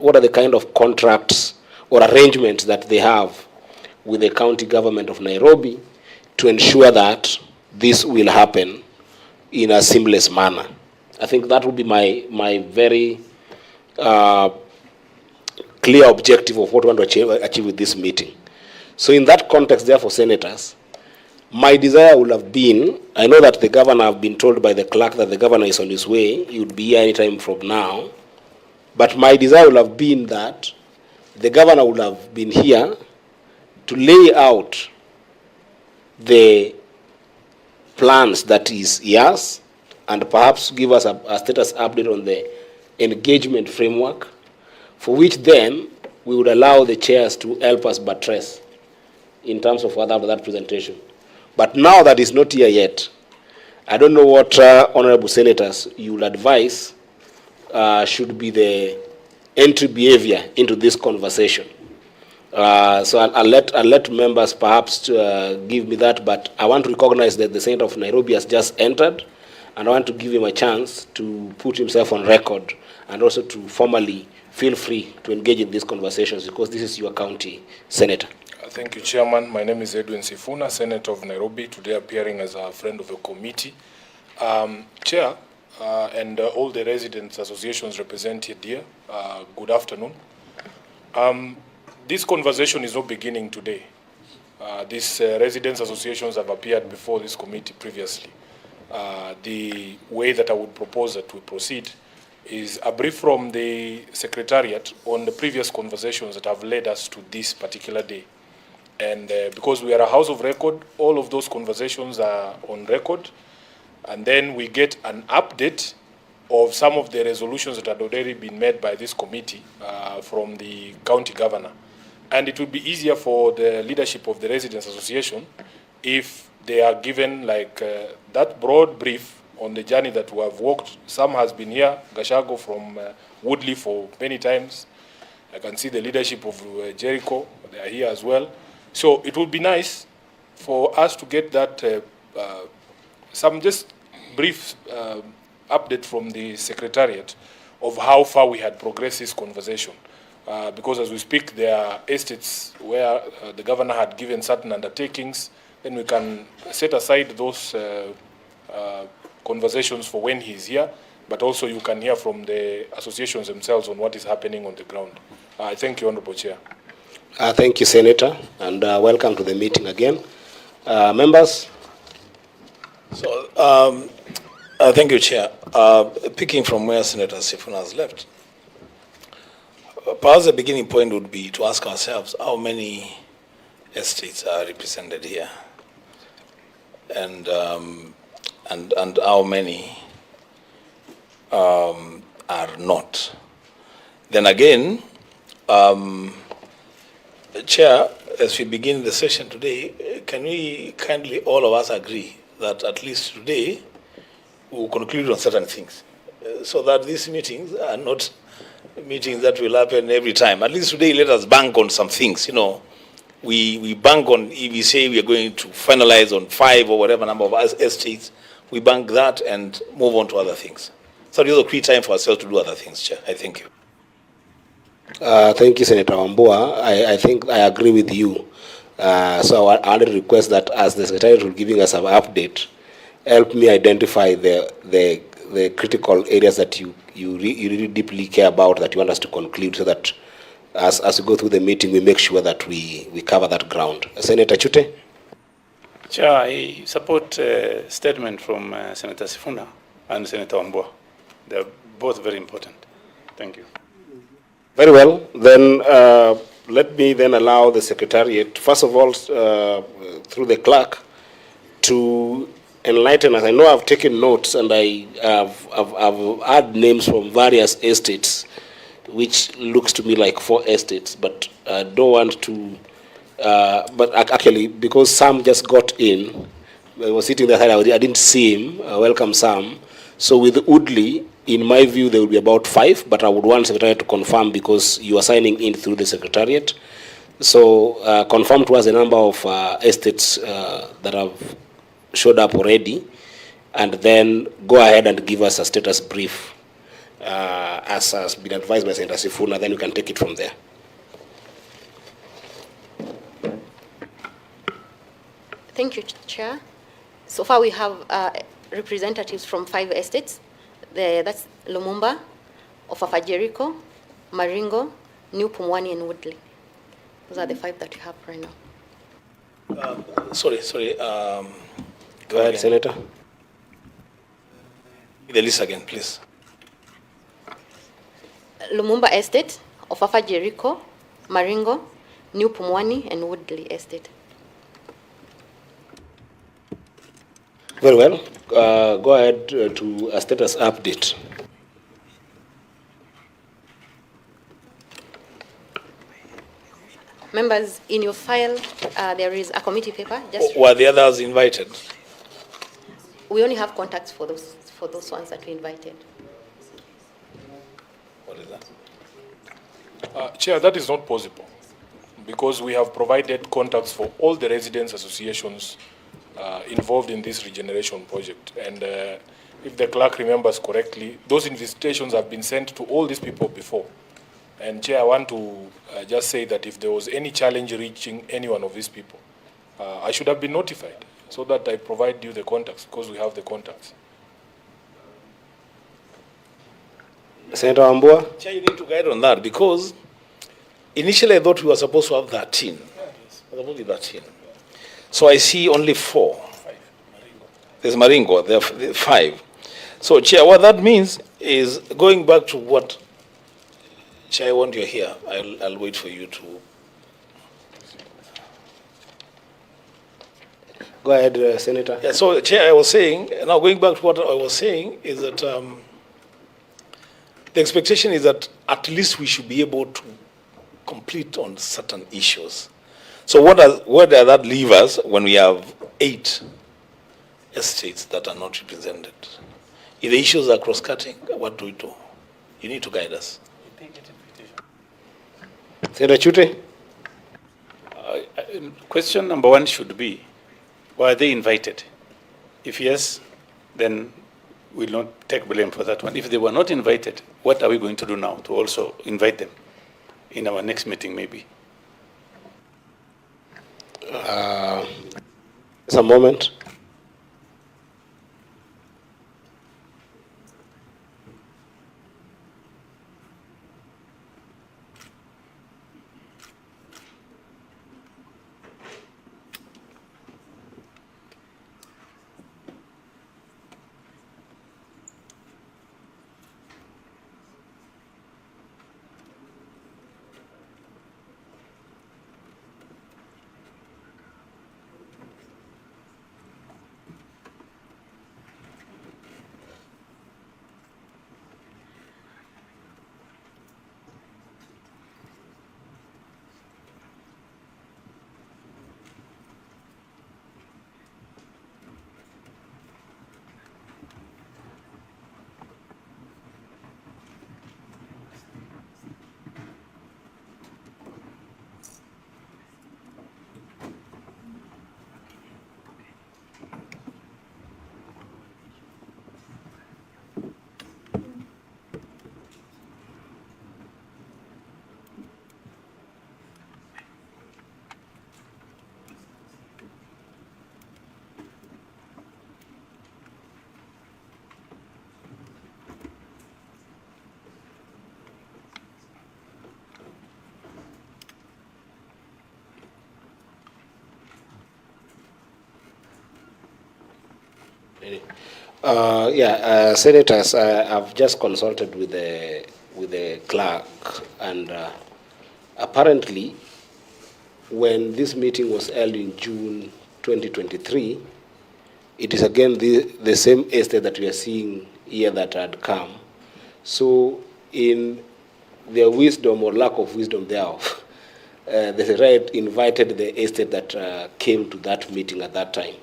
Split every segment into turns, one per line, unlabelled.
what are the kind of contracts or arrangements that they have with the county government of Nairobi to ensure that this will happen in a seamless manner. I think that would be my very clear objective of what we want to achieve with this meeting. So in that context, therefore, senators, my desire would have been, I know that the governor, have been told by the clerk that the governor is on his way, he would be here anytime from now, but my desire would have been that the governor would have been here to lay out the plans that he has, and perhaps give us a status update on the engagement framework, for which then we would allow the chairs to help us buttress in terms of that presentation. But now that is not here yet, I don't know what honorable senators you will advise should be the entry behavior into this conversation. So I'll let members perhaps give me that, but I want to recognize that the Senator of Nairobi has just entered, and I want to give him a chance to put himself on record and also to formally feel free to engage in these conversations, because this is your county, Senator.
Thank you, Chairman. My name is Edwin Sifuna, Senator of Nairobi, today appearing as a friend of the committee. Chair, and all the residents associations represented here, good afternoon. This conversation is not beginning today. These residents associations have appeared before this committee previously. The way that I would propose that we proceed is a brief from the Secretariat on the previous conversations that have led us to this particular day. And because we are a house of record, all of those conversations are on record. And then we get an update of some of the resolutions that had already been made by this committee from the county governor. And it would be easier for the leadership of the Residents Association if they are given like that broad brief on the journey that we have walked. Sam has been here, Gashago from Woodley for many times. I can see the leadership of Jericho, they are here as well. So it would be nice for us to get that some just brief update from the Secretariat of how far we had progressed this conversation. Because as we speak, there are estates where the governor had given certain undertakings. Then we can set aside those conversations for when he's here, but also you can hear from the associations themselves on what is happening on the ground. I thank you, Honorable Chair.
Thank you, Senator, and welcome to the meeting again. Members?
So, thank you, Chair. Picking from where Senator Sifuna has left, perhaps the beginning point would be to ask ourselves how many estates are represented here, and how many are not. Then again, Chair, as we begin the session today, can we kindly all of us agree that at least today we will conclude on certain things, so that these meetings are not meetings that will happen every time. At least today, let us bank on some things. You know, we bank on, if we say we are going to finalize on 5 or whatever number of estates, we bank that and move on to other things. So there's a free time for ourselves to do other things, Chair. I thank you.
Thank you, Senator Wambua. I think I agree with you. So I would request that as the Secretary will giving us an update, help me identify the critical areas that you really deeply care about, that you want us to conclude, so that as we go through the meeting, we make sure that we cover that ground. Senator Chute?
Chair, I support a statement from Senator Sifuna and Senator Wambua. They're both very important. Thank you.
Very well. Then let me then allow the Secretariat, first of all, through the clerk, to enlighten us. I know I've taken notes, and I've had names from various estates, which looks to me like 4 estates, but I don't want to, but actually, because Sam just got in, I was sitting there, I didn't see him. Welcome, Sam. So with Woodley, in my view, there will be about 5, but I would want Secretariat to confirm, because you are signing in through the Secretariat. So confirm to us the number of estates that have showed up already, and then go ahead and give us a status brief. as has been advised by Senator Sifuna, then we can take it from there.
Thank you, Chair. So far we have representatives from 5 estates. That's Lumumba, Ofafa Jericho, Maringo, New Pumwani, and Woodley. Those are the 5 that we have right now.
Sorry.
Go ahead, Senator.
The list again, please.
Lumumba Estate, Ofafa Jericho, Maringo, New Pumwani, and Woodley Estate.
Very well. Go ahead to a status update.
Members, in your file, there is a committee paper.
Were the others invited?
We only have contacts for those ones that we invited.
What is that?
Chair, that is not possible because we have provided contacts for all the residents associations involved in this regeneration project. And if the clerk remembers correctly, those invitations have been sent to all these people before. And Chair, I want to just say that if there was any challenge reaching any one of these people, I should have been notified so that I provide you the contacts because we have the contacts.
Senator Wambua?
Chair, you need to guide on that because initially I thought we were supposed to have 13. Only 13. So I see only 4. There's Maringo, there are 5. So, Chair, what that means is going back to what, Chair, I want you here. I'll wait for you to.
Go ahead, Senator.
Yeah, so, Chair, I was saying, now going back to what I was saying, is that the expectation is that at least we should be able to complete on certain issues. So where does that leave us when we have 8 estates that are not represented? If the issues are cross-cutting, what do we do? You need to guide us.
Senator Chute?
Question number 1 should be, were they invited? If yes, then we'll not take blame for that one. If they were not invited, what are we going to do now to also invite them in our next meeting maybe?
Just a moment. Senators, I've just consulted with the clerk, and apparently, when this meeting was held in June 2023, it is again the same estate that we are seeing here that had come. So, in their wisdom or lack of wisdom thereof, the right invited the estate that came to that meeting at that time.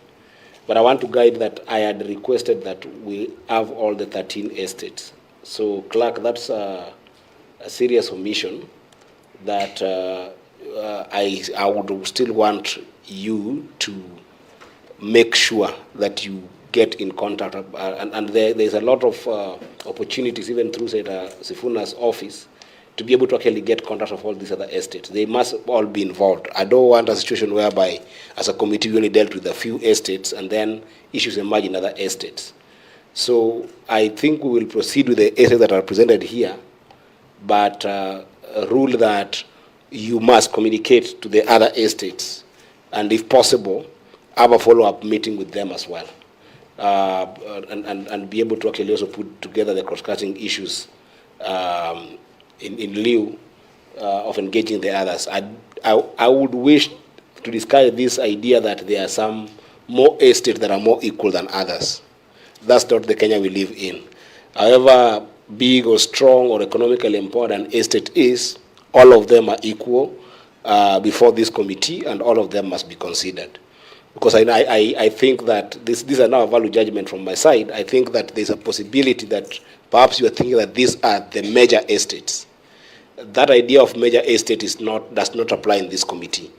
But I want to guide that I had requested that we have all the 13 estates. So, clerk, that's a serious omission that I would still want you to make sure that you get in contact. And there's a lot of opportunities, even through Senator Sifuna's office, to be able to actually get contact of all these other estates. They must all be involved. I don't want a situation whereby, as a committee, we only dealt with a few estates and then issues emerge in other estates. So I think we will proceed with the estates that are presented here, but rule that you must communicate to the other estates, and if possible, have a follow-up meeting with them as well, and be able to actually also put together the cross-cutting issues in lieu of engaging the others. I would wish to discuss this idea that there are some more estates that are more equal than others. That's not the Kenya we live in. However big or strong or economically important an estate is, all of them are equal before this committee, and all of them must be considered. Because I think that these are now a value judgment from my side. I think that there's a possibility that perhaps you are thinking that these are the major estates. That idea of major estate does not apply in this committee.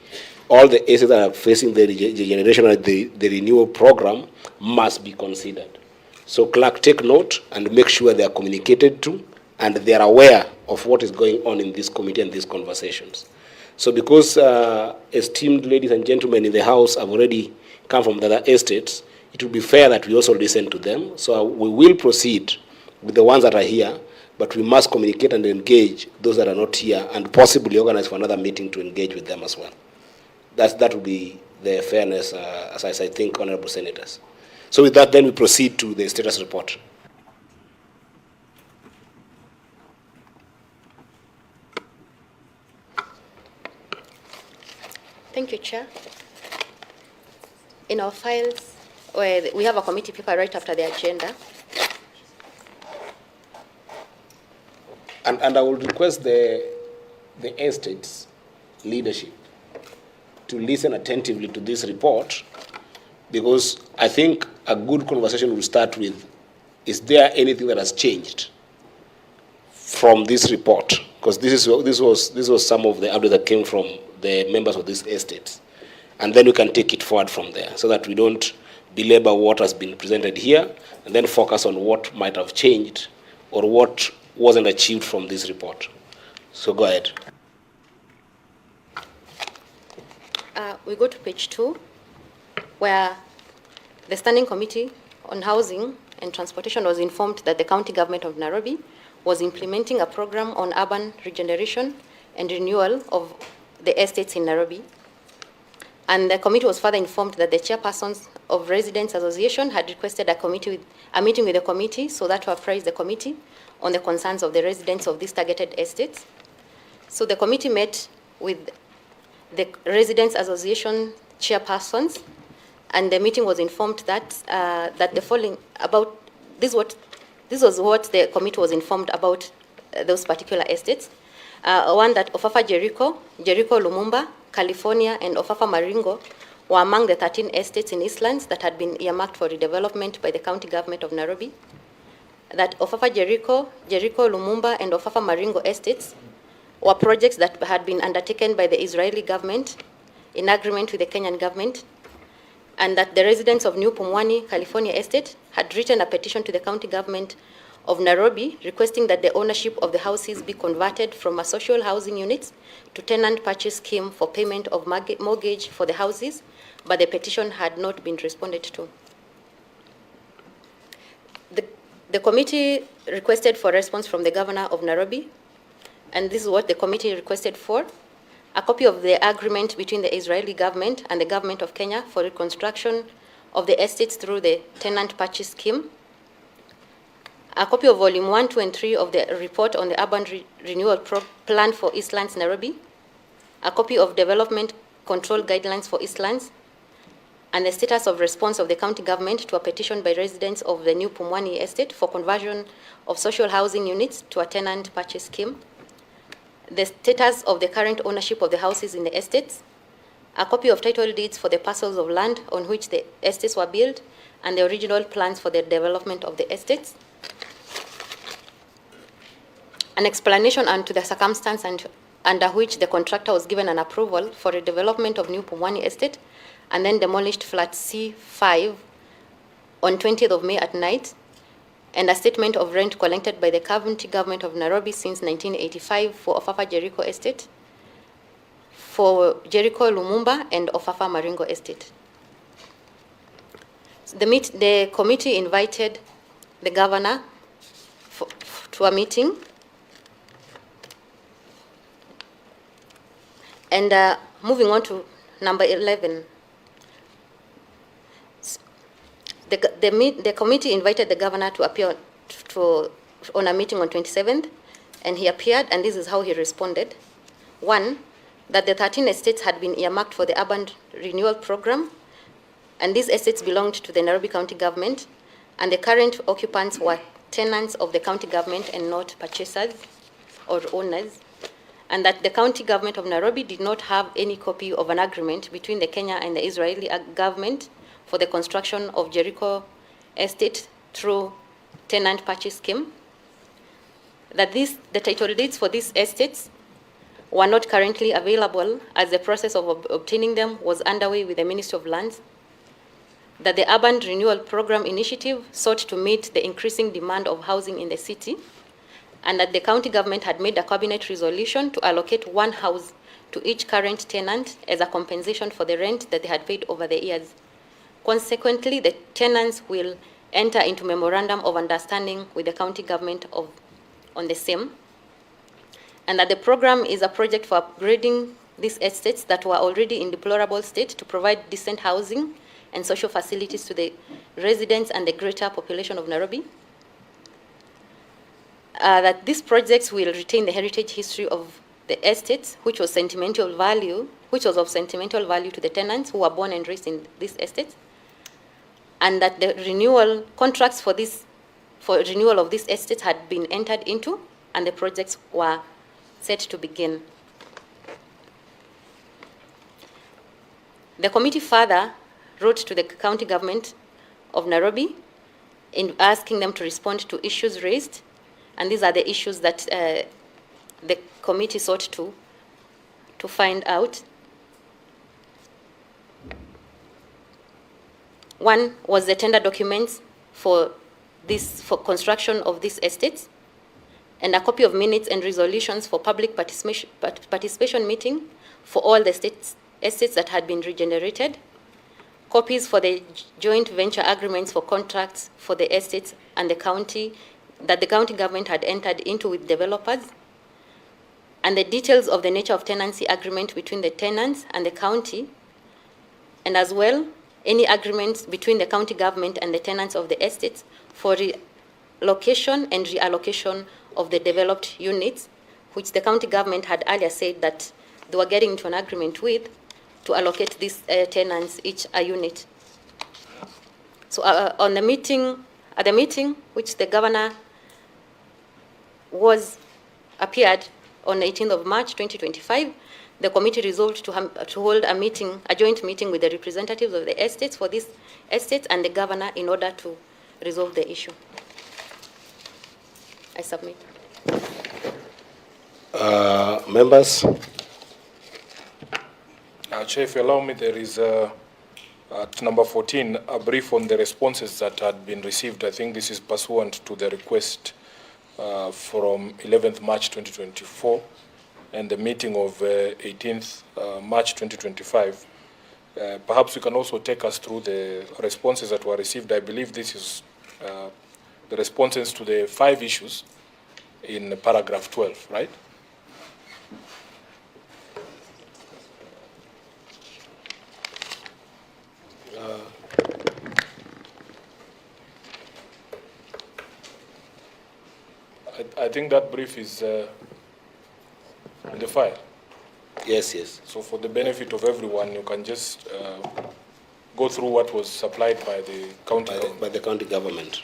All the estates that are facing the regeneration and the renewal program must be considered. So clerk, take note and make sure they are communicated to, and they are aware of what is going on in this committee and these conversations. So because esteemed ladies and gentlemen in the House have already come from the other estates, it would be fair that we also listen to them. So we will proceed with the ones that are here, but we must communicate and engage those that are not here, and possibly organize for another meeting to engage with them as well. That would be the fairness, as I think, honorable senators. So with that, then we proceed to the status report.
Thank you, Chair. In our files, we have a committee paper right after the agenda.
And I will request the estate's leadership to listen attentively to this report, because I think a good conversation will start with, is there anything that has changed from this report? Because this was some of the updates that came from the members of this estate. And then we can take it forward from there, so that we don't belabor what has been presented here, and then focus on what might have changed or what wasn't achieved from this report. So go ahead.
We go to page 2, where the Standing Committee on Housing and Transportation was informed that the County Government of Nairobi was implementing a program on urban regeneration and renewal of the estates in Nairobi. And the committee was further informed that the chairpersons of Residents Association had requested a meeting with the committee, so that to apprise the committee on the concerns of the residents of these targeted estates. So the committee met with the Residents Association chairpersons, and the meeting was informed that the following about this was what the committee was informed about those particular estates. One, that Ofafa Jericho Lumumba, California, and Ofafa Maringo were among the 13 estates in Eastlands that had been earmarked for redevelopment by the County Government of Nairobi. That Ofafa Jericho Lumumba, and Ofafa Maringo estates were projects that had been undertaken by the Israeli government in agreement with the Kenyan government, and that the residents of New Pumwani, California estate had written a petition to the County Government of Nairobi requesting that the ownership of the houses be converted from a social housing unit to tenant purchase scheme for payment of mortgage for the houses, but the petition had not been responded to. The committee requested for response from the Governor of Nairobi, and this is what the committee requested for: a copy of the agreement between the Israeli government and the government of Kenya for reconstruction of the estates through the tenant purchase scheme, a copy of volume 1, 2, and 3 of the report on the urban renewal plan for Eastlands, Nairobi, a copy of development control guidelines for Eastlands, and the status of response of the county government to a petition by residents of the New Pumwani estate for conversion of social housing units to a tenant purchase scheme, the status of the current ownership of the houses in the estates, a copy of title deeds for the parcels of land on which the estates were built, and the original plans for the development of the estates, an explanation onto the circumstance under which the contractor was given an approval for the development of New Pumwani estate and then demolished flat C5 on 20th of May at night, and a statement of rent collected by the county government of Nairobi since 1985 for Ofafa Jericho Estate, for Jericho Lumumba and Ofafa Maringo Estate. The committee invited the governor to a meeting, and moving on to number 11. The committee invited the governor to appear on a meeting on 27th, and he appeared, and this is how he responded. One, that the 13 estates had been earmarked for the urban renewal program, and these estates belonged to the Nairobi County government, and the current occupants were tenants of the county government and not purchasers or owners, and that the county government of Nairobi did not have any copy of an agreement between the Kenya and the Israeli government for the construction of Jericho Estate through tenant purchase scheme, that the title deeds for these estates were not currently available as the process of obtaining them was underway with the Ministry of Lands, that the Urban Renewal Program Initiative sought to meet the increasing demand of housing in the city, and that the county government had made a cabinet resolution to allocate one house to each current tenant as a compensation for the rent that they had paid over the years. Consequently, the tenants will enter into memorandum of understanding with the county government on the same, and that the program is a project for upgrading these estates that were already in deplorable state to provide decent housing and social facilities to the residents and the greater population of Nairobi. That these projects will retain the heritage history of the estates, which was of sentimental value to the tenants who were born and raised in these estates, and that the renewal contracts for renewal of these estates had been entered into, and the projects were set to begin. The committee further wrote to the county government of Nairobi in asking them to respond to issues raised, and these are the issues that the committee sought to find out. One was the tender documents for construction of these estates, and a copy of minutes and resolutions for public participation meeting for all the estates that had been regenerated, copies for the joint venture agreements for contracts for the estates and the county that the county government had entered into with developers, and the details of the nature of tenancy agreement between the tenants and the county, and as well any agreements between the county government and the tenants of the estates for relocation and reallocation of the developed units, which the county government had earlier said that they were getting into an agreement with to allocate these tenants each a unit. So at the meeting which the governor appeared on 18th of March 2025, the committee resolved to hold a joint meeting with the representatives of the estates for these estates and the governor in order to resolve the issue. I submit.
Members?
Chair, if you allow me, there is at number 14, a brief on the responses that had been received. I think this is pursuant to the request from 11th March 2024 and the meeting of 18th March 2025. Perhaps you can also take us through the responses that were received. I believe this is the responses to the 5 issues in paragraph 12, right? I think that brief is in the file.
Yes, yes.
So for the benefit of everyone, you can just go through what was supplied by the county government.
By the county government.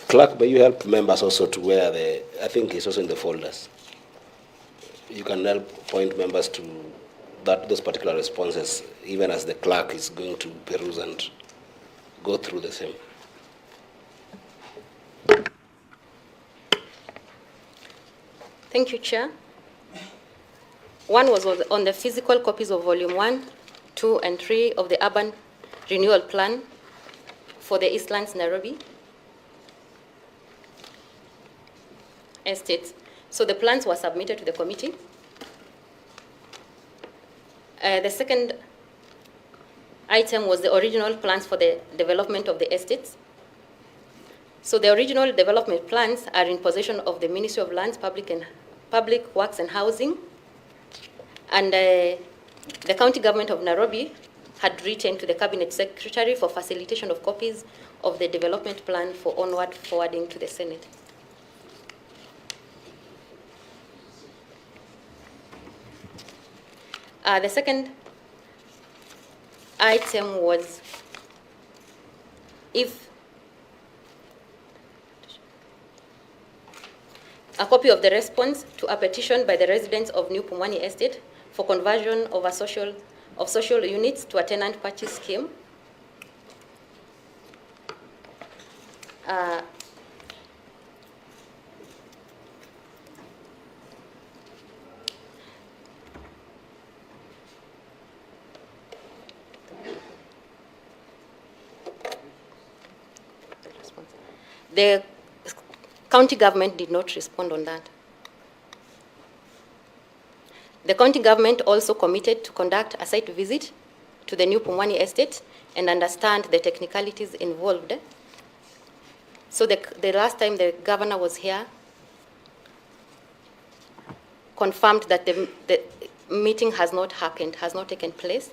Clerk, may you help members also to where I think it's also in the folders. You can help point members to those particular responses, even as the clerk is going to peruse and go through the same.
Thank you, Chair. One was on the physical copies of Volume 1, 2, and 3 of the Urban Renewal Plan for the Eastlands Nairobi estates. So the plans were submitted to the committee. The second item was the original plans for the development of the estates. So the original development plans are in possession of the Ministry of Lands, Public Works and Housing, and the county government of Nairobi had written to the Cabinet Secretary for facilitation of copies of the development plan for onward forwarding to the Senate. The second item was if a copy of the response to a petition by the residents of New Pumwani Estate for conversion of social units to a tenant purchase scheme. The county government did not respond on that. The county government also committed to conduct a site visit to the New Pumwani Estate and understand the technicalities involved. So the last time the governor was here, confirmed that the meeting has not happened, has not taken place.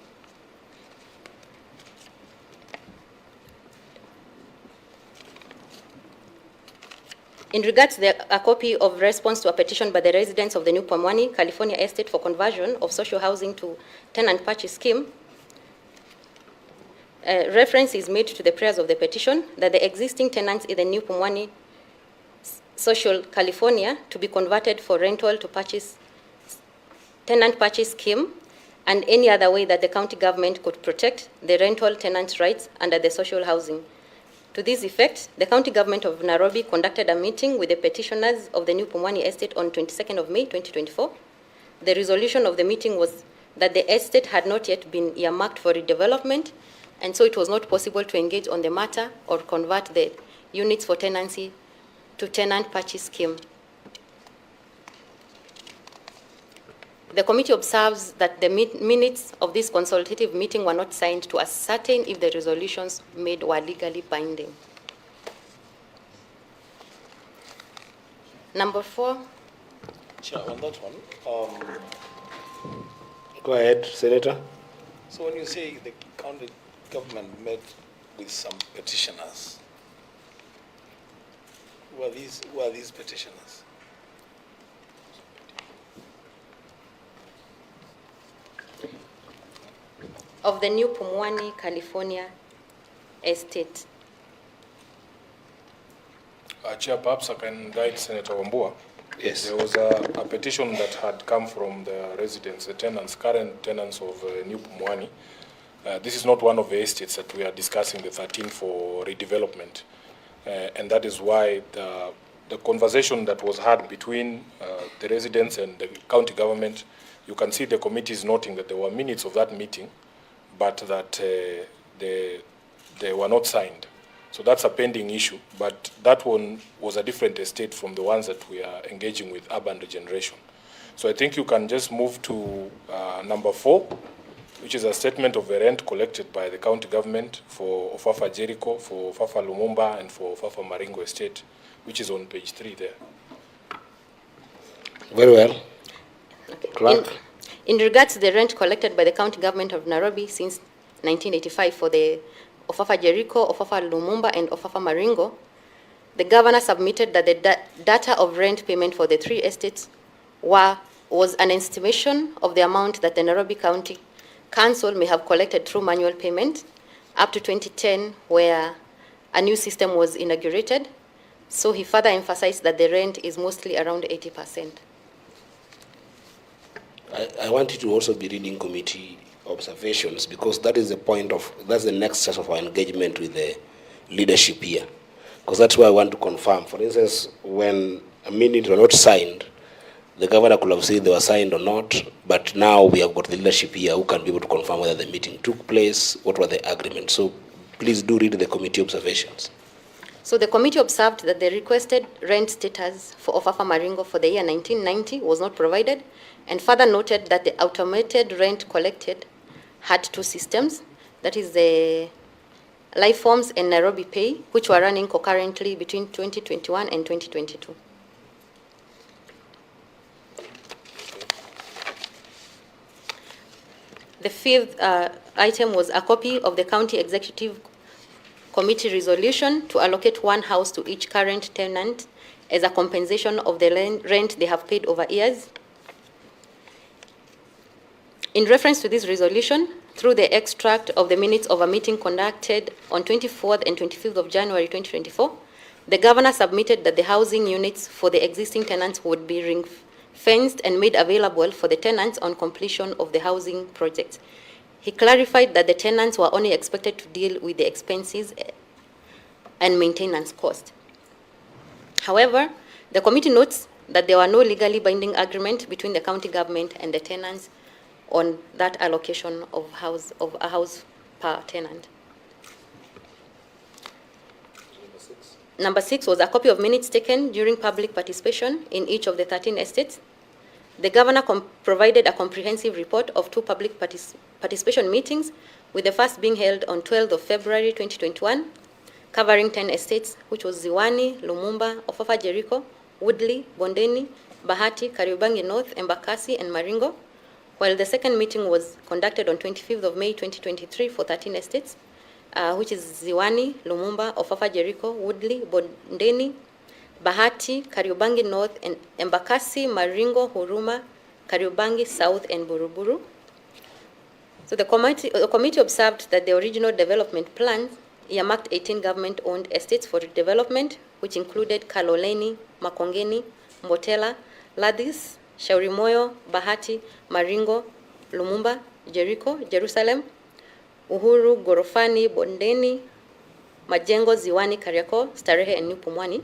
In regards to a copy of response to a petition by the residents of the New Pumwani, California Estate for conversion of social housing to tenant purchase scheme, reference is made to the prayers of the petition that the existing tenants in the New Pumwani Social California to be converted for rental to purchase tenant purchase scheme and any other way that the county government could protect the rental tenants' rights under the social housing. To this effect, the county government of Nairobi conducted a meeting with the petitioners of the New Pumwani Estate on 22nd of May, 2024. The resolution of the meeting was that the estate had not yet been earmarked for redevelopment, and so it was not possible to engage on the matter or convert the units for tenancy to tenant purchase scheme. The committee observes that the minutes of this consultative meeting were not signed to ascertain if the resolutions made were legally binding. Number 4.
Chair, on that one,
Go ahead, Senator.
so when you say the county government met with some petitioners, who are these petitioners?
Of the New Pumwani, California Estate.
Chair, perhaps I can guide Senator Wambua.
Yes.
There was a petition that had come from the residents, the tenants, current tenants of New Pumwani. This is not one of the estates that we are discussing, the 13 for redevelopment. And that is why the conversation that was had between the residents and the county government, you can see the committee is noting that there were minutes of that meeting, but that they were not signed. So that's a pending issue, but that one was a different estate from the ones that we are engaging with urban regeneration. So I think you can just move to number 4, which is a statement of the rent collected by the county government for Ofafa Jericho, for Ofafa Lumumba, and for Ofafa Maringo Estate, which is on page 3 there.
Very well. Clerk.
In regards to the rent collected by the county government of Nairobi since 1985 for the Ofafa Jericho, Ofafa Lumumba, and Ofafa Maringo, the governor submitted that the data of rent payment for the 3 estates was an estimation of the amount that the Nairobi County Council may have collected through manual payment up to 2010, where a new system was inaugurated. So he further emphasized that the rent is mostly around 80%.
I want you to also be reading committee observations, because that is that's the next step of our engagement with the leadership here. Because that's why I want to confirm. For instance, when a minute were not signed, The governor could have said they were signed or not, but now we have got the leadership here who can be able to confirm whether the meeting took place, what were the agreements. So please do read the committee observations.
So the committee observed that the requested rent status of Afa Maringo for the year 1990 was not provided, and further noted that the automated rent collected had two systems, that is the Life Forms and Nairobi Pay, which were running concurrently between 2021 and 2022. The fifth item was a copy of the County Executive Committee resolution to allocate one house to each current tenant as a compensation of the rent they have paid over years. In reference to this resolution, through the extract of the minutes of a meeting conducted on 24th and 25th of January 2024, the governor submitted that the housing units for the existing tenants would be ring-fenced and made available for the tenants on completion of the housing project. He clarified that the tenants were only expected to deal with the expenses and maintenance costs. However, the committee notes that there were no legally binding agreement between the county government and the tenants on that allocation of a house per tenant. Number 6 was a copy of minutes taken during public participation in each of the 13 estates. The governor provided a comprehensive report of 2 public participation meetings, with the first being held on 12th of February 2021, covering 10 estates, which was Ziwani, Lumumba, Ofafa Jericho, Woodley, Bondeni, Bahati, Kariobangi North, Embakasi, and Maringo, while the second meeting was conducted on 25th of May 2023 for 13 estates, which is Ziwani, Lumumba, Ofafa Jericho, Woodley, Bondeni, Bahati, Kariobangi North, and Embakasi, Maringo, Huruma, Kariobangi South, and Buruburu. So the committee observed that the original development plans earmarked 18 government-owned estates for redevelopment, which included Kaloleni, Makongeni, Mbotela, Ladis, Shaurimoyo, Bahati, Maringo, Lumumba, Jericho, Jerusalem, Uhuru, Gorofani, Bondeni, Majengo, Ziwani, Kariako, Starehe, and New Pumwani.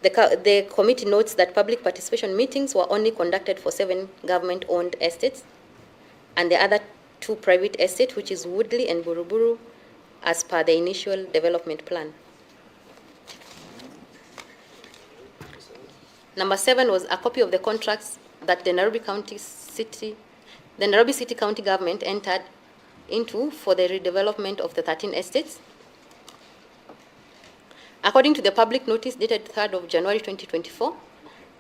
The committee notes that public participation meetings were only conducted for 7 government-owned estates, and the other 2 private estates, which is Woodley and Buruburu, as per the initial development plan. Number 7 was a copy of the contracts that the Nairobi City County Government entered into for the redevelopment of the 13 estates. According to the public notice dated 3rd of January 2024,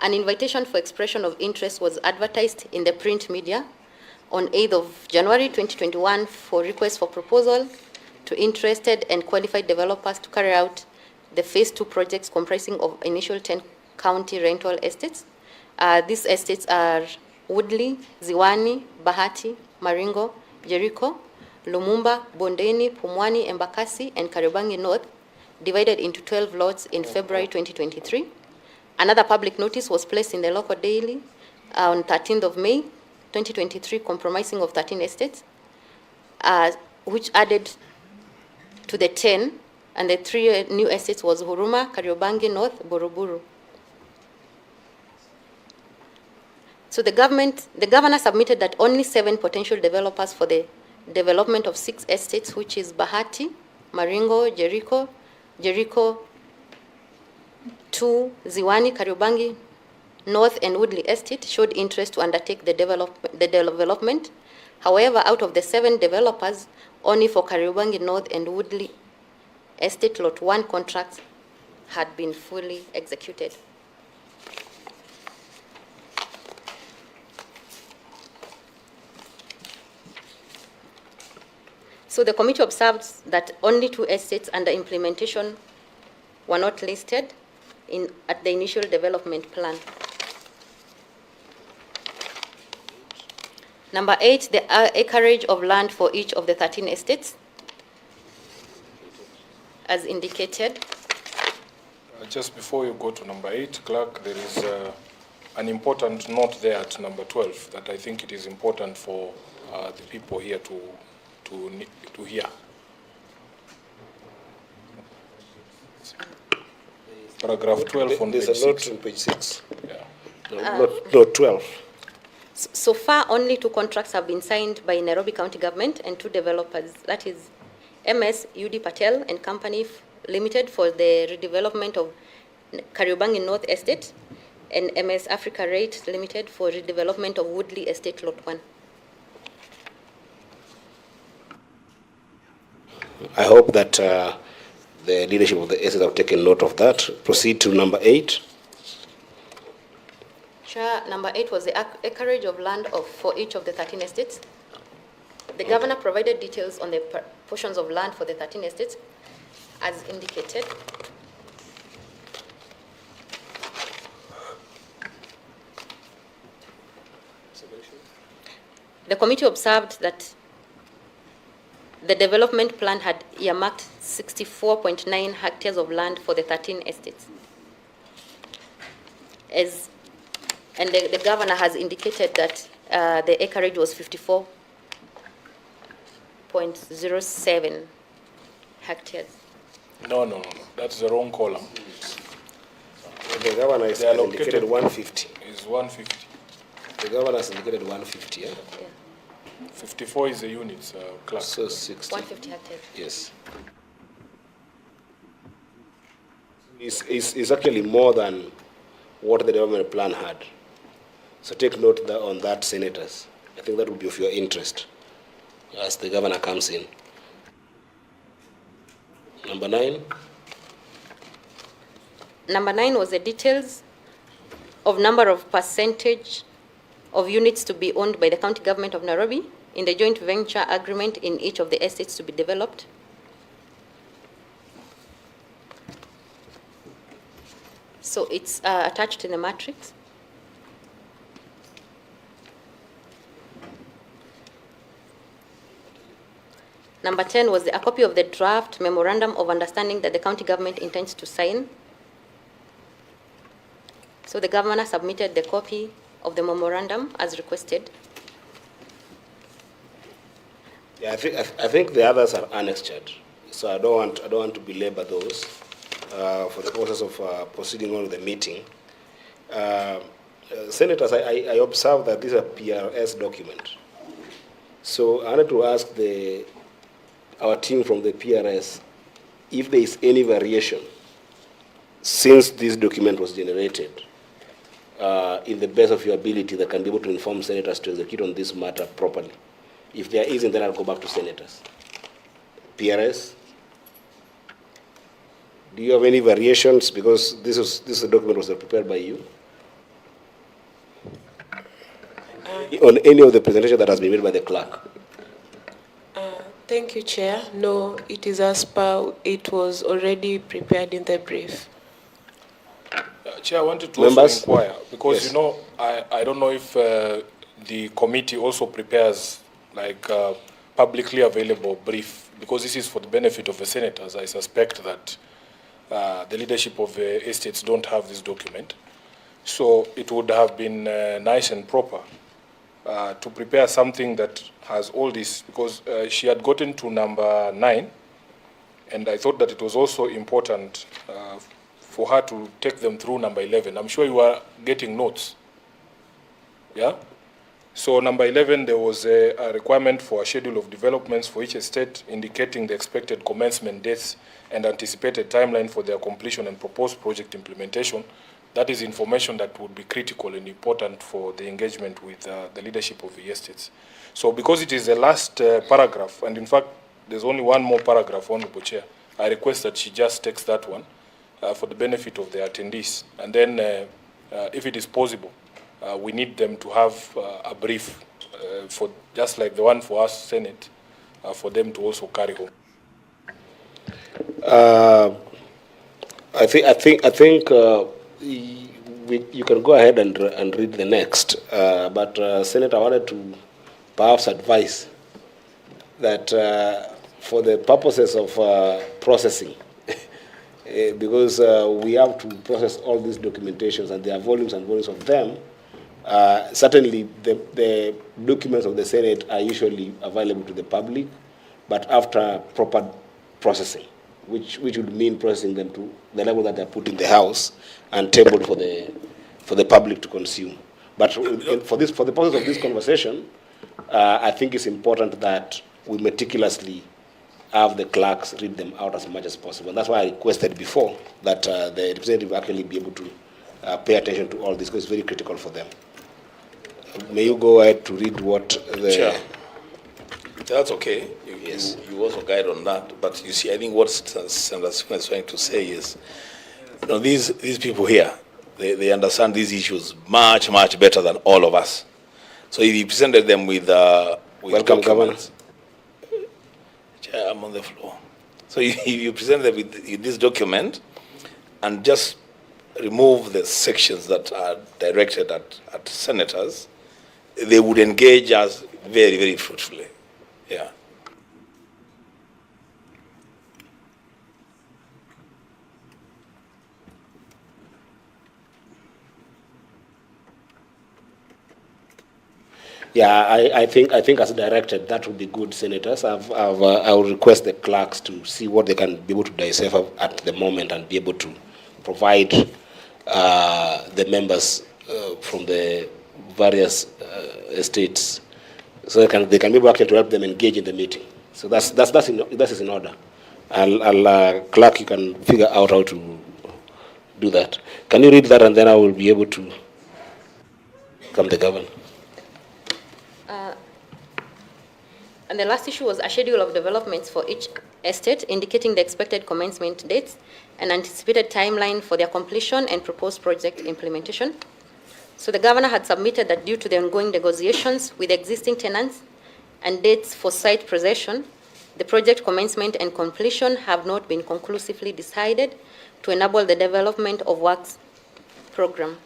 an invitation for expression of interest was advertised in the print media on 8th of January 2021 for requests for proposal to interested and qualified developers to carry out the phase 2 projects comprising of initial 10 county rental estates. These estates are Woodley, Ziwani, Bahati, Maringo, Jericho, Lumumba, Bondeni, Pumwani, Embakasi, and Kariobangi North, divided into 12 lots in February 2023. Another public notice was placed in the local daily on 13th of May 2023, comprising of 13 estates, which added to the 10, and the 3 new estates was Huruma, Kariobangi North, Buruburu. So the governor submitted that only 7 potential developers for the development of 6 estates, which is Bahati, Maringo, Jericho 2, Ziwani, Kariobangi North, and Woodley Estate, showed interest to undertake the development. However, out of the 7 developers, only for Kariobangi North and Woodley Estate Lot 1 contracts had been fully executed. So the committee observes that only 2 estates under implementation were not listed at the initial development plan. Number 8, the acreage of land for each of the 13 estates, as indicated.
Just before you go to number 8, Clerk, there is an important note there at number 12 that I think it is important for the people here to hear. Paragraph 12 on page 6.
There's a note on page 6.
Yeah.
No, 12.
So far, only 2 contracts have been signed by Nairobi County Government and 2 developers. That is MS UD Patel and Company Limited for the redevelopment of Kariobangi North Estate and MS Africa Rate Limited for redevelopment of Woodley Estate Lot 1.
I hope that the leadership of the estates have taken note of that. Proceed to number 8.
Chair, number 8 was the acreage of land for each of the 13 estates. The governor provided details on the portions of land for the 13 estates as indicated. The committee observed that the development plan had earmarked 64.9 hectares of land for the 13 estates. And the governor has indicated that the acreage was 54.07 hectares.
No. That's the wrong column.
The governor has indicated 150.
It's 150.
The governor has indicated 150, yeah?
Yeah.
54 is the units, class.
So 60.
150 hectares.
Yes. It's actually more than what the development plan had. So take note on that, senators. I think that would be of your interest as the governor comes in. Number 9.
Number 9 was the details of number of percentage of units to be owned by the county government of Nairobi in the joint venture agreement in each of the estates to be developed. So it's attached in the matrix. Number 10 was a copy of the draft memorandum of understanding that the county government intends to sign. So the governor submitted the copy of the memorandum as requested.
Yeah, I think the others are annexed, so I don't want to belabor those for the process of proceeding on with the meeting. Senators, I observe that this is a PRS document. So I wanted to ask our team from the PRS if there is any variation since this document was generated in the best of your ability that can be able to inform senators to execute on this matter properly. If there isn't, then I'll go back to senators. PRS, do you have any variations? Because this document was prepared by you. On any of the presentation that has been made by the clerk.
Thank you, Chair. No, it is as per it was already prepared in the brief.
Chair, I wanted to
Members?
also inquire, because
Yes.
you know, I don't know if the committee also prepares like publicly available brief, because this is for the benefit of the senators. I suspect that the leadership of the estates don't have this document. So it would have been nice and proper to prepare something that has all this, because she had gotten to number 9, and I thought that it was also important for her to take them through number 11. I'm sure you are getting notes. Yeah? So number 11, there was a requirement for a schedule of developments for each estate indicating the expected commencement dates and anticipated timeline for their completion and proposed project implementation. That is information that would be critical and important for the engagement with the leadership of the estates. So because it is the last paragraph, and in fact, there's only one more paragraph, Honorable Chair, I request that she just takes that one for the benefit of the attendees. And then, if it is possible, we need them to have a brief for just like the one for us, Senate, for them to also carry home.
I think you can go ahead and read the next. But Senator, I wanted to perhaps advise that for the purposes of processing, because we have to process all these documentations, and there are volumes and volumes of them. Certainly, the documents of the Senate are usually available to the public, but after proper processing, which would mean processing them to the level that they're put in the House and tabled for the for the public to consume. But for the purpose of this conversation, I think it's important that we meticulously have the clerks read them out as much as possible. And that's why I requested before that the representative actually be able to pay attention to all this, because it's very critical for them. May you go ahead to read what the...
Chair. That's okay.
Yes.
You also guide on that. But you see, I think what Senator Sifuna is trying to say is, you know, these people here, they understand these issues much, much better than all of us. So if you presented them with
Welcome, Governor.
Chair, I'm on the floor. So if you present them with this document and just remove the sections that are directed at senators, they would engage us very, very fruitfully. Yeah.
Yeah, I think as directed, that would be good, senators. I will request the clerks to see what they can be able to decipher at the moment and be able to provide the members from the various estates, so they can be able actually to help them engage in the meeting. So that is in order. I'll clerk, you can figure out how to do that. Can you read that, and then I will be able to come the governor.
And the last issue was a schedule of developments for each estate, indicating the expected commencement dates and anticipated timeline for their completion and proposed project implementation. So the governor had submitted that due to the ongoing negotiations with existing tenants and dates for site possession, the project commencement and completion have not been conclusively decided to enable the development of works program.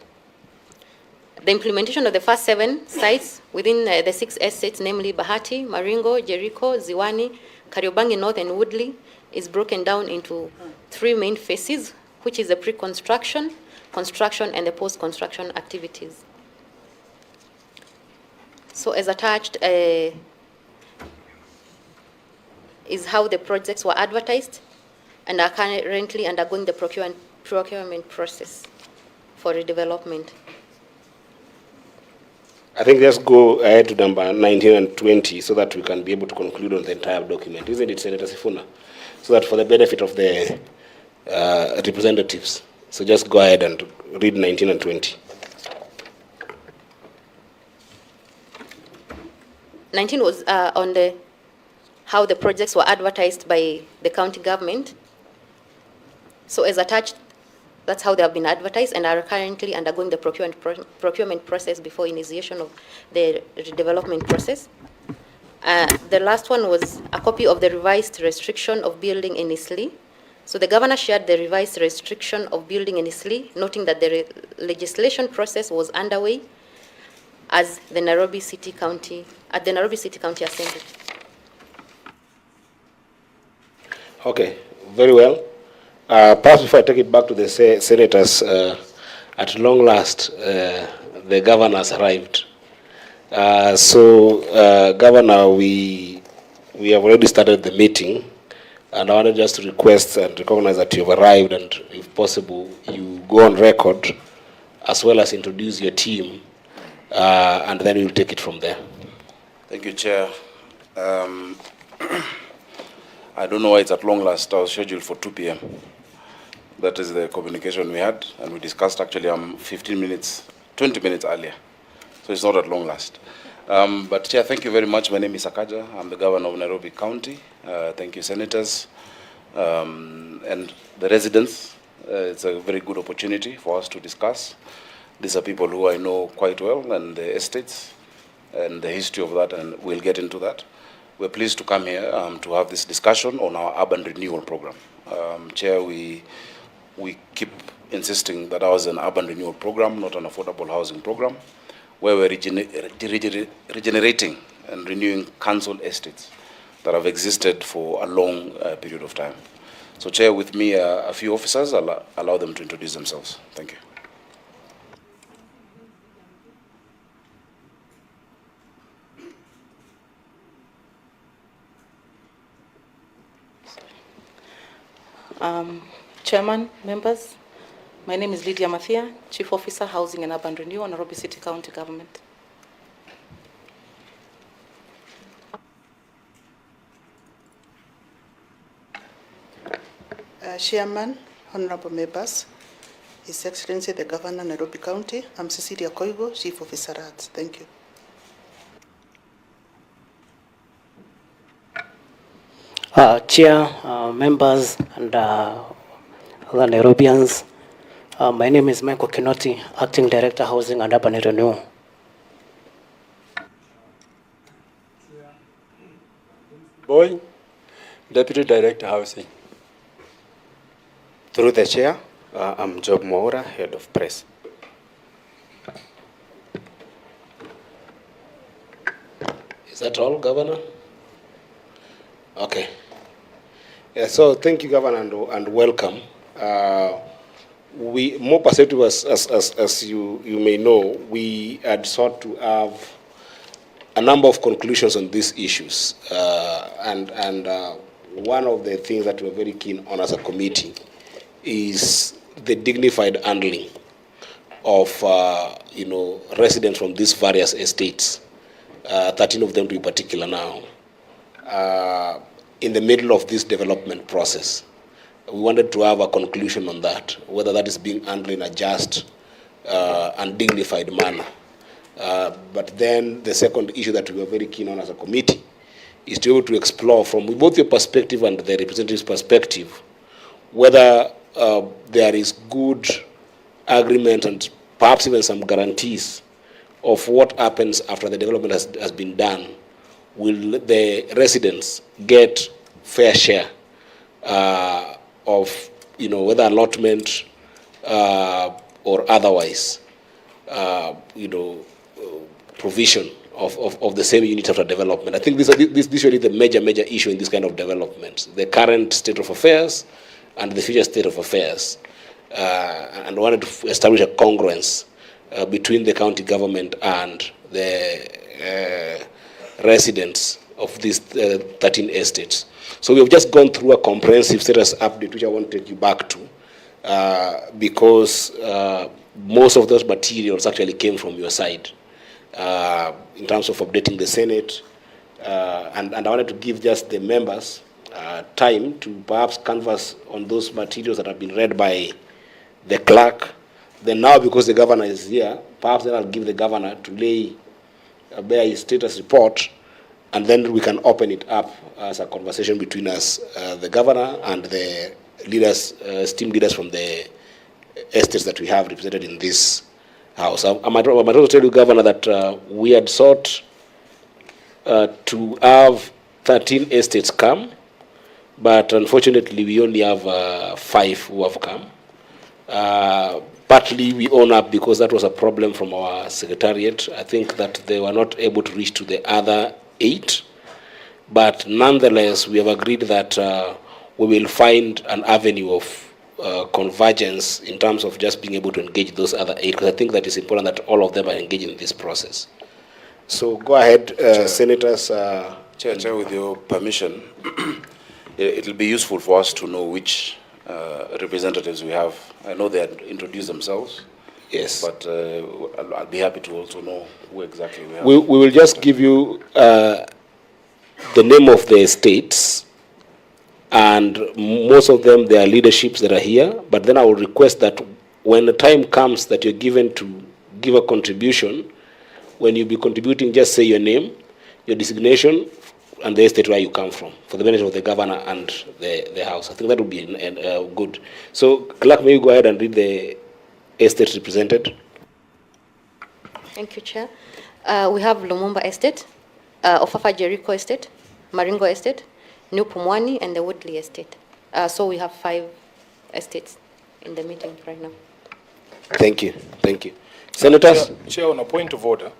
The implementation of the first 7 sites within the 6 estates, namely Bahati, Maringo, Jericho, Ziwani, Kariobangi North, and Woodley, is broken down into 3 main phases, which is the pre-construction, construction, and the post-construction activities. So as attached is how the projects were advertised and are currently undergoing the procurement process for redevelopment.
I think let's go ahead to number 19 and 20 so that we can be able to conclude on the entire document. Isn't it, Senator Sifuna? So that for the benefit of the representatives. So just go ahead and read 19 and 20.
19 was on how the projects were advertised by the county government. So as attached, that's how they have been advertised and are currently undergoing the procurement process before initiation of the redevelopment process. The last one was a copy of the revised restriction of building in Isli. So the governor shared the revised restriction of building in Isli, noting that the legislation process was underway as the Nairobi City County Assembly.
Okay, very well. Perhaps before I take it back to the senators, at long last, the governor has arrived. Governor, we have already started the meeting, and I wanted just to request and recognize that you've arrived, and if possible, you go on record, as well as introduce your team, and then we'll take it from there.
Thank you, Chair. I don't know why it's at long last. I was scheduled for 2 p.m. That is the communication we had, and we discussed actually 20 minutes earlier. So it's not at long last. But Chair, thank you very much. My name is Sakaja. I'm the governor of Nairobi County. Thank you, senators, and the residents. It's a very good opportunity for us to discuss. These are people who I know quite well, and the estates, and the history of that, and we'll get into that. We're pleased to come here to have this discussion on our urban renewal program. Chair, we keep insisting that ours is an urban renewal program, not an affordable housing program, where we're regenerating and renewing council estates that have existed for a long period of time. So, Chair, with me, a few officers, I'll allow them to introduce themselves. Thank you.
Chairman, members,
My name is Lydia Mathia, Chief Officer, Housing and Urban Renewal, Nairobi City County Government.
Chairman, Honorable Members, His Excellency the Governor, Nairobi County, I'm Cecilia Koigo, Chief Officer Arts. Thank you.
Chair, members, and other Nairobians, my name is Michael Kinoti, Acting Director, Housing and Urban Renewal.
Boy, Deputy Director, Housing.
Through the chair, I'm Job Moura, Head of Press.
Is that all, Governor? Okay. Yeah, so thank you, Governor, and welcome. We, more perceptive as you may know, we had sought to have a number of conclusions on these issues. One of the things that we're very keen on as a committee is the dignified handling of residents from these various estates, 13 of them to be particular now, in the middle of this development process. We wanted to have a conclusion on that, whether that is being handled in a just and dignified manner. But then the second issue that we were very keen on as a committee is to be able to explore from both your perspective and the representative's perspective whether there is good agreement and perhaps even some guarantees of what happens after the development has been done. Will the residents get fair share of, whether allotment or otherwise, provision of the same unit after development? I think this is really the major issue in this kind of development, the current state of affairs and the future state of affairs. And wanted to establish a congruence between the county government and the residents of these 13 estates. So we have just gone through a comprehensive status update, which I want to take you back to, because most of those materials actually came from your side in terms of updating the Senate. And I wanted to give just the members time to perhaps canvass on those materials that have been read by the clerk. Then now, because the governor is here, perhaps then I'll give the governor to lay bare his status report, and then we can open it up as a conversation between us, the governor and the leaders, esteemed leaders from the estates that we have represented in this house. I might also tell you, Governor, that we had sought to have 13 estates come, but unfortunately we only have 5 who have come. Partly we own up because that was a problem from our secretariat. I think that they were not able to reach to the other 8. But nonetheless, we have agreed that we will find an avenue of convergence in terms of just being able to engage those other 8, because I think that it's important that all of them are engaged in this process. So go ahead, Senators.
Chair, with your permission, it will be useful for us to know which representatives we have. I know they had introduced themselves.
Yes.
But I'll be happy to also know who exactly we have.
We will just give you the name of the estates, and most of them, there are leaderships that are here. But then I will request that when the time comes that you're given to give a contribution, when you be contributing, just say your name, your designation, and the estate where you come from, for the benefit of the governor and the House. I think that would be good. So, Clerk, may you go ahead and read the estate represented?
Thank you, Chair. We have Lumumba Estate, Ofafa Jericho Estate, Maringo Estate, New Pumwani, and the Woodley Estate. So we have 5 estates in the meeting right now.
Thank you. Thank you. Senators?
Chair, on a point of order,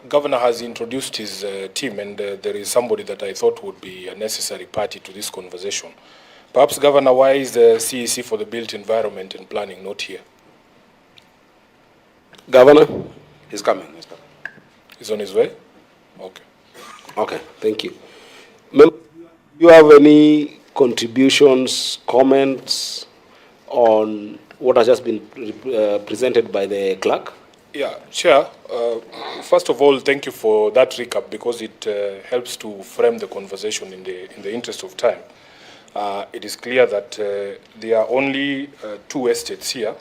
Governor has introduced his team, and there is somebody that I thought would be a necessary party to this conversation. Perhaps, Governor, why is the CEC for the Built Environment and Planning not here?
Governor?
He's coming.
He's on his way? Okay.
Okay, thank you. Do you have any contributions, comments on what has just been presented by the clerk?
Yeah, Chair. First of all, thank you for that recap because it helps to frame the conversation in the interest of time. It is clear that there are only 2 estates here.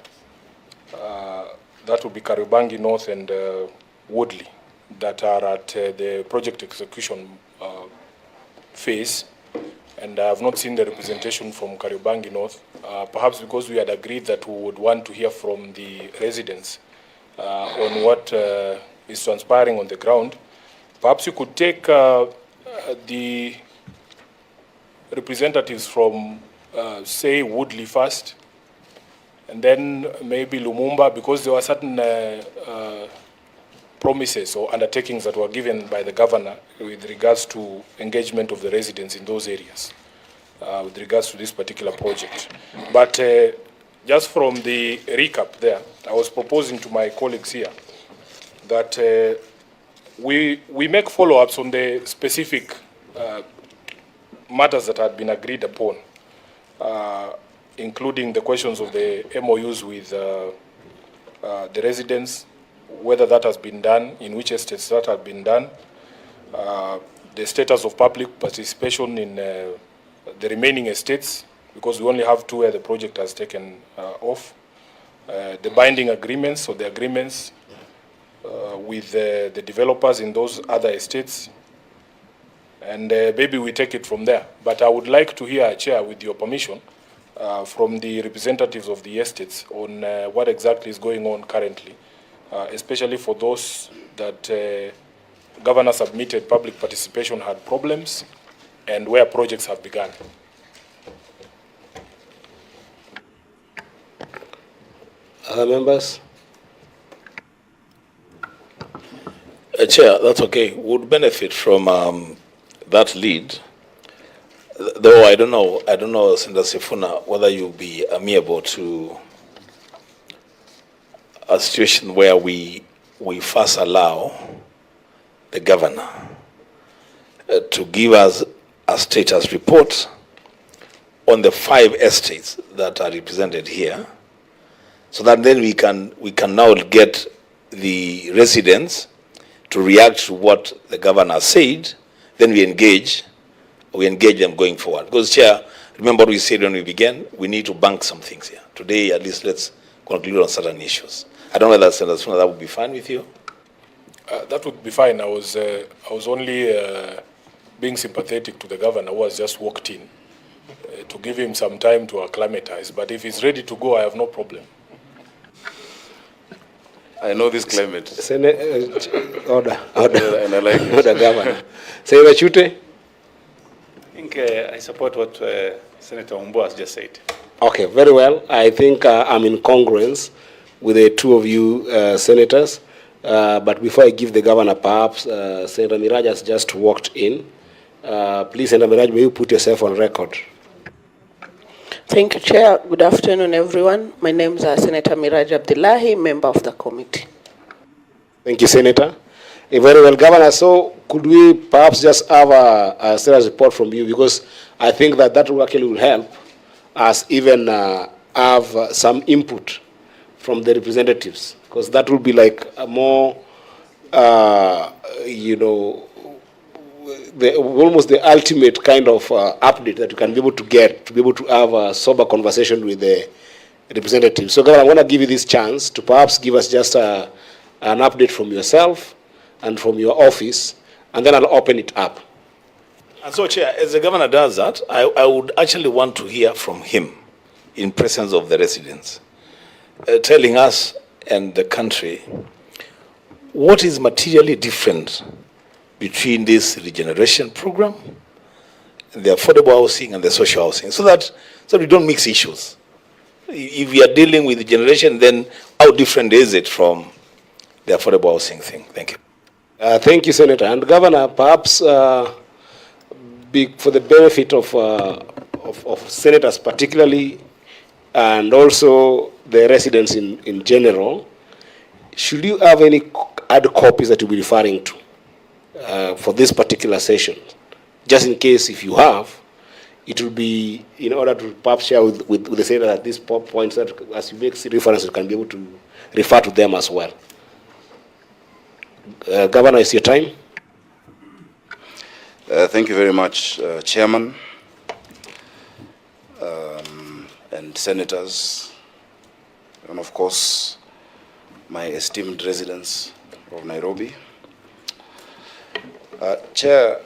That would be Kariobangi North and Woodley that are at the project execution phase. And I have not seen the representation from Kariobangi North, perhaps because we had agreed that we would want to hear from the residents on what is transpiring on the ground. Perhaps you could take the representatives from, say, Woodley first, and then maybe Lumumba, because there were certain promises or undertakings that were given by the governor with regards to engagement of the residents in those areas, with regards to this particular project. But just from the recap there, I was proposing to my colleagues here that we make follow-ups on the specific matters that had been agreed upon, including the questions of the MOUs with the residents, whether that has been done, in which estates that has been done, the status of public participation in the remaining estates, because we only have 2 where the project has taken off, the binding agreements or the agreements with the developers in those other estates, and maybe we take it from there. But I would like to hear, Chair, with your permission, from the representatives of the estates on what exactly is going on currently, especially for those that governor submitted public participation had problems and where projects have begun.
Other members?
Chair, that's okay. Would benefit from that lead. Though I don't know, Senator Sifuna, whether you'll be amenable to a situation where we first allow the governor to give us a status report on the 5 estates that are represented here, so that then we can now get the residents to react to what the governor said. Then we engage them going forward. Because, Chair, remember what we said when we began, we need to bank some things here. Today, at least, let's conclude on certain issues. I don't know whether, Senator Sifuna, that would be fine with you?
That would be fine. I was only being sympathetic to the governor who has just walked in to give him some time to acclimatize. But if he's ready to go, I have no problem.
I know this climate.
Order.
And I like it.
Order, Governor. Senator Chute?
I think I support what Senator Umbo has just said.
Okay, very well. I think I'm in congruence with the 2 of you senators. But before I give the governor, perhaps Senator Miraj has just walked in. Please, Senator Miraj, may you put yourself on record?
Thank you, Chair. Good afternoon, everyone. My name is Senator Miraj Abdullahi, member of the committee.
Thank you, Senator. Very well, Governor. So could we perhaps just have a status report from you? Because I think that actually will help us even have some input from the representatives. Because that will be like a more, almost the ultimate kind of update that you can be able to get, to be able to have a sober conversation with the representatives. So, Governor, I want to give you this chance to perhaps give us just an update from yourself and from your office, and then I'll open it up.
And so, Chair, as the governor does that, I would actually want to hear from him in presence of the residents, telling us and the country what is materially different between this regeneration program, the affordable housing and the social housing, so that we don't mix issues. If we are dealing with regeneration, then how different is it from the affordable housing thing? Thank you.
Thank you, Senator. And Governor, perhaps for the benefit of senators particularly, and also the residents in general, should you have any hard copies that you'll be referring to for this particular session? Just in case if you have, it will be in order to perhaps share with the senator at these points that as you make reference, you can be able to refer to them as well. Governor, it's your time.
Thank you very much, Chairman and senators, and of course, my esteemed residents of Nairobi. Chair,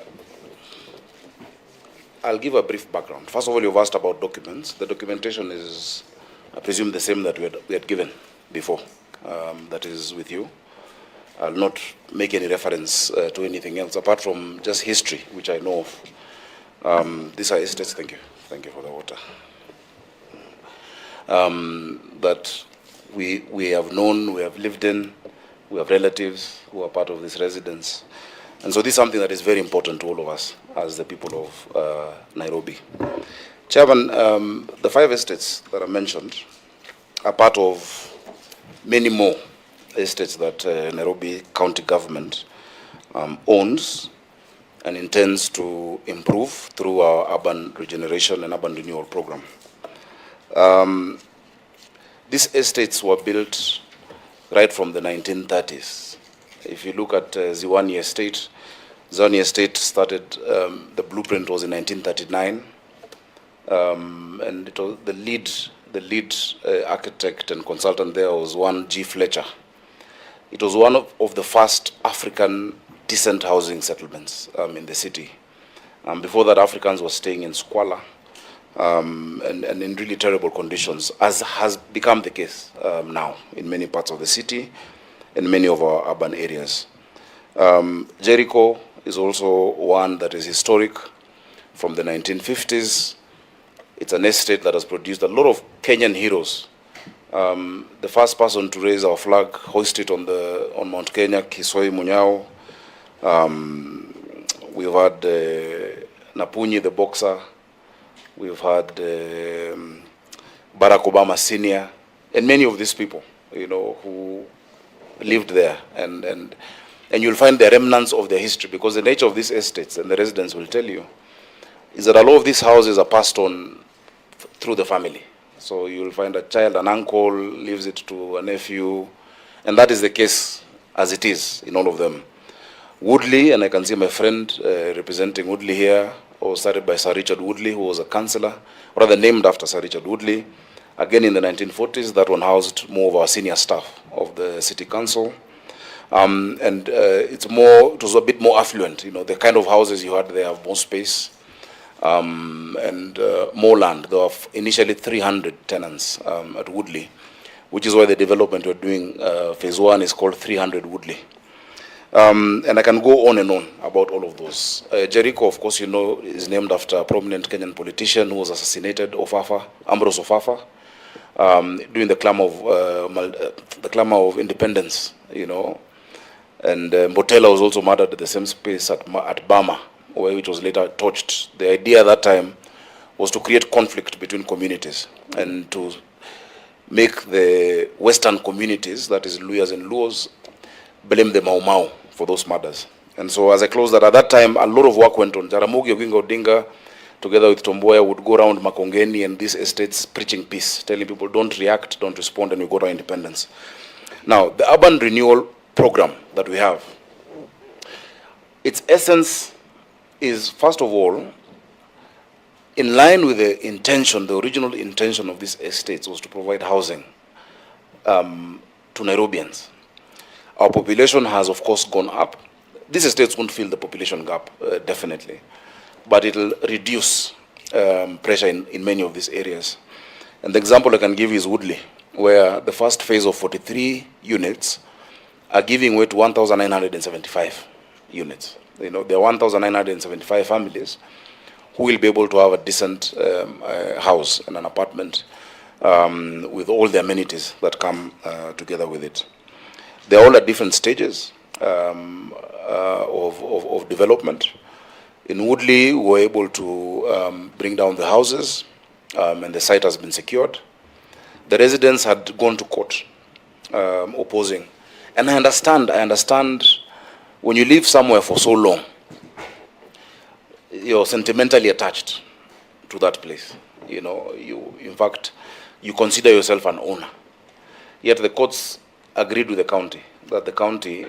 I'll give a brief background. First of all, you've asked about documents. The documentation is, I presume, the same that we had given before, that is with you. I'll not make any reference to anything else apart from just history, which I know of. These are estates, thank you for the water, that we have known, we have lived in, we have relatives who are part of this residence. And so this is something that is very important to all of us as the people of Nairobi. Chairman, the 5 estates that I mentioned are part of many more estates that Nairobi County Government owns and intends to improve through our urban regeneration and urban renewal program. These estates were built right from the 1930s. If you look at Ziwani Estate, Ziwani Estate started, the blueprint was in 1939, and it was the lead architect and consultant there was one G. Fletcher. It was one of the first African decent housing settlements in the city. Before that, Africans were staying in squalor and in really terrible conditions, as has become the case now in many parts of the city and many of our urban areas. Jericho is also one that is historic from the 1950s. It's an estate that has produced a lot of Kenyan heroes. The first person to raise our flag, hoist it on Mount Kenya, Kisoi Munyao. We've had Napunyi, the boxer. We've had Barack Obama Sr. and many of these people, who lived there. And you'll find the remnants of their history, because the nature of these estates, and the residents will tell you, is that a lot of these houses are passed on through the family. So you'll find a child, an uncle, leaves it to a nephew, and that is the case as it is in all of them. Woodley, and I can see my friend representing Woodley here, was started by Sir Richard Woodley, who was a councillor, rather named after Sir Richard Woodley. Again in the 1940s, that one housed more of our senior staff of the city council. It was a bit more affluent, the kind of houses you had there have more space. And more land. There were initially 300 tenants at Woodley, which is why the development we're doing, phase 1, is called 300 Woodley. And I can go on and on about all of those. Jericho, of course, is named after a prominent Kenyan politician who was assassinated, Ambrose Ofafa, during the clamor of independence, And Mbotela was also murdered at the same space at Bama, which was later torched. The idea at that time was to create conflict between communities and to make the Western communities, that is Luyas and Luos, blame the Mau Mau for those murders. And so as I close that, at that time, a lot of work went on. Jaramogi Oginga Odinga, together with Tomboya, would go around Makongeni and these estates preaching peace, telling people don't react, don't respond, and you go to our independence. Now, the urban renewal program that we have, its essence is, first of all, in line with the intention, the original intention of these estates was to provide housing to Nairobians. Our population has, of course, gone up. These estates won't fill the population gap, definitely, but it'll reduce pressure in many of these areas. And the example I can give is Woodley, where the first phase of 43 units are giving way to 1,975 units. There are 1,975 families who will be able to have a decent house and an apartment with all the amenities that come together with it. They're all at different stages of development. In Woodley, we were able to bring down the houses, and the site has been secured. The residents had gone to court opposing. And I understand when you live somewhere for so long, you're sentimentally attached to that place. You know, in fact, you consider yourself an owner. Yet the courts agreed with the county that the county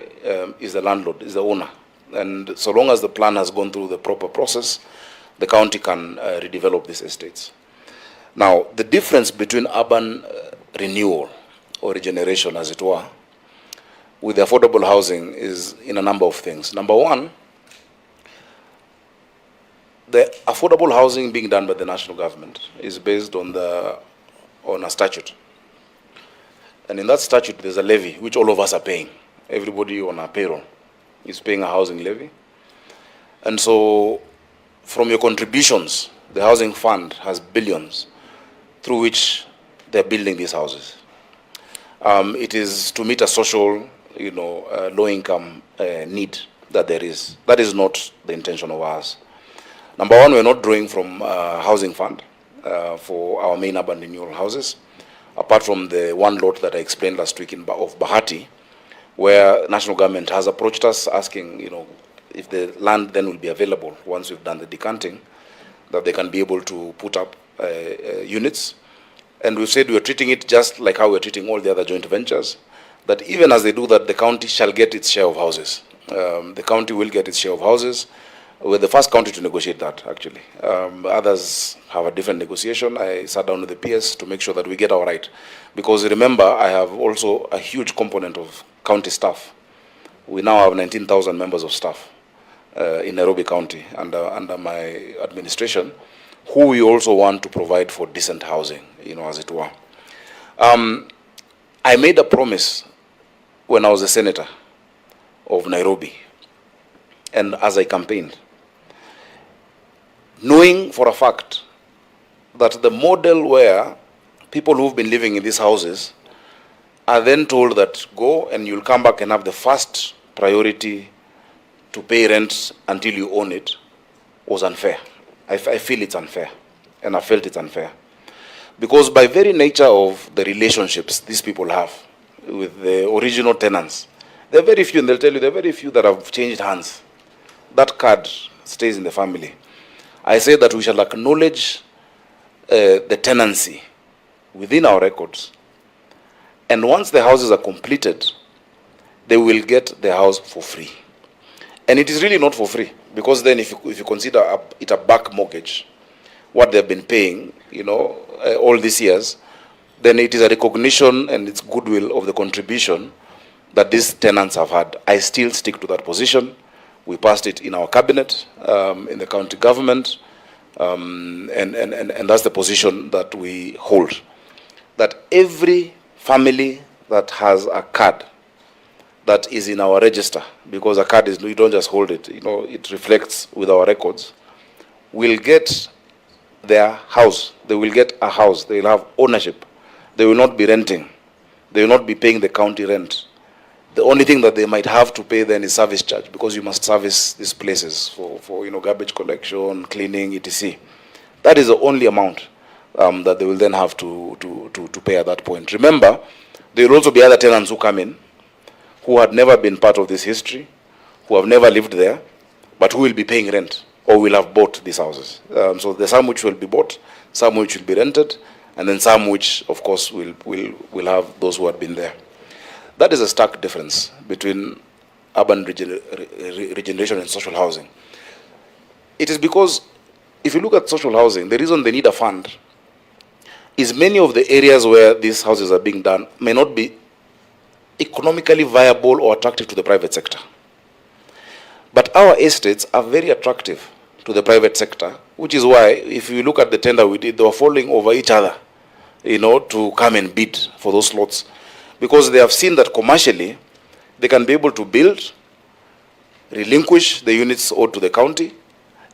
is the landlord, is the owner. And so long as the plan has gone through the proper process, the county can redevelop these estates. Now, the difference between urban renewal or regeneration, as it were, with affordable housing is in a number of things. Number one, the affordable housing being done by the national government is based on a statute. And in that statute, there's a levy, which all of us are paying. Everybody on our payroll is paying a housing levy. And so, from your contributions, the housing fund has billions through which they're building these houses. It is to meet a social, low-income need that there is. That is not the intention of ours. Number one, we're not drawing from housing fund for our main urban renewal houses, apart from the one lot that I explained last week of Bahati, where national government has approached us asking, if the land then will be available once we've done the decanting, that they can be able to put up units. And we've said we're treating it just like how we're treating all the other joint ventures, that even as they do that, the county shall get its share of houses. The county will get its share of houses. We're the first county to negotiate that, actually. Others have a different negotiation. I sat down with the PS to make sure that we get our right. Because remember, I have also a huge component of county staff. We now have 19,000 members of staff in Nairobi County under my administration, who we also want to provide for decent housing, as it were. I made a promise when I was a senator of Nairobi, and as I campaigned, knowing for a fact that the model where people who've been living in these houses are then told that go and you'll come back and have the first priority to pay rent until you own it was unfair. I feel it's unfair, and I felt it's unfair. Because by very nature of the relationships these people have with the original tenants, there are very few, and they'll tell you there are very few that have changed hands. That card stays in the family. I say that we shall acknowledge the tenancy within our records. And once the houses are completed, they will get the house for free. And it is really not for free, because then if you consider it a back mortgage, what they've been paying, all these years, then it is a recognition and it's goodwill of the contribution that these tenants have had. I still stick to that position. We passed it in our cabinet, in the county government, and that's the position that we hold. That every family that has a card that is in our register, because a card is, you don't just hold it, it reflects with our records, will get their house. They will get a house. They will have ownership. They will not be renting. They will not be paying the county rent. The only thing that they might have to pay then is service charge, because you must service these places for garbage collection, cleaning, etc. That is the only amount that they will then have to pay at that point. Remember, there will also be other tenants who come in, who had never been part of this history, who have never lived there, but who will be paying rent or will have bought these houses. So there's some which will be bought, some which will be rented, and then some which, of course, will have those who had been there. That is a stark difference between urban regeneration and social housing. It is because if you look at social housing, the reason they need a fund is many of the areas where these houses are being done may not be economically viable or attractive to the private sector. But our estates are very attractive to the private sector, which is why, if you look at the tender we did, they were falling over each other, to come and bid for those slots. Because they have seen that commercially, they can be able to build, relinquish the units owed to the county,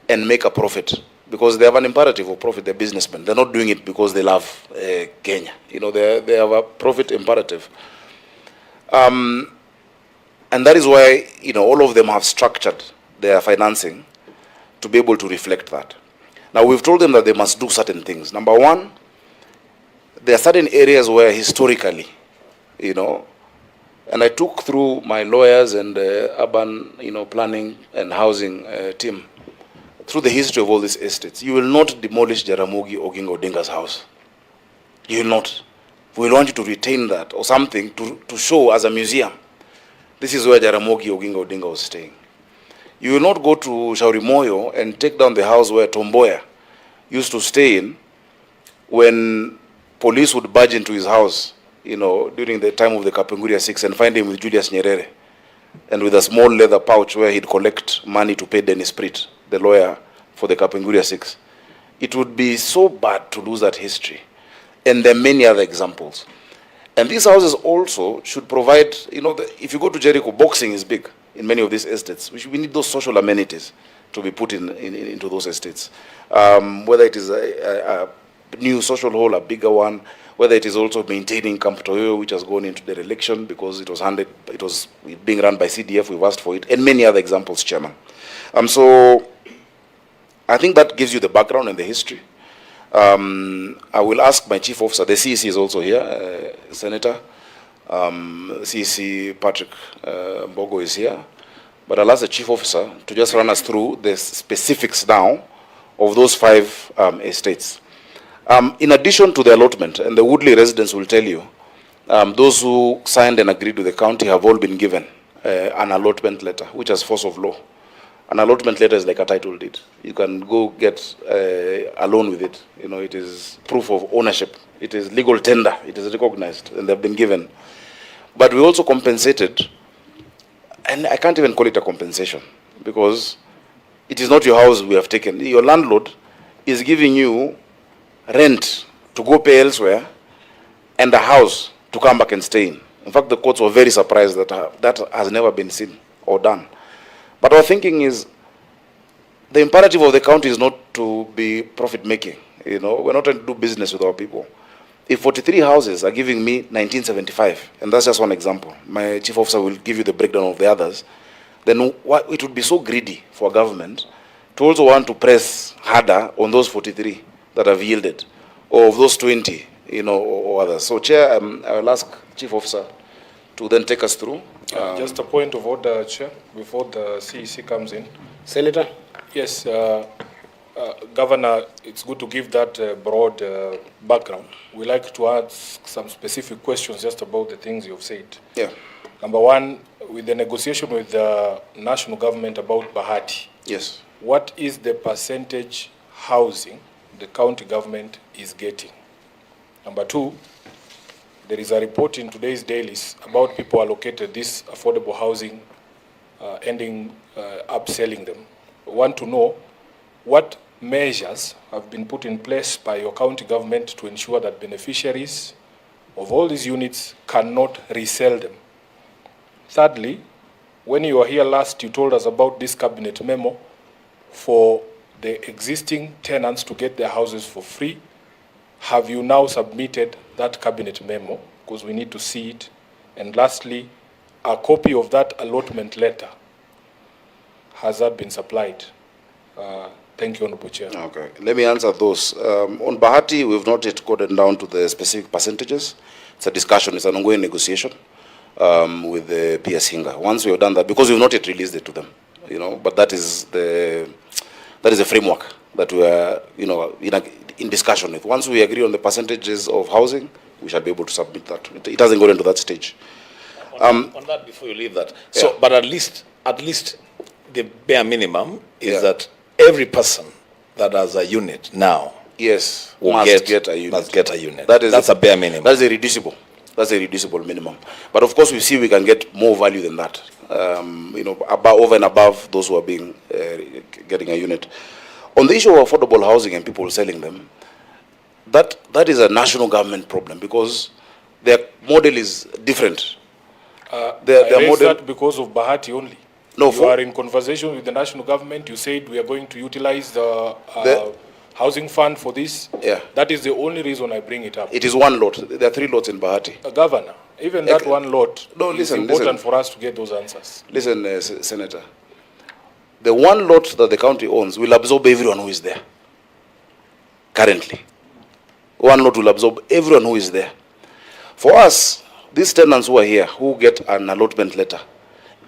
and make a profit. Because they have an imperative of profit, they're businessmen. They're not doing it because they love Kenya. They have a profit imperative. And that is why, all of them have structured their financing to be able to reflect that. Now, we've told them that they must do certain things. Number one, there are certain areas where historically, and I took through my lawyers and urban, planning and housing team through the history of all these estates, you will not demolish Jaramogi Oginga Odinga's house. You will not. We will want you to retain that or something to show as a museum. This is where Jaramogi Oginga Odinga was staying. You will not go to Shauri Moyo and take down the house where Tomboya used to stay in when police would barge into his house, you know, during the time of the Kapenguria 6 and find him with Julius Nyerere and with a small leather pouch where he'd collect money to pay Dennis Pritt, the lawyer for the Kapenguria 6. It would be so bad to lose that history. And there are many other examples. And these houses also should provide, you know, if you go to Jericho, boxing is big in many of these estates. We need those social amenities to be put into those estates. Whether it is a new social hall, a bigger one, whether it is also maintaining Camp Toyo, which has gone into dereliction because it was being run by CDF, we've asked for it, and many other examples, Chairman. So I think that gives you the background and the history. I will ask my chief officer, the CEC is also here, Senator. CEC Patrick Mbogo is here. But I'll ask the chief officer to just run us through the specifics now of those 5 estates. In addition to the allotment, and the Woodley residents will tell you, those who signed and agreed with the county have all been given an allotment letter, which has force of law. An allotment letter is like a title deed. You can go get a loan with it. You know, it is proof of ownership. It is legal tender. It is recognized, and they've been given. But we also compensated, and I can't even call it a compensation because it is not your house we have taken. Your landlord is giving you rent to go pay elsewhere and a house to come back and stay in. In fact, the courts were very surprised that that has never been seen or done. But our thinking is the imperative of the county is not to be profit-making. You know, we're not trying to do business with our people. If 43 houses are giving me 1975, and that's just one example, my chief officer will give you the breakdown of the others, then it would be so greedy for government to also want to press harder on those 43 that have yielded, or of those 20, you know, or others. So, Chair, I will ask Chief Officer to then take us through.
Just a point of order, Chair, before the CEC comes in.
Senator?
Yes, Governor, it's good to give that broad background. We like to ask some specific questions just about the things you've said.
Yeah.
Number one, with the negotiation with the national government about Bahati.
Yes.
What is the percentage housing the county government is getting? Number two, there is a report in today's dailies about people allocated this affordable housing, ending up selling them. We want to know what measures have been put in place by your county government to ensure that beneficiaries of all these units cannot resell them. Thirdly, when you were here last, you told us about this cabinet memo for the existing tenants to get their houses for free. Have you now submitted that cabinet memo? Because we need to see it. And lastly, a copy of that allotment letter, has that been supplied? Thank you, Honorable Chair.
Okay, let me answer those. On Bahati, we've not yet gotten down to the specific percentages. It's a discussion, it's an ongoing negotiation with the PS Hinga. Once we have done that, because we've not yet released it to them, you know, but that is the framework that we are, you know, in discussion with. Once we agree on the percentages of housing, we shall be able to submit that. It hasn't gone into that stage.
On that, before you leave that, so, but at least the bare minimum is that every person that has a unit now,
yes,
must
get a unit.
Must get a unit.
That's
a bare minimum.
That's a reducible. That's a reducible minimum. But of course, we see we can get more value than that. You know, over and above those who are being getting a unit. On the issue of affordable housing and people selling them, that is a national government problem because their model is different.
Their model that because of Bahati only.
No,
you are in conversation with the national government. You said we are going to utilize the housing fund for this.
Yeah.
That is the only reason I bring it up.
It is one lot. There are 3 lots in Bahati.
Governor, even that one lot is important for us to get those answers.
Listen, Senator. The one lot that the county owns will absorb everyone who is there. Currently. One lot will absorb everyone who is there. For us, these tenants who are here, who get an allotment letter,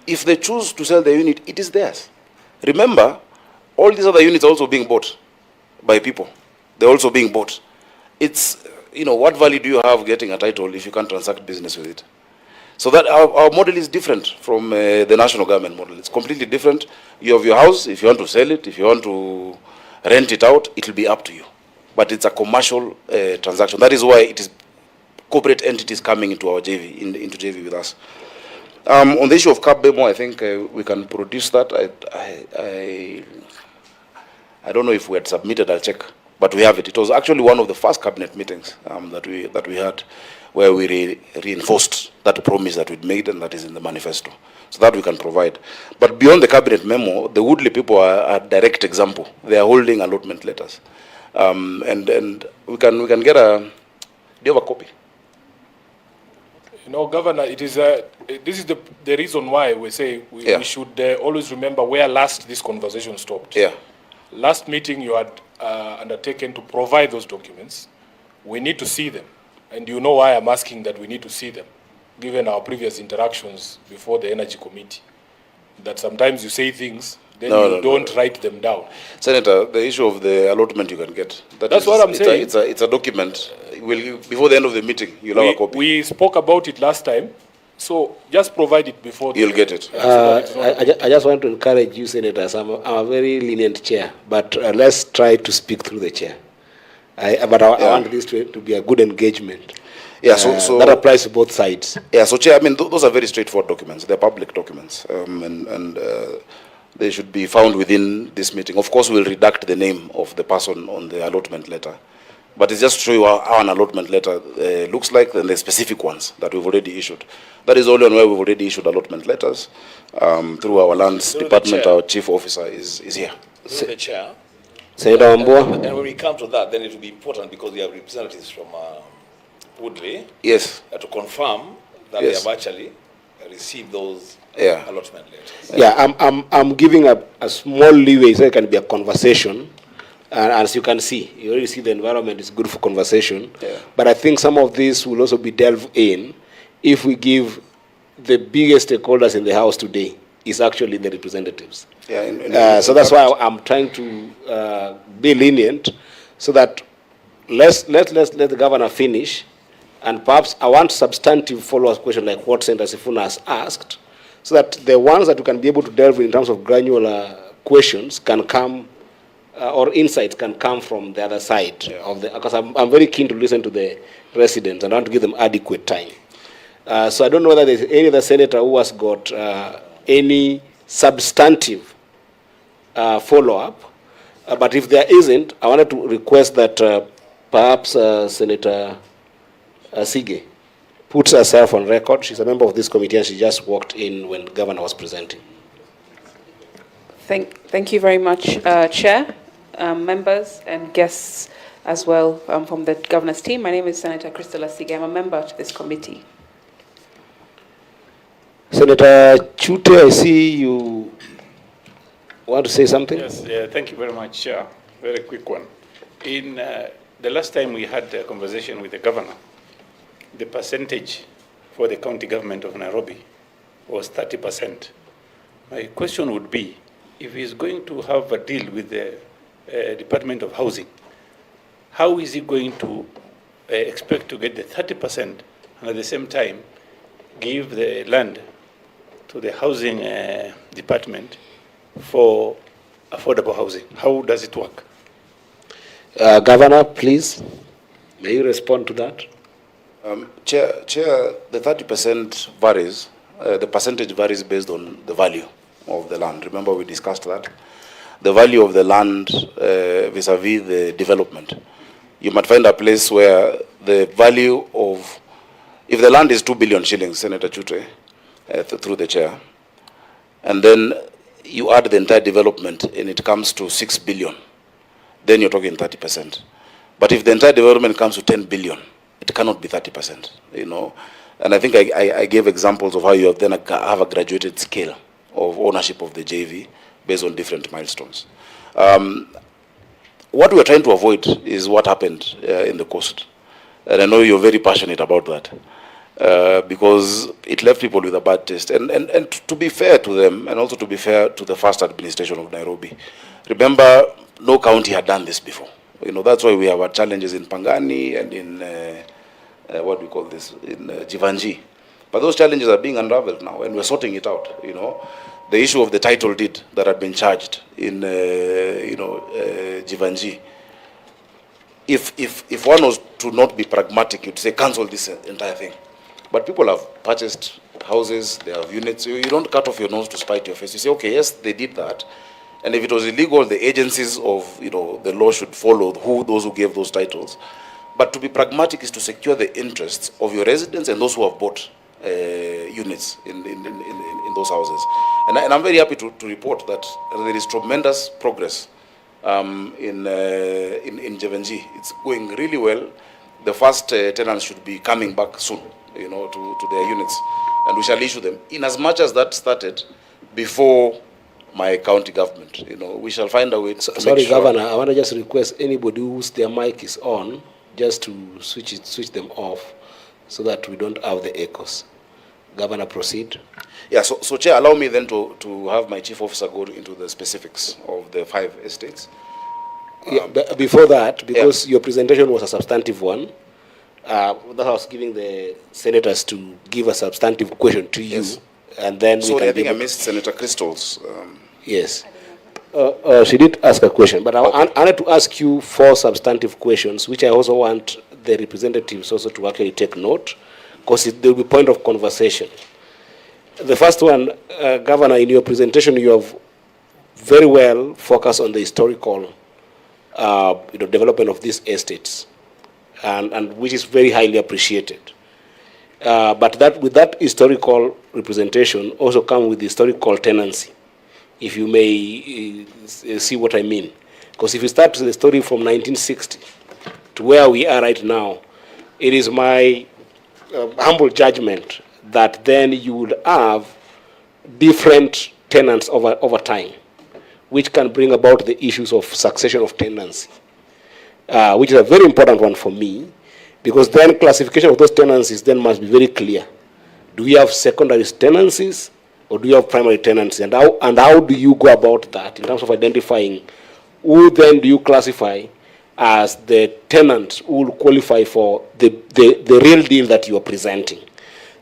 if they choose to sell the unit, it is theirs. Remember, all these other units are also being bought by people. They're also being bought. It's, what value do you have getting a title if you can't transact business with it? So that our model is different from the national government model. It's completely different. You have your house. If you want to sell it, if you want to rent it out, it will be up to you. But it's a commercial transaction. That is why it is corporate entities coming into our JV, into JV with us. On the issue of cap memo, I think we can produce that. I don't know if we had submitted. I'll check, but we have it. It was actually one of the first cabinet meetings that we had, where we reinforced that promise that we'd made and that is in the manifesto, so that we can provide. But beyond the cabinet memo, the Woodley people are a direct example. They are holding allotment letters, and we can get a. Do you have a copy?
Governor, it is this is the reason why we say we should always remember where last this conversation stopped.
Yeah.
Last meeting you had undertaken to provide those documents. We need to see them. And you know why I'm asking that we need to see them, given our previous interactions before the Energy Committee, that sometimes you say things, then you don't write them down.
Senator, the issue of the allotment you can get.
That's what I'm saying.
It's a document. Before the end of the meeting, you'll have a copy.
We spoke about it last time, so just provide it before.
You'll get it.
I just want to encourage you, Senators. I'm a very lenient chair, but let's try to speak through the chair. I want this to be a good engagement.
Yeah, so
that applies to both sides.
Yeah, so Chair, I mean, those are very straightforward documents. They're public documents, and they should be found within this meeting. Of course, we'll redact the name of the person on the allotment letter, but it's just to show you how an allotment letter looks like, and the specific ones that we've already issued. That is only on where we've already issued allotment letters through our lands department. Our chief officer is here.
Through the chair.
Senator Wambua.
And when we come to that, then it will be important because we have representatives from Woodley.
Yes.
To confirm that they have actually received those allotment letters.
Yeah, I'm giving a small leeway so it can be a conversation. And as you can see, you already see the environment is good for conversation.
Yeah.
But I think some of this will also be delved in if we give the biggest stakeholders in the House today is actually the representatives.
Yeah,
so that's why I'm trying to be lenient, so that let's let the governor finish, and perhaps I want substantive follow-up question like what Senator Sifuna has asked, so that the ones that we can be able to delve in terms of granular questions can come, or insights can come from the other side of the. Because I'm very keen to listen to the residents and I want to give them adequate time. So I don't know whether there's any other senator who has got any substantive follow-up, but if there isn't, I wanted to request that perhaps Senator Sige puts herself on record. She's a member of this committee and she just walked in when the governor was presenting.
Thank you very much, Chair, members and guests as well from the governor's team. My name is Senator Christella Sige. I'm a member to this committee.
Senator Chute, I see you want to say something?
Yes, thank you very much, Chair. Very quick one. In the last time we had a conversation with the governor, the percentage for the county government of Nairobi was 30%. My question would be, if he's going to have a deal with the Department of Housing, how is he going to expect to get the 30% and at the same time give the land to the housing department for affordable housing? How does it work?
Governor, please, may you respond to that?
Chair, the 30% varies. The percentage varies based on the value of the land. Remember, we discussed that. The value of the land vis-a-vis the development. You might find a place where the value of, if the land is 2 billion shillings, Senator Chute, through the chair, and then you add the entire development and it comes to 6 billion, then you're talking 30%. But if the entire development comes to 10 billion, it cannot be 30%, And I think I gave examples of how you then have a graduated scale of ownership of the JV based on different milestones. What we're trying to avoid is what happened in the coast. And I know you're very passionate about that because it left people with a bad taste. And to be fair to them, and also to be fair to the first administration of Nairobi, Remember, no county had done this before. You know, that's why we have our challenges in Pangani and in, what do we call this, in Jivanji. But those challenges are being unraveled now, and we're sorting it out, you know. The issue of the title deed that had been charged in, Jivanji. If one was to not be pragmatic, you'd say cancel this entire thing. But people have purchased houses, they have units. You don't cut off your nose to spite your face. You say, okay, yes, they did that. And if it was illegal, the agencies of the law should follow those who gave those titles. But to be pragmatic is to secure the interests of your residents and those who have bought units in those houses. And I'm very happy to report that there is tremendous progress in Jivanji. It's going really well. The first tenants should be coming back soon, to their units, and we shall issue them. In as much as that started before my county government, we shall find a way to
Sorry,
make sure.
Governor, I want to just request anybody whose their mic is on, just to switch them off, so that we don't have the echoes. Governor, proceed.
Yeah, so Chair, allow me then to have my chief officer go into the specifics of the 5 estates.
Yeah, but before that, because your presentation was a substantive one, that I was giving the senators to give a substantive question to you,
Yes.
and then
Sorry, I think I missed Senator Crystal's.
Yes. She did ask a question, but I wanted to ask you 4 substantive questions, which I also want the representatives also to actually take note, because there will be point of conversation. The first one, Governor, in your presentation, you have very well focused on the historical development of these estates, and which is very highly appreciated. But with that historical representation also come with historical tenancy, if you may see what I mean. Because if you start the story from 1960 to where we are right now, it is my humble judgment that then you would have different tenants over time, which can bring about the issues of succession of tenancy, which is a very important one for me, because then classification of those tenancies then must be very clear. Do we have secondary tenancies, or do you have primary tenancy? And how do you go about that in terms of identifying who then do you classify as the tenant who will qualify for the real deal that you are presenting?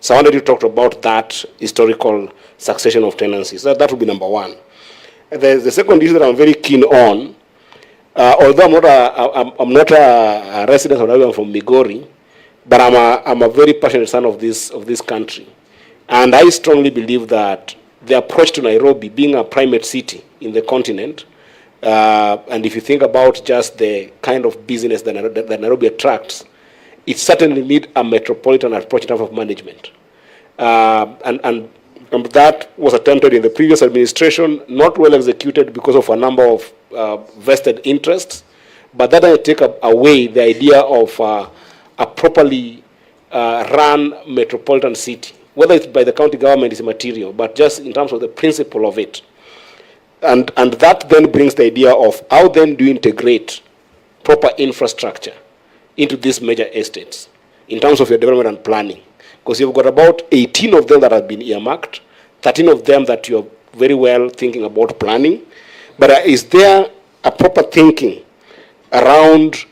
So I wanted you to talk about that historical succession of tenancies. That would be number one. And the second issue that I'm very keen on, although I'm not a resident of Nairobi, I'm from Migori, but I'm a very passionate son of this country. And I strongly believe that the approach to Nairobi, being a primate city in the continent, and if you think about just the kind of business that Nairobi attracts, it certainly needs a metropolitan approach in terms of management. And that was attempted in the previous administration, not well executed because of a number of vested interests, but that doesn't take away the idea of a properly run metropolitan city. Whether it's by the county government is immaterial, but just in terms of the principle of it. And that then brings the idea of how then do you integrate proper infrastructure into these major estates in terms of your development and planning. Because you've got about 18 of them that have been earmarked, 13 of them that you're very well thinking about planning. But is there a proper thinking around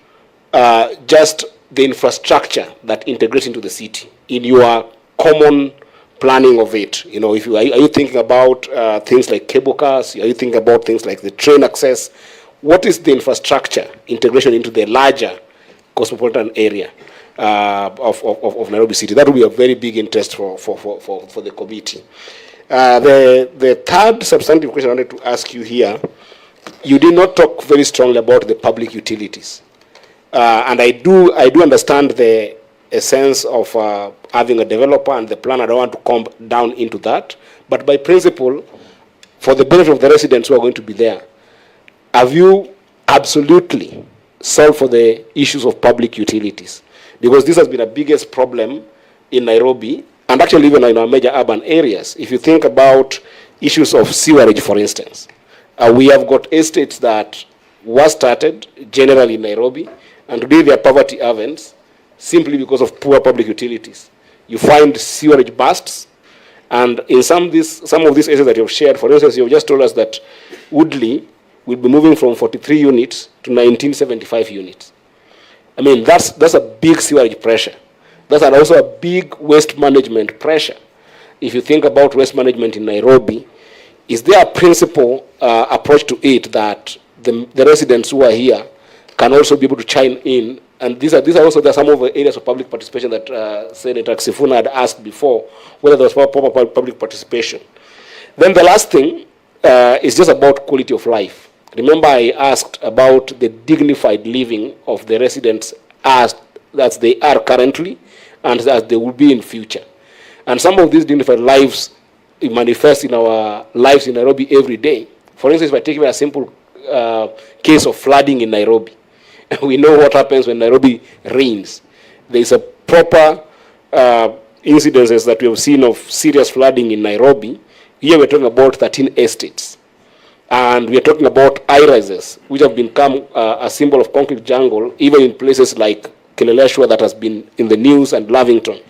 just the infrastructure that integrates into the city in your common planning of it? Are you thinking about things like cable cars? Are you thinking about things like the train access? What is the infrastructure integration into the larger cosmopolitan area of Nairobi City? That will be a very big interest for the committee. The third substantive question I wanted to ask you here, you did not talk very strongly about the public utilities. And I do understand the essence of having a developer and the plan. I don't want to come down into that. But by principle, for the benefit of the residents who are going to be there, have you absolutely solved for the issues of public utilities? Because this has been the biggest problem in Nairobi, and actually even in our major urban areas. If you think about issues of sewerage, for instance, we have got estates that were started generally in Nairobi, and today they are poverty havens simply because of poor public utilities. You find sewerage bursts, and in some of these areas that you have shared, for instance, you have just told us that Woodley will be moving from 43 units to 1975 units. I mean, that's a big sewerage pressure. That's also a big waste management pressure. If you think about waste management in Nairobi, is there a principle approach to it that the residents who are here can also be able to chime in? And these are also some of the areas of public participation that Senator Sifuna had asked before, whether there was proper public participation. Then the last thing is just about quality of life. Remember, I asked about the dignified living of the residents as they are currently and as they will be in future. And some of these dignified lives manifest in our lives in Nairobi every day. For instance, if I take a simple case of flooding in Nairobi, we know what happens when Nairobi rains. There is a proper incidences that we have seen of serious flooding in Nairobi. Here we're talking about 13 estates. And we're talking about high-rises, which have become a symbol of concrete jungle, even in places like Kileleshwa that has been in the news, and Lavington.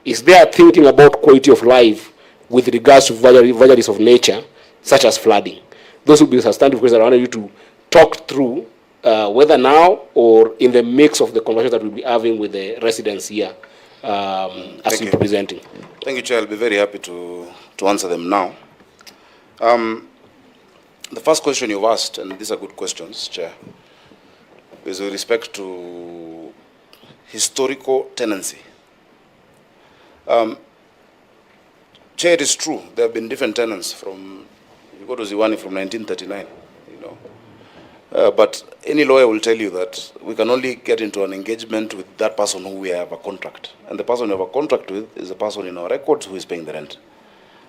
Is there thinking about quality of life with regards to vagaries of nature, such as flooding? Those will be substantive questions I wanted you to talk through, whether now or in the mix of the conversations that we'll be having with the residents here as we're presenting.
Thank you, Chair. I'll be very happy to answer them now. The first question you've asked, and these are good questions, Chair, is with respect to historical tenancy. Chair, it is true, there have been different tenants from, you go to Ziwani from 1939, you know. But any lawyer will tell you that we can only get into an engagement with that person who we have a contract. And the person we have a contract with is the person in our records who is paying the rent.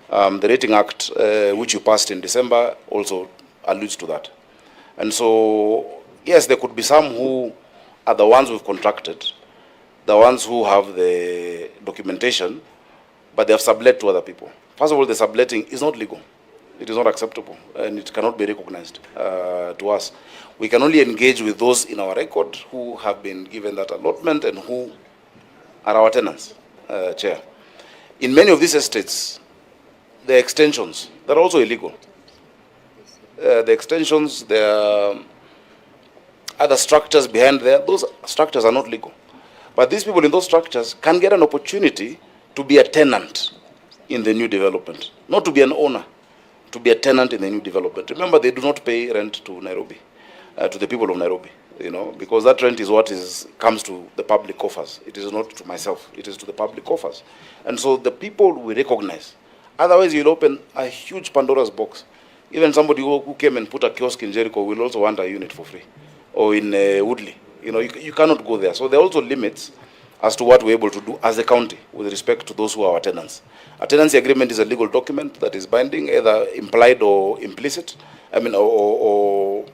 The Rating Act, which you passed in December, also alludes to that. And so, yes, there could be some who are the ones we've contracted, the ones who have the documentation, but they have sublet to other people. First of all, the subletting is not legal. It is not acceptable, and it cannot be recognized to us. We can only engage with those in our record who have been given that allotment and who are our tenants, Chair. In many of these estates, the extensions, they're also illegal. The extensions, there are other structures behind there, those structures are not legal. But these people in those structures can get an opportunity to be a tenant in the new development, not to be an owner, to be a tenant in the new development. Remember, they do not pay rent to Nairobi, to the people of Nairobi, you know, because that rent is what comes to the public coffers. It is not to myself, it is to the public coffers. And so the people we recognize. Otherwise, you'll open a huge Pandora's box. Even somebody who came and put a kiosk in Jericho will also want a unit for free, or in Woodley. You know, you cannot go there. So there are also limits as to what we're able to do as a county with respect to those who are our tenants. A tenancy agreement is a legal document that is binding, either implied or implicit, or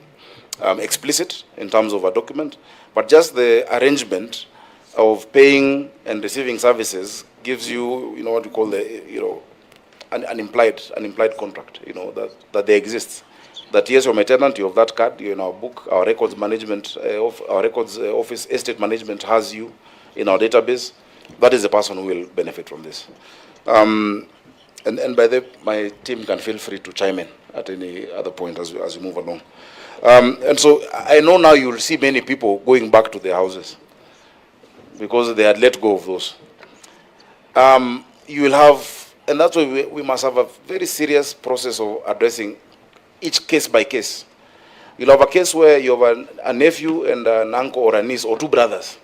explicit in terms of a document. But just the arrangement of paying and receiving services gives you, what you call an implied contract, that there exists. That yes, you're my tenant, you have that card, you're in our book, our records management, our records office, estate management has you in our database. That is the person who will benefit from this. And by the my team can feel free to chime in at any other point as we move along. And so I know now you will see many people going back to their houses because they had let go of those. You will have, and that's why we must have a very serious process of addressing each case by case. You'll have a case where you have a nephew and an uncle or a niece or two brothers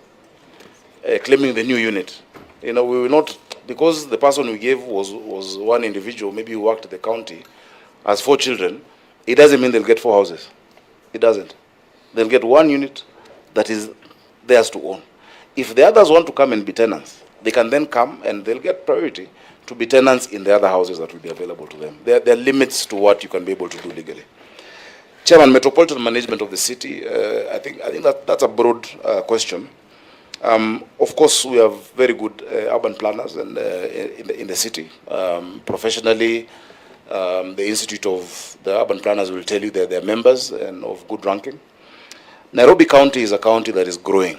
claiming the new unit. We will not, because the person we gave was one individual, maybe who worked at the county, has 4 children, it doesn't mean they'll get 4 houses. It doesn't. They'll get 1 unit that is theirs to own. If the others want to come and be tenants, they can then come and they'll get priority to be tenants in the other houses that will be available to them. There are limits to what you can be able to do legally. Chairman, metropolitan management of the city, I think that's a broad question. Of course, we have very good urban planners and in the city. Professionally, the Institute of the Urban Planners will tell you that they're members and of good ranking. Nairobi County is a county that is growing.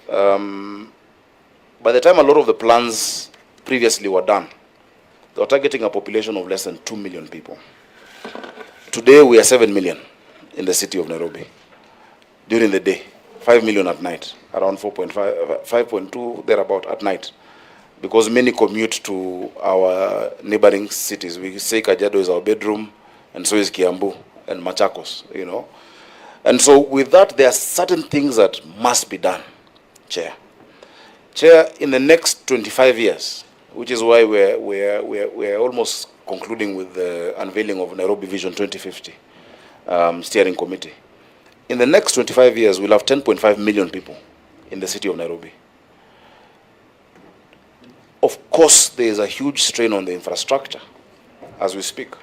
By the time a lot of the plans previously were done, they were targeting a population of less than 2 million people. Today we are 7 million in the city of Nairobi during the day, 5 million at night, around 4.5, 5.2 thereabout at night, because many commute to our neighboring cities. We say Kajiado is our bedroom, and so is Kiambu and Machakos, you know. And so with that, there are certain things that must be done, Chair. Chair, in the next 25 years, which is why we're almost concluding with the unveiling of Nairobi Vision 2050 steering committee. In the next 25 years, we'll have 10.5 million people in the city of Nairobi. Of course, there is a huge strain on the infrastructure as we speak.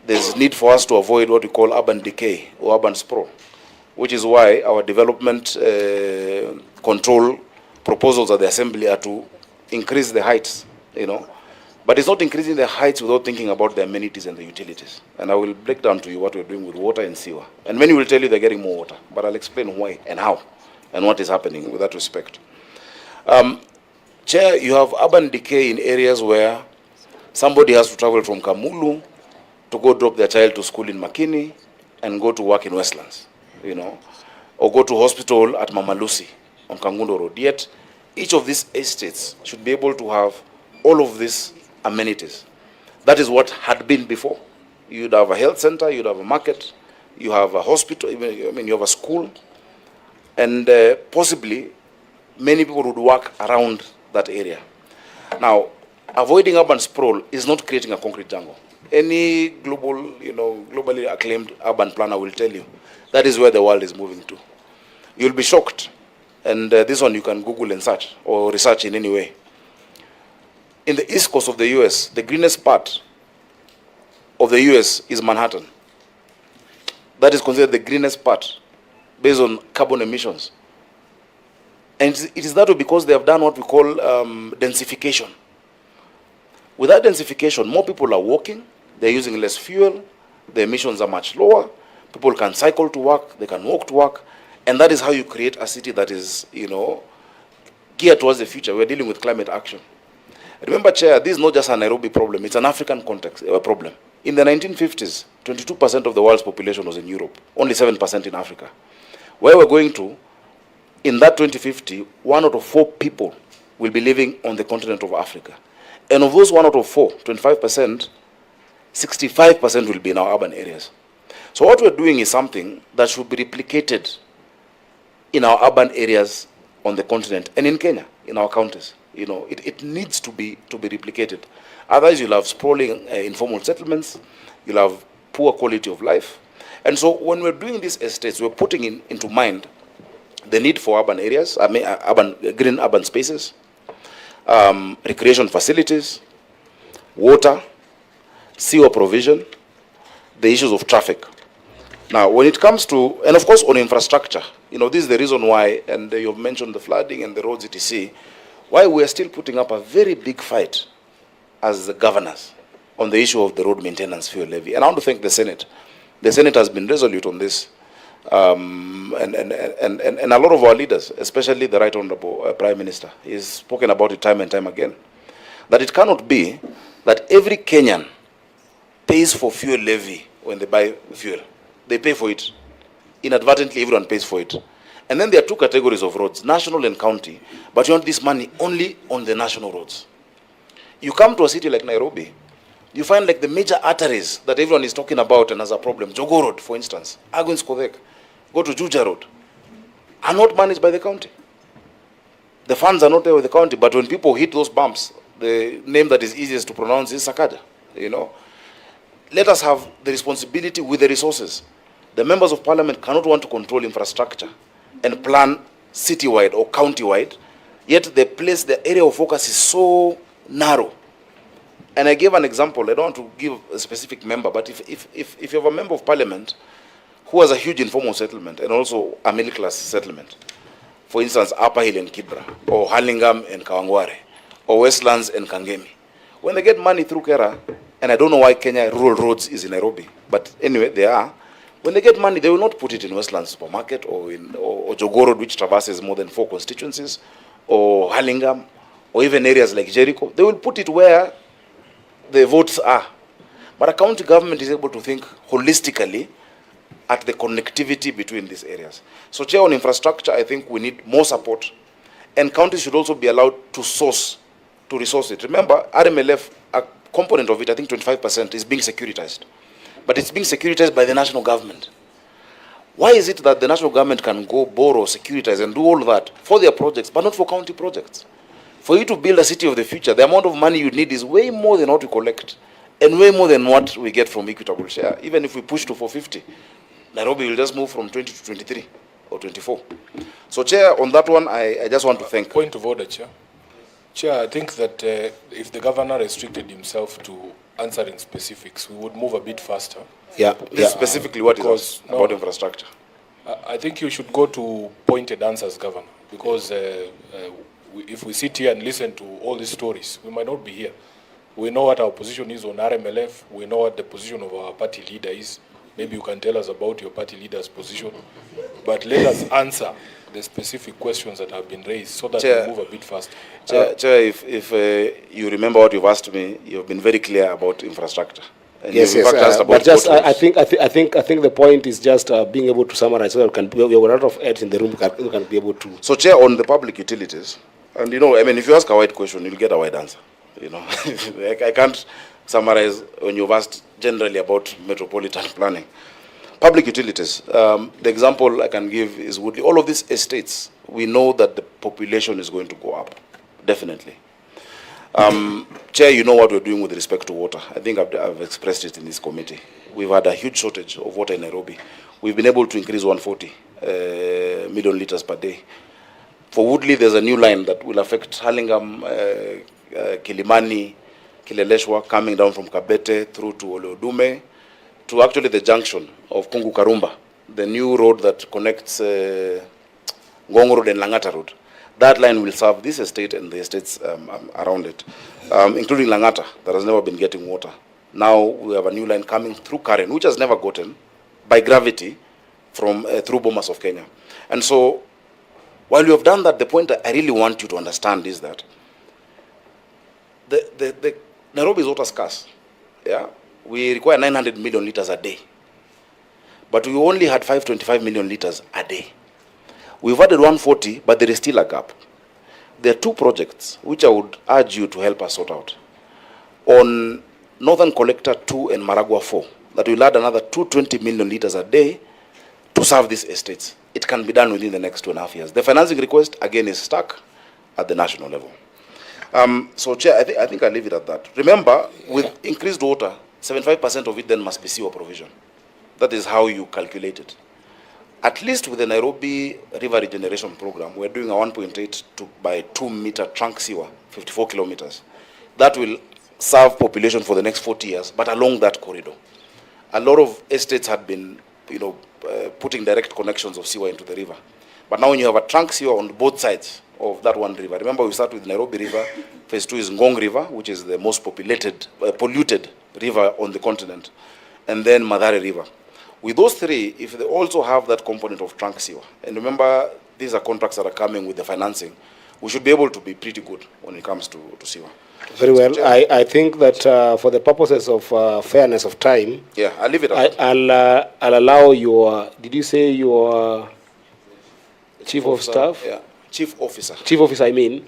There's need for us to avoid what we call urban decay or urban sprawl, which is why our development control proposals at the Assembly are to increase the heights, you know. But it's not increasing the heights without thinking about the amenities and the utilities. And I will break down to you what we're doing with water and sewer. And many will tell you they're getting more water, but I'll explain why and how and what is happening with that respect. Chair, you have urban decay in areas where somebody has to travel from Kamulu to go drop their child to school in Makini and go to work in Westlands, you know, or go to hospital at Mama Lucy on Kangundo Road. Yet, each of these estates should be able to have all of these amenities. That is what had been before. You'd have a health center, you'd have a market, you have a hospital, you have a school, and possibly many people would work around that area. Now, avoiding urban sprawl is not creating a concrete jungle. Any globally acclaimed urban planner will tell you that is where the world is moving to. You'll be shocked. And this one you can Google and search or research in any way. In the east coast of the US, the greenest part of the US is Manhattan. That is considered the greenest part based on carbon emissions. And it is that way because they have done what we call densification. With that densification, more people are walking, they're using less fuel, the emissions are much lower, people can cycle to work, they can walk to work, and that is how you create a city that is, you know, geared towards the future. We're dealing with climate action. Remember, Chair, this is not just a Nairobi problem, it's an African context problem. In the 1950s, 22% of the world's population was in Europe, only 7% in Africa. Where we're going to, in that 2050, 1 out of 4 people will be living on the continent of Africa. And of those 1 out of 4, 25%, 65% will be in our urban areas. So what we're doing is something that should be replicated in our urban areas on the continent and in Kenya, in our counties. You know, it needs to be replicated. Otherwise, you'll have sprawling informal settlements, you'll have poor quality of life. And so when we're doing these estates, we're putting into mind the need for urban areas, green urban spaces, recreation facilities, water, sewer provision, the issues of traffic. Now, when it comes to, and of course on infrastructure, you know, this is the reason why, and you've mentioned the flooding and the roads etc., why we are still putting up a very big fight as the governors on the issue of the road maintenance fuel levy. And I want to thank the Senate. The Senate has been resolute on this. And a lot of our leaders, especially the Right Honorable Prime Minister, is spoken about it time and time again, that it cannot be that every Kenyan pays for fuel levy when they buy fuel. They pay for it. Inadvertently, everyone pays for it. And then there are two categories of roads, national and county, but you want this money only on the national roads. You come to a city like Nairobi, you find like the major arteries that everyone is talking about and has a problem, Jogo Road, for instance, Agwins Kodhek, go to Juja Road, are not managed by the county. The funds are not there with the county, but when people hit those bumps, the name that is easiest to pronounce is Sakaja, you know. Let us have the responsibility with the resources. The members of parliament cannot want to control infrastructure and plan citywide or countywide, yet the area of focus is so narrow. And I gave an example. I don't want to give a specific member, but if you have a member of parliament who has a huge informal settlement and also a middle class settlement, for instance, Upper Hill and Kibra, or Hurlingham and Kawangware, or Westlands and Kangemi, when they get money through Kera, and I don't know why Kenya rural roads is in Nairobi, but anyway, they are. When they get money, they will not put it in Westlands Supermarket or Jogo Road, which traverses more than 4 constituencies, or Hurlingham, or even areas like Jericho. They will put it where the votes are. But a county government is able to think holistically at the connectivity between these areas. So, Chair, on infrastructure, I think we need more support. And counties should also be allowed to resource it. Remember, RMLF, a component of it, I think 25%, is being securitized. But it's being securitized by the national government. Why is it that the national government can go borrow, securitize, and do all that for their projects, but not for county projects? For you to build a city of the future, the amount of money you need is way more than what we collect, and way more than what we get from equitable share. Even if we push to 450, Nairobi will just move from 20 to 23 or 24. So, Chair, on that one, I just want to thank.
Point of order, Chair. Chair, I think that if the governor restricted himself to answering specifics, we would move a bit faster.
Yeah. Specifically, what is about infrastructure?
I think you should go to pointed answers, Governor, because if we sit here and listen to all these stories, we might not be here. We know what our position is on RMLF. We know what the position of our party leader is. Maybe you can tell us about your party leader's position. But let us answer the specific questions that have been raised so that
Chair,
we move a bit faster.
Chair, if you remember what you've asked me, you've been very clear about infrastructure. And
yes. But just I think the point is just being able to summarize so that we have a lot of heads in the room who can be able to.
So, Chair, on the public utilities, and I mean, if you ask a wide question, you'll get a wide answer. I can't summarize when you've asked generally about metropolitan planning. Public utilities, the example I can give is Woodley. All of these estates, we know that the population is going to go up, definitely. Chair, you know what we're doing with respect to water. I think I've expressed it in this committee. We've had a huge shortage of water in Nairobi. We've been able to increase 140 million liters per day. For Woodley, there's a new line that will affect Hurlingham, Kilimani, Kileleshwa, coming down from Kabete through to Oleodume, to actually the junction of Kungu Karumba, the new road that connects Ngong Road and Langata Road. That line will serve this estate and the estates around it, including Langata, that has never been getting water. Now we have a new line coming through Karen, which has never gotten, by gravity, from through Bomas of Kenya. And so, while you have done that, the point I really want you to understand is that the Nairobi is water scarce. Yeah, we require 900 million liters a day, but we only had 525 million liters a day. We've added 140, but there is still a gap. There are two projects which I would urge you to help us sort out. On Northern Collector 2 and Maragua 4, that will add another 220 million liters a day to serve these estates. It can be done within the next 2.5 years. The financing request, again, is stuck at the national level. So, Chair, I think I'll leave it at that. Remember, with increased water, 75% of it then must be sewer provision. That is how you calculate it. At least with the Nairobi River Regeneration Program, we're doing a 1.8 by 2 meter trunk sewer, 54 kilometers. That will serve population for the next 40 years, but along that corridor. A lot of estates had been, putting direct connections of sewer into the river. But now when you have a trunk sewer on both sides of that one river, remember we start with Nairobi River, phase 2 is Ngong River, which is the most polluted river on the continent, and then Mathare River. With those three, if they also have that component of trunk sewer, and remember these are contracts that are coming with the financing, we should be able to be pretty good when it comes to sewer.
Very well. I think that for the purposes of fairness of time,
yeah, I'll leave it at
that. I'll allow your, did you say your Chief of Staff?
Yeah, Chief Officer.
Chief Officer, I mean,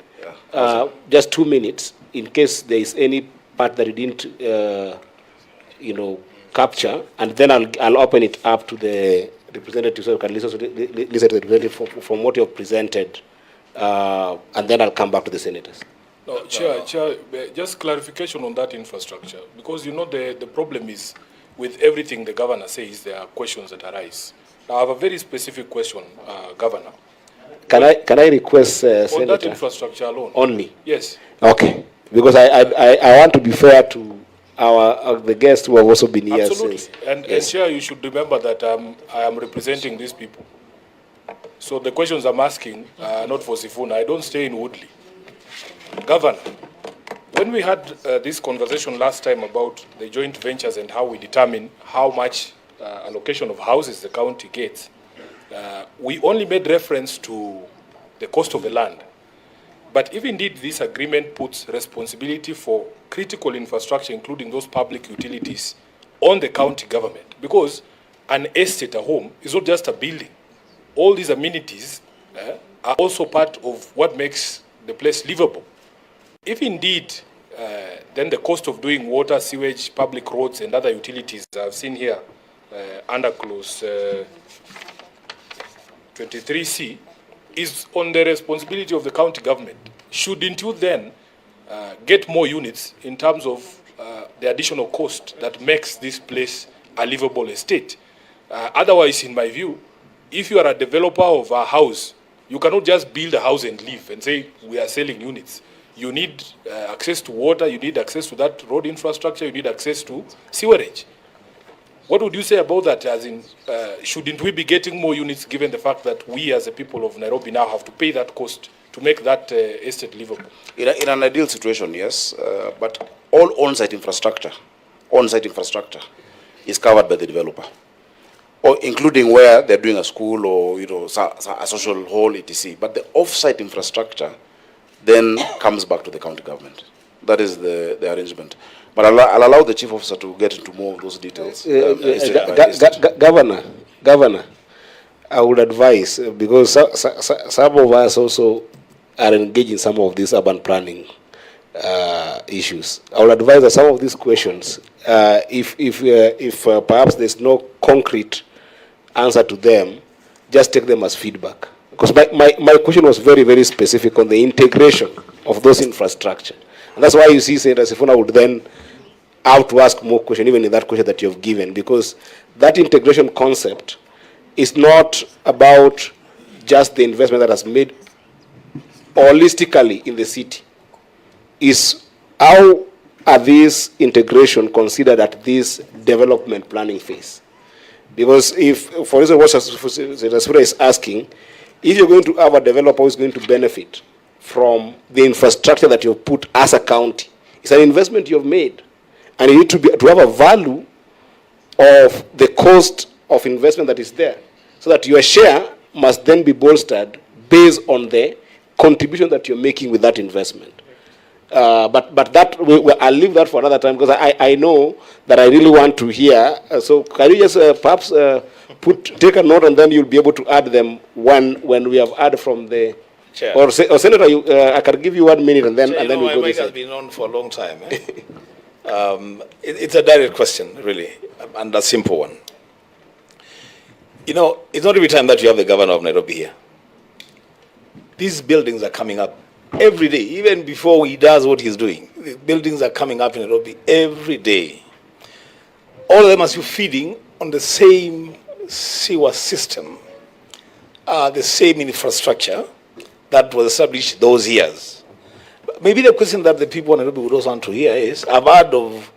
yeah.
Just 2 minutes, in case there is any part that you didn't, capture, and then I'll open it up to the representatives so you can listen to the representative from what you have presented, and then I'll come back to the senators.
No, Chair, just clarification on that infrastructure, because the problem is with everything the governor says, there are questions that arise. Now, I have a very specific question, Governor.
Can I request, Senator?
On that infrastructure alone?
Only?
Yes.
Okay, because I want to be fair to the guests who have also been here.
Absolutely.
Since.
And Chair, you should remember that I am representing these people. So the questions I'm asking are not for Sifuna. I don't stay in Woodley. Governor, when we had this conversation last time about the joint ventures and how we determine how much allocation of houses the county gets, we only made reference to the cost of the land. But if indeed this agreement puts responsibility for critical infrastructure, including those public utilities, on the county government, because an estate, a home, is not just a building. All these amenities are also part of what makes the place livable. If indeed, then the cost of doing water, sewage, public roads, and other utilities I've seen here under clause 23C is on the responsibility of the county government. Shouldn't you then get more units in terms of the additional cost that makes this place a livable estate? Otherwise, in my view, if you are a developer of a house, you cannot just build a house and live and say we are selling units. You need access to water, you need access to that road infrastructure, you need access to sewerage. What would you say about that? As in, shouldn't we be getting more units given the fact that we as a people of Nairobi now have to pay that cost to make that estate livable?
In an ideal situation, yes, but all on-site infrastructure is covered by the developer, or including where they're doing a school or a social hall, etc. But the off-site infrastructure then comes back to the county government. That is the arrangement. But I'll allow the chief officer to get into more of those details.
Governor, I would advise, because some of us also are engaged in some of these urban planning issues. I would advise that some of these questions, if perhaps there's no concrete answer to them, just take them as feedback. Because my question was very, very specific on the integration of those infrastructure. And that's why you see Senator Sifuna would then have to ask more questions, even in that question that you've given, because that integration concept is not about just the investment that has made holistically in the city. Is how are these integration considered at this development planning phase? Because if, for instance, what Senator Sifuna is asking, if you're going to have a developer who is going to benefit from the infrastructure that you've put as a county, it's an investment you've made. And you need to have a value of the cost of investment that is there, so that your share must then be bolstered based on the contribution that you're making with that investment. But that I'll leave that for another time, because I know that I really want to hear. So can you just perhaps take a note, and then you'll be able to add them when we have added from the
Chair.
Or Senator, I can give you 1 minute, and then
Chair,
and then we
my
go.
mic has been on for a long time. It's a direct question, really, and a simple one. It's not every time that you have the governor of Nairobi here. These buildings are coming up every day, even before he does what he's doing. The buildings are coming up in Nairobi every day. All of them are still feeding on the same sewer system, the same infrastructure that was established those years. Maybe the question that the people in Nairobi would also want to hear is, I've heard of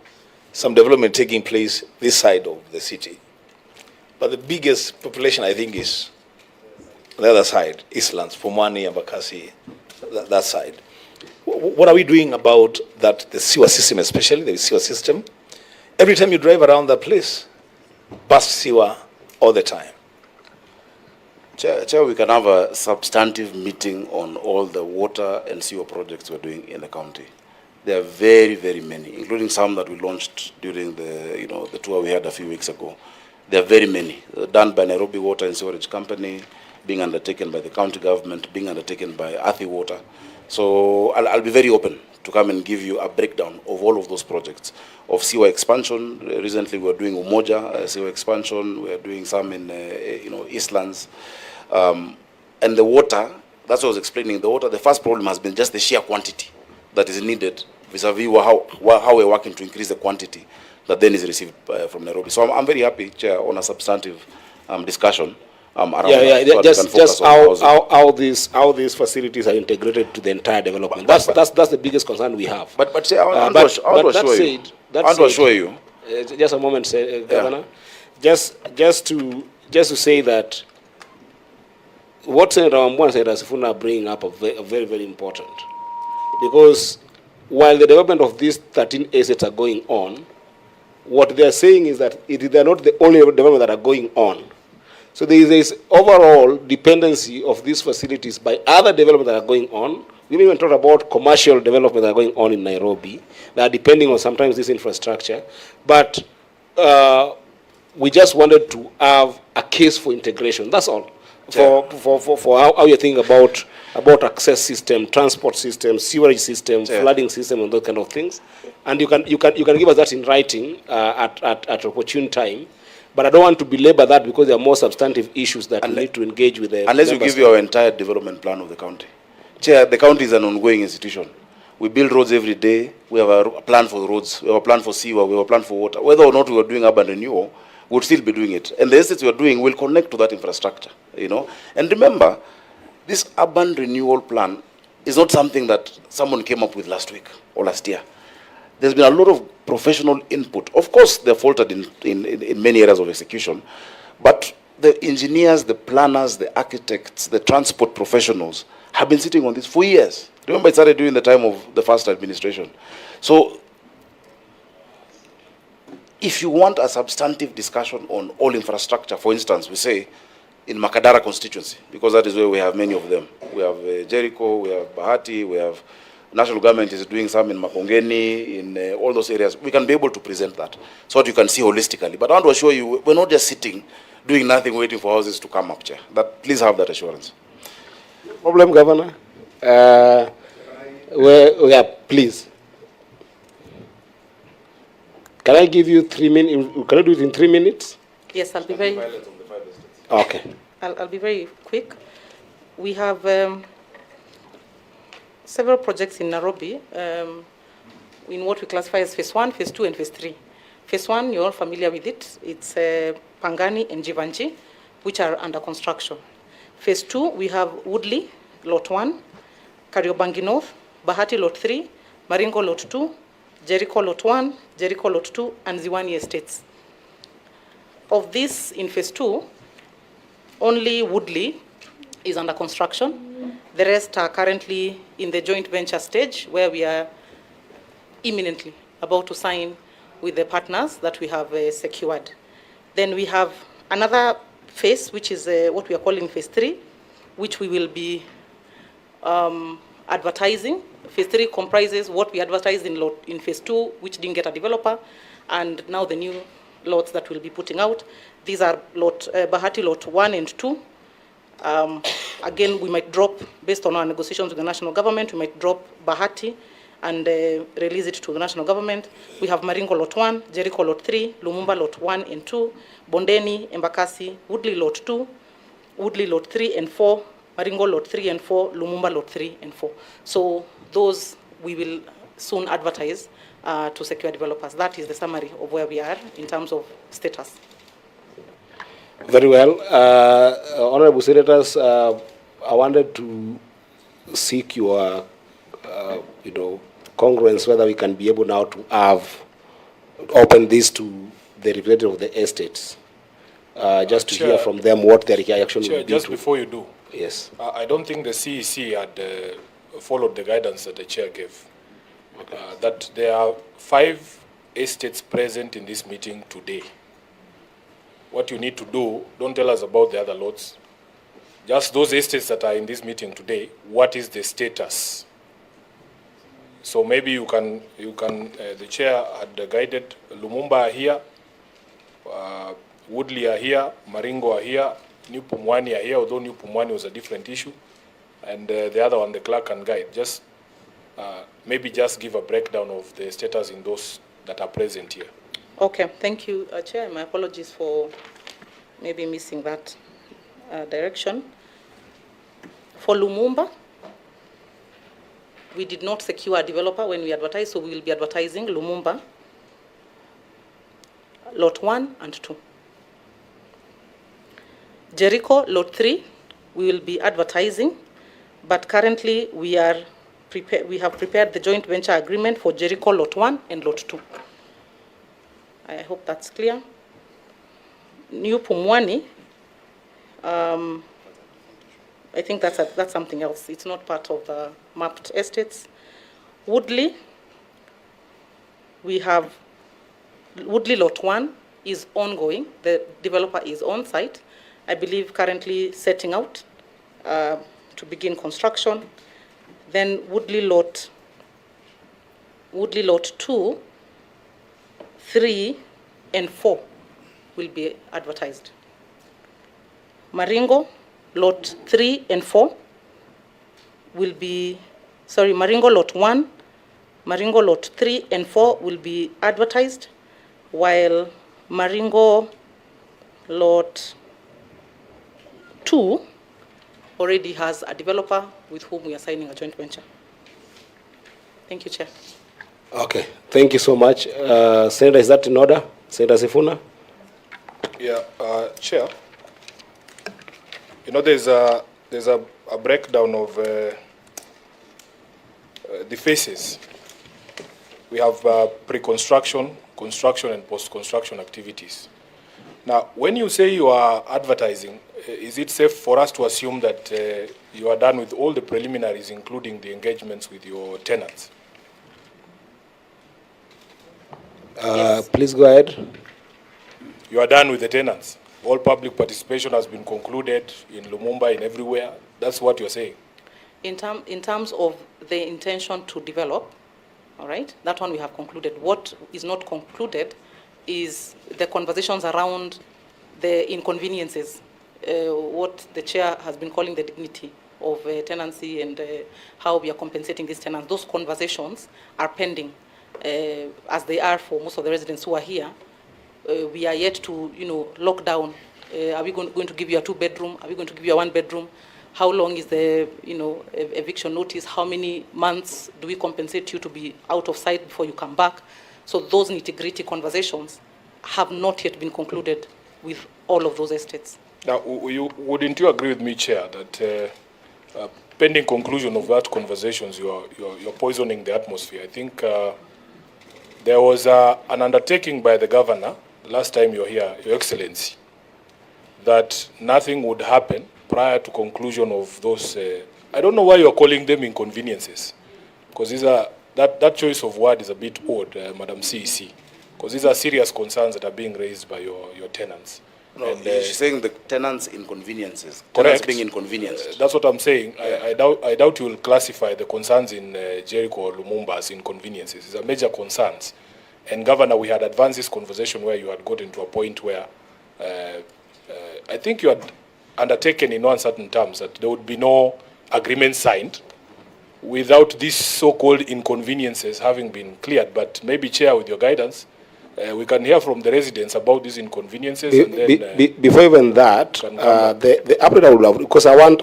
some development taking place this side of the city, but the biggest population, I think, is on the other side, Eastlands, Pumwani, Embakasi, that side. What are we doing about that, the sewer system, especially the sewer system? Every time you drive around that place, burst sewer all the time.
Chair, we can have a substantive meeting on all the water and sewer projects we're doing in the county. There are very, very many, including some that we launched during the tour we had a few weeks ago. There are very many, done by Nairobi Water and Sewerage Company, being undertaken by the county government, being undertaken by Athi Water. So I'll be very open to come and give you a breakdown of all of those projects. Of sewer expansion, recently we're doing Umoja sewer expansion, we're doing some in Eastlands. And the water, that's what I was explaining, the water, the first problem has been just the sheer quantity that is needed vis-a-vis how we're working to increase the quantity that then is received from Nairobi. So I'm very happy, Chair, on a substantive discussion around that, so
just how these facilities are integrated to the entire development. That's the biggest concern we have.
But Chair, I want to assure you.
Just a moment, Governor. Just to say that what Senator Wambua and Senator Sifuna are bringing up are very, very important. Because while the development of these 13 assets are going on, what they are saying is that they are not the only development that are going on. So there is this overall dependency of these facilities by other developments that are going on. We even talk about commercial development that are going on in Nairobi that are depending on sometimes this infrastructure. But we just wanted to have a case for integration. That's all. For how you think about access system, transport system, sewerage system, flooding system, and those kind of things. And you can give us that in writing at opportune time. But I don't want to belabor that because there are more substantive issues that we need to engage with the
unless you give you our entire development plan of the county. Chair, the county is an ongoing institution. We build roads every day. We have a plan for roads. We have a plan for sewer. We have a plan for water. Whether or not we are doing urban renewal, we would still be doing it. And the estates we are doing will connect to that infrastructure, you know. And remember, this urban renewal plan is not something that someone came up with last week or last year. There's been a lot of professional input. Of course, they're faltered in many areas of execution, but the engineers, the planners, the architects, the transport professionals have been sitting on this for years. Remember, it started during the time of the first administration. So, if you want a substantive discussion on all infrastructure, for instance, we say in Makadara constituency, because that is where we have many of them. We have Jericho, we have Bahati, we have national government is doing some in Makongeni, in all those areas. We can be able to present that so that you can see holistically. But I want to assure you, we're not just sitting, doing nothing, waiting for houses to come up, Chair. Please have that assurance.
Problem, Governor? Please. Can I give you 3 minutes? Can I do it in 3 minutes?
Yes, I'll be very...
Okay.
I'll be very quick. We have several projects in Nairobi in what we classify as phase 1, phase 2, and phase 3. Phase 1, you're all familiar with it. It's Pangani and Jivanji, which are under construction. Phase 2, we have Woodley, Lot 1, Kariobangi North, Bahati Lot 3, Maringo Lot 2, Jericho Lot 1, Jericho Lot 2, and Ziwani Estates. Of this, in phase 2, only Woodley is under construction. The rest are currently in the joint venture stage, where we are imminently about to sign with the partners that we have secured. Then we have another phase, which is what we are calling phase 3, which we will be advertising. Phase 3 comprises what we advertised in phase 2, which didn't get a developer, and now the new lots that we'll be putting out. These are Bahati Lot 1 and 2. Again, we might drop, based on our negotiations with the national government, we might drop Bahati and release it to the national government. We have Maringo Lot 1, Jericho Lot 3, Lumumba Lot 1 and 2, Bondeni, Embakasi, Woodley Lot 2, Woodley Lot 3 and 4, Maringo Lot 3 and 4, Lumumba Lot 3 and 4. So those we will soon advertise to secure developers. That is the summary of where we are in terms of status.
Very well. Honorable Senators, I wanted to seek your, congruence whether we can be able now to open this to the representative of the estates, just to
Chair,
hear from them what their reaction will be.
Just before you do,
yes,
I don't think the CEC had followed the guidance that the chair gave. Okay. That there are 5 estates present in this meeting today. What you need to do, don't tell us about the other lots. Just those estates that are in this meeting today, what is the status? So maybe you can the chair had guided Lumumba are here, Woodley are here, Maringo are here, New Pumwani are here, although New Pumwani was a different issue. And the other one, the clerk can guide. Just maybe just give a breakdown of the status in those that are present here.
Okay, thank you, Chair. My apologies for maybe missing that direction. For Lumumba, we did not secure a developer when we advertised, so we will be advertising Lumumba, Lot 1 and 2. Jericho, Lot 3, we will be advertising, but currently we have prepared the joint venture agreement for Jericho, Lot 1 and Lot 2. I hope that's clear. New Pumwani, I think that's something else. It's not part of the mapped estates. Woodley, we have Woodley Lot 1 is ongoing. The developer is on site. I believe currently setting out to begin construction. Then Woodley Lot 2, 3, and 4 will be advertised. Maringo, lot 3 and 4 will be, sorry, Maringo lot 1, Maringo lot 3 and 4 will be advertised, while Maringo lot 2 already has a developer with whom we are signing a joint venture. Thank you, Chair.
Okay, thank you so much. Senator, is that in order? Senator Sifuna?
Yeah, Chair. You know, there's a breakdown of the phases. We have pre-construction, construction, and post-construction activities. Now, when you say you are advertising, is it safe for us to assume that you are done with all the preliminaries, including the engagements with your tenants?
Yes.
Please go ahead.
You are done with the tenants. All public participation has been concluded in Lumumba, in everywhere. That's what you're saying.
In terms of the intention to develop, all right, that one we have concluded. What is not concluded is the conversations around the inconveniences, what the chair has been calling the dignity of tenancy and how we are compensating these tenants. Those conversations are pending, as they are for most of the residents who are here. We are yet to, lock down. Are we going to give you a 2-bedroom? Are we going to give you a 1-bedroom? How long is the, eviction notice? How many months do we compensate you to be out of sight before you come back? So those nitty-gritty conversations have not yet been concluded with all of those estates.
Now, wouldn't you agree with me, Chair, that pending conclusion of that conversations, you're poisoning the atmosphere? I think there was an undertaking by the governor last time you were here, Your Excellency, that nothing would happen prior to conclusion of those. I don't know why you're calling them inconveniences, because these are that choice of word is a bit odd, Madam CEC, because these are serious concerns that are being raised by your tenants.
No,
and,
she's saying the tenants' inconveniences.
Correct.
Tenants being inconvenienced.
That's what I'm saying. I doubt you will classify the concerns in Jericho or Lumumba as inconveniences. These are major concerns. And Governor, we had advanced this conversation where you had gotten to a point where I think you had undertaken in uncertain terms that there would be no agreement signed without these so-called inconveniences having been cleared. But maybe, Chair, with your guidance, we can hear from the residents about these inconveniences. And then,
before even that, the update I would love, because I want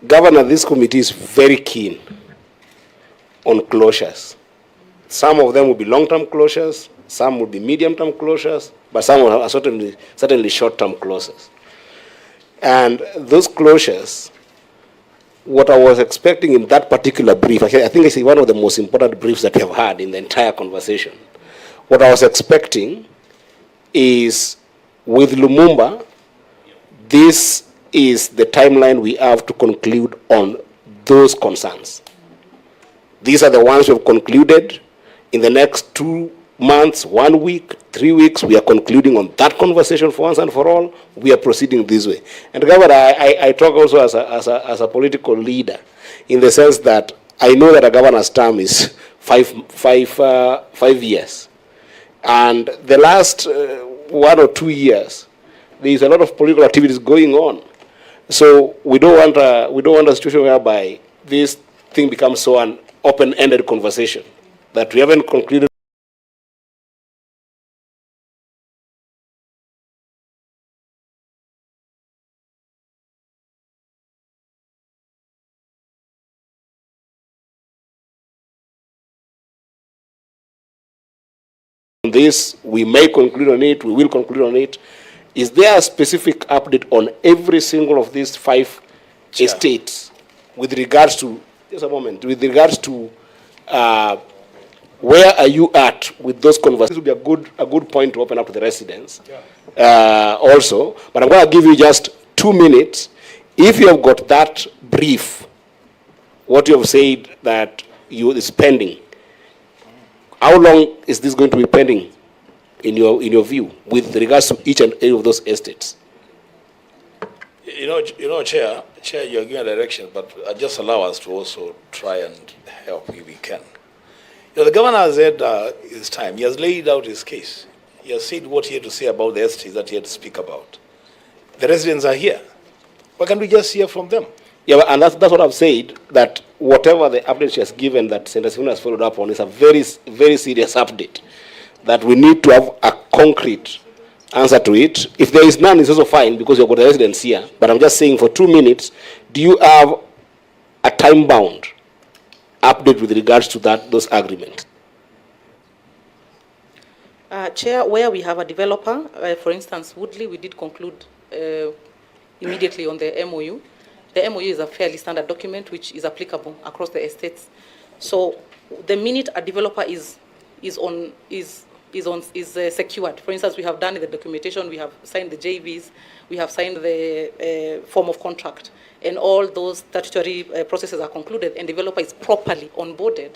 Governor, this committee is very keen on closures. Some of them will be long-term closures, some will be medium-term closures, but some are certainly short-term closures. And those closures, what I was expecting in that particular brief, I think it's one of the most important briefs that we have had in the entire conversation. What I was expecting is, with Lumumba, this is the timeline we have to conclude on those concerns. These are the ones we have concluded. In the next 2 months, 1 week, 3 weeks, we are concluding on that conversation for once and for all. We are proceeding this way. And Governor, I talk also as a political leader, in the sense that I know that a governor's term is 5 years. And the last 1 or 2 years, there is a lot of political activities going on. So we don't want a situation whereby this thing becomes so an open-ended conversation that we haven't concluded. This, we may conclude on it, we will conclude on it. Is there a specific update on every single of these 5 estates with regards to, just a moment, with regards to where are you at with those conversations? This would be a good point to open up to the residents also. But I'm going to give you just 2 minutes. If you have got that brief, what you have said that you is pending, how long is this going to be pending in your view with regards to each and every of those estates?
You know, Chair, you're giving a direction, but just allow us to also try and help if we can. The governor has had his time. He has laid out his case. He has said what he had to say about the estates that he had to speak about. The residents are here. Why can't we just hear from them?
Yeah, and that's what I've said, that whatever the update she has given that Senator Sifuna has followed up on is a very, very serious update, that we need to have a concrete answer to it. If there is none, it's also fine because you've got the residents here. But I'm just saying for 2 minutes, do you have a time-bound update with regards to those agreements?
Chair, where we have a developer, for instance, Woodley, we did conclude immediately on the MOU. The MOU is a fairly standard document which is applicable across the estates. So the minute a developer is secured, for instance, we have done the documentation, we have signed the JVs, we have signed the form of contract, and all those statutory processes are concluded, and developer is properly onboarded.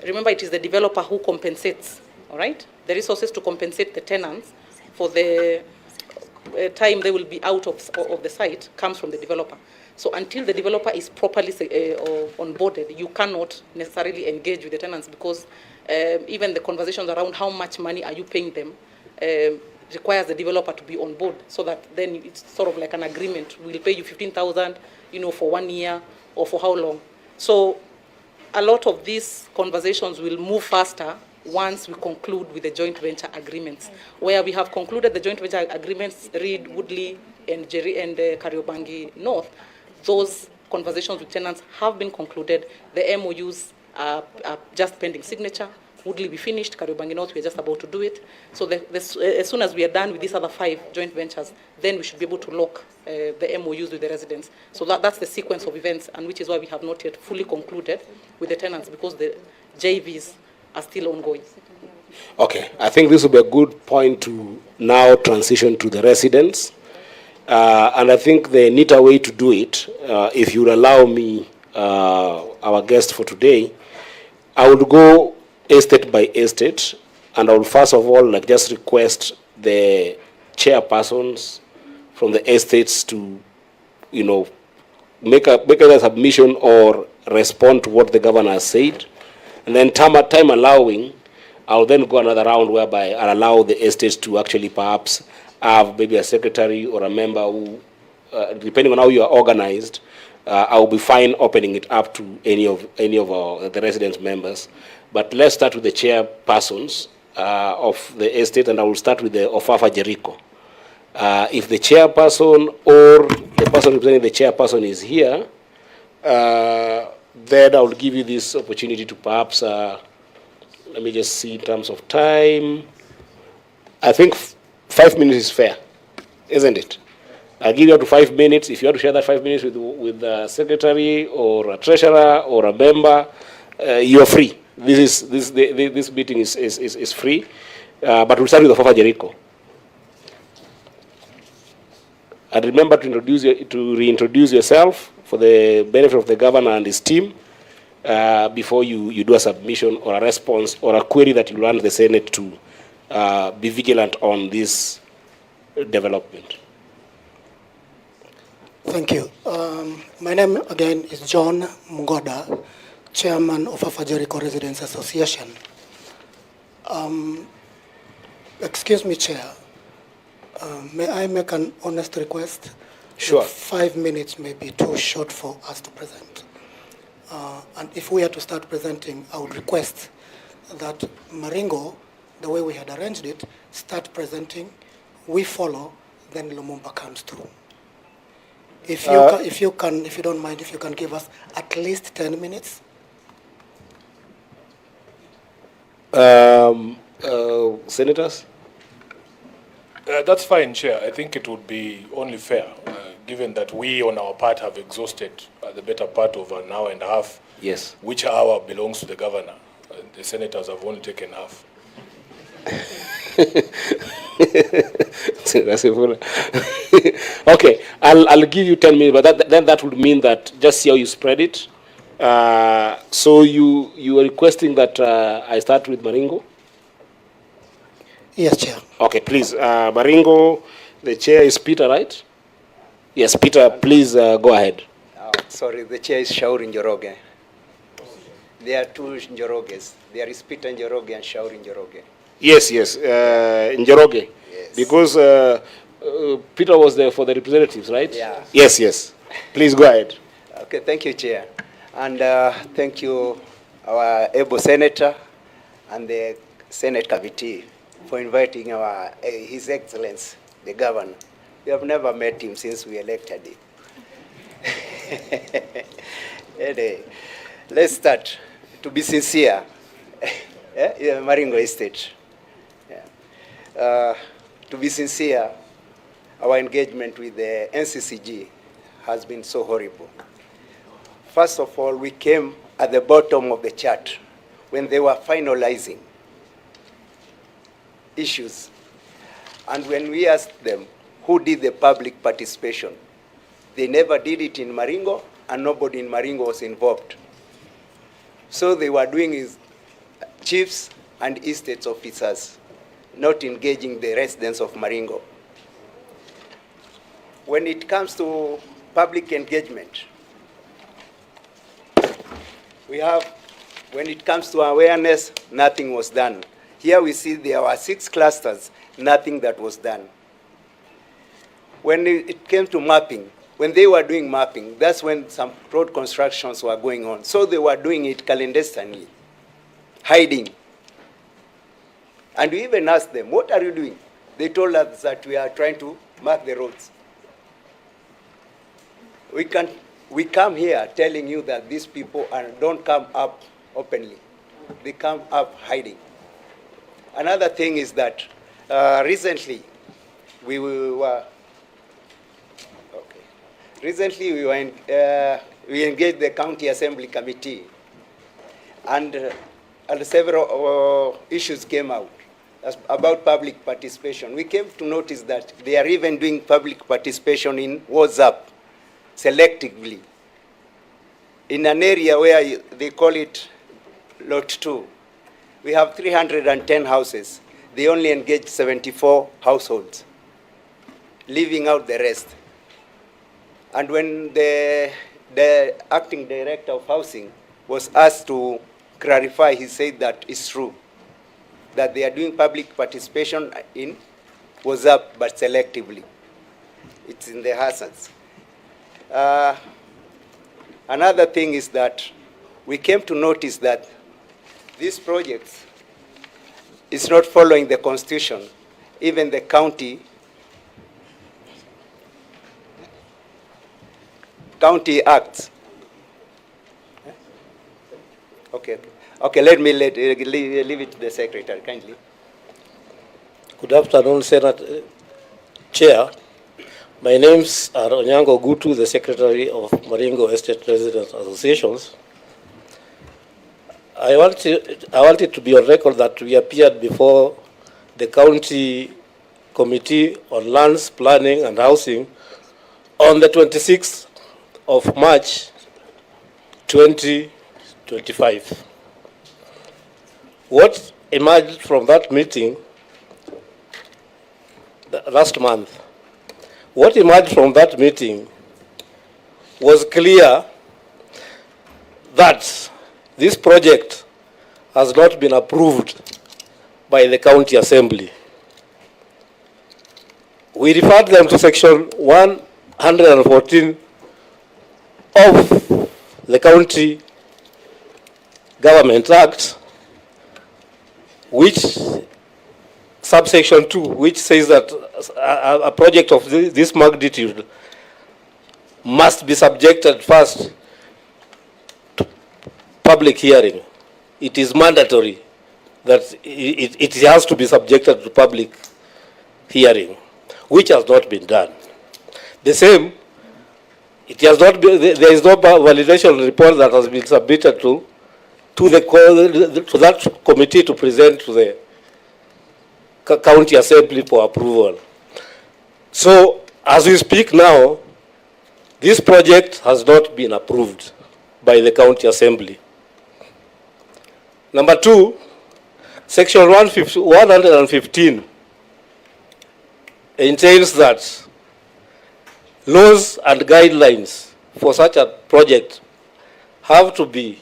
Remember, it is the developer who compensates, all right? The resources to compensate the tenants for the time they will be out of the site comes from the developer. So until the developer is properly onboarded, you cannot necessarily engage with the tenants, because even the conversations around how much money are you paying them requires the developer to be on board, so that then it's sort of like an agreement. We'll pay you 15,000, for 1 year or for how long. So a lot of these conversations will move faster once we conclude with the joint venture agreements. Where we have concluded the joint venture agreements, Reed, Woodley, and Kariobangi North, those conversations with tenants have been concluded. The MOUs are just pending signature. Woodley we finished, Kariobangi North, we're just about to do it. So as soon as we are done with these other 5 joint ventures, then we should be able to lock the MOUs with the residents. So that's the sequence of events, and which is why we have not yet fully concluded with the tenants, because the JVs are still ongoing.
Okay, I think this will be a good point to now transition to the residents. And I think the neater way to do it, if you would allow me, our guest for today, I would go estate by estate, and I would first of all just request the chairpersons from the estates to, make a submission or respond to what the governor has said. And then time allowing, I'll then go another round whereby I'll allow the estates to actually perhaps have maybe a secretary or a member who, depending on how you are organized, I'll be fine opening it up to any of the residents' members. But let's start with the chairpersons of the estate, and I will start with the Ofafa Jericho. If the chairperson or the person representing the chairperson is here, then I will give you this opportunity to perhaps, let me just see in terms of time. I think 5 minutes is fair, isn't it? I'll give you up to 5 minutes. If you want to share that 5 minutes with a secretary or a treasurer or a member, you're free. This meeting is free, but we'll start with the Ofafa Jericho. And remember to reintroduce yourself for the benefit of the governor and his team before you do a submission or a response or a query that you want the Senate to be vigilant on this development.
Thank you. My name again is John Mugoda, Chairman of Ofafa Jericho Residents Association. Excuse me, Chair. May I make an honest request?
Sure.
5 minutes may be too short for us to present. And if we are to start presenting, I would request that Maringo, the way we had arranged it, start presenting, we follow, then Lumumba comes through. If you don't mind, if you can give us at least 10 minutes.
Senators?
That's fine, Chair. I think it would be only fair, given that we on our part have exhausted the better part of an hour and a half.
Yes.
Which hour belongs to the governor. The senators have only taken half.
Okay, I'll give you 10 minutes, but then that would mean that just see how you spread it. So you are requesting that I start with Maringo?
Yes, Chair.
Okay, please, Maringo, the chair is Peter, right? Yes, Peter, please go ahead.
Sorry, the chair is Shauri Njoroge. There are two Njoroges. There is Peter Njoroge and Shauri Njoroge.
Yes, yes, Njoroge.
Yes.
Because Peter was there for the representatives, right?
Yeah.
Yes, yes. Please go ahead.
Okay, thank you, Chair. And thank you, our able senator and the Senate committee for inviting His Excellency, the governor. We have never met him since we elected him. Anyway, let's start. To be sincere, Maringo Estate. Yeah. To be sincere, our engagement with the NCCG has been so horrible. First of all, we came at the bottom of the chart when they were finalizing issues. And when we asked them who did the public participation, they never did it in Maringo, and nobody in Maringo was involved. So they were doing is chiefs and estates officers, not engaging the residents of Maringo. When it comes to public engagement, when it comes to awareness, nothing was done. Here we see there were 6 clusters, nothing that was done. When it came to mapping, when they were doing mapping, that's when some road constructions were going on. So they were doing it clandestinely, hiding. And we even asked them, what are you doing? They told us that we are trying to mark the roads. We come here telling you that these people don't come up openly. They come up hiding. Another thing is that recently we engaged the County Assembly Committee, and several issues came out about public participation. We came to notice that they are even doing public participation in WhatsApp selectively in an area where they call it Lot 2. We have 310 houses. They only engage 74 households, leaving out the rest. And when the acting director of housing was asked to clarify, he said that it's true, that they are doing public participation in WhatsApp, but selectively. It's in the hazards. Another thing is that we came to notice that these projects is not following the Constitution, even the county acts. Okay, let me leave it to the secretary, kindly.
Good afternoon, Senate Chair. My name's Onyango Gutu, the Secretary of Maringo Estate Residents Associations. I wanted to be on record that we appeared before the County Committee on Lands, Planning and Housing on the 26th of March 2025. What emerged from that meeting last month, what emerged from that meeting was clear that this project has not been approved by the County Assembly. We referred them to Section 114 of the County Government Act, which subsection 2, which says that a project of this magnitude must be subjected first to public hearing. It is mandatory that it has to be subjected to public hearing, which has not been done. The same, it has not been, there is no validation report that has been submitted to that committee to present to the County Assembly for approval. So, as we speak now, this project has not been approved by the County Assembly. Number 2, Section 115 entails that laws and guidelines for such a project have to be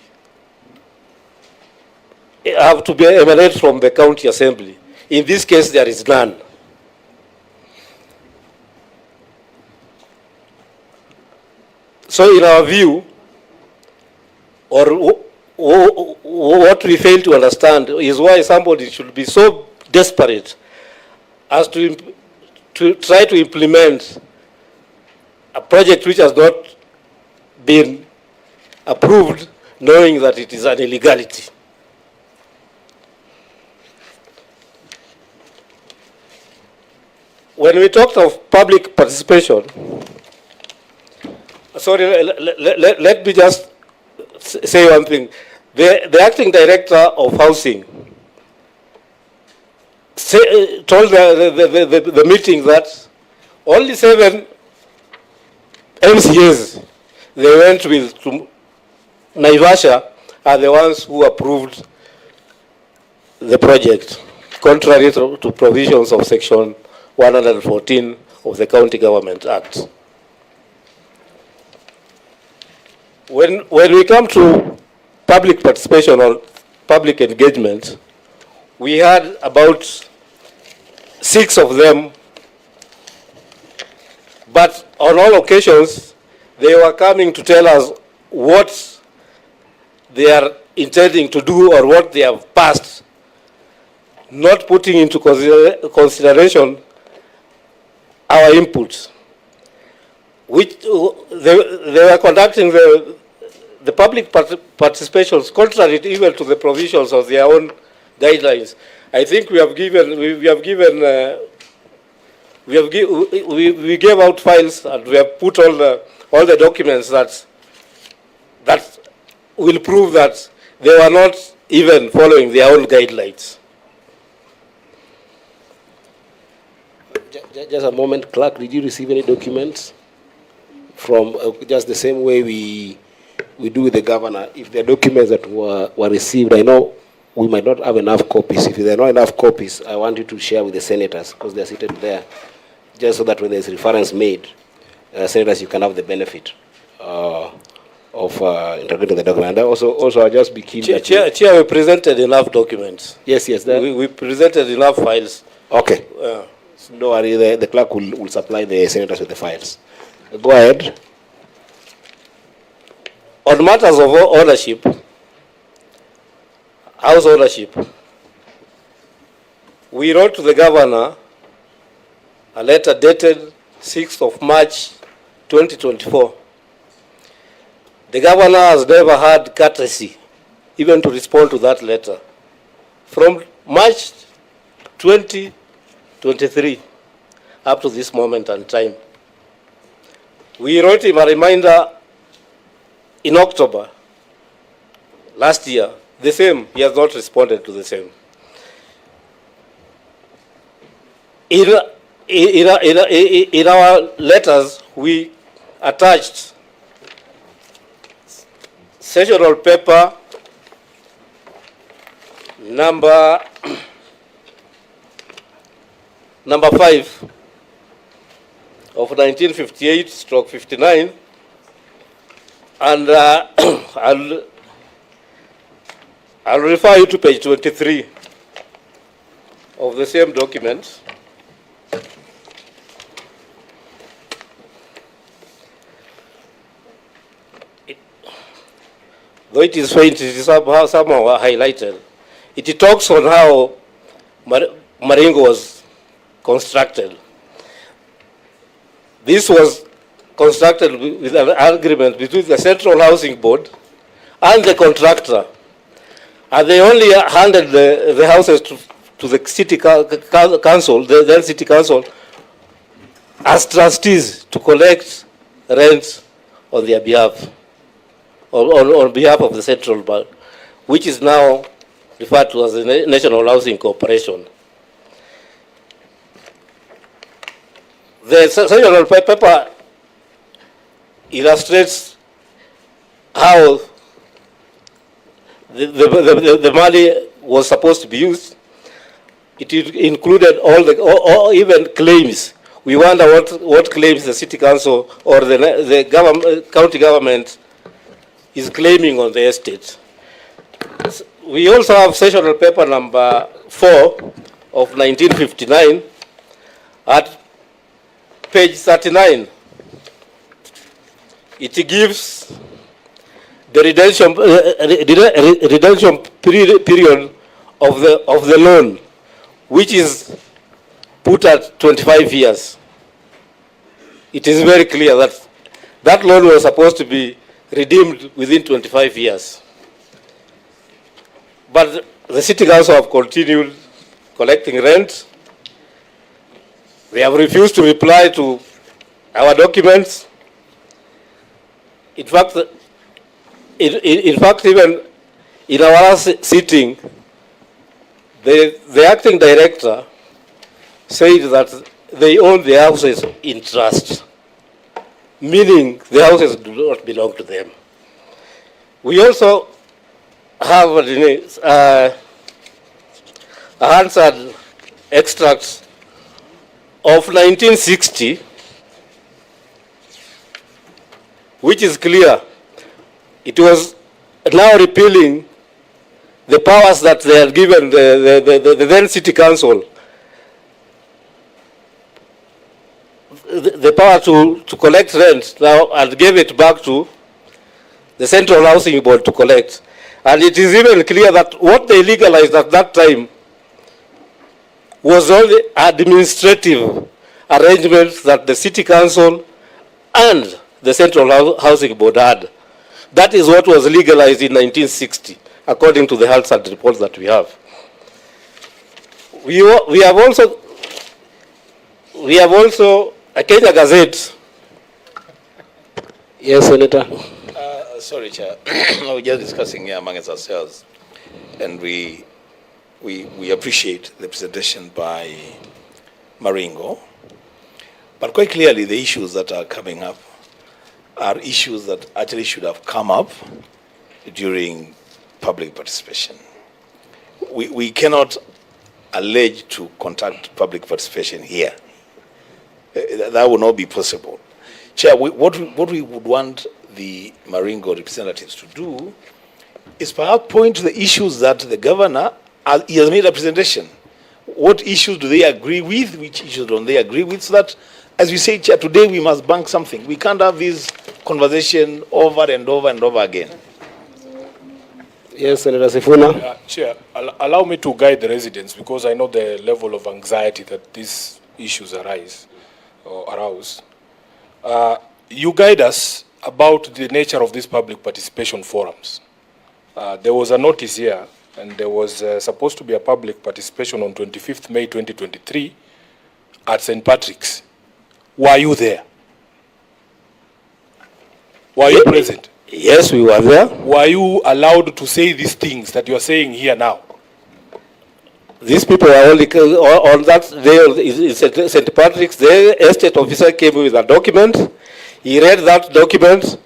have to be emanated from the county assembly. In this case, there is none. So in our view, or what we fail to understand is why somebody should be so desperate as to try to implement a project which has not been approved, knowing that it is an illegality. When we talked of public participation, sorry, let me just say one thing. The acting director of housing told the meeting that only 7 MCAs they went with to Naivasha are the ones who approved the project, contrary to provisions of Section 114 of the County Government Act. When we come to public participation or public engagement, we had about 6 of them, but on all occasions, they were coming to tell us what they are intending to do or what they have passed, not putting into consideration our inputs, which they were conducting the public participations contrary even to the provisions of their own guidelines. I think we gave out files and we have put all the documents that will prove that they were not even following their own guidelines.
Just a moment, clerk, did you receive any documents from just the same way we do with the governor? If there are documents that were received, I know we might not have enough copies. If there are not enough copies, I want you to share with the senators because they're seated there, just so that when there's reference made, senators, you can have the benefit of interpreting the document. And also I'll just be keen.
Chair, we presented enough documents.
Yes.
We presented enough files.
Okay. No worry, the clerk will supply the senators with the files. Go ahead.
On matters of ownership, house ownership, we wrote to the governor a letter dated 6th of March 2024. The governor has never had courtesy even to respond to that letter. From March 2023 up to this moment and time. We wrote him a reminder in October last year. The same, he has not responded to the same. In our letters, we attached sessional paper number 5 of 1958/59, and I'll refer you to page 23 of the same document. Though it is faint, it is somehow highlighted. It talks on how Maringo was constructed. This was constructed with an agreement between the Central Housing Board and the contractor. And they only handed the houses to the city council, the then city council, as trustees to collect rents on their behalf, on behalf of the Central Bank, which is now referred to as the National Housing Corporation. The sessional paper illustrates how the money was supposed to be used. It included all even claims. We wonder what claims the city council or the county government is claiming on the estate. we also have sessional paper number 4 of 1959 at page 39. It gives the redemption period of the loan, which is put at 25 years. It is very clear that that loan was supposed to be redeemed within 25 years. But the City Council have continued collecting rent. They have refused to reply to our documents. In fact, even in our last sitting, the acting director said that they own the houses in trust, meaning the houses do not belong to them. We also have a Hansard extract of 1960, which is clear. It was now repealing the powers that they had given the then City Council, the power to collect rent now, and gave it back to the Central Housing Board to collect. And it is even clear that what they legalized at that time was only administrative arrangements that the City Council and the Central Housing Board had. That is what was legalized in 1960, according to the Hansard report that we have. We have also a Kenya Gazette. Yes, Senator.
Sorry, Chair. We're just discussing here among ourselves, and we appreciate the presentation by Maringo, but quite clearly the issues that are coming up are issues that actually should have come up during public participation. We cannot allege to conduct public participation here. That will not be possible. Chair, what we would want the Maringo representatives to do is perhaps point to the issues that the governor he has made a presentation. What issues do they agree with? Which issues don't they agree with? So that, as we say, Chair, today we must bank something. We can't have this conversation over and over and over again.
Yes, Senator Sifuna.
Chair, allow me to guide the residents, because I know the level of anxiety that these issues arouse. You guide us about the nature of these public participation forums. There was a notice here, and there was supposed to be a public participation on 25th May 2023 at St. Patrick's. Were you there? Were you present?
Yes, we were there.
Were you allowed to say these things that you are saying here now?
These people are only on that day, St. Patrick's, the estate officer came with a document. He read that document,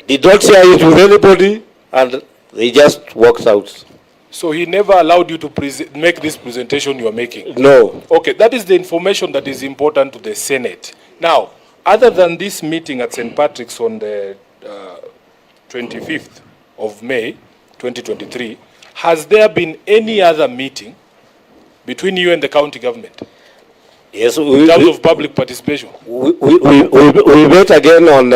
did not share it with anybody, and they just walked out.
So he never allowed you to make this presentation you are making?
No.
Okay, that is the information that is important to the Senate. Now, other than this meeting at St. Patrick's on the 25th of May 2023, has there been any other meeting between you and the county government?
Yes,
in terms of public participation.
We met again on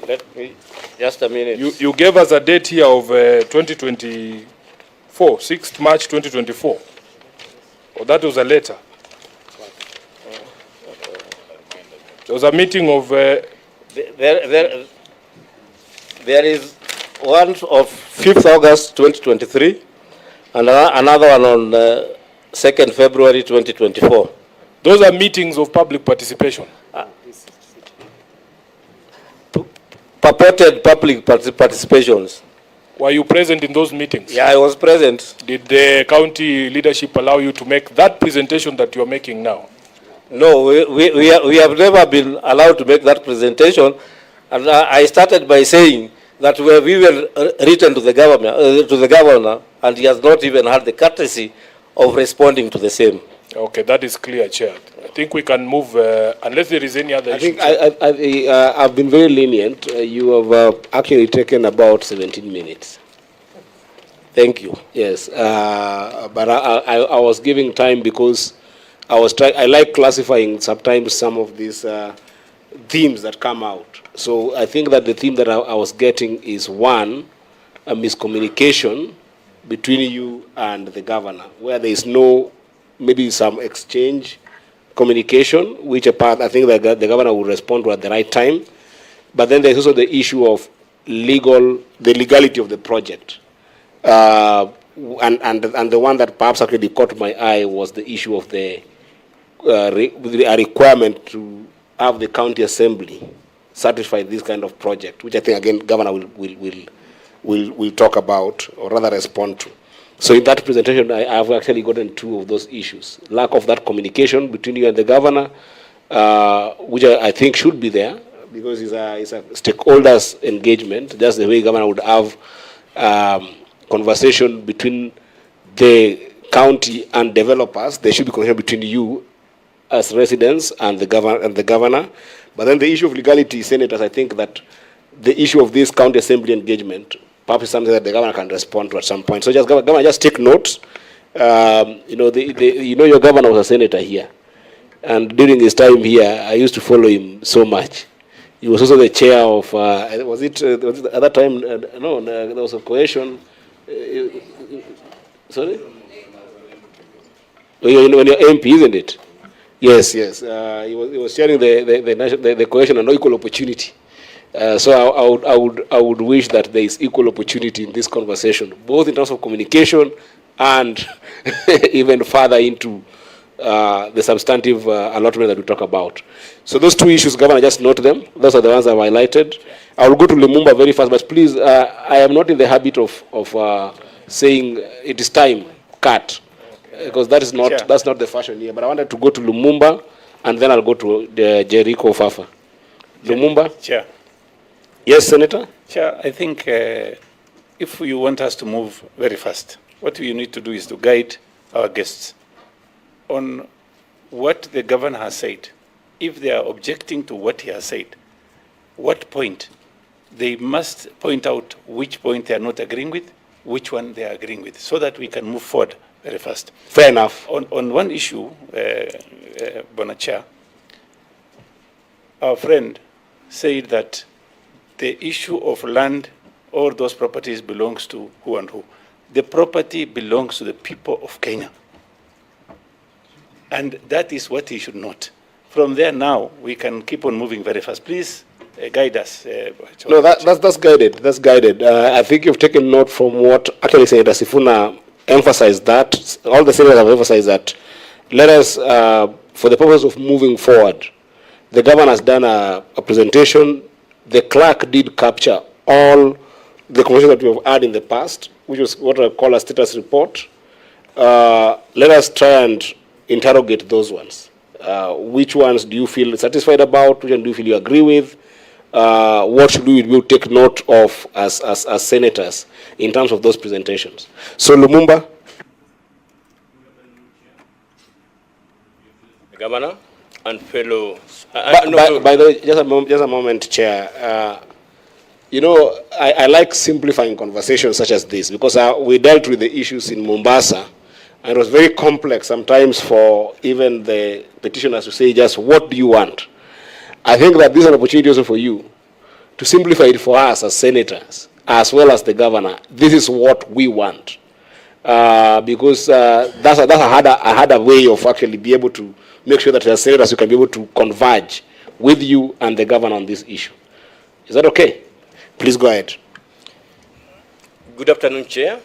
let me just a minute.
You gave us a date here of 2024, 6th March 2024. Or that was a letter. There was a meeting of
there is one of 5th August 2023 and another one on 2nd February 2024.
Those are meetings of public participation.
Purported public participations.
Were you present in those meetings?
Yeah, I was present.
Did the county leadership allow you to make that presentation that you are making now?
No, we have never been allowed to make that presentation. And I started by saying that we were written to the governor, and he has not even had the courtesy of responding to the same.
Okay, that is clear, Chair. think we can move, unless there is any other issue.
I've been very lenient. You have actually taken about 17 minutes. Thank you. Yes, but I was giving time because I like classifying sometimes some of these themes that come out. So I think that the theme that I was getting is one, a miscommunication between you and the governor, where there is no, maybe some exchange communication, which I think that the governor will respond to at the right time. But then there's also the issue of the legality of the project. And the one that perhaps actually caught my eye was the issue of a requirement to have the county assembly certify this kind of project, which I think again governor will talk about or rather respond to. So in that presentation, I have actually gotten two of those issues: lack of that communication between you and the governor, which I think should be there because it's a stakeholders engagement, just the way governor would have conversation between the county and developers. There should be conversation between you as residents and the governor. But then the issue of legality, senators, I think that the issue of this county assembly engagement perhaps is something that the governor can respond to at some point. So governor, just take notes. Your governor was a senator here, and during his time here, I used to follow him so much. He was also the chair of was it at that time? No, there was a coalition. Sorry? When you're MP, isn't it? Yes. He was sharing the coalition and equal opportunity. So I would wish that there is equal opportunity in this conversation, both in terms of communication and even further into the substantive allotment that we talk about. So those two issues, Governor, just note them. Those are the ones I've highlighted. I will go to Lumumba very fast, but please, I am not in the habit of saying it is time, cut, because that's not the fashion here. But I wanted to go to Lumumba, and then I'll go to Jericho Fafa. Lumumba?
Chair.
Yes, Senator?
Chair, I think if you want us to move very fast, what you need to do is to guide our guests on what the governor has said. If they are objecting to what he has said, what point? They must point out which point they are not agreeing with, which one they are agreeing with, so that we can move forward very fast.
Fair enough.
On one issue, Bonachair, our friend said that the issue of land or those properties belongs to who and who. The property belongs to the people of Kenya. And that is what he should note. From there now, we can keep on moving very fast. Please guide us.
No, that's guided. That's guided. I think you've taken note from what actually Senator Sifuna emphasized that. All the senators have emphasized that. Let us, for the purpose of moving forward, the governor has done a presentation. The clerk did capture all the conversations that we have had in the past, which was what I call a status report. Let us try and interrogate those ones. Which ones do you feel satisfied about? Which one do you feel you agree with? What should we take note of as senators in terms of those presentations? So Lumumba.
Governor and fellow.
By the way, just a moment, Chair. I like simplifying conversations such as this because we dealt with the issues in Mombasa, and it was very complex sometimes for even the petitioners to say just what do you want. I think that this is an opportunity also for you to simplify it for us as senators, as well as the governor. This is what we want, because that's a harder way of actually be able to make sure that as senators you can be able to converge with you and the governor on this issue. Is that okay? Please go ahead.
Good afternoon, Chair,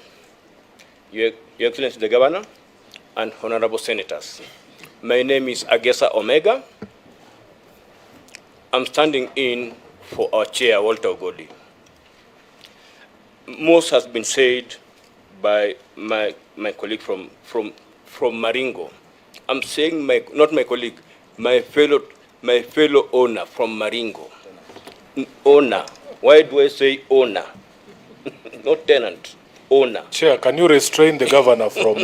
Your Excellency the Governor, and Honorable Senators. My name is Agesa Omega. I'm standing in for our Chair, Walter Ogodi. Most has been said by my colleague from Maringo. I'm saying not my colleague, my fellow owner from Maringo. Owner. Why do I say owner? Not tenant. owner.
Chair, can you restrain the governor from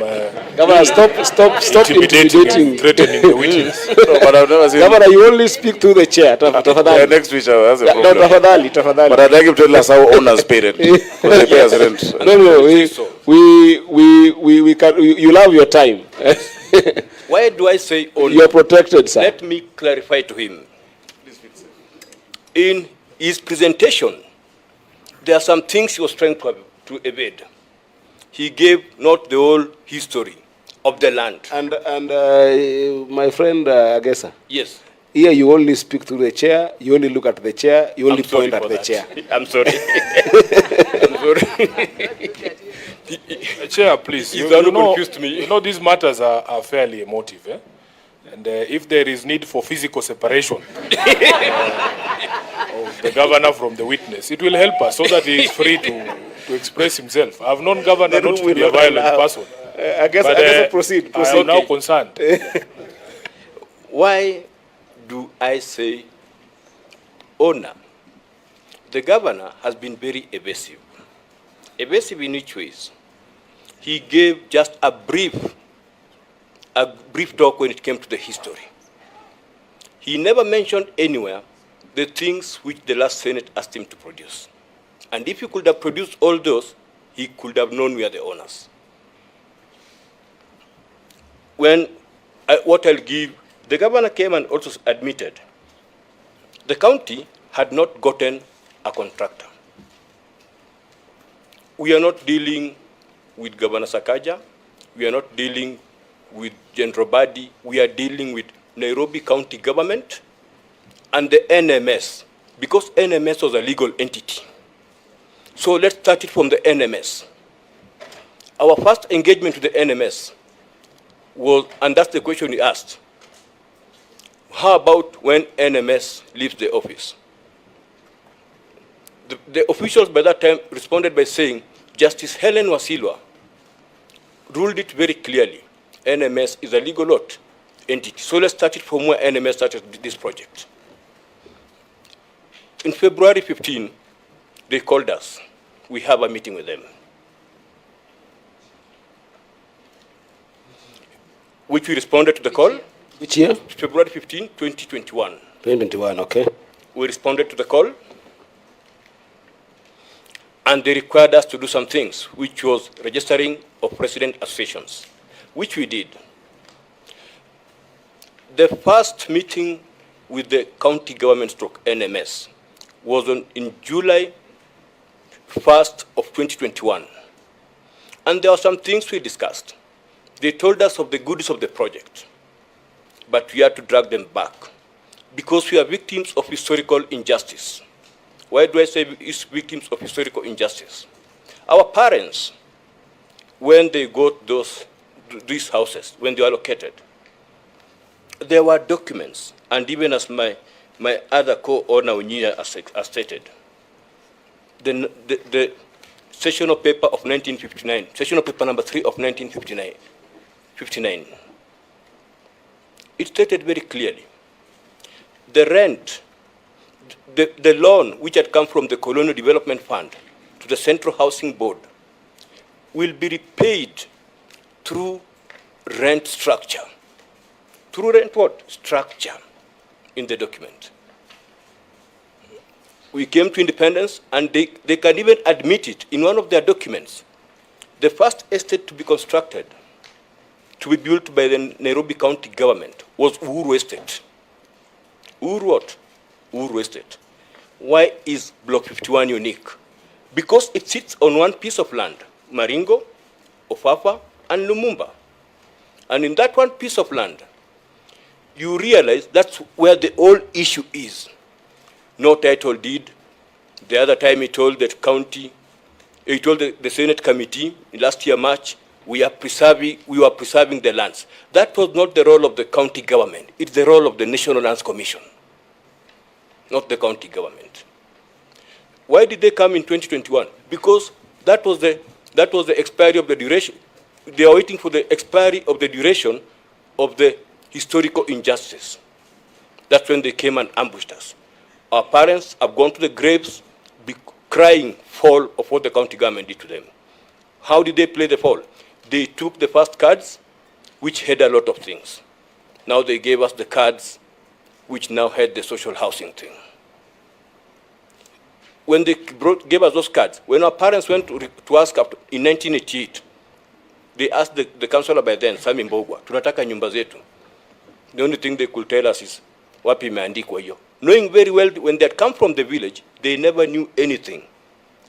Governor, stop intimidating.
threatening the witness?
No, but I've never seen.
Governor, you only speak to the chair.
Yeah,
Tafadhali.
next week has a
No,
problem.
tafadhali.
But I'd like him to tell us how owners pay rent. Because they pay us rent.
No, you'll have your time.
Why do I say owner?
You're protected, sir.
Let me clarify to him. In his presentation, there are some things he was trying to evade. He gave not the whole history of the land.
And my friend Agesa.
Yes.
Here you only speak to the chair, you only look at the chair, you only point at the chair.
I'm sorry.
Chair, please. You
confused me.
You know these matters are fairly emotive. Eh? And if there is need for physical separation of the governor from the witness, it will help us so that he is free to express himself. I've known governor not to be a violent person.
I guess proceed.
I am now concerned.
Why do I say owner? The governor has been very evasive. Evasive in which ways? He gave just a brief talk when it came to the history. He never mentioned anywhere the things which the last Senate asked him to produce. And if he could have produced all those, he could have known we are the owners. What I'll give, the governor came and also admitted the county had not gotten a contractor. We are not dealing with Governor Sakaja. We are not dealing with General Badi. We are dealing with Nairobi County government and the NMS, because NMS was a legal entity. So let's start it from the NMS. Our first engagement with the NMS was, and that's the question he asked, how about when NMS leaves the office? The officials by that time responded by saying, Justice Helen Wasilwa ruled it very clearly. NMS is a legal entity. So let's start it from where NMS started this project. In February 15, they called us. We have a meeting with them. Which we responded to the call.
Which year?
February 15, 2021.
2021, okay.
We responded to the call. And they required us to do some things, which was registering of resident associations, which we did. The first meeting with the county government stroke NMS was in July 1st of 2021. And there were some things we discussed. They told us of the goodies of the project, but we had to drag them back because we are victims of historical injustice. Why do I say victims of historical injustice? Our parents, when they got these houses, when they were allocated, there were documents, and even as my other co-owner Unyia has stated, the session of paper of 1959, session of paper number 3 of 1959, it stated very clearly, the rent, the loan which had come from the Colonial Development Fund to the Central Housing Board will be repaid through rent structure. Through rent what? Structure in the document. We came to independence and they can even admit it in one of their documents. The first estate to be constructed, to be built by the Nairobi County government was Uhuru Estate. Uhuru what? Uhuru Estate. Why is Block 51 unique? Because it sits on one piece of land, Maringo, Ofafa, and Lumumba. And in that one piece of land, you realize that's where the whole issue is. No title deed. The other time he told the county, he told the Senate committee in last year March, we were preserving the lands. That was not the role of the county government. It's the role of the National Lands Commission, not the county government. Why did they come in 2021? Because that was the expiry of the duration. They are waiting for the expiry of the duration of the historical injustice. That's when they came and ambushed us. Our parents have gone to the graves crying fall of what the county government did to them. How did they play the fall? They took the first cards, which had a lot of things. Now they gave us the cards, which now had the social housing thing. When they gave us those cards, when our parents went to ask in 1988, they asked the councillor by then, Sami Mbogwa, tunataka nyumba zetu. The only thing they could tell us is, wapi imeandikwa hiyo. Knowing very well when they had come from the village, they never knew anything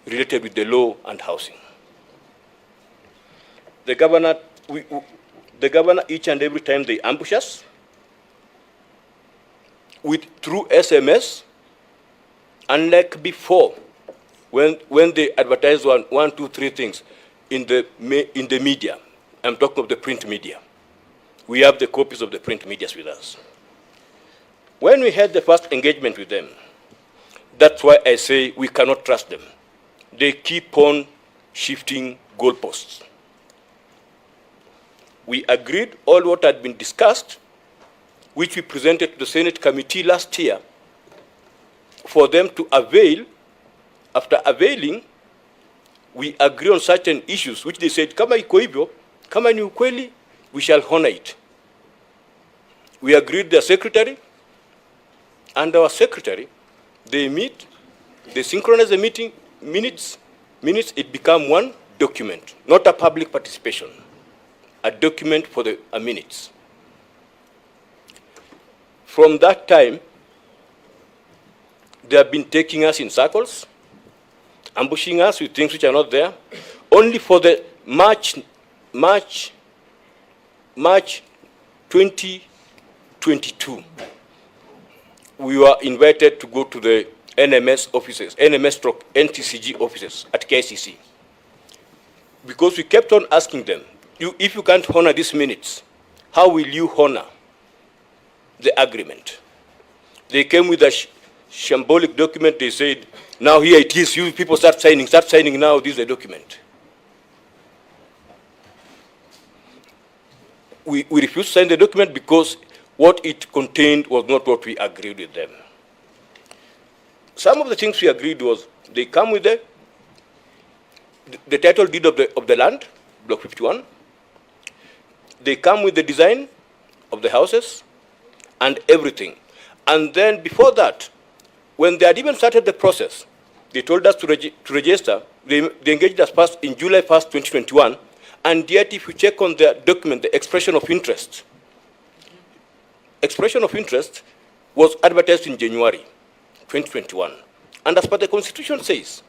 related with the law and housing. The governor, each and every time they ambush us, through SMS, unlike before, when they advertise one, two, three things in the media, I'm talking of the print media. We have the copies of the print medias with us. When we had the first engagement with them, that's why I say we cannot trust them. They keep on shifting goalposts. We agreed all what had been discussed, which we presented to the Senate committee last year, for them to avail. After availing, we agree on certain issues, which they said, kama iko hivyo, kama ni ukweli, we shall honor it. We agreed their secretary and our secretary, they meet, they synchronize the meeting minutes, it become one document, not a public participation, a document for the minutes. From that time, they have been taking us in circles, ambushing us with things which are not there. Only for the March 2022, we were invited to go to the NMS offices, NMS/NTCG offices at KICC. Because we kept on asking them, if you can't honor these minutes, how will you honor the agreement? They came with a shambolic document. They said, now here it is, you people start signing now, this is the document. We refused to sign the document because what it contained was not what we agreed with them. Some of the things we agreed was, they come with the title deed of the land, Block 51. They come with the design of the houses and everything. And then before that, when they had even started the process, they told us to register. They engaged us first in July 1st, 2021. And yet, if you check on the document, the expression of interest was advertised in January 2021. And as per the Constitution says,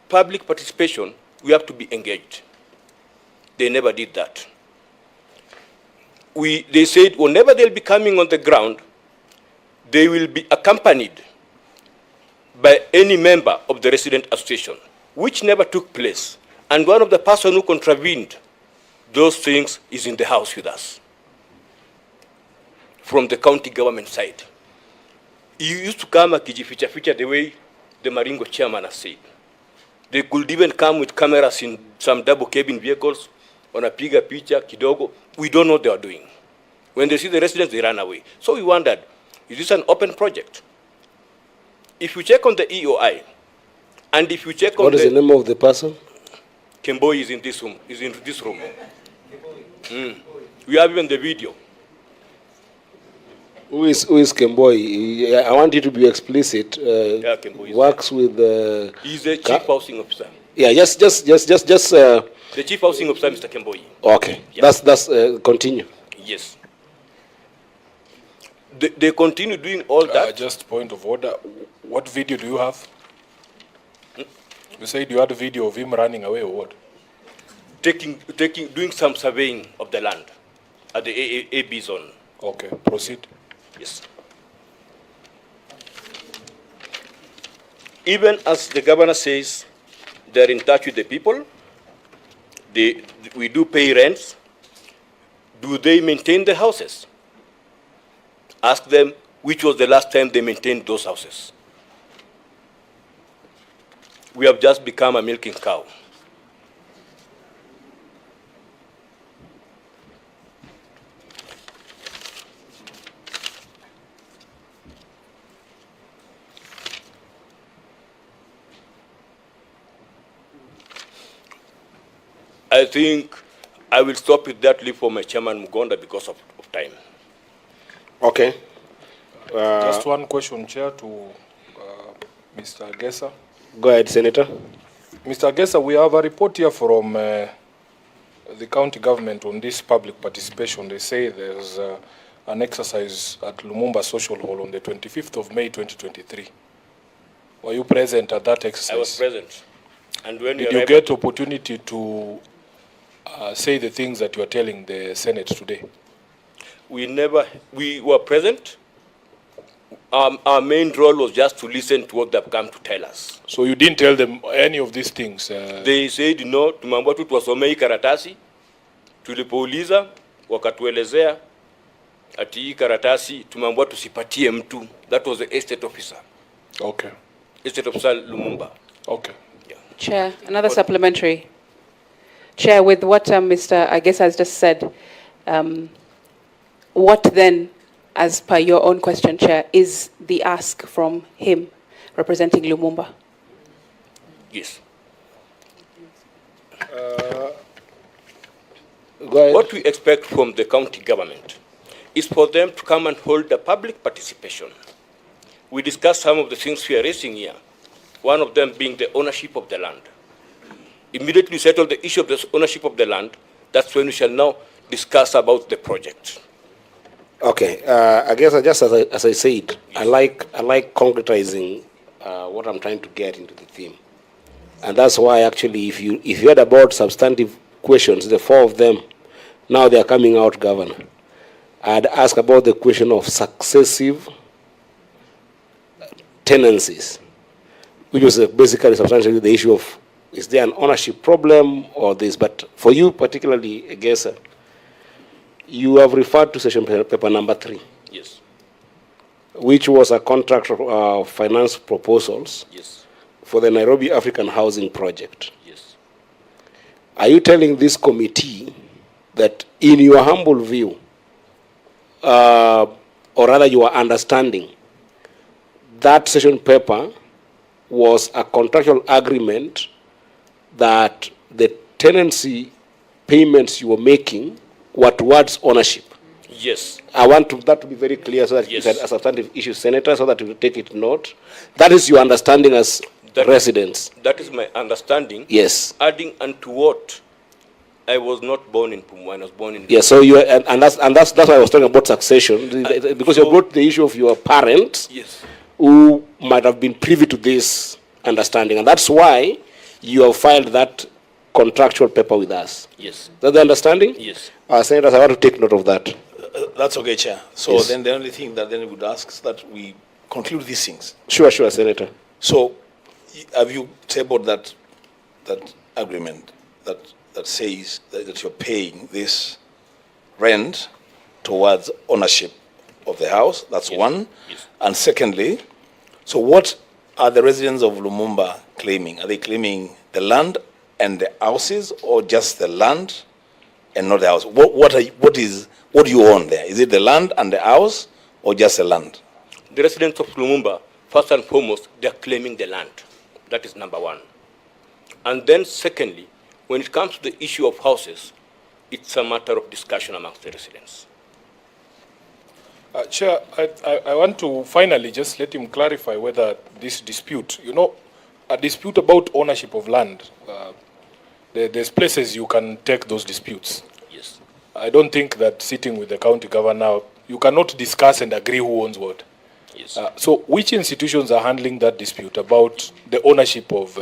public participation, we have to be engaged. They never did that. They said whenever they'll be coming on the ground, they will be accompanied by any member of the resident association, which never took place. And one of the person who contravened those things is in the house with us, from the county government side. He used to come akijificha the way the Maringo chairman has said. They could even come with cameras in some double cabin vehicles, wanapiga picha kidogo. We don't know what they are doing. When they see the residents, they run away. So we wondered, is this an open project? If you check on the EOI, and if you check on
what is the name of the person?
Kemboi is in this room. We have even the video.
Who is Kemboi? I want you to be explicit.
Yeah, Kemboi
works with the.
He's the chief housing officer.
Yeah, just.
The chief housing officer, Mr. Kemboi.
Okay, yeah. That's continue.
Yes. They continue doing all that.
Just point of order. What video do you have? You said you had a video of him running away or what?
Doing some surveying of the land at the AB zone.
Okay, proceed.
Yes. Even as the governor says, they're in touch with the people. We do pay rents. Do they maintain the houses? Ask them which was the last time they maintained those houses. We have just become a milking cow. I think I will stop with that leave for my chairman Mugonda because of time.
Okay.
Just one question, Chair, to Mr. Gesa.
Go ahead, Senator.
Mr. Gesa, we have a report here from the county government on this public participation. They say there's an exercise at Lumumba Social Hall on the 25th of May 2023. Were you present at that exercise?
I was present. And when
did you get opportunity to say the things that you are telling the Senate today?
We were present. Our main role was just to listen to what they've come to tell us.
So you didn't tell them any of these things?
They said no, tumeambiwa tu tuwasomee hii karatasi. Tulipouliza wakatuelezea ati hii karatasi tumeambiwa tusipatie mtu. That was the estate officer.
Okay.
Estate officer Lumumba.
Okay.
Yeah.
Chair, another supplementary. Chair, with what Mr. Agesa has just said, what then, as per your own question, Chair, is the ask from him representing Lumumba?
Yes.
What
we expect from the county government is for them to come and hold a public participation. We discussed some of the things we are raising here, one of them being the ownership of the land. Immediately settle the issue of the ownership of the land, that's when we shall now discuss about the project.
Okay, I guess just as I said, I like concretizing what I'm trying to get into the theme, and that's why actually, if you had about substantive questions, the four of them, now they are coming out, Governor. I'd ask about the question of successive tenancies, which was basically substantially the issue of is there an ownership problem or this. But for you particularly, I guess, you have referred to session paper number 3.
Yes.
Which was a contract of finance proposals.
Yes.
For the Nairobi African Housing Project.
Yes.
Are you telling this committee that in your humble view, or rather your understanding, that session paper was a contractual agreement that the tenancy payments you were making were towards ownership?
Yes.
I want that to be very clear so that
yes.
It's a substantive issue, Senator, so that you take it note. That is your understanding as residents?
That is my understanding.
Yes.
Adding unto what? I was not born in Pumwani, I was born in...
Yes, so you and that's why I was talking about succession, because you brought the issue of your parents,
yes,
who might have been privy to this understanding, and that's why you have filed that contractual paper with us.
Yes.
Is that the understanding?
Yes.
Senators, I want to take note of that.
That's okay, Chair. So
yes.
Then the only thing that then we would ask is that we conclude these things.
Sure, Senator.
So have you tabled that agreement that says that you're paying this rent towards ownership of the house? That's yes. One.
Yes.
And secondly, so what are the residents of Lumumba claiming? Are they claiming the land and the houses, or just the land and not the house? What do you own there? Is it the land and the house, or just the land?
The residents of Lumumba, first and foremost, they are claiming the land. That is number one. And then secondly, when it comes to the issue of houses, it's a matter of discussion amongst the residents.
Chair, I want to finally just let him clarify whether this dispute, a dispute about ownership of land, there's places you can take those disputes.
Yes.
I don't think that sitting with the county governor, you cannot discuss and agree who owns what.
Yes.
So which institutions are handling that dispute about the ownership of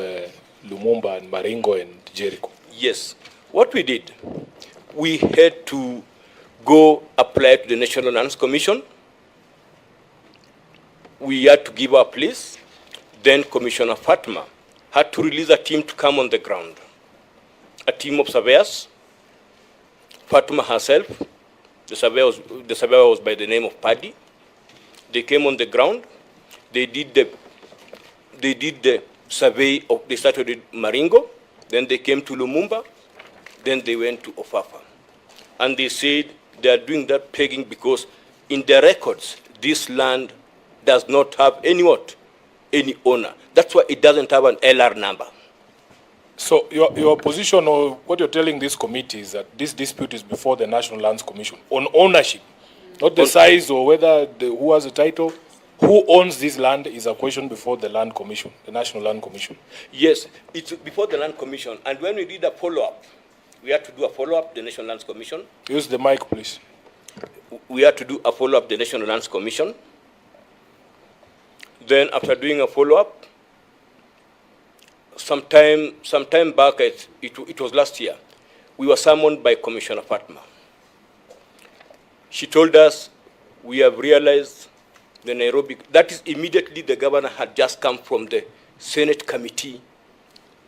Lumumba and Maringo and Jericho?
Yes. What we did, we had to go apply to the National Lands Commission. We had to give our place. Then Commissioner Fatma had to release a team to come on the ground. A team of surveyors. Fatma herself, the surveyor was by the name of Paddy. They came on the ground. They did the survey of, they started with Maringo, then they came to Lumumba, then they went to Ofafa. And they said they are doing that pegging because in the records, this land does not have any owner. That's why it doesn't have an LR number.
So your position, or what you're telling this committee, is that this dispute is before the National Lands Commission on ownership, not the size or whether who has the title. Who owns this land is a question before the Land Commission, the National Land Commission.
Yes, it's before the Land Commission. And when we did a follow-up, we had to do a follow-up, the National Lands Commission.
Use the mic, please.
We had to do a follow-up, the National Lands Commission. Then after doing a follow-up, sometime back, it was last year, we were summoned by Commissioner Fatma. She told us, we have realized the Nairobi, that is immediately the governor had just come from the Senate committee,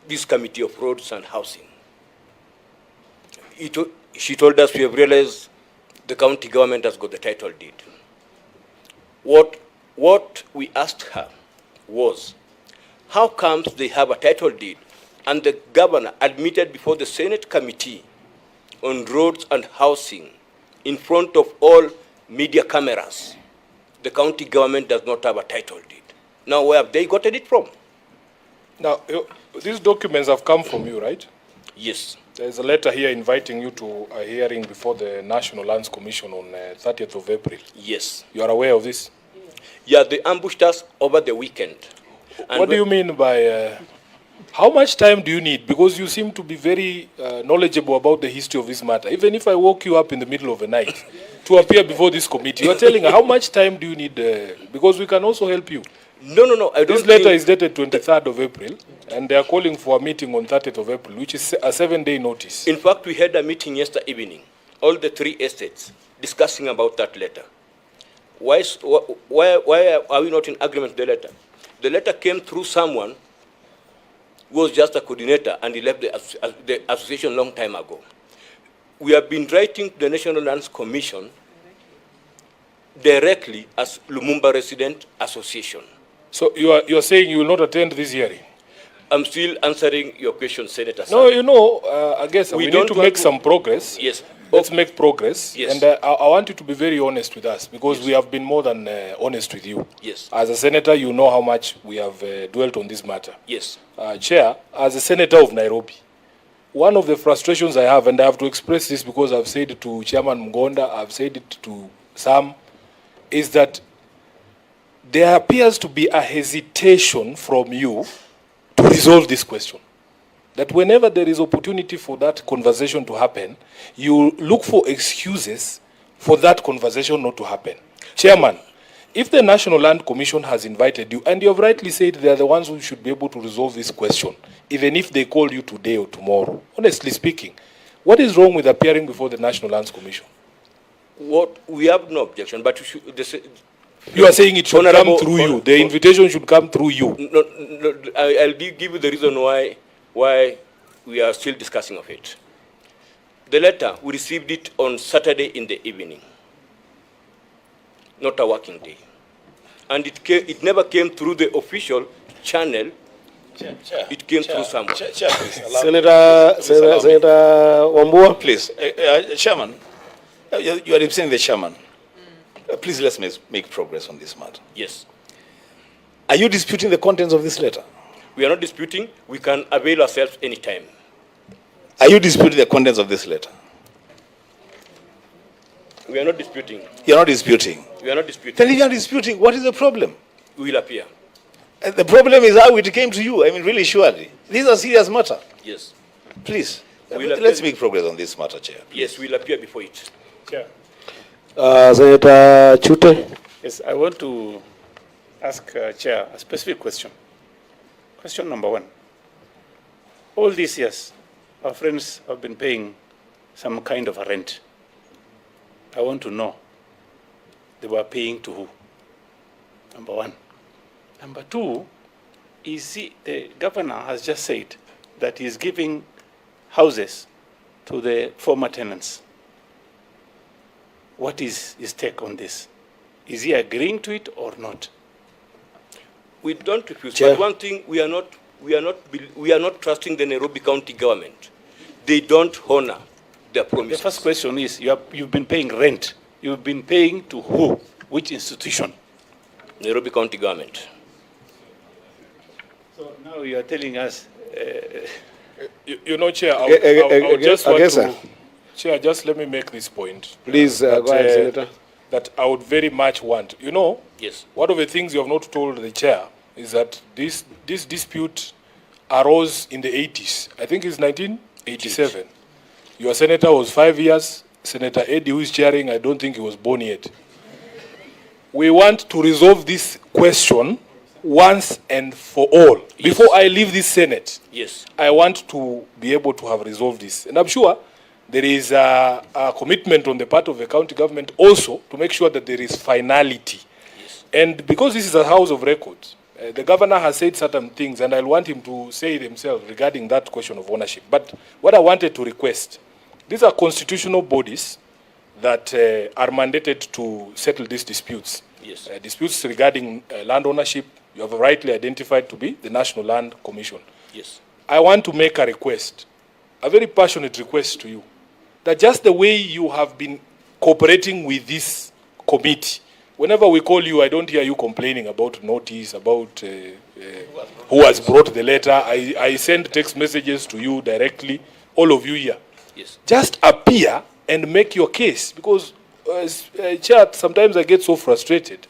this committee of roads and housing. She told us, we have realized the county government has got the title deed. What we asked her was, how comes they have a title deed and the governor admitted before the Senate committee on roads and housing in front of all media cameras, the county government does not have a title deed. Now, where have they gotten it from?
Now, these documents have come from you, right?
Yes.
There's a letter here inviting you to a hearing before the National Lands Commission on 30th of April.
Yes.
You are aware of this?
Yeah, they ambushed us over the weekend. And
what do you mean by, how much time do you need? Because you seem to be very knowledgeable about the history of this matter. Even if I woke you up in the middle of the night to appear before this committee, you are telling how much time do you need? Because we can also help you.
No, I don't.
This letter is dated 23rd of April, and they are calling for a meeting on 30th of April, which is a 7-day notice.
In fact, we had a meeting yesterday evening, all the 3 estates, discussing about that letter. Why are we not in agreement with the letter? The letter came through someone who was just a coordinator, and he left the association a long time ago. We have been writing to the National Lands Commission directly as Lumumba Resident Association.
So you are saying you will not attend this hearing?
I'm still answering your question, Senator.
No, you know, I guess we need to make some progress.
Yes.
Let's make progress.
Yes.
And I want you to be very honest with us, because we have been more than honest with you.
Yes.
As a senator, you know how much we have dwelt on this matter.
Yes.
Chair, as a senator of Nairobi, one of the frustrations I have, and I have to express this because I've said it to Chairman Mgonda, I've said it to Sam, is that there appears to be a hesitation from you to resolve this question. That whenever there is opportunity for that conversation to happen, you look for excuses for that conversation not to happen. Chairman, if the National Land Commission has invited you, and you have rightly said they are the ones who should be able to resolve this question, even if they call you today or tomorrow, honestly speaking, what is wrong with appearing before the National Lands Commission?
We have no objection, but
you are saying it should come through you. The invitation should come through you.
No, I'll give you the reason why we are still discussing of it. The letter, we received it on Saturday in the evening, not a working day. And it never came through the official channel. It came through someone.
Senator Wambua, please. Chairman, you are representing the chairman. Please let's make progress on this matter.
Yes.
Are you disputing the contents of this letter?
We are not disputing. We can avail ourselves anytime.
Are you disputing the contents of this letter?
We are not disputing.
You are not disputing?
We are not disputing.
Then if you are disputing, what is the problem?
We will appear.
The problem is how it came to you. I mean, really, surely. This is a serious matter.
Yes.
Please,
We'll
let's make progress on this matter, Chair.
Please. Yes, we will appear before it.
Chair.
Senator Chute.
Yes, I want to ask Chair a specific question. Question number 1. All these years, our friends have been paying some kind of a rent. I want to know, they were paying to who? Number 1. Number 2, the governor has just said that he is giving houses to the former tenants. What is his take on this? Is he agreeing to it or not?
We don't refuse.
Chair.
But one thing, we are not trusting the Nairobi County government. They don't honor their promises.
The first question is, you've been paying rent. You've been paying to who? Which institution?
Nairobi County government.
So now you are telling us
You know, Chair, I just want to... Chair, just let me make this point.
Please, go ahead, Senator.
That I would very much want. You know,
yes.
One of the things you have not told the Chair is that this dispute arose in the 80s. I think it's 1987. Your senator was 5 years. Senator Eddie, who is chairing, I don't think he was born yet. We want to resolve this question once and for all. Yes. Before I leave this Senate,
yes,
I want to be able to have resolved this. And I'm sure there is a commitment on the part of the county government also to make sure that there is finality.
Yes.
And because this is a house of records, the governor has said certain things, and I want him to say it himself regarding that question of ownership. But what I wanted to request, these are constitutional bodies that are mandated to settle these disputes.
Yes.
Disputes regarding land ownership, you have rightly identified to be the National Land Commission.
Yes.
I want to make a request, a very passionate request to you, that just the way you have been cooperating with this committee, whenever we call you, I don't hear you complaining about notice, about who has brought the letter. I send text messages to you directly, all of you here.
Yes.
Just appear and make your case, because Chair, sometimes I get so frustrated.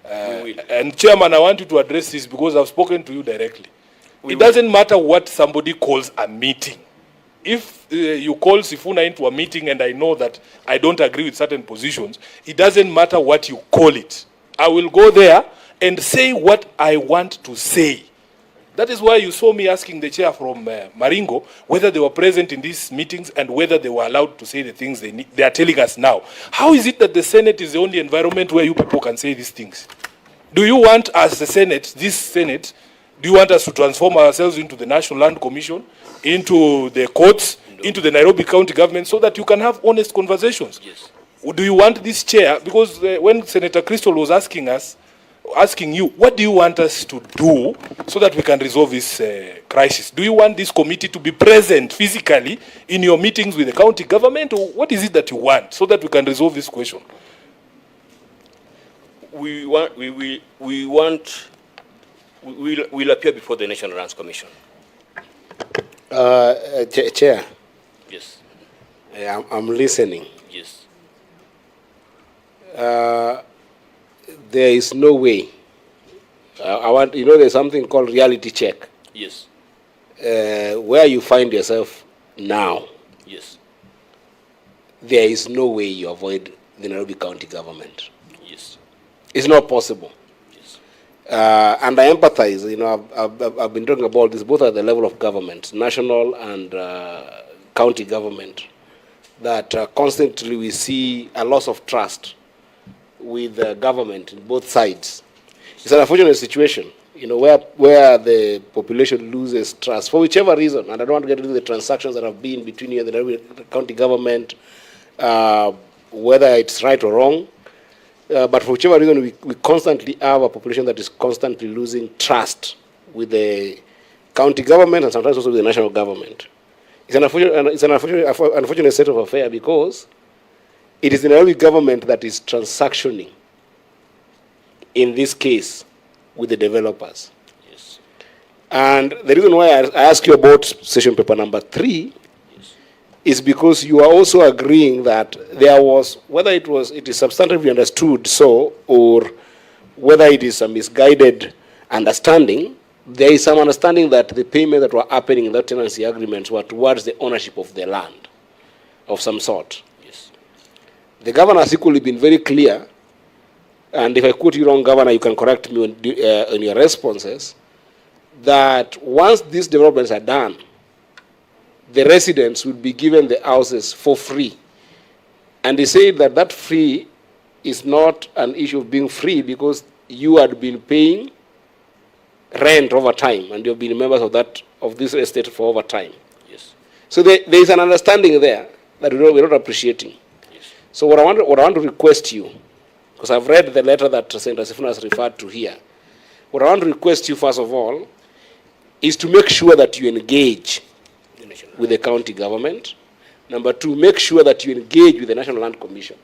And Chairman, I want you to address this because I've spoken to you directly. It doesn't matter what somebody calls a meeting. If you call Sifuna into a meeting and I know that I don't agree with certain positions, it doesn't matter what you call it. I will go there and say what I want to say. That is why you saw me asking the chair from Maringo whether they were present in these meetings and whether they were allowed to say the things they are telling us now. How is it that the Senate is the only environment where you people can say these things? Do you want us, the Senate, this Senate, do you want us to transform ourselves into the National Land Commission, into the courts, into the Nairobi County government, so that you can have honest conversations?
Yes.
Do you want this chair? Because when Senator Crystal was asking you, what do you want us to do so that we can resolve this crisis? Do you want this committee to be present physically in your meetings with the county government, or what is it that you want so that we can resolve this question?
We'll appear before the National Lands Commission.
Chair.
Yes.
I'm listening.
Yes.
There is no way. There's something called reality check.
Yes.
Where you find yourself now,
yes,
there is no way you avoid the Nairobi County government.
Yes.
It's not possible.
Yes.
And I empathize. I've been talking about this both at the level of government, national and county government, that constantly we see a loss of trust with the government in both sides. It's an unfortunate situation, where the population loses trust for whichever reason. And I don't want to get into the transactions that have been between you and the Nairobi County government, whether it's right or wrong. But for whichever reason, we constantly have a population that is constantly losing trust with the county government and sometimes also with the national government. It's an unfortunate state of affairs because it is the Nairobi government that is transactioning, in this case, with the developers.
Yes.
And the reason why I ask you about session paper number 3 is because you are also agreeing that there was, whether it is substantively understood so, or whether it is a misguided understanding, there is some understanding that the payments that were happening in that tenancy agreements were towards the ownership of the land of some sort.
Yes.
The governor has equally been very clear, and if I quote you wrong, Governor, you can correct me on your responses, that once these developments are done, the residents would be given the houses for free. And they say that that free is not an issue of being free because you had been paying rent over time and you've been members of this estate for over time.
Yes.
So there is an understanding there that we're not appreciating.
Yes.
So what I want to request you, because I've read the letter that Senator Sifuna has referred to here, what I want to request you first of all is to make sure that you engage with the county government. Number 2, make sure that you engage with the National Land Commission.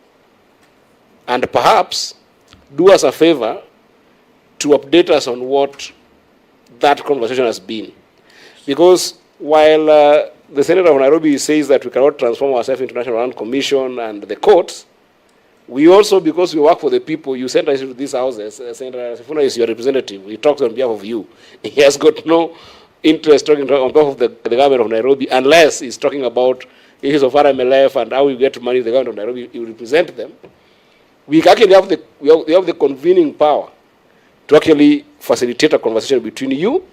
And perhaps do us a favor to update us on what that conversation has been. Because while the Senator of Nairobi says that we cannot transform ourselves into National Land Commission and the courts, we also, because we work for the people, you sent us to these houses. Senator Sifuna is your representative. He talks on behalf of you. He has got no interest talking on behalf of the government of Nairobi, unless he's talking about issues of RMLF and how you get money to the government of Nairobi. You represent them. We actually have the convening power to actually facilitate a conversation between you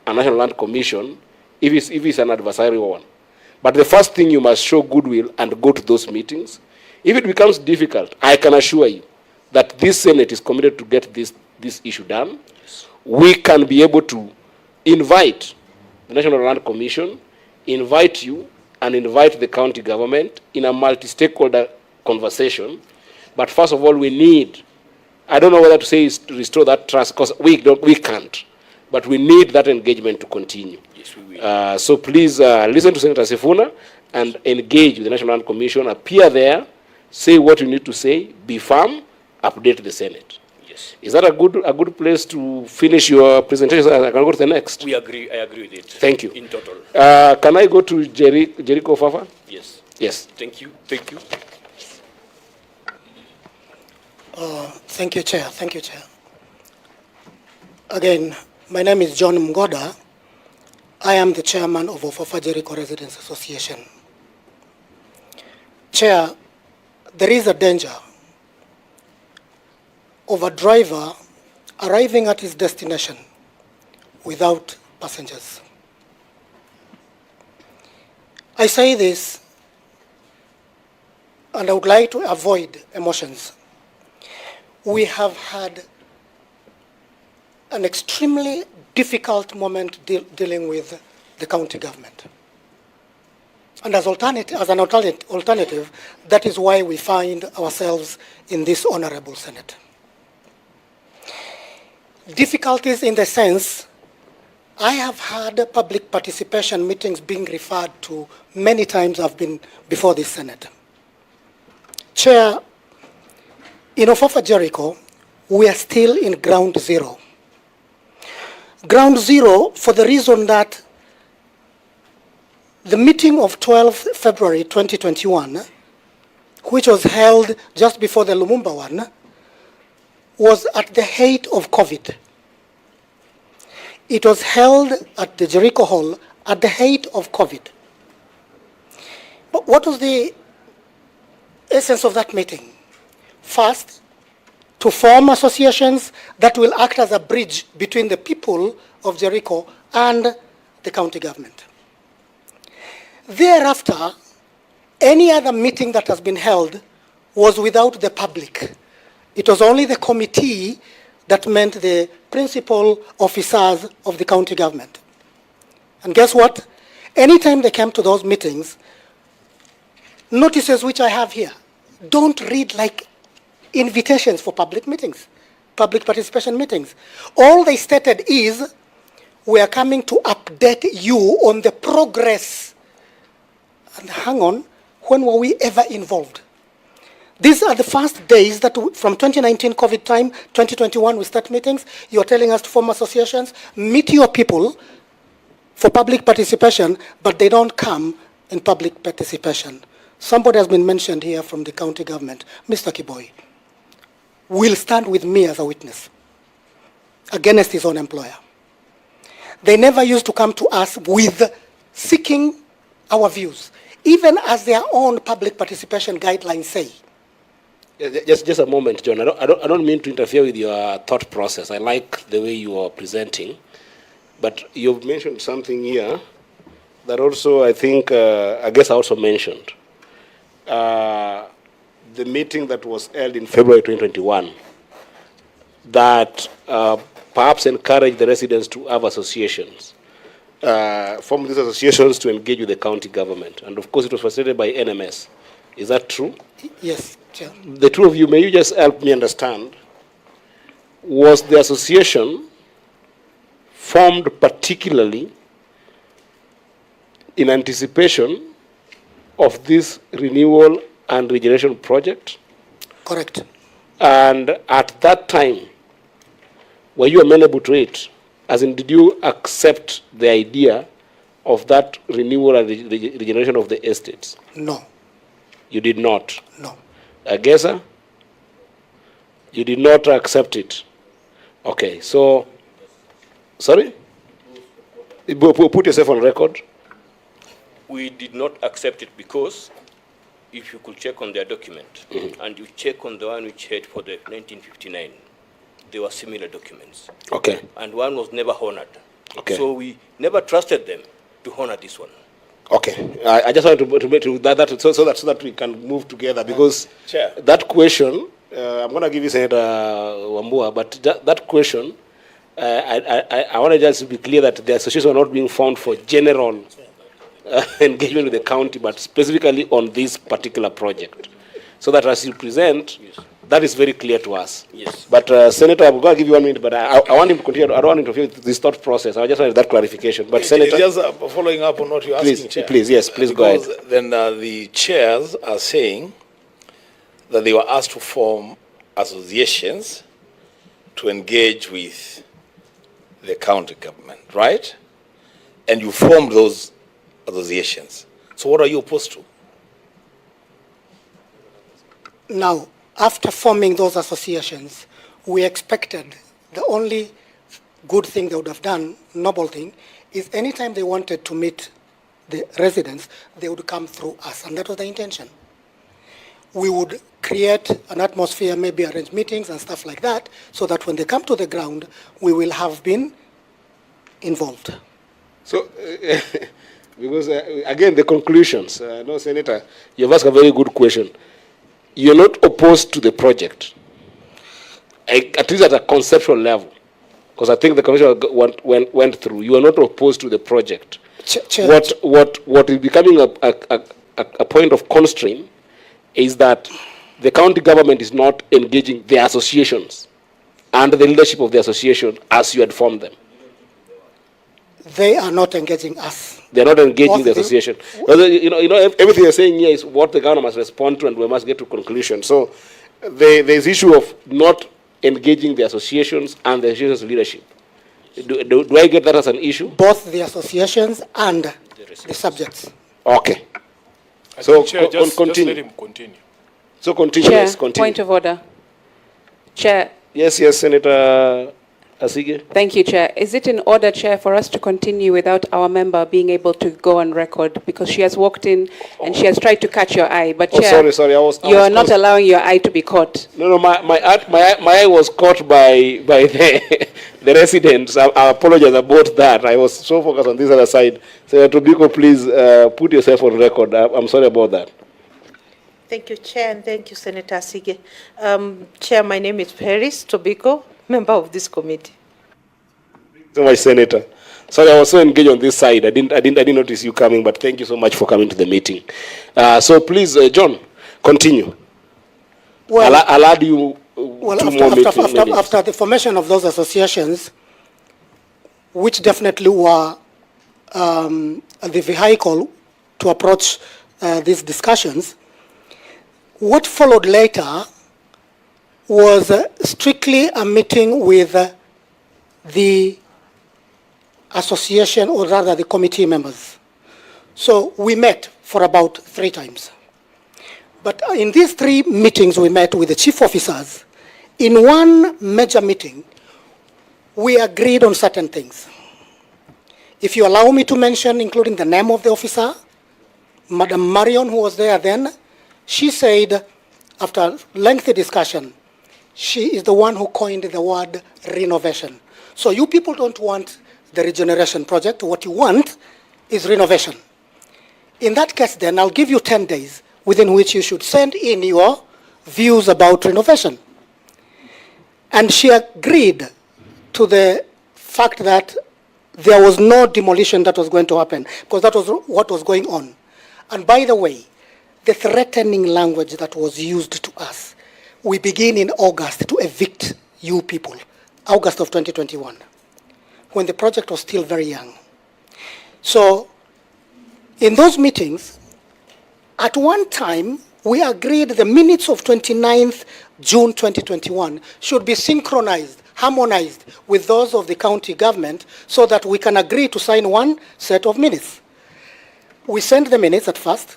and National Land Commission if it's an adversarial one. But the first thing, you must show goodwill and go to those meetings. If it becomes difficult, I can assure you that this Senate is committed to get this issue done. We can be able to invite the National Land Commission, invite you, and invite the county government in a multi-stakeholder conversation. But first of all, we need, I don't know whether to say is to restore that trust, because we can't. But we need that engagement to continue.
Yes, we will.
So please listen to Senator Sifuna and engage with the National Land Commission, appear there, say what you need to say, be firm, update the Senate.
Yes.
Is that a good place to finish your presentation? I can go to the next.
We agree. I agree with it.
Thank you.
In total.
Can I go to Jericho Fafa?
Yes.
Yes.
Thank you. Thank you.
Thank you, Chair. Thank you, Chair. Again, my name is John Mgoda. I am the chairman of Ofafa Jericho Residents Association. Chair, there is a danger of a driver arriving at his destination without passengers. I say this, and I would like to avoid emotions. We have had an extremely difficult moment dealing with the county government. And as an alternative, that is why we find ourselves in this honorable Senate. Difficulties in the sense, I have had public participation meetings being referred to many times. I've been before this Senate. Chair, in Ofafa Jericho, we are still in ground zero. Ground zero for the reason that the meeting of 12 February 2021, which was held just before the Lumumba one, was at the height of COVID. It was held at the Jericho Hall at the height of COVID. But what was the essence of that meeting? First, to form associations that will act as a bridge between the people of Jericho and the county government. Thereafter, any other meeting that has been held was without the public. It was only the committee that meant the principal officers of the county government. And guess what? Anytime they came to those meetings, notices which I have here don't read like invitations for public meetings, public participation meetings. All they stated is, we are coming to update you on the progress. And hang on, when were we ever involved? These are the first days that from 2019 COVID time, 2021 we start meetings. You're telling us to form associations, meet your people for public participation, but they don't come in public participation. Somebody has been mentioned here from the county government, Mr. Kiboi, will stand with me as a witness against his own employer. They never used to come to us with seeking our views, even as their own public participation guidelines say.
Just a moment, John. I don't mean to interfere with your thought process. I like the way you are presenting, but you've mentioned something here that also I think I guess I also mentioned. The meeting that was held in February 2021 that perhaps encouraged the residents to have associations, form these associations to engage with the county government. And of course, it was facilitated by NMS. Is that true?
Yes, Chair.
The two of you, may you just help me understand, was the association formed particularly in anticipation of this renewal and regeneration project?
Correct.
And at that time, were you amenable to it? As in, did you accept the idea of that renewal and regeneration of the estates?
No.
You did not?
No.
Agesa? You did not accept it? Okay, so, sorry? Put yourself on record.
We did not accept it because if you could check on their document, and you check on the one which had for the 1959, there were similar documents.
Okay.
And one was never honored.
Okay.
So we never trusted them to honor this one.
Okay, I just wanted to make that so that we can move together, because
Chair.
that question, I'm going to give you Senator Wambua, but that question, I want to just be clear that the association are not being found for general engagement with the county, but specifically on this particular project. So that as you present, that is very clear to us.
Yes.
But Senator, I'm going to give you 1 minute, but I want him to continue. I don't want him to interfere with this thought process. I just wanted that clarification. But Senator,
just following up on what you're asking, Chair.
Please, yes, please go ahead.
Then the chairs are saying that they were asked to form associations to engage with the county government, right? And you formed those associations. So what are you opposed to?
Now, after forming those associations, we expected the only good thing they would have done, noble thing, is anytime they wanted to meet the residents, they would come through us, and that was the intention. We would create an atmosphere, maybe arrange meetings and stuff like that, so that when they come to the ground, we will have been involved.
So, because again, the conclusions, no, Senator, you've asked a very good question. You're not opposed to the project, at least at a conceptual level, because I think the commission went through. You are not opposed to the project. What is becoming a point of constraint is that the county government is not engaging the associations and the leadership of the association as you had formed them.
They are not engaging us.
They're not engaging the association. Everything you're saying here is what the government must respond to, and we must get to conclusion. So there's issue of not engaging the associations and the association's leadership. Do I get that as an issue?
Both the associations and the subjects.
Okay.
So Chair, just let him continue.
So continue.
Chair,
Yes, continue.
point of order. Chair.
Yes, Senator Asige.
Thank you, Chair. Is it in order, Chair, for us to continue without our member being able to go on record? Because she has walked in and she has tried to catch your eye. But, Chair,
sorry,
you are not allowing your eye to be caught.
No, my eye was caught by the residents. I apologize about that. I was so focused on this other side. Senator Tobiko, please put yourself on record. I'm sorry about that.
Thank you, Chair, and thank you, Senator Asige. Chair, my name is Paris Tobiko, member of this committee.
So much, Senator. Sorry, I was so engaged on this side. I didn't notice you coming, but thank you so much for coming to the meeting. So please, John, continue.
Well,
I'll add you
after the formation of those associations, which definitely were the vehicle to approach these discussions, what followed later was strictly a meeting with the association, or rather the committee members. So we met for about 3 times. But in these 3 meetings we met with the chief officers, in one major meeting, we agreed on certain things. If you allow me to mention, including the name of the officer, Madam Marion, who was there then, she said, after lengthy discussion, she is the one who coined the word renovation. So you people don't want the regeneration project. What you want is renovation. In that case, then, I'll give you 10 days within which you should send in your views about renovation. And she agreed to the fact that there was no demolition that was going to happen, because that was what was going on. And by the way, the threatening language that was used to us, we begin in August to evict you people, August of 2021, when the project was still very young. So in those meetings, at one time, we agreed the minutes of 29th June 2021 should be synchronized, harmonized with those of the county government so that we can agree to sign one set of minutes. We sent the minutes at first.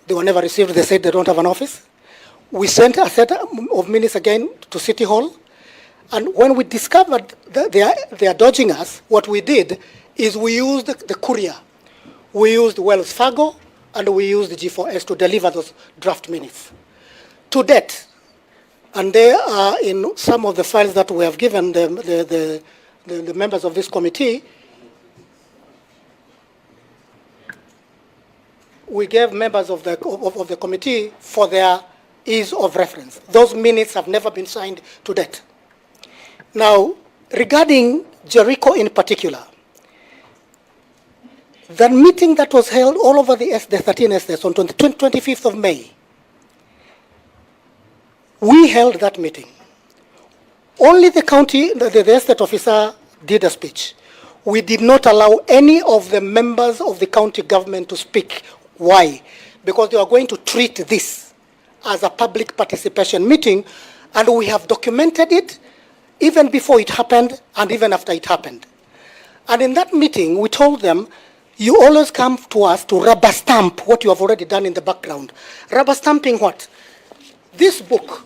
They were never received. They said they don't have an office. We sent a set of minutes again to City Hall. And when we discovered that they are dodging us, what we did is we used the courier. We used Wells Fargo and we used the G4S to deliver those draft minutes. To date, and they are in some of the files that we have given the members of this committee, we gave members of the committee for their ease of reference. Those minutes have never been signed to date. Now, regarding Jericho in particular, the meeting that was held all over the 13 estates on 25th of May, we held that meeting. Only the county, the estate officer did a speech. We did not allow any of the members of the county government to speak. Why? Because they are going to treat this as a public participation meeting, and we have documented it even before it happened and even after it happened. And in that meeting, we told them, you always come to us to rubber stamp what you have already done in the background. Rubber stamping what? This book,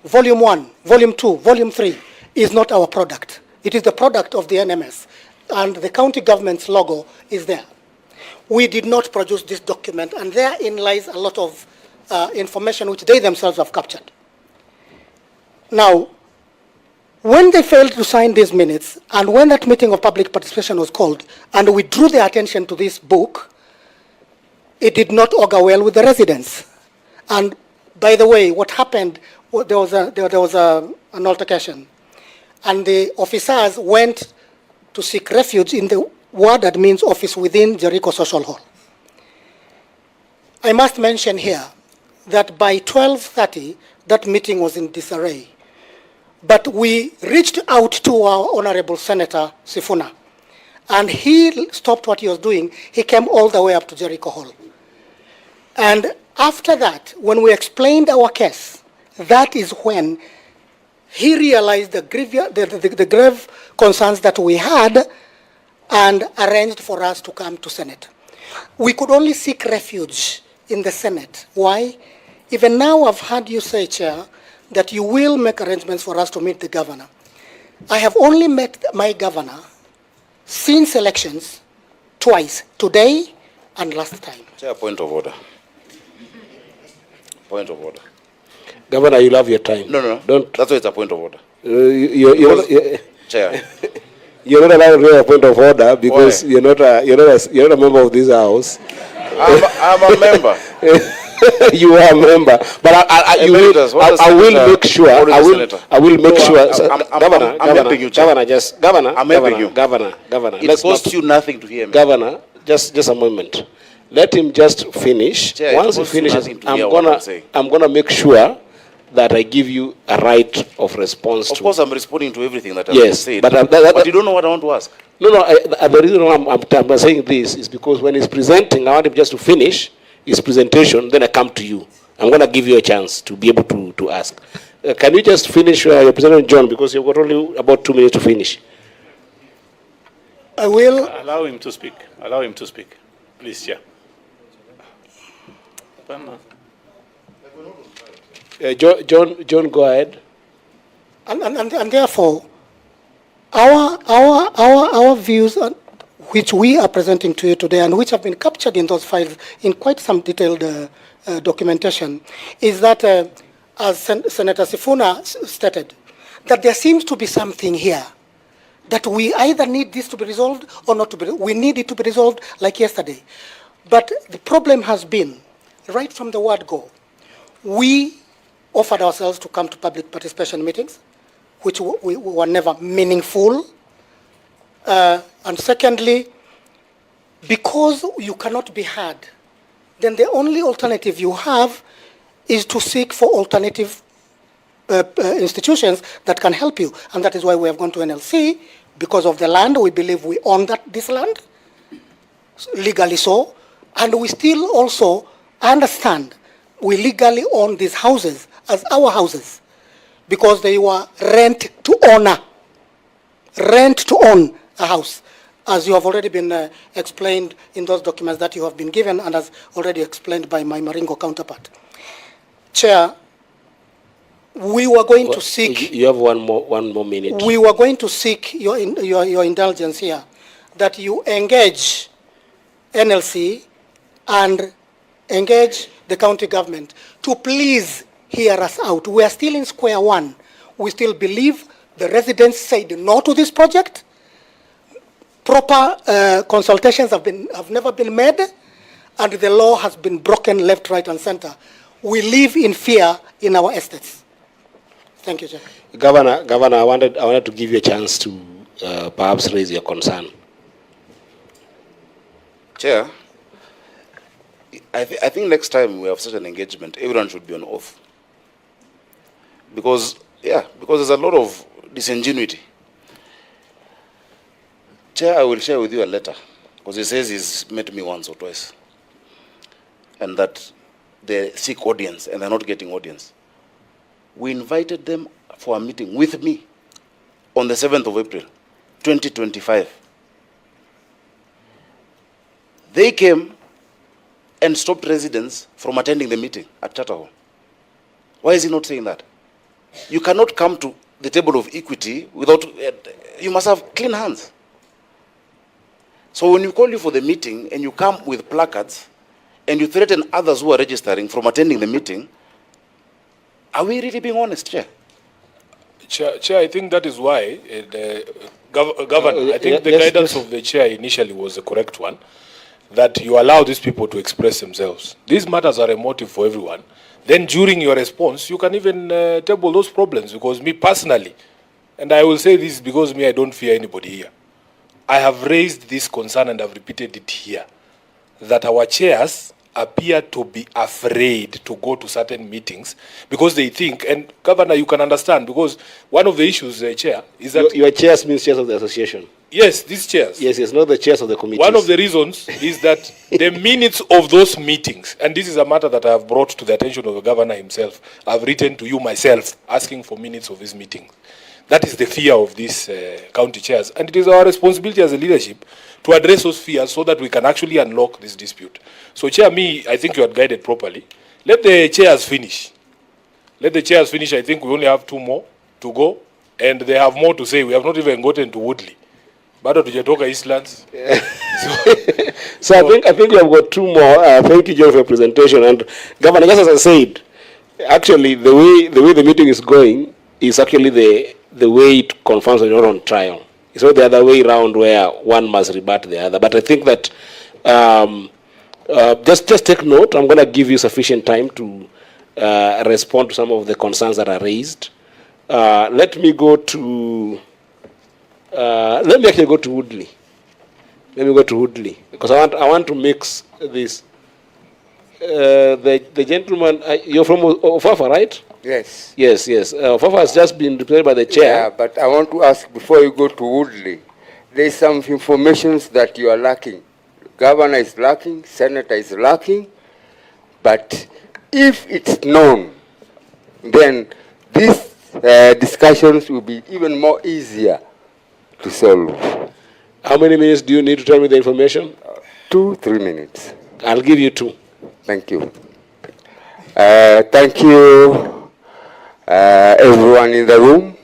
Volume 1, Volume 2, Volume 3, is not our product. It is the product of the NMS, and the county government's logo is there. We did not produce this document, and therein lies a lot of information which they themselves have captured. Now, when they failed to sign these minutes, and when that meeting of public participation was called, and we drew their attention to this book, it did not augur well with the residents. And by the way, what happened, there was an altercation, and the officers went to seek refuge in the ward that means office within Jericho Social Hall. I must mention here that by 12:30, that meeting was in disarray. But we reached out to our Honorable Senator Sifuna, and he stopped what he was doing. He came all the way up to Jericho Hall. And after that, when we explained our case, that is when he realized the grave concerns that we had and arranged for us to come to Senate. We could only seek refuge in the Senate. Why? Even now I've heard you say, Chair, that you will make arrangements for us to meet the governor. I have only met my governor since elections twice, today and last time.
Chair, point of order. Point of order.
Governor, you love your time.
No.
Don't.
That's why it's a point of order.
Chair. You're not allowed to do a point of order because you're not a member of this house.
I'm a member.
You are a member, but I will make sure. I will make sure. Governor.
It costs you nothing to hear me.
Governor, just a moment. Let him just finish.
Chair,
once he finishes, I'm gonna make sure that I give you a right of response.
Of course, I'm responding to everything that I've said.
But
you don't know what I want to ask.
No. The reason why I'm saying this is because when he's presenting, I want him just to finish his presentation. Then I come to you. I'm going to give you a chance to be able to ask. Can you just finish your presentation, John? Because you've got only about 2 minutes to finish.
I will
allow him to speak. Allow him to speak, please, Chair.
John, go ahead.
And therefore, our views, which we are presenting to you today, and which have been captured in those files in quite some detailed documentation, is that, as Senator Sifuna stated, that there seems to be something here that we either need this to be resolved or not to be. We need it to be resolved like yesterday. But the problem has been, right from the word go, we offered ourselves to come to public participation meetings, which we were never meaningful. And secondly, because you cannot be heard, then the only alternative you have is to seek for alternative institutions that can help you. And that is why we have gone to NLC. Because of the land, we believe we own this land, legally so. And we still also understand we legally own these houses as our houses because they were rent to owner, rent to own a house, as you have already been explained in those documents that you have been given and as already explained by my Maringo counterpart. Chair, we were going to seek...
You have one more minute.
We were going to seek your indulgence here, that you engage NLC and engage the county government to please hear us out. We are still in square one. We still believe the residents said no to this project. Proper consultations have never been made, and the law has been broken left, right, and center. We live in fear in our estates. Thank you, Chair.
Governor, I wanted to give you a chance to perhaps raise your concern.
Chair, I think next time we have such an engagement, everyone should be on oath. Because there's a lot of disingenuity. Chair, I will share with you a letter, because he says he's met me once or twice, and that they seek audience and they're not getting audience. We invited them for a meeting with me on the 7th of April, 2025. They came and stopped residents from attending the meeting at Charter Hall. Why is he not saying that? You cannot come to the table of equity without, you must have clean hands. So when you call you for the meeting and you come with placards and you threaten others who are registering from attending the meeting, are we really being honest, Chair?
Chair, I think that is why Governor, I think the guidance of the Chair initially was the correct one, that you allow these people to express themselves. These matters are a motive for everyone. Then during your response, you can even table those problems, because me personally, and I will say this because me, I don't fear anybody here. I have raised this concern and I've repeated it here, that our chairs appear to be afraid to go to certain meetings because they think, and Governor, you can understand, because one of the issues, Chair, is that...
Your chairs means chairs of the association.
Yes, these chairs.
Yes, not the chairs of the committees.
One of the reasons is that the minutes of those meetings, and this is a matter that I have brought to the attention of the Governor himself, I've written to you myself, asking for minutes of these meetings. That is the fear of these county chairs. And it is our responsibility as a leadership to address those fears so that we can actually unlock this dispute. So, Chair, I think you had guided properly. Let the chairs finish. Let the chairs finish. I think we only have 2 more to go, and they have more to say. We have not even gotten to Woodley. Bado tujatoka Eastlands.
So I think we have got 2 more. Thank you, Joe, for your presentation. And Governor, just as I said, actually the way the meeting is going is actually the way it confirms that you're not on trial. It's not the other way around where one must rebut the other. But I think that just take note. I'm going to give you sufficient time to respond to some of the concerns that are raised. Let me actually go to Woodley. Let me go to Woodley because I want to mix this. The gentleman, you're from Ofafa, right?
Yes.
Yes. Ofafa has just been represented by the chair.
Yeah, but I want to ask before you go to Woodley, there's some information that you are lacking. Governor is lacking, Senator is lacking, but if it's known, then these discussions will be even more easier to solve.
How many minutes do you need to tell me the information?
2-3 minutes.
I'll give you 2.
Thank you. Thank you, everyone in the room.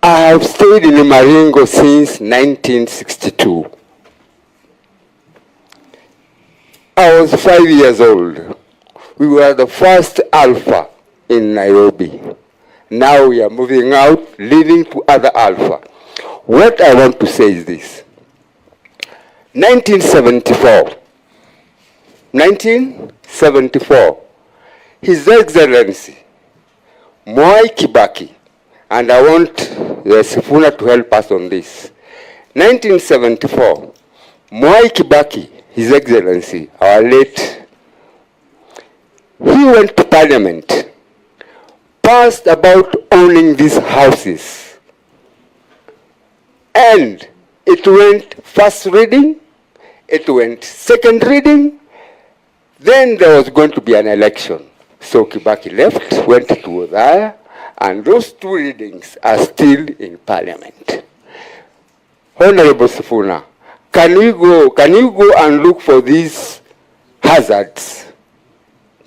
I have stayed in Maringo since 1962. I was 5 years old. We were the first alpha in Nairobi. Now we are moving out, leading to other alpha. What I want to say is this. 1974, His Excellency Mwai Kibaki, and I want Sifuna to help us on this. 1974, Mwai Kibaki, His Excellency, our late, he went to Parliament, passed about owning these houses, and it went first reading, it went second reading, Then there was going to be an election. So Kibaki left, went to Othaya, and those two readings are still in Parliament. Honorable Sifuna, can you go and look for these hazards?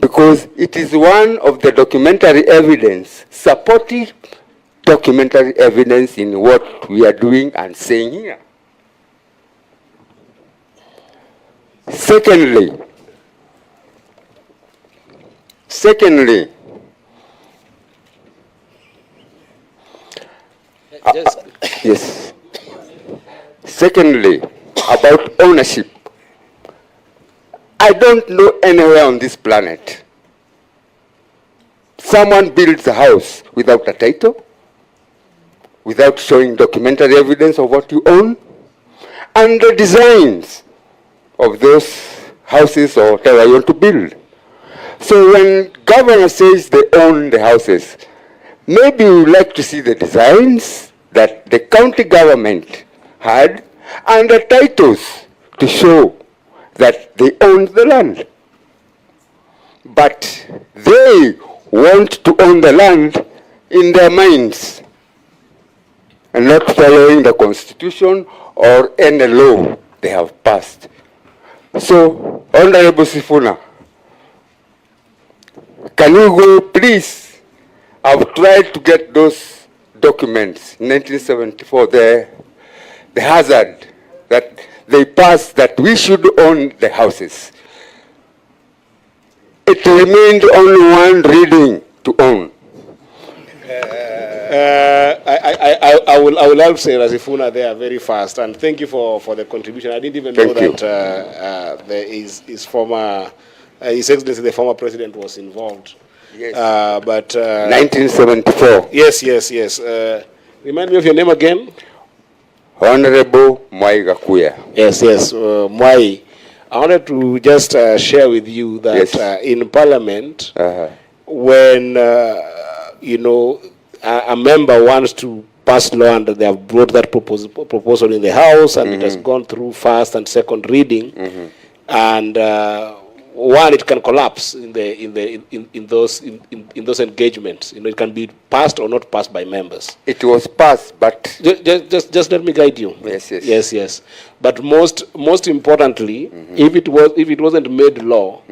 Because it is one of the documentary evidence, supportive documentary evidence in what we are doing and saying here. Secondly, yes. Secondly, about ownership. I don't know anywhere on this planet someone builds a house without a title, without showing documentary evidence of what you own, and the designs of those houses or whatever you want to build. So when governor says they own the houses, maybe we would like to see the designs that the county government had and the titles to show that they own the land. But they want to own the land in their minds and not following the constitution or any law they have passed. So, Honorable Sifuna, can you go, please? I've tried to get those documents, 1974, the hazard that they passed that we should own the houses. It remained only one reading to own.
I will help say Sifuna there very fast, and thank you for the contribution. I didn't even know that his former, His Excellency the former president was involved.
Yes.
But
1974.
Yes. Remind me of your name again.
Honorable Mwai Gakuya.
Yes. Mwai. I wanted to just share with you that in Parliament, when a member wants to pass law and they have brought that proposal in the House and it has gone through first and second reading, and one, it can collapse in those engagements. It can be passed or not passed by members.
It was passed, but
just let me guide you. Yes. But most importantly, if it wasn't made law,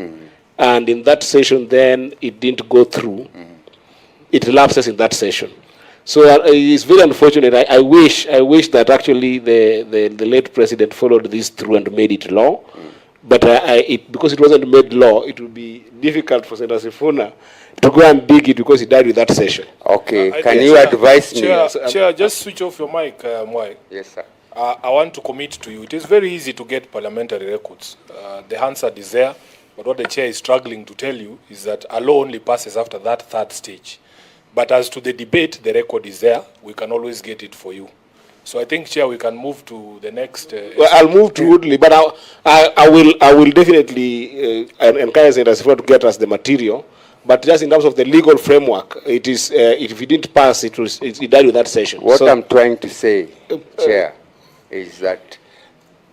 and in that session then it didn't go through, it lapses in that session. So it's very unfortunate. I wish that actually the late president followed this through and made it law. But because it wasn't made law, it would be difficult for Senator Sifuna to go and dig it because he died with that session.
Okay, can you advise me?
Chair, just switch off your mic, Mwai.
Yes, sir.
I want to commit to you. It is very easy to get parliamentary records. The answer is there, but what the chair is struggling to tell you is that a law only passes after that third stage. But as to the debate, the record is there. We can always get it for you. So I think, Chair, we can move to the next.
Well, I'll move to Woodley, but I will definitely encourage Senator Sifuna to get us the material. But just in terms of the legal framework, it is if it didn't pass, it died with that session.
What I'm trying to say, Chair, is that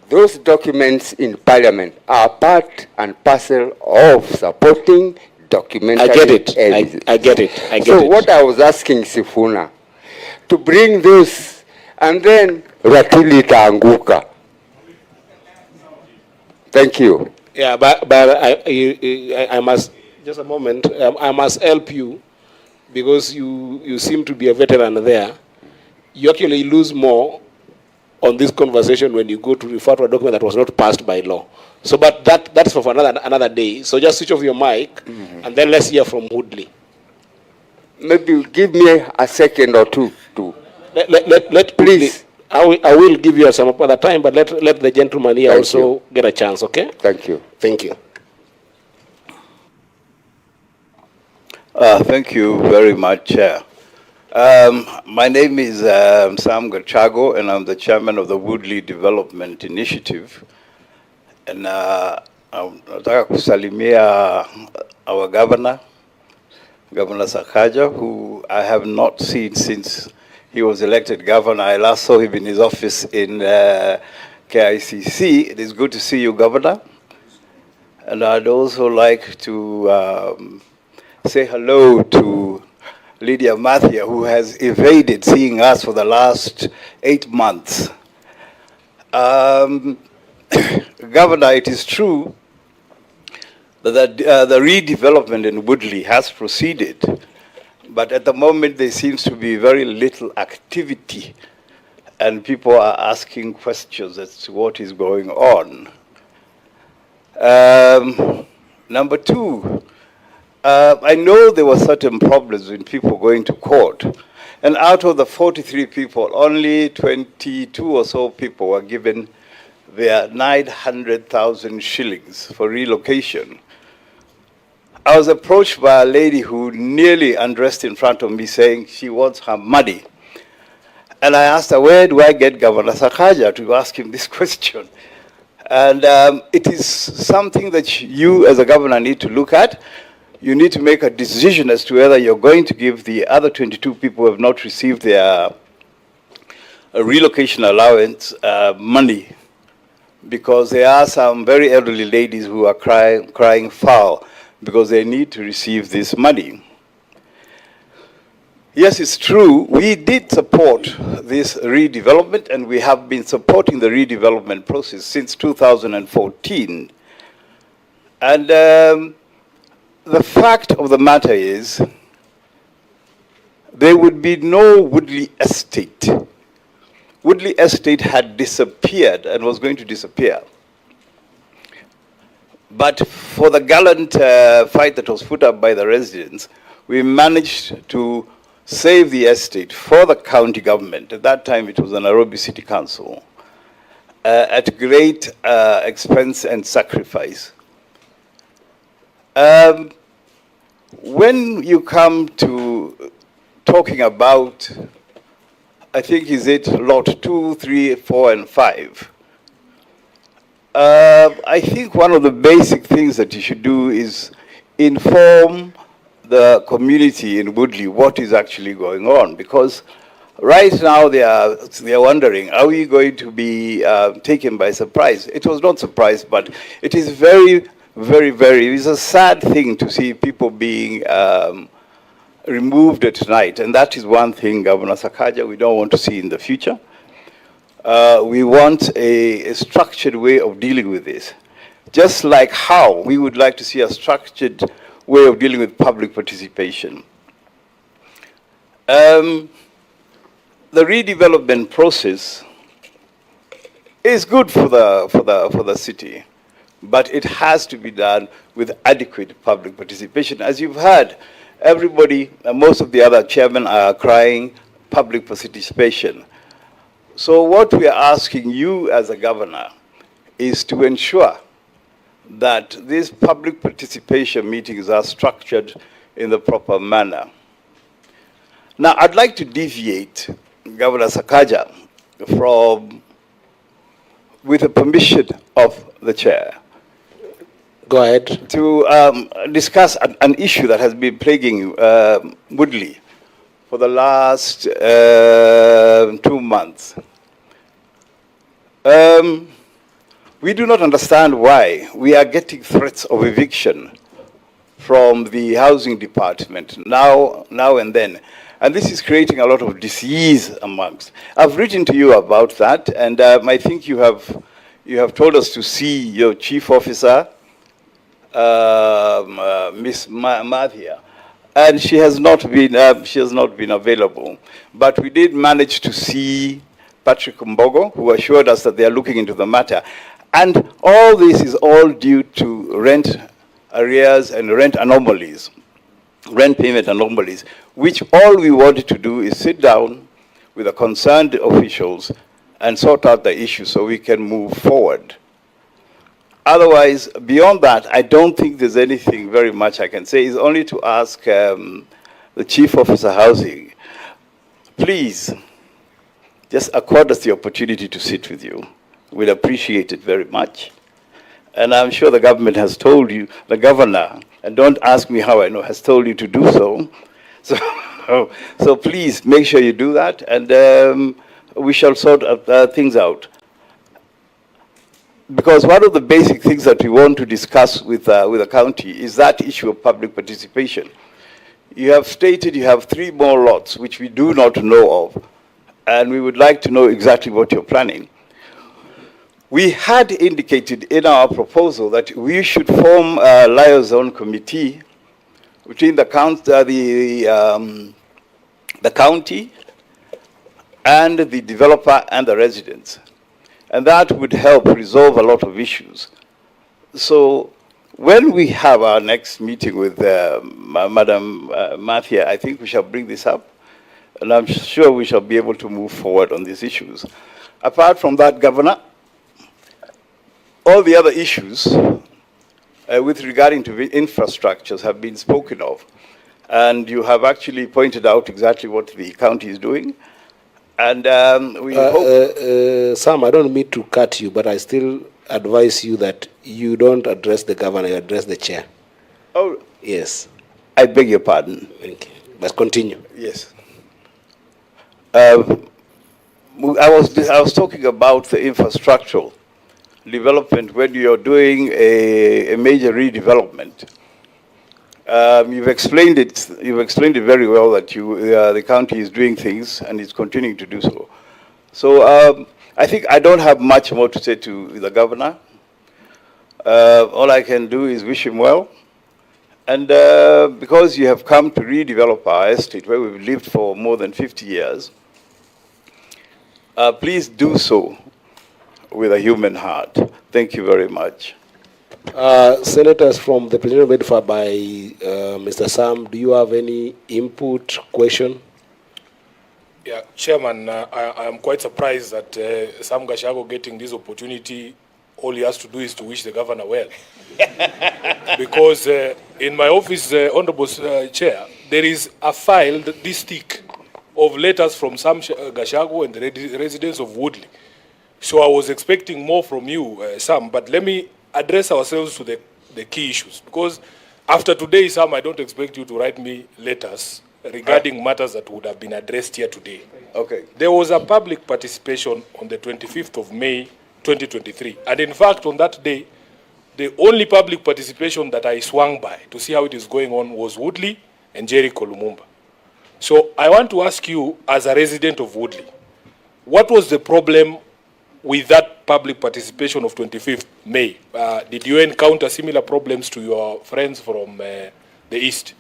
those documents in Parliament are part and parcel of supporting documentary evidence.
I get it.
So what I was asking Sifuna, to bring those and then ratili itaanguka. Thank you.
Yeah, but I must, just a moment, I must help you because you seem to be a veteran there. You actually lose more on this conversation when you go to refer to a document that was not passed by law. So, but that's for another day. So just switch off your mic and then let's hear from Woodley.
Maybe give me a second or two to.
Let please. I will give you some other time, but let the gentleman here also get a chance, okay?
Thank you.
Thank you.
Thank you very much, Chair. My name is Sam Gachago, and I'm the chairman of the Woodley Development Initiative. And nataka kusalimia our governor, Governor Sakaja, who I have not seen since he was elected governor. I last saw him in his office in KICC. It is good to see you, Governor. And I'd also like to say hello to Lydia Mathia, who has evaded seeing us for the last 8 months. Governor, it is true that the redevelopment in Woodley has proceeded, but at the moment there seems to be very little activity, and people are asking questions as to what is going on. Number two, I know there were certain problems with people going to court, and out of the 43 people, only 22 or so people were given their 900,000 shillings for relocation. I was approached by a lady who nearly undressed in front of me saying she wants her money. And I asked her, where do I get Governor Sakaja to ask him this question? And it is something that you as a governor need to look at. You need to make a decision as to whether you're going to give the other 22 people who have not received their relocation allowance money, because there are some very elderly ladies who are crying foul because they need to receive this money. Yes, it's true, we did support this redevelopment, and we have been supporting the redevelopment process since 2014. And the fact of the matter is, there would be no Woodley Estate. Woodley Estate had disappeared and was going to disappear. But for the gallant fight that was put up by the residents, we managed to save the estate for the county government. At that time, it was the Nairobi City Council, at great expense and sacrifice. When you come to talking about, I think, is it lot 2, 3, 4, and 5? I think one of the basic things that you should do is inform the community in Woodley what is actually going on, because right now they are wondering, are we going to be taken by surprise? It was not surprise, but it is very, very, very, it's a sad thing to see people being removed at night, and that is one thing, Governor Sakaja, we don't want to see in the future. We want a structured way of dealing with this. Just like how we would like to see a structured way of dealing with public participation. The redevelopment process is good for the city, but it has to be done with adequate public participation. As you've heard, everybody, most of the other chairmen are crying public participation. So what we are asking you as a governor is to ensure that these public participation meetings are structured in the proper manner. Now, I'd like to deviate, Governor Sakaja, from, with the permission of the chair.
Go ahead.
To discuss an issue that has been plaguing Woodley for the last 2 months. We do not understand why we are getting threats of eviction from the housing department now and then. And this is creating a lot of disease amongst. I've written to you about that, and I think you have told us to see your chief officer, Miss Mathia, and she has not been available. But we did manage to see Patrick Mbogo, who assured us that they are looking into the matter. And all this is all due to rent arrears and rent anomalies, rent payment anomalies, which all we wanted to do is sit down with the concerned officials and sort out the issue so we can move forward. Otherwise, beyond that, I don't think there's anything very much I can say. It's only to ask the Chief Officer Housing, please, just accord us the opportunity to sit with you. We'd appreciate it very much. And I'm sure the government has told you, the governor, and don't ask me how I know, has told you to do so. So please make sure you do that, and we shall sort things out. because one of the basic things that we want to discuss with the county is that issue of public participation. You have stated you have 3 more lots which we do not know of, and we would like to know exactly what you're planning. We had indicated in our proposal that we should form a liaison committee between the county and the developer and the residents. And that would help resolve a lot of issues. So when we have our next meeting with Madam Mathia, I think we shall bring this up, and I'm sure we shall be able to move forward on these issues. Apart from that, Governor, all the other issues with regarding to the infrastructures have been spoken of, and you have actually pointed out exactly what the county is doing. And we hope...
Sam, I don't mean to cut you, but I still advise you that you don't address the governor, you address the chair.
Oh,
yes.
I beg your pardon.
Thank you. But continue.
Yes. I was talking about the infrastructural development when you're doing a major redevelopment. You've explained it very well that the county is doing things and is continuing to do so. So I think I don't have much more to say to the governor. All I can do is wish him well. And because you have come to redevelop our estate where we've lived for more than 50 years, please do so with a human heart. Thank you very much.
Senators from the plenary made for by Mr. Sam, do you have any input, question?
Yeah, Chairman, I am quite surprised that Sam Gashago getting this opportunity, all he has to do is to wish the governor well. Because in my office, Honorable Chair, there is a file this thick of letters from Sam Gashago and the residents of Woodley. So I was expecting more from you, Sam, but let me address ourselves to the key issues. Because after today, Sam, I don't expect you to write me letters regarding matters that would have been addressed here today.
Okay.
There was a public participation on the 25th of May, 2023. And in fact, on that day, the only public participation that I swung by to see how it is going on was Woodley and Jericho Lumumba. So I want to ask you, as a resident of Woodley, what was the problem with that public participation of 25th May? Did you encounter similar problems to your friends from the East?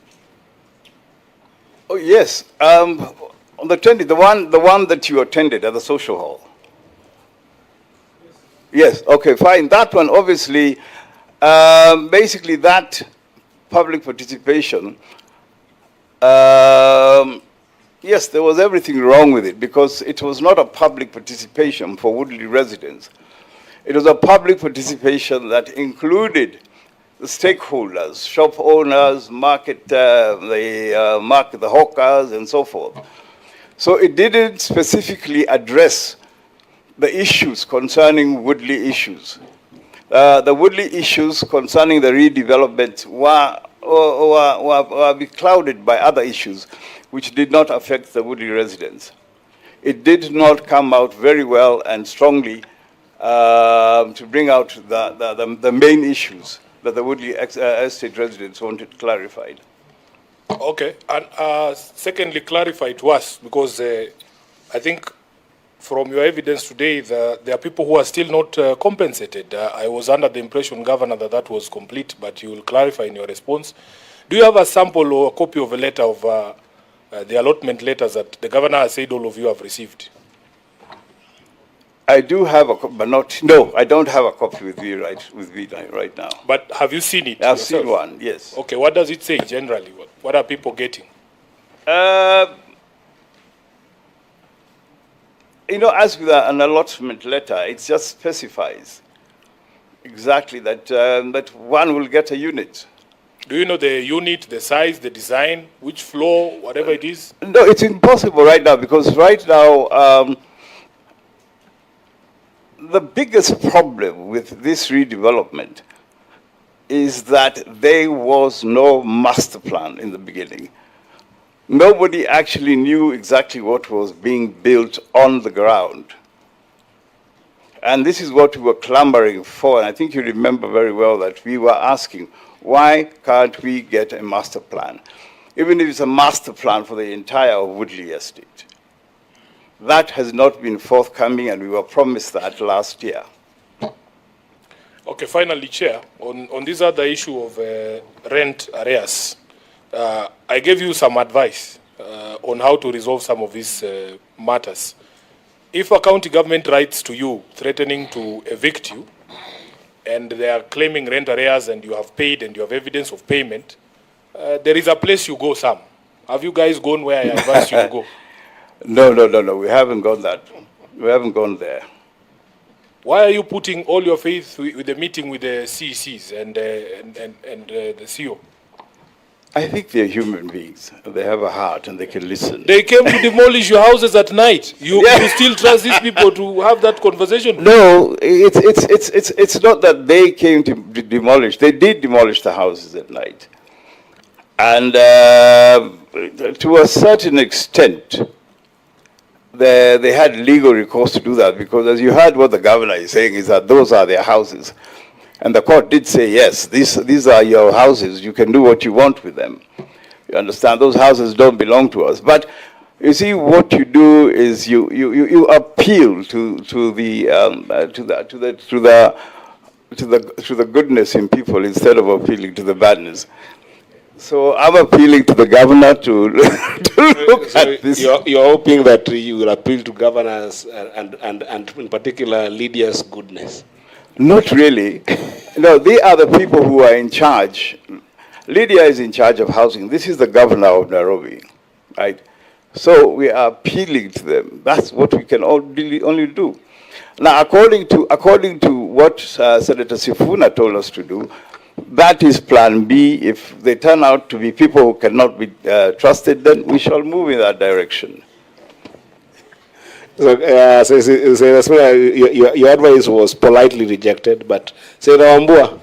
Oh, yes. On the 20th, the one that you attended at the social hall. Yes, okay, fine. That one, obviously, basically that public participation, yes, there was everything wrong with it because it was not a public participation for Woodley residents. It was a public participation that included the stakeholders, shop owners, the hawkers, and so forth. So it didn't specifically address the issues concerning Woodley issues. The Woodley issues concerning the redevelopment were beclouded by other issues which did not affect the Woodley residents. It did not come out very well and strongly to bring out the main issues that the Woodley estate residents wanted clarified.
Okay, and secondly, clarify to us, because I think from your evidence today, there are people who are still not compensated. I was under the impression, Governor, that that was complete, but you will clarify in your response. Do you have a sample or a copy of a letter of the allotment letters that the Governor has said all of you have received?
I do have a copy, but not, no, I don't have a copy with me right now.
But have you seen it
I've
yourself?
seen one, yes.
Okay, what does it say generally? What are people getting?
You know, as with an allotment letter, it just specifies exactly that, that one will get a unit.
Do you know the unit, the size, the design, which floor, whatever it is?
No, it's impossible right now because right now, the biggest problem with this redevelopment is that there was no master plan in the beginning. Nobody actually knew exactly what was being built on the ground. And this is what we were clamoring for. And I think you remember very well that we were asking, why can't we get a master plan? Even if it's a master plan for the entire Woodley estate. That has not been forthcoming, and we were promised that last year.
Okay, finally, Chair, on this other issue of rent arrears, I gave you some advice on how to resolve some of these matters. If a county government writes to you threatening to evict you, and they are claiming rent arrears and you have paid and you have evidence of payment, there is a place you go, Sam. Have you guys gone where I advised you to go?
No, we haven't gone that. We haven't gone there.
Why are you putting all your faith with the meeting with the CECs and the CEO?
I think they're human beings. They have a heart and they can listen.
They came to demolish your houses at night. You still trust these people to have that conversation?
No, it's not that they came to demolish. They did demolish the houses at night. And to a certain extent, they had legal recourse to do that, because as you heard what the governor is saying is that those are their houses. And the court did say, yes, these are your houses. You can do what you want with them. You understand? Those houses don't belong to us. But you see, what you do is you appeal to the goodness in people instead of appealing to the badness. So I'm appealing to the governor to look at this.
You're hoping that you will appeal to governors and in particular Lydia's goodness.
Not really. No, they are the people who are in charge. Lydia is in charge of housing. This is the governor of Nairobi, right? So we are appealing to them. That's what we can only do. Now, according to what Senator Sifuna told us to do, that is Plan B. If they turn out to be people who cannot be trusted, then we shall move in that direction.
So, your advice was politely rejected, but Senator Wambua.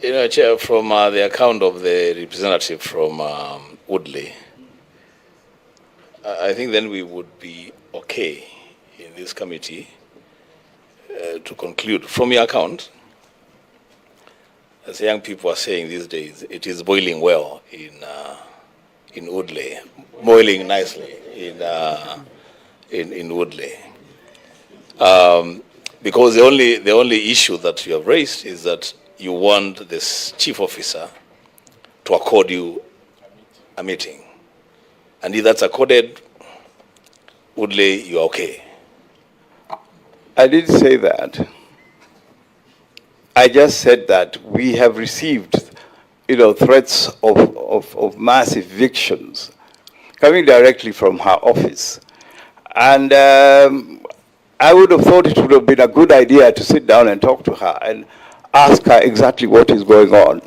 You know, Chair, from the account of the representative from Woodley, I think then we would be okay in this committee to conclude. From your account, as young people are saying these days, it is boiling well in Woodley, boiling nicely in Woodley. Because the only issue that you have raised is that you want this chief officer to accord you a meeting. And if that's accorded, Woodley, you are okay.
I didn't say that. I just said that we have received, threats of mass evictions coming directly from her office. And I would have thought it would have been a good idea to sit down and talk to her and ask her exactly what is going on.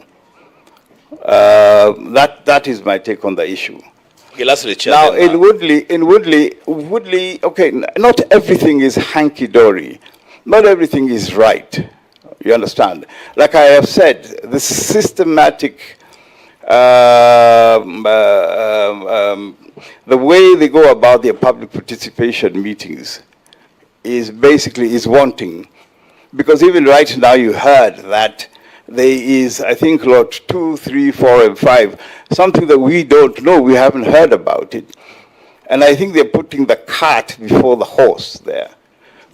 That is my take on the issue.
Okay, lastly, Chair,
now, in Woodley, okay, not everything is hanky-dory. Not everything is right. You understand? Like I have said, the systematic, the way they go about their public participation meetings is wanting. Because even right now you heard that there is, I think, lot 2, 3, 4, and 5, something that we don't know, we haven't heard about it. And I think they're putting the cart before the horse there.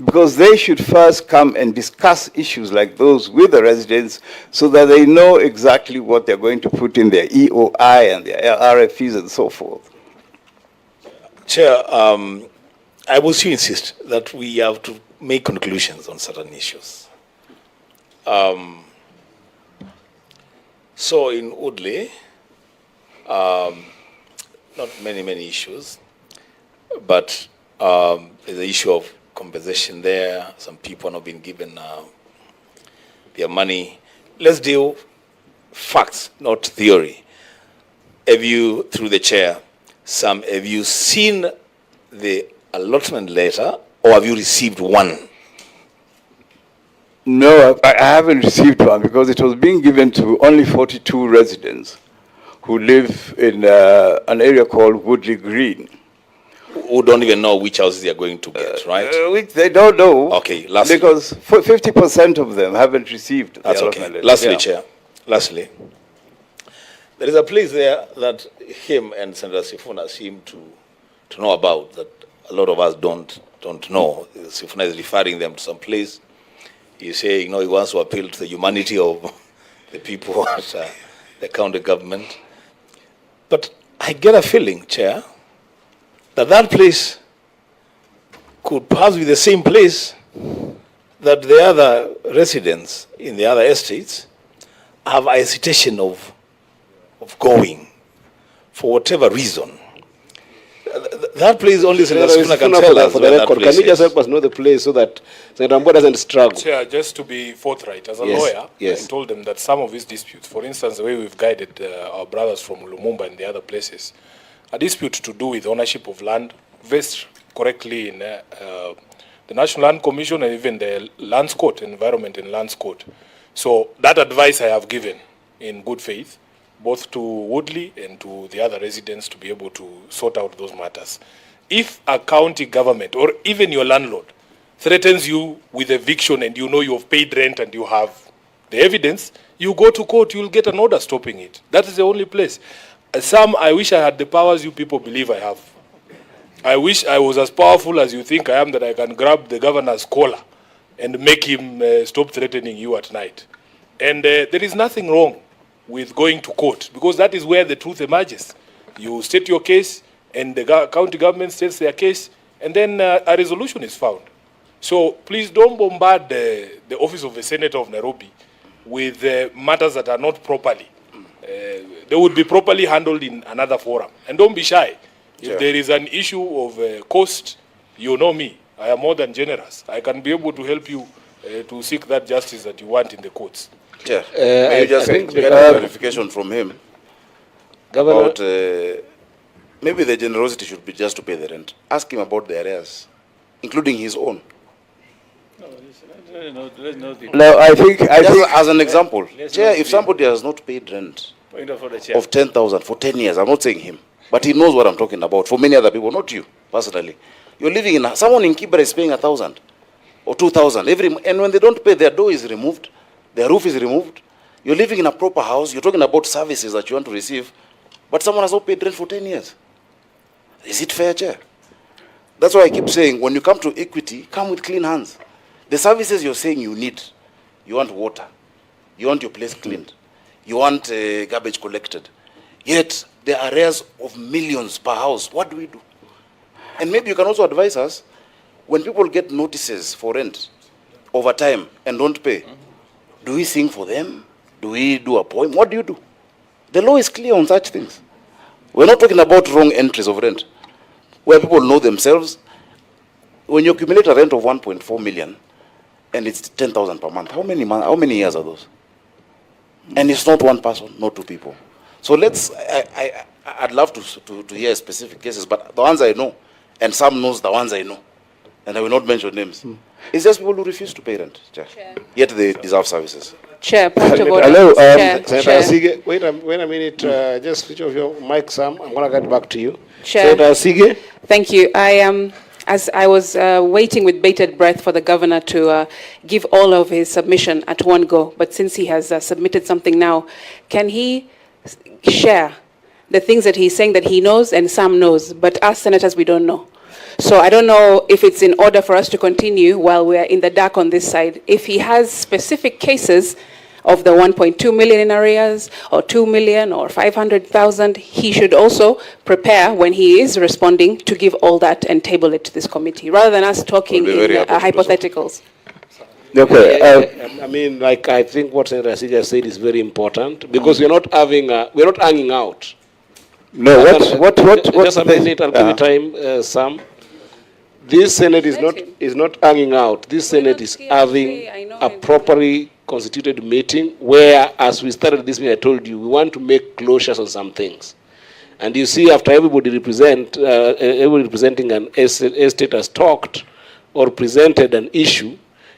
Because they should first come and discuss issues like those with the residents so that they know exactly what they're going to put in their EOI and their RFEs and so forth.
Chair, I will still insist that we have to make conclusions on certain issues. So in Woodley, not many issues, but there's the issue of compensation there. Some people have not been given their money. Let's deal facts, not theory. Have you, through the chair, Sam, have you seen the allotment letter, or have you received one?
No, I haven't received one because it was being given to only 42 residents who live in an area called Woodley Green,
who don't even know which houses they are going to get, right?
Which they don't know.
Okay, lastly.
Because 50% of them haven't received
That's
the
okay.
allotment.
Lastly,
Yeah.
Chair. Lastly. There is a place there that him and Senator Sifuna seem to know about that a lot of us don't know. Sifuna is referring them to some place. He's saying, he wants to appeal to the humanity of the people at the county government. But I get a feeling, Chair, that place could perhaps be the same place that the other residents in the other estates have a hesitation of going for whatever reason. That place only Senator Sifuna can tell us
for the
where that
record.
place
Can you just
is.
help us know the place so that Senator Mbowe doesn't struggle?
Chair, just to be forthright, as a
Yes,
lawyer,
yes.
I told them that some of these disputes, for instance, the way we've guided our brothers from Lumumba and the other places, a dispute to do with ownership of land, vests correctly in the National Land Commission and even the Lands Court, Environment and Lands Court. So that advice I have given in good faith, both to Woodley and to the other residents to be able to sort out those matters. If a county government or even your landlord threatens you with eviction and you know you have paid rent and you have the evidence, you go to court, you'll get an order stopping it. That is the only place. I wish I had the powers you people believe I have. I wish I was as powerful as you think I am, that I can grab the governor's collar and make him stop threatening you at night. And there is nothing wrong with going to court, because that is where the truth emerges. You state your case, and the county government states their case, and then a resolution is found. So please don't bombard the office of the Senator of Nairobi with matters that are not properly. They would be properly handled in another forum. And don't be shy. If there is an issue of cost, you know me. I am more than generous. I can be able to help you to seek that justice that you want in the courts.
Chair, may you just get a clarification from him
Governor,
about maybe the generosity should be just to pay the rent. Ask him about the arrears, including his own.
No, I think
As an example, Chair, if somebody has not paid rent of 10,000 for 10 years, I'm not saying him, but he knows what I'm talking about. For many other people, not you personally, you're living in someone in Kibera is paying 1,000 or 2,000 and when they don't pay, their door is removed, their roof is removed. You're living in a proper house. You're talking about services that you want to receive, but someone has not paid rent for 10 years. Is it fair, Chair? That's why I keep saying, when you come to equity, come with clean hands. The services you're saying you need, you want water, you want your place cleaned, you want garbage collected, yet there are arrears of millions per house. What do we do? And maybe you can also advise us, when people get notices for rent over time and don't pay, do we sing for them? Do we do a poem? What do you do? The law is clear on such things. We're not talking about wrong entries of rent, where people know themselves. When you accumulate a rent of 1.4 million, and it's 10,000 per month, how many years are those? And it's not one person, not two people. So I'd love to hear specific cases, but the ones I know, and Sam knows the ones I know, and I will not mention names. It's just people who refuse to pay rent, Chair. Yet they deserve services.
Chair, point of order.
Hello,
Chair.
Sige, wait a minute, just switch off your mic, Sam. I'm going to get back to you.
Chair.
Senator Sige.
Thank you. As I was waiting with bated breath for the governor to give all of his submission at one go, but since he has submitted something now, can he share the things that he's saying that he knows and Sam knows, but us senators, we don't know? So I don't know if it's in order for us to continue while we're in the dark on this side. If he has specific cases of the 1.2 million in arrears, or 2 million, or 500,000, he should also prepare when he is responding to give all that and table it to this committee, rather than us talking in hypotheticals.
Okay. I mean, like, I think what Senator Sige said is very important, because we're not hanging out.
No,
just a minute, I'll give you time, Sam. This Senate is not hanging out. This Senate is having a properly constituted meeting where, as we started this meeting, I told you, we want to make closures on some things. And you see, after everybody representing an estate has talked or presented an issue,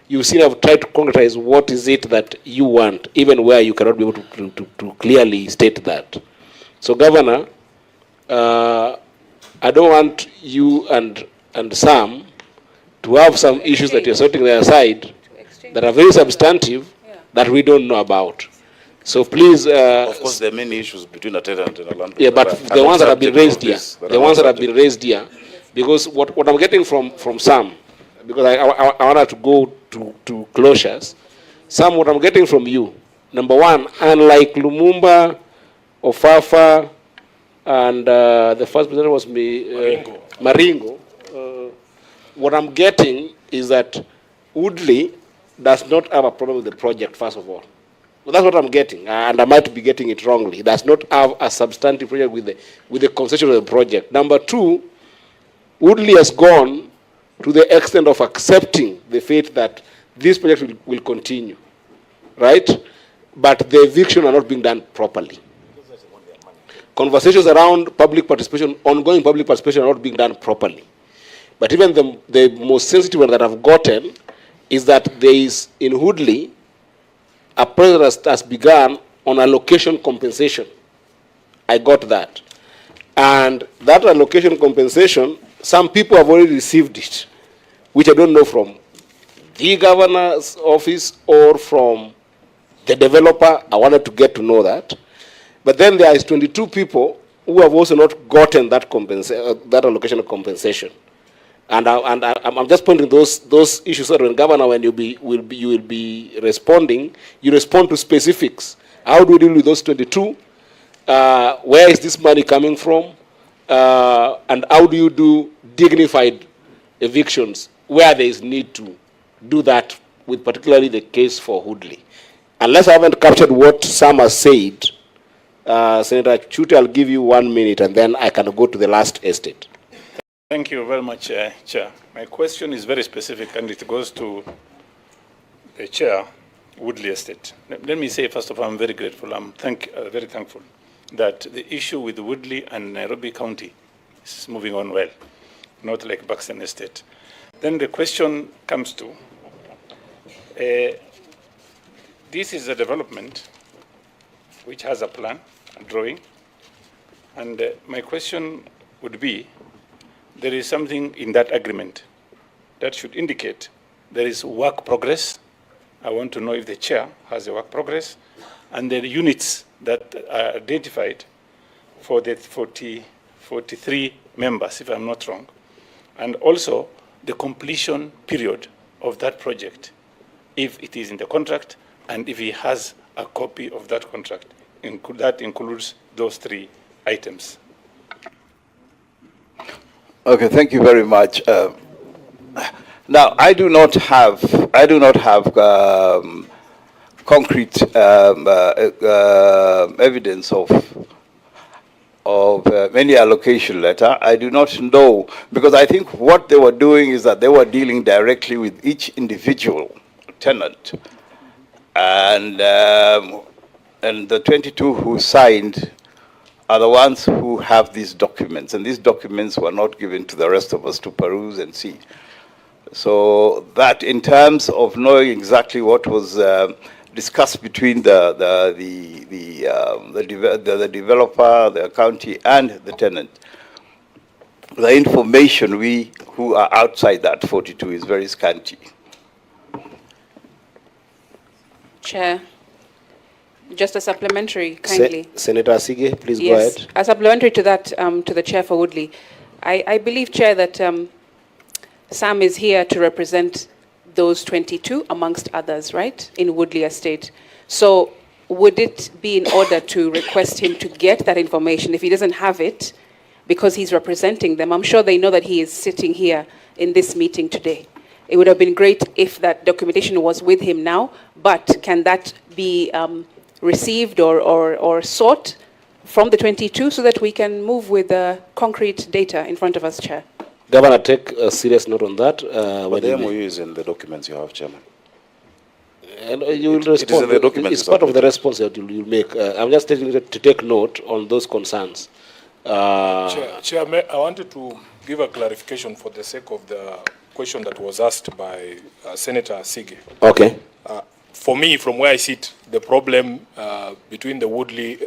you see I've tried to concretize what is it that you want, even where you cannot be able to clearly state that. So, Governor, I don't want you and Sam to have some issues that you're sorting there aside that are very substantive that we don't know about. So please.
Of course, there are many issues between a tenant and a landlord.
Yeah, but the ones that have been raised here, because what I'm getting from Sam, because I wanted to go to closures. Sam, what I'm getting from you, number one, unlike Lumumba, Ofafa, and the first presenter was Maringo. What I'm getting is that Woodley does not have a problem with the project, first of all. Well, that's what I'm getting, and I might be getting it wrongly. It does not have a substantive project with the concession of the project. Number two, Woodley has gone to the extent of accepting the fate that this project will continue, right? But the eviction are not being done properly. Conversations around public participation, ongoing public participation, are not being done properly. But even the most sensitive one that I've gotten is that there is, in Woodley, a process has begun on allocation compensation. I got that. And that allocation compensation, some people have already received it, which I don't know from the governor's office or from the developer. I wanted to get to know that. But then there is 22 people who have also not gotten that allocation of compensation. And I'm just pointing those issues so that when governor, when you will be responding, you respond to specifics. How do we deal with those 22? Where is this money coming from? And how do you do dignified evictions where there is need to do that, with particularly the case for Woodley? Unless I haven't captured what Sam has said, Senator Chute, I'll give you 1 minute and then I can go to the last estate.
Thank you very much, Chair. My question is very specific and it goes to the Chair, Woodley Estate. Let me say, first of all, I'm very grateful. I'm very thankful that the issue with Woodley and Nairobi County is moving on well, not like Buxton Estate. Then the question comes to, this is a development which has a plan, a drawing, and my question would be, there is something in that agreement that should indicate there is work progress. I want to know if the chair has a work progress and the units that are identified for the 43 members, if I'm not wrong, and also the completion period of that project, if it is in the contract and if he has a copy of that contract. That includes those 3 items.
Okay, thank you very much. Now, I do not have concrete evidence of any allocation letter. I do not know, because I think what they were doing is that they were dealing directly with each individual tenant, and the 22 who signed are the ones who have these documents, and these documents were not given to the rest of us to peruse and see. So that, in terms of knowing exactly what was discussed between the developer, the county, and the tenant, the information we who are outside that 42 is very scanty.
Chair. Just a supplementary, kindly.
Senator Sige, please
yes,
go ahead.
A supplementary to that, to the Chair for Woodley. I believe, Chair, that Sam is here to represent those 22 amongst others, right, in Woodley Estate. So would it be in order to request him to get that information if he doesn't have it, because he's representing them? I'm sure they know that he is sitting here in this meeting today. It would have been great if that documentation was with him now, but can that be received or sought from the 22 so that we can move with concrete data in front of us, Chair?
Governor, take a serious note on that.
But the MOU is in the documents you have, Chairman.
And you will respond.
It is in the documents.
It's part of the response that you'll make. I'm just telling you to take note on those concerns.
Chair, I wanted to give a clarification for the sake of the question that was asked by Senator Sige.
Okay.
For me, from where I sit, the problem between the Woodley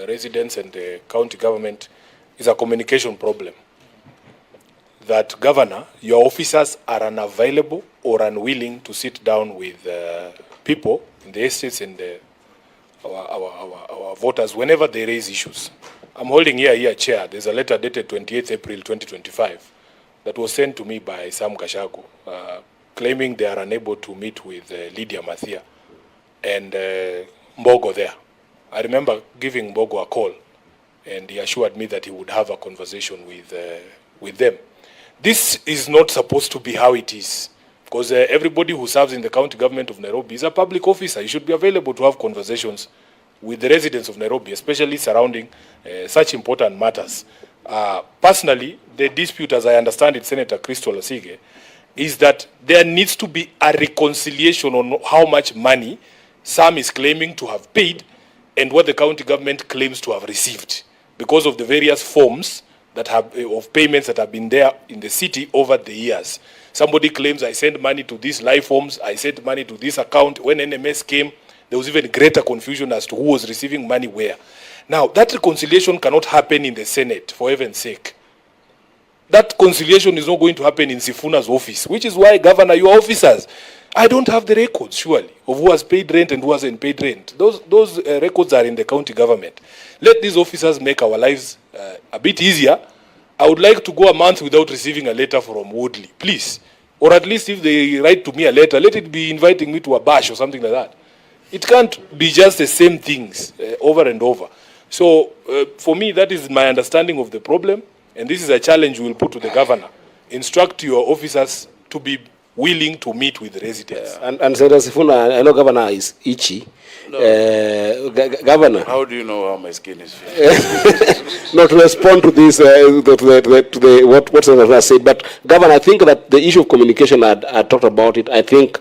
residents and the county government is a communication problem. that, Governor, your officers are unavailable or unwilling to sit down with people in the estates and our voters whenever they raise issues. I'm holding here, Chair. There's a letter dated 28th April 2025 that was sent to me by Sam Gashago, claiming they are unable to meet with Lydia Mathia and Mbogo there. I remember giving Mbogo a call, and he assured me that he would have a conversation with them. This is not supposed to be how it is, because everybody who serves in the county government of Nairobi is a public officer. You should be available to have conversations with the residents of Nairobi, especially surrounding such important matters. Personally, the dispute, as I understand it, Senator Crystal Asige, is that there needs to be a reconciliation on how much money Sam is claiming to have paid and what the county government claims to have received, because of the various forms that have of payments that have been there in the city over the years. Somebody claims, I sent money to these life forms, I sent money to this account. When NMS came, there was even greater confusion as to who was receiving money where. Now, that reconciliation cannot happen in the Senate, for heaven's sake. That conciliation is not going to happen in Sifuna's office, which is why, Governor, your officers, I don't have the records, surely, of who has paid rent and who hasn't paid rent. Those records are in the county government. Let these officers make our lives a bit easier. I would like to go a month without receiving a letter from Woodley, please. Or at least if they write to me a letter, let it be inviting me to a bash or something like that. It can't be just the same things over and over. So for me, that is my understanding of the problem. And this is a challenge we will put to the governor. Instruct your officers to be willing to meet with the residents.
And Senator Sifuna, I know Governor is itchy.
No.
Governor.
How do you know how my skin is feeling?
Not to respond to this, to what Senator said, but Governor, I think that the issue of communication, I talked about it. I think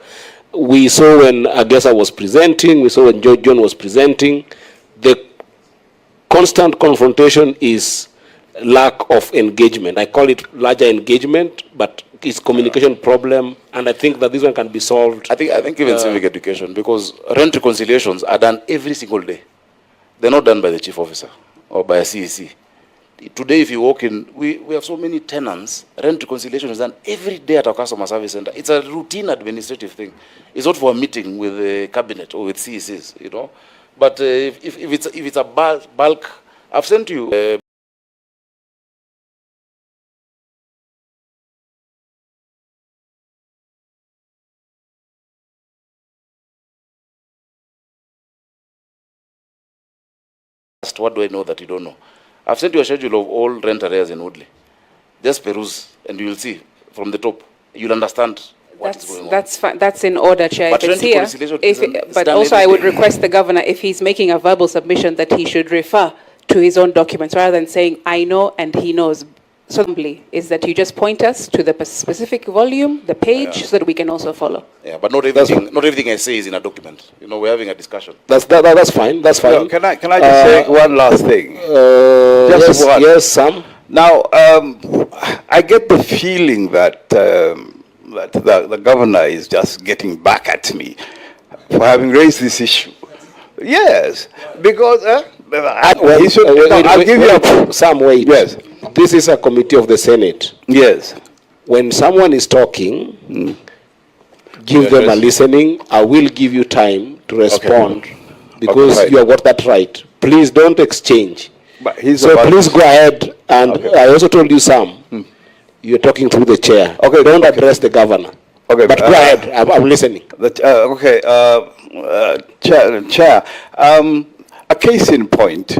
we saw when Agesa was presenting, we saw when John was presenting, the constant confrontation is lack of engagement. I call it larger engagement, but it's communication problem, and I think that this one can be solved.
I think even civic education, because rent reconciliations are done every single day. They're not done by the chief officer or by a CEC. Today, if you walk in, we have so many tenants. Rent reconciliation is done every day at our customer service center. It's a routine administrative thing. It's not for a meeting with the cabinet or with CECs, you know. But if it's a bulk, I've sent you. What do I know that you don't know? I've sent you a schedule of all rent arrears in Woodley. Just peruse, and you will see from the top. You'll understand what is going on.
That's fine. That's in order, Chair.
But
if it's here, but also I would request the governor, if he's making a verbal submission, that he should refer to his own documents rather than saying, I know and he knows. So is that you just point us to the specific volume, the page, so that we can also follow.
Yeah, but not everything I say is in a document. You know, we're having a discussion.
That's fine. That's fine.
No, can I just say one last thing?
Yes, Sam.
Now, I get the feeling that that the governor is just getting back at me for having raised this issue. Yes, because
I'll give you some weight.
Yes.
This is a committee of the Senate.
Yes.
When someone is talking, give them a listening. I will give you time to respond because you have got that right. Please don't exchange.
But
so please go ahead. And I also told you, Sam, you're talking through the chair. Okay, don't address the governor.
Okay,
but go ahead. I'm listening.
Chair. A case in point.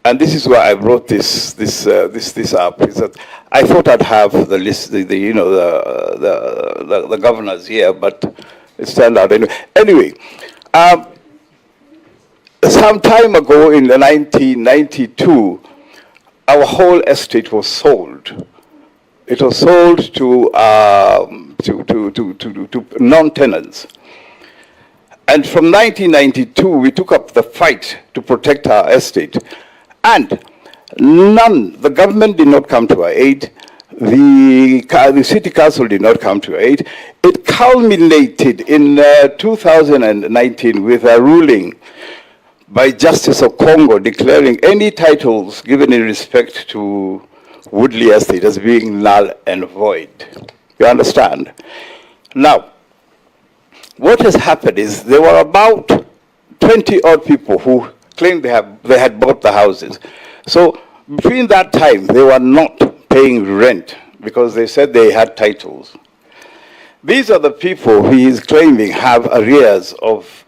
And this is why I brought this up, is that I thought I'd have the list, the governors here, but it's turned out anyway. Anyway, some time ago in 1992, our whole estate was sold. It was sold to non-tenants. And from 1992, we took up the fight to protect our estate. And the government did not come to our aid, the city council did not come to our aid. It culminated in 2019 with a ruling by Justice Okongo declaring any titles given in respect to Woodley Estate as being null and void. You understand? Now, what has happened is there were about 20 odd people who claimed they had bought the houses. So between that time, they were not paying rent because they said they had titles. These are the people he is claiming have arrears of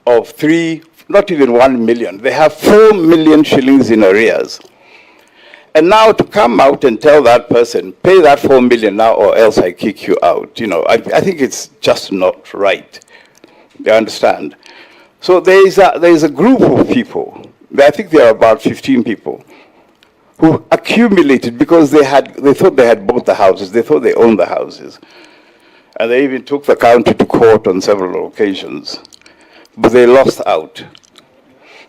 3, not even 1 million. They have 4 million shillings in arrears. And now to come out and tell that person, pay that 4 million now or else I kick you out, you know, I think it's just not right. You understand? So there is a group of people, I think there are about 15 people, who accumulated because they thought they had bought the houses, they thought they owned the houses. And they even took the county to court on several occasions. But they lost out.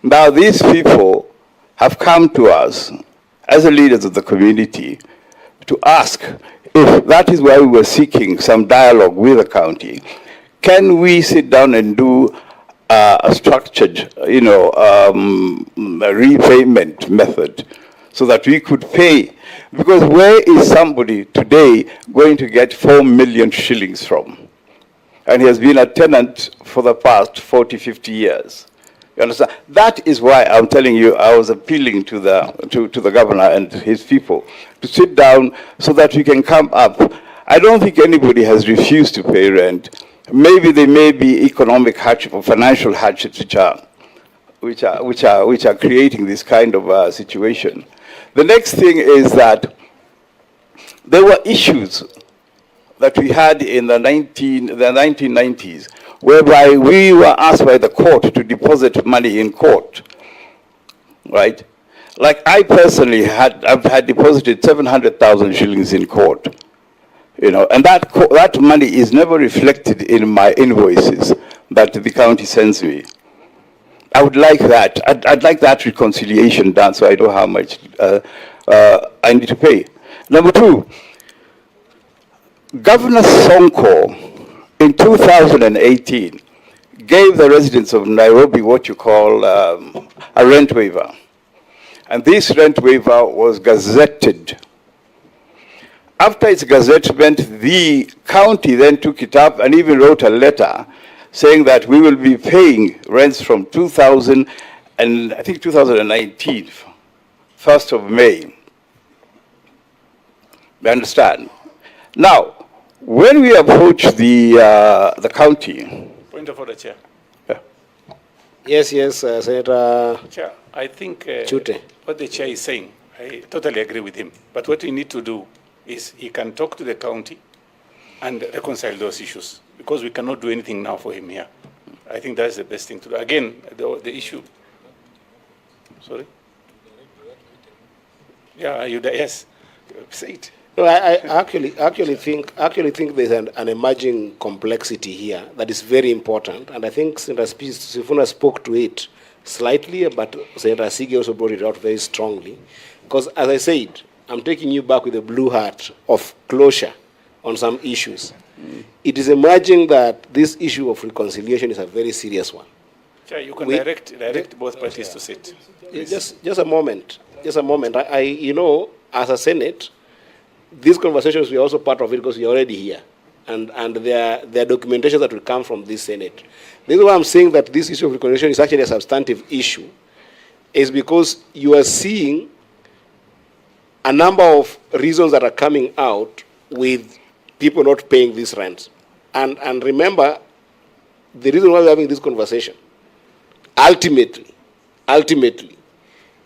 Now these people have come to us as the leaders of the community to ask if that is why we were seeking some dialogue with the county. Can we sit down and do a structured, you know, a repayment method so that we could pay? Because where is somebody today going to get 4 million shillings from? And he has been a tenant for the past 40, 50 years. You understand? That is why I'm telling you, I was appealing to the governor and his people to sit down so that we can come up. I don't think anybody has refused to pay rent. Maybe there may be economic hardship or financial hardships which are creating this kind of situation. The next thing is that there were issues that we had in the 1990s, whereby we were asked by the court to deposit money in court, right? Like I personally I've had deposited 700,000 shillings in court, you know, and that money is never reflected in my invoices that the county sends me. I would like that. I'd like that reconciliation done so I know how much I need to pay. Number two, Governor Sonko in 2018 gave the residents of Nairobi what you call a rent waiver. And this rent waiver was gazetted. After its gazettement, the county then took it up and even wrote a letter saying that we will be paying rents from 2000 and I think 2019, 1st of May. You understand? Now, when we approached the county.
Point of order, Chair.
Yeah. Yes, Senator.
Chair, I think
Chute.
what the chair is saying, I totally agree with him. But what we need to do is he can talk to the county and reconcile those issues because we cannot do anything now for him here. I think that's the best thing to do. Again, the issue. Sorry? Yeah, yes. Say it.
No, I actually think there's an emerging complexity here that is very important, and I think Senator Sifuna spoke to it slightly, but Senator Sige also brought it out very strongly, because as I said, I'm taking you back with a blue heart of closure on some issues. It is emerging that this issue of reconciliation is a very serious one.
Chair, you can direct both parties to sit.
Just a moment. You know, as a Senate, these conversations were also part of it because we are already here. And there are documentations that will come from this Senate. This is why I'm saying that this issue of reconciliation is actually a substantive issue, is because you are seeing a number of reasons that are coming out with people not paying this rent. And remember, the reason why we're having this conversation, ultimately,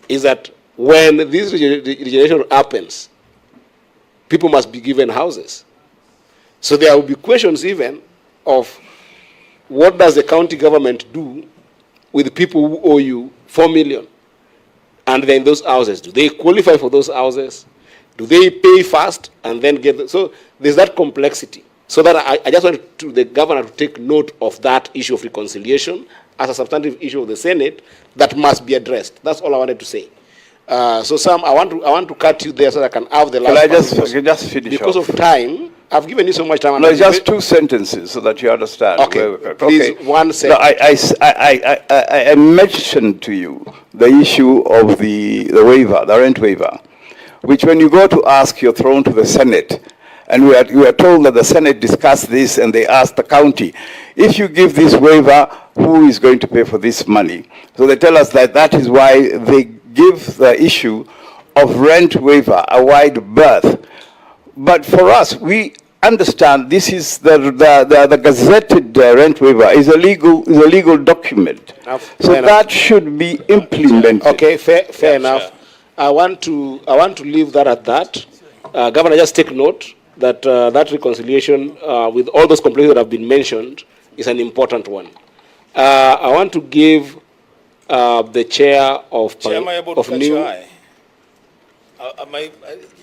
is that when this regeneration happens, people must be given houses. So there will be questions even of what does the county government do with people who owe you 4 million and they're in those houses? Do they qualify for those houses? Do they pay first and then get so there's that complexity. So that I just want the governor to take note of that issue of reconciliation as a substantive issue of the Senate that must be addressed. That's all I wanted to say. So Sam, I want to cut you there so that I can have the last.
Can I just finish
because
off?
of time, I've given you so much time.
No, just 2 sentences so that you understand.
Okay, please, 1 second.
No, I mentioned to you the issue of the waiver, the rent waiver. which when you go to ask, you're thrown to the Senate. And we are told that the Senate discussed this and they asked the county, if you give this waiver, who is going to pay for this money? So they tell us that that is why they give the issue of rent waiver a wide berth. But for us, we understand this is the gazetted rent waiver is a legal document. So that should be implemented.
Okay, fair enough. Sure. I want to leave that at that. Governor, just take note that that reconciliation with all those complaints that have been mentioned is an important one. I want to give the chair of
Chair, am I able to catch your eye?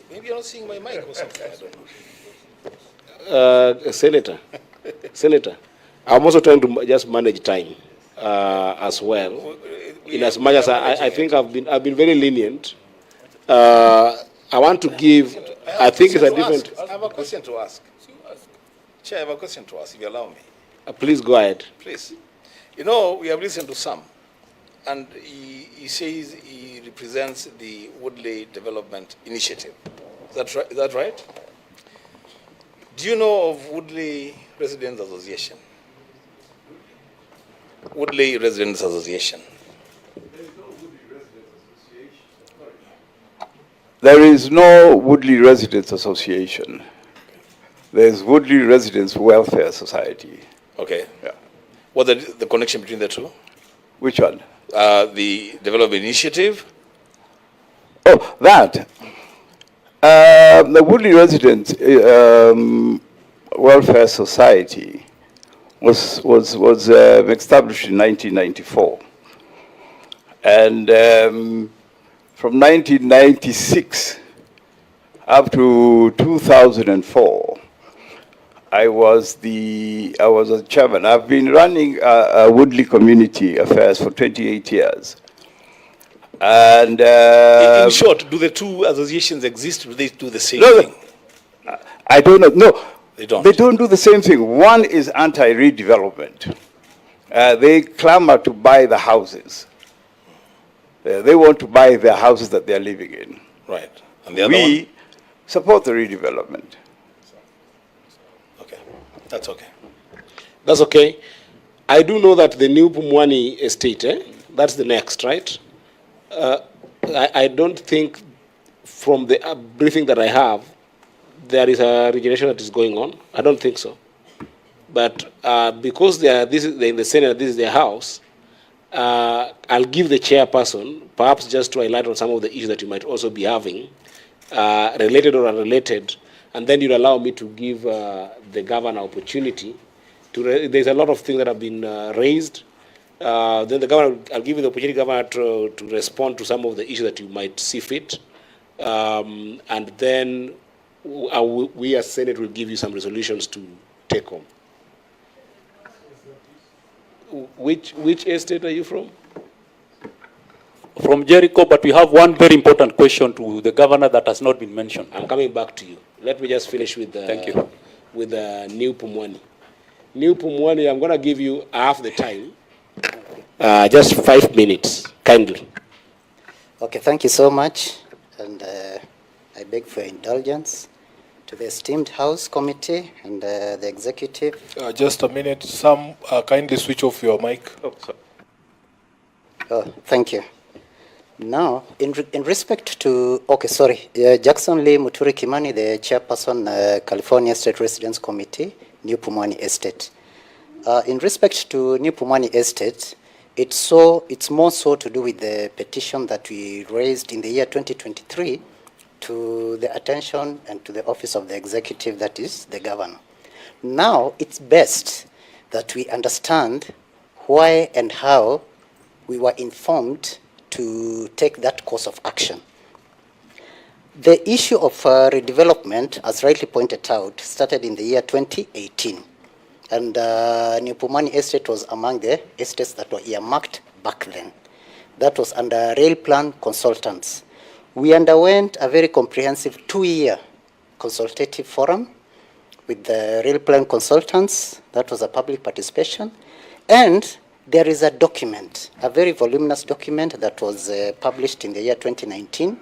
Maybe you're not seeing my mic or something. I don't know.
Senator, I'm also trying to just manage time as well. In as much as I think I've been very lenient. I want to give. I think it's a different.
I have a question to ask. Chair, I have a question to ask, if you allow me.
Please go ahead.
Please. You know, we have listened to Sam, and he says he represents the Woodley Development Initiative. Is that right? Do you know of Woodley Residents Association? Woodley Residents Association.
There is no Woodley Residents Association. There's Woodley Residents Welfare Society.
Okay. Yeah. What's the connection between the two?
Which one?
The Development Initiative.
Oh, that. The Woodley Residents Welfare Society was established in 1994. And from 1996 up to 2004, I was a chairman. I've been running Woodley Community Affairs for 28 years. And
in short, do the two associations exist? Do they do the same thing?
I don't know. No,
they don't.
They don't do the same thing. One is anti-redevelopment. They clamor to buy the houses. They want to buy the houses that they're living in.
Right. And the other
one? Support the redevelopment.
Okay. That's okay.
That's okay. I do know that the new Pumwani estate, that's the next, right? I don't think from the briefing that I have, there is a regeneration that is going on. I don't think so. But because they're in the Senate, this is their house, I'll give the chairperson, perhaps just to highlight on some of the issues that you might also be having, related or unrelated, and then you'll allow me to give the governor opportunity to. There's a lot of things that have been raised. Then the governor, I'll give you the opportunity, governor, to respond to some of the issues that you might see fit, and then we as Senate will give you some resolutions to take home. Which estate are you from?
From Jericho, but we have one very important question to the governor that has not been mentioned.
I'm coming back to you. Let me just finish with
Thank you.
With New Pumwani. New Pumwani, I'm going to give you half the time. Just 5 minutes, kindly.
Okay, thank you so much. And I beg for your indulgence to the esteemed House Committee and the Executive.
Just a minute. Sam, kindly switch off your mic.
Oh, sorry. Oh, thank you. Now, in respect to, Jackson Lee Muturi Kimani, the chairperson, California State Residence Committee, New Pumwani Estate. In respect to New Pumwani Estate, it's more so to do with the petition that we raised in the year 2023 to the attention and to the office of the executive, that is the governor. Now, it's best that we understand why and how we were informed to take that course of action. The issue of redevelopment, as rightly pointed out, started in the year 2018. And New Pumwani Estate was among the estates that were earmarked back then. That was under Rail Plan Consultants. We underwent a very comprehensive 2-year consultative forum with the Rail Plan Consultants. That was a public participation. And there is a document, a very voluminous document that was published in the year 2019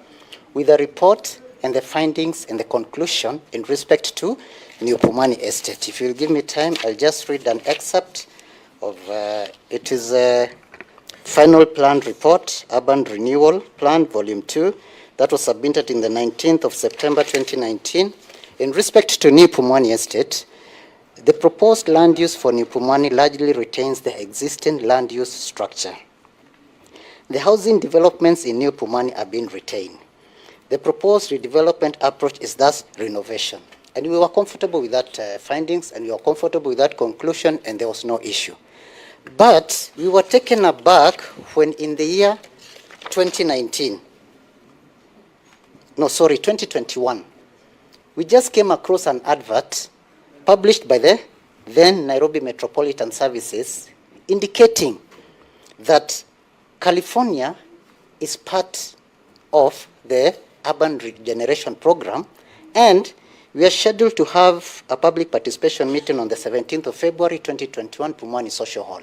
with a report and the findings and the conclusion in respect to New Pumani Estate. If you'll give me time, I'll just read an excerpt of, it is a final plan report, Urban Renewal Plan, Volume 2, that was submitted in the 19th of September 2019. In respect to New Pumani Estate, the proposed land use for New Pumani largely retains the existing land use structure. The housing developments in New Pumani are being retained. The proposed redevelopment approach is thus renovation. And we were comfortable with that findings, and we were comfortable with that conclusion, and there was no issue. But we were taken aback when in the year 2021, we just came across an advert published by the then Nairobi Metropolitan Services indicating that California is part of the urban regeneration program, and we are scheduled to have a public participation meeting on the 17th of February 2021, Pumwani Social Hall.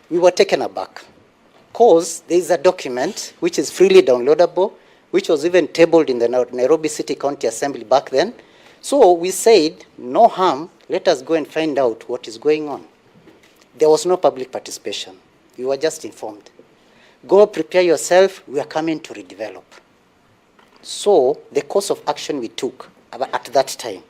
We were taken aback because there is a document which is freely downloadable, which was even tabled in the Nairobi City County Assembly back then. So we said, no harm, let us go and find out what is going on. There was no public participation. We were just informed. Go prepare yourself, we are coming to redevelop. So the course of action we took at that time,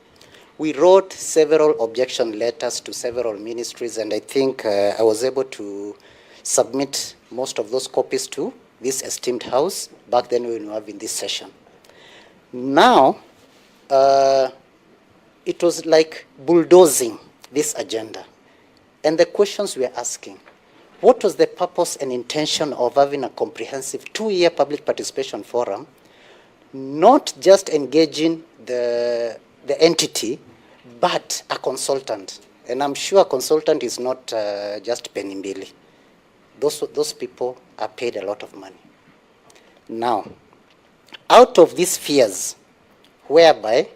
we wrote several objection letters to several ministries, and I think I was able to submit most of those copies to this esteemed house back then when we were having this session. Now, it was like bulldozing this agenda. And the questions we are asking, what was the purpose and intention of having a comprehensive 2-year public participation forum, not just engaging the entity, but a consultant? And I'm sure a consultant is not just penny mbili. Those people are paid a lot of money. Now, out of these fears, whereby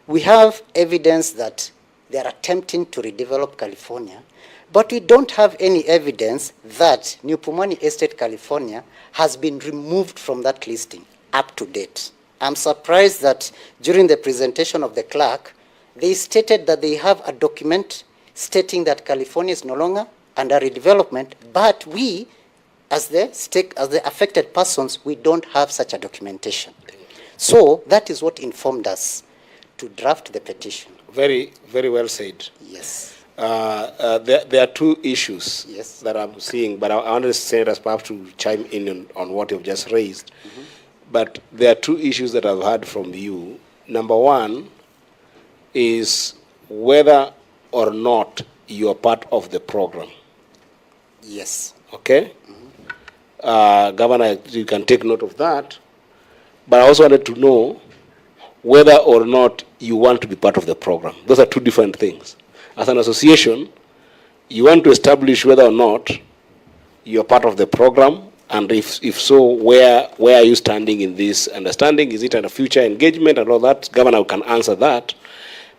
we have evidence that they are attempting to redevelop California, but we don't have any evidence that New Pumani Estate California has been removed from that listing up to date. I'm surprised that during the presentation of the clerk, they stated that they have a document stating that California is no longer under redevelopment, but we, as the affected persons, we don't have such a documentation. So that is what informed us to draft the petition.
Very, very well said.
Yes.
There are two issues
yes.
that I'm seeing, but I understand as perhaps to chime in on what you've just raised.
Mm-hmm.
But there are two issues that I've heard from you. Number one is whether or not you are part of the program.
Yes.
Okay? Mm-hmm. Governor, you can take note of that. But I also wanted to know whether or not you want to be part of the program. Those are two different things. As an association, you want to establish whether or not you're part of the program, and if so, where are you standing in this understanding? Is it a future engagement and all that? Governor can answer that.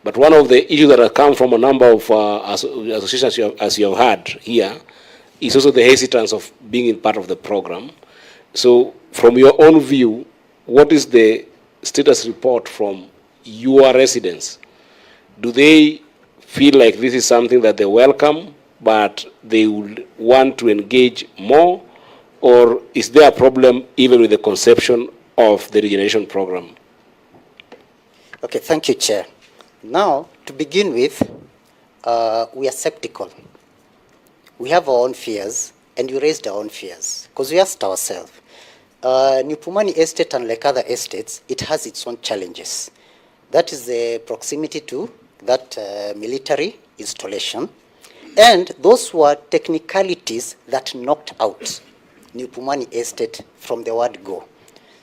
But one of the issues that have come from a number of associations, as you have heard here, is also the hesitance of being in part of the program. So from your own view, what is the status report from your residents? Do they feel like this is something that they welcome, but they would want to engage more? Or is there a problem even with the conception of the regeneration program?
Okay, thank you, Chair. Now, to begin with, we are skeptical. We have our own fears, and we raised our own fears, because we asked ourselves, New Pumani Estate, unlike other estates, it has its own challenges. That is the proximity to that military installation, and those were technicalities that knocked out New Pumani Estate from the word go.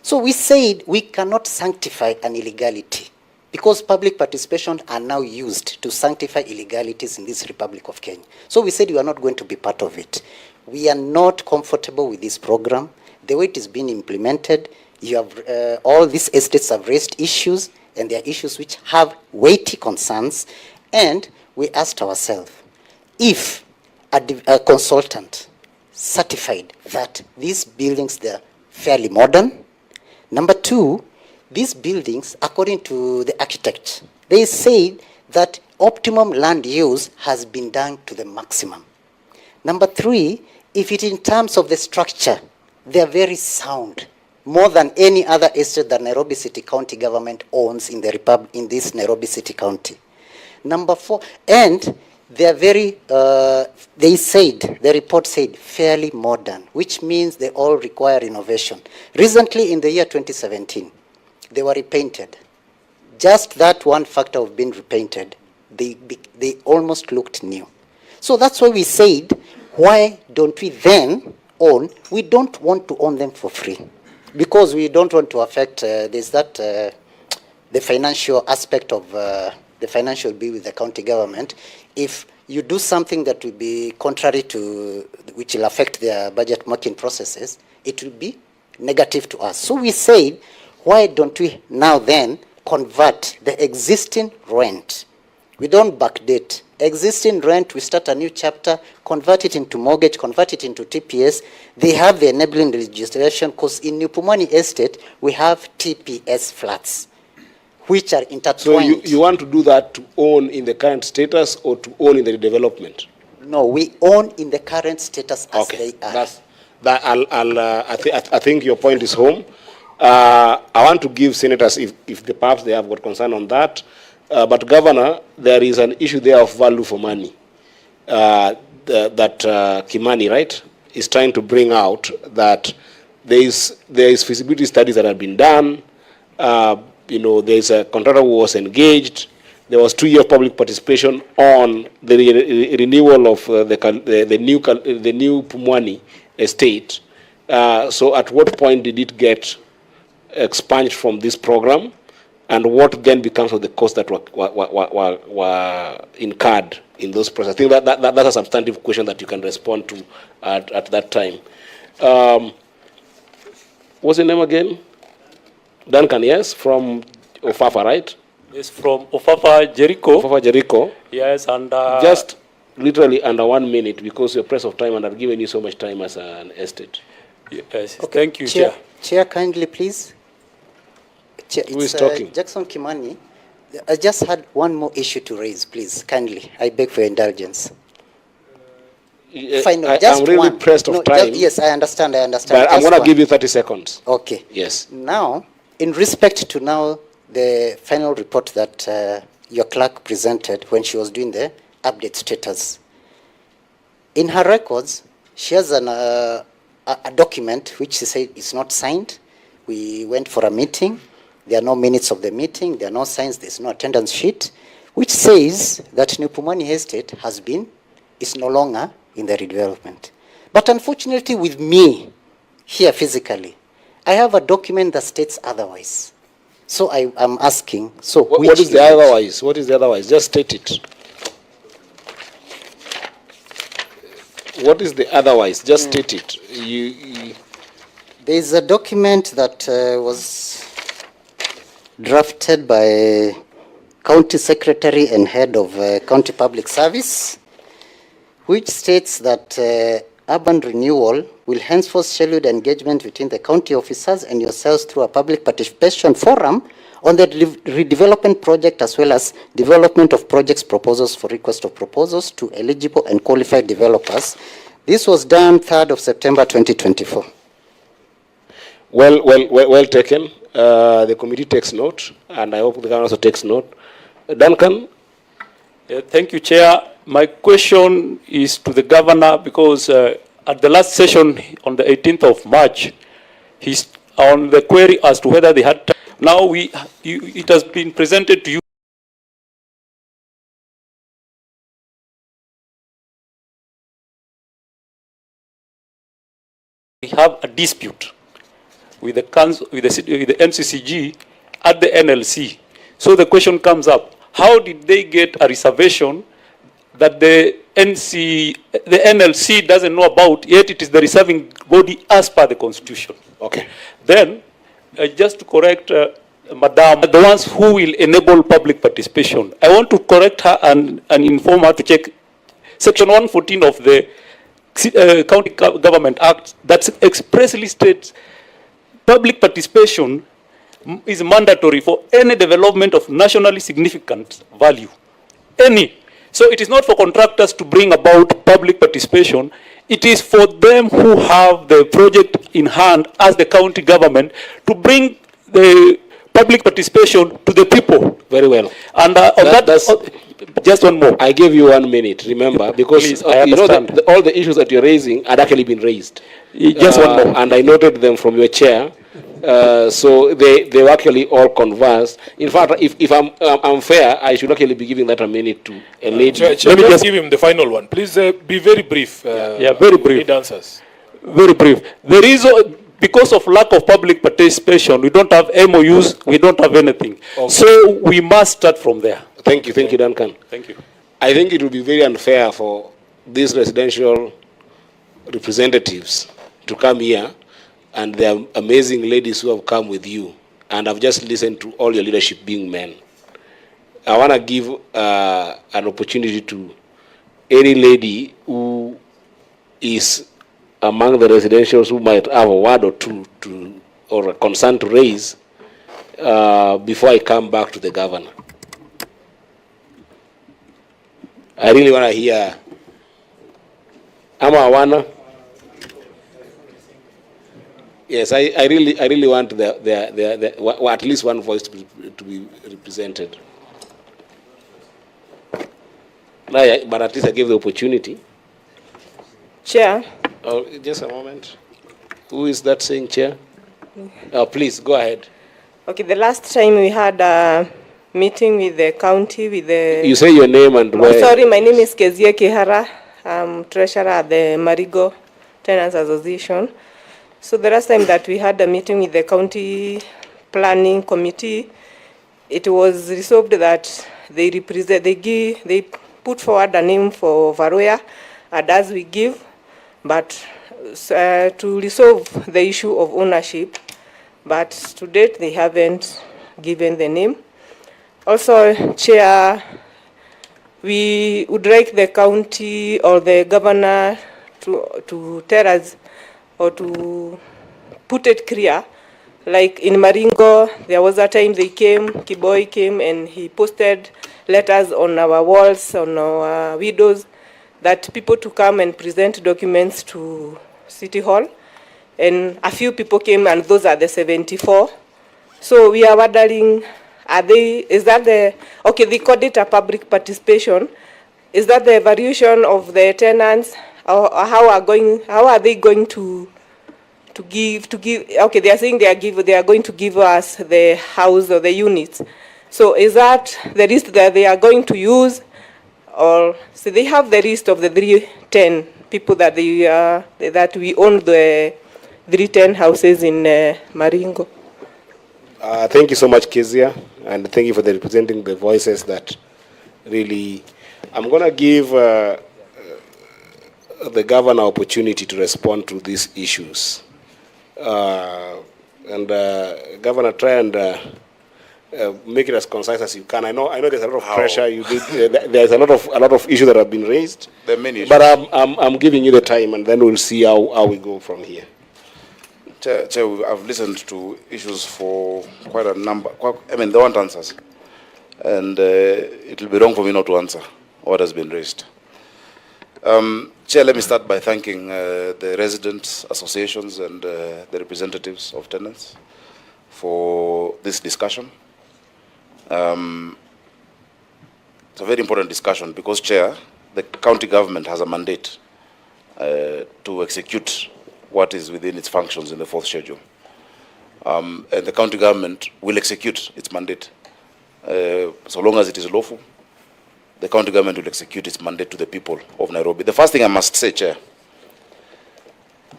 So we said we cannot sanctify an illegality, because public participation are now used to sanctify illegalities in this Republic of Kenya. So we said we are not going to be part of it. We are not comfortable with this program. The way it is being implemented, you have all these estates have raised issues, and there are issues which have weighty concerns, and we asked ourselves, if a consultant certified that these buildings, they're fairly modern, number two, these buildings, according to the architect, they said that optimum land use has been done to the maximum. Number three, if it in terms of the structure, they are very sound, more than any other estate that Nairobi City County government owns in the in this Nairobi City County. Number four, and they are very, they said, the report said, fairly modern, which means they all require renovation. Recently, in the year 2017, they were repainted. Just that one factor of being repainted, they almost looked new. So that's why we said, why don't we then own? We don't want to own them for free, because we don't want to affect, there's that, the financial aspect of the financial bill with the county government. If you do something that will be contrary to, which will affect their budget making processes, it will be negative to us. So we said, why don't we now then convert the existing rent? We don't backdate. Existing rent, we start a new chapter, convert it into mortgage, convert it into TPS. They have the enabling legislation, because in New Pumwani Estate, we have TPS flats, which are intertwined.
So you want to do that to own in the current status or to own in the development?
No, we own in the current status as they are.
I think your point is home. I want to give senators, if perhaps they have got concern on that. But Governor, there is an issue there of value for money that Kimani, right, is trying to bring out, that there is feasibility studies that have been done. You know, there is a contractor who was engaged. There was 2-year public participation on the renewal of the new Pumwani estate. So at what point did it get expunged from this program? And what then becomes of the costs that were incurred in those processes? I think that's a substantive question that you can respond to at that time. What's your name again? Duncan, yes, from Ofafa, right?
Yes, from Ofafa, Jericho.
Ofafa, Jericho.
Yes, and...
just literally under 1 minute, because you're pressed of time and I've given you so much time as an estate.
Yes,
okay.
Thank you, Chair.
Chair, kindly, please. Chair,
who is talking?
Jackson Kimani. I just had one more issue to raise, please, kindly. I beg for your indulgence. Fine,
I'm really pressed of time.
Yes, I understand.
But I'm going to give you 30 seconds.
Okay.
Yes.
Now, in respect to now the final report that your clerk presented when she was doing the update status, in her records, she has a document which she said is not signed. We went for a meeting. There are no minutes of the meeting. There are no signs. There's no attendance sheet, which says that New Pumwani Estate is no longer in the redevelopment. But unfortunately, with me here physically, I have a document that states otherwise. So I'm asking, so
what is the otherwise? What is the otherwise? Just state it. What is the otherwise? Just state it.
There is a document that was drafted by County Secretary and Head of County Public Service, which states that urban renewal will henceforth schedule engagement between the county officers and yourselves through a public participation forum on the redevelopment project, as well as development of projects proposals for request of proposals to eligible and qualified developers. This was done 3rd of September 2024.
Well taken. The committee takes note, and I hope the governor also takes note. Duncan?
Thank you, Chair. My question is to the governor, because at the last session on the 18th of March, he's on the query as to whether they had time. Now it has been presented to you. We have a dispute with the council, with the NCCG at the NLC. So the question comes up: how did they get a reservation that the NLC doesn't know about, yet it is the reserving body as per the Constitution?
Okay.
Then, just to correct Madam, the ones who will enable public participation, I want to correct her and inform her to check Section 114 of the County Government Act that expressly states public participation is mandatory for any development of nationally significant value. Any. So it is not for contractors to bring about public participation. It is for them who have the project in hand as the county government to bring the public participation to the people.
Very well.
And just one more.
I gave you 1 minute, remember, because
Please, I
you know
understand.
all the issues that you're raising had actually been raised.
Just one more.
And I noted them from your chair. So they were actually all conversed. In fact, if I'm fair, I should actually be giving that a minute to a lady.
Chair,
Let me
just give him the final one. Please be very brief.
Yeah, very brief.
Need answers.
Very brief. There is, because of lack of public participation, we don't have MOUs, we don't have anything.
Okay.
So we must start from there.
Thank you, Duncan.
Thank you.
I think it would be very unfair for these residential representatives to come here and the amazing ladies who have come with you, and I've just listened to all your leadership being men. I want to give an opportunity to any lady who is among the residentials who might have a word or two or a concern to raise before I come back to the governor. I really want to hear. Ama. Yes, I really want at least one voice to be represented. But at least I gave the opportunity.
Chair.
Oh, just a moment. Who is that saying, Chair? Please, go ahead.
Okay, the last time we had a meeting with the county, with the...
You say your name and where?
Sorry, my name is Kezia Kihara. I'm treasurer at the Marigo Tenants Association. So the last time that we had a meeting with the county planning committee, it was resolved that they put forward a name for Varoya, and as we give, but to resolve the issue of ownership, but to date they haven't given the name. Also, Chair, we would like the county or the governor to tell us or to put it clear. Like in Maringo, there was a time they came, Kiboi came and he posted letters on our walls, on our windows, that people to come and present documents to City Hall. And a few people came, and those are the 74. So we are wondering, okay, they called it a public participation. Is that the evaluation of the tenants? Or how are they going to give, okay, they are saying they are going to give us the house or the units. So is that the list that they are going to use? Or so they have the list of the 310 people that that we own the 310 houses in Maringo.
Thank you so much, Kezia, and thank you for representing the voices that really... I'm going to give the governor opportunity to respond to these issues. Governor, try and make it as concise as you can. I know there's a lot of pressure. There's a lot of issues that have been raised.
There are many issues.
But I'm giving you the time, and then we'll see how we go from here.
Chair, I've listened to issues for quite a number. They want answers, and it will be wrong for me not to answer what has been raised. Chair, let me start by thanking the residents' associations and the representatives of tenants for this discussion. It's a very important discussion because, Chair, the county government has a mandate to execute what is within its functions in the 4th schedule. And the county government will execute its mandate. So long as it is lawful, the county government will execute its mandate to the people of Nairobi. The first thing I must say, Chair,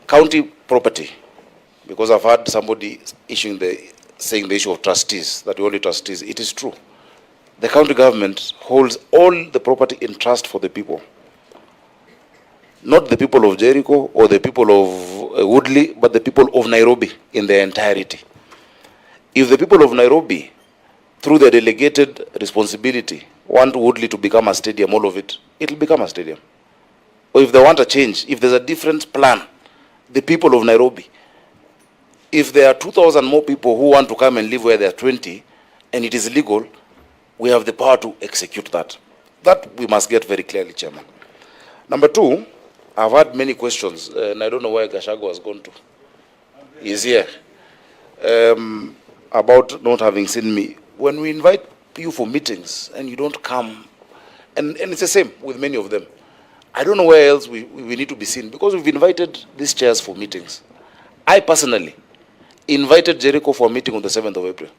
county property, because I've had somebody saying the issue of trustees, that we're only trustees. It is true. The county government holds all the property in trust for the people. Not the people of Jericho or the people of Woodley, but the people of Nairobi in their entirety. If the people of Nairobi, through their delegated responsibility, want Woodley to become a stadium, all of it, it'll become a stadium. Or if they want a change, if there's a different plan, the people of Nairobi If there are 2,000 more people who want to come and live where there are 20, and it is legal, we have the power to execute that. That we must get very clearly, Chairman. Number two, I've had many questions, and I don't know where Gashago has gone to. He's here. About not having seen me. When we invite you for meetings and you don't come, and it's the same with many of them. I don't know where else we need to be seen, because we've invited these chairs for meetings. I personally invited Jericho for a meeting on the 7th of April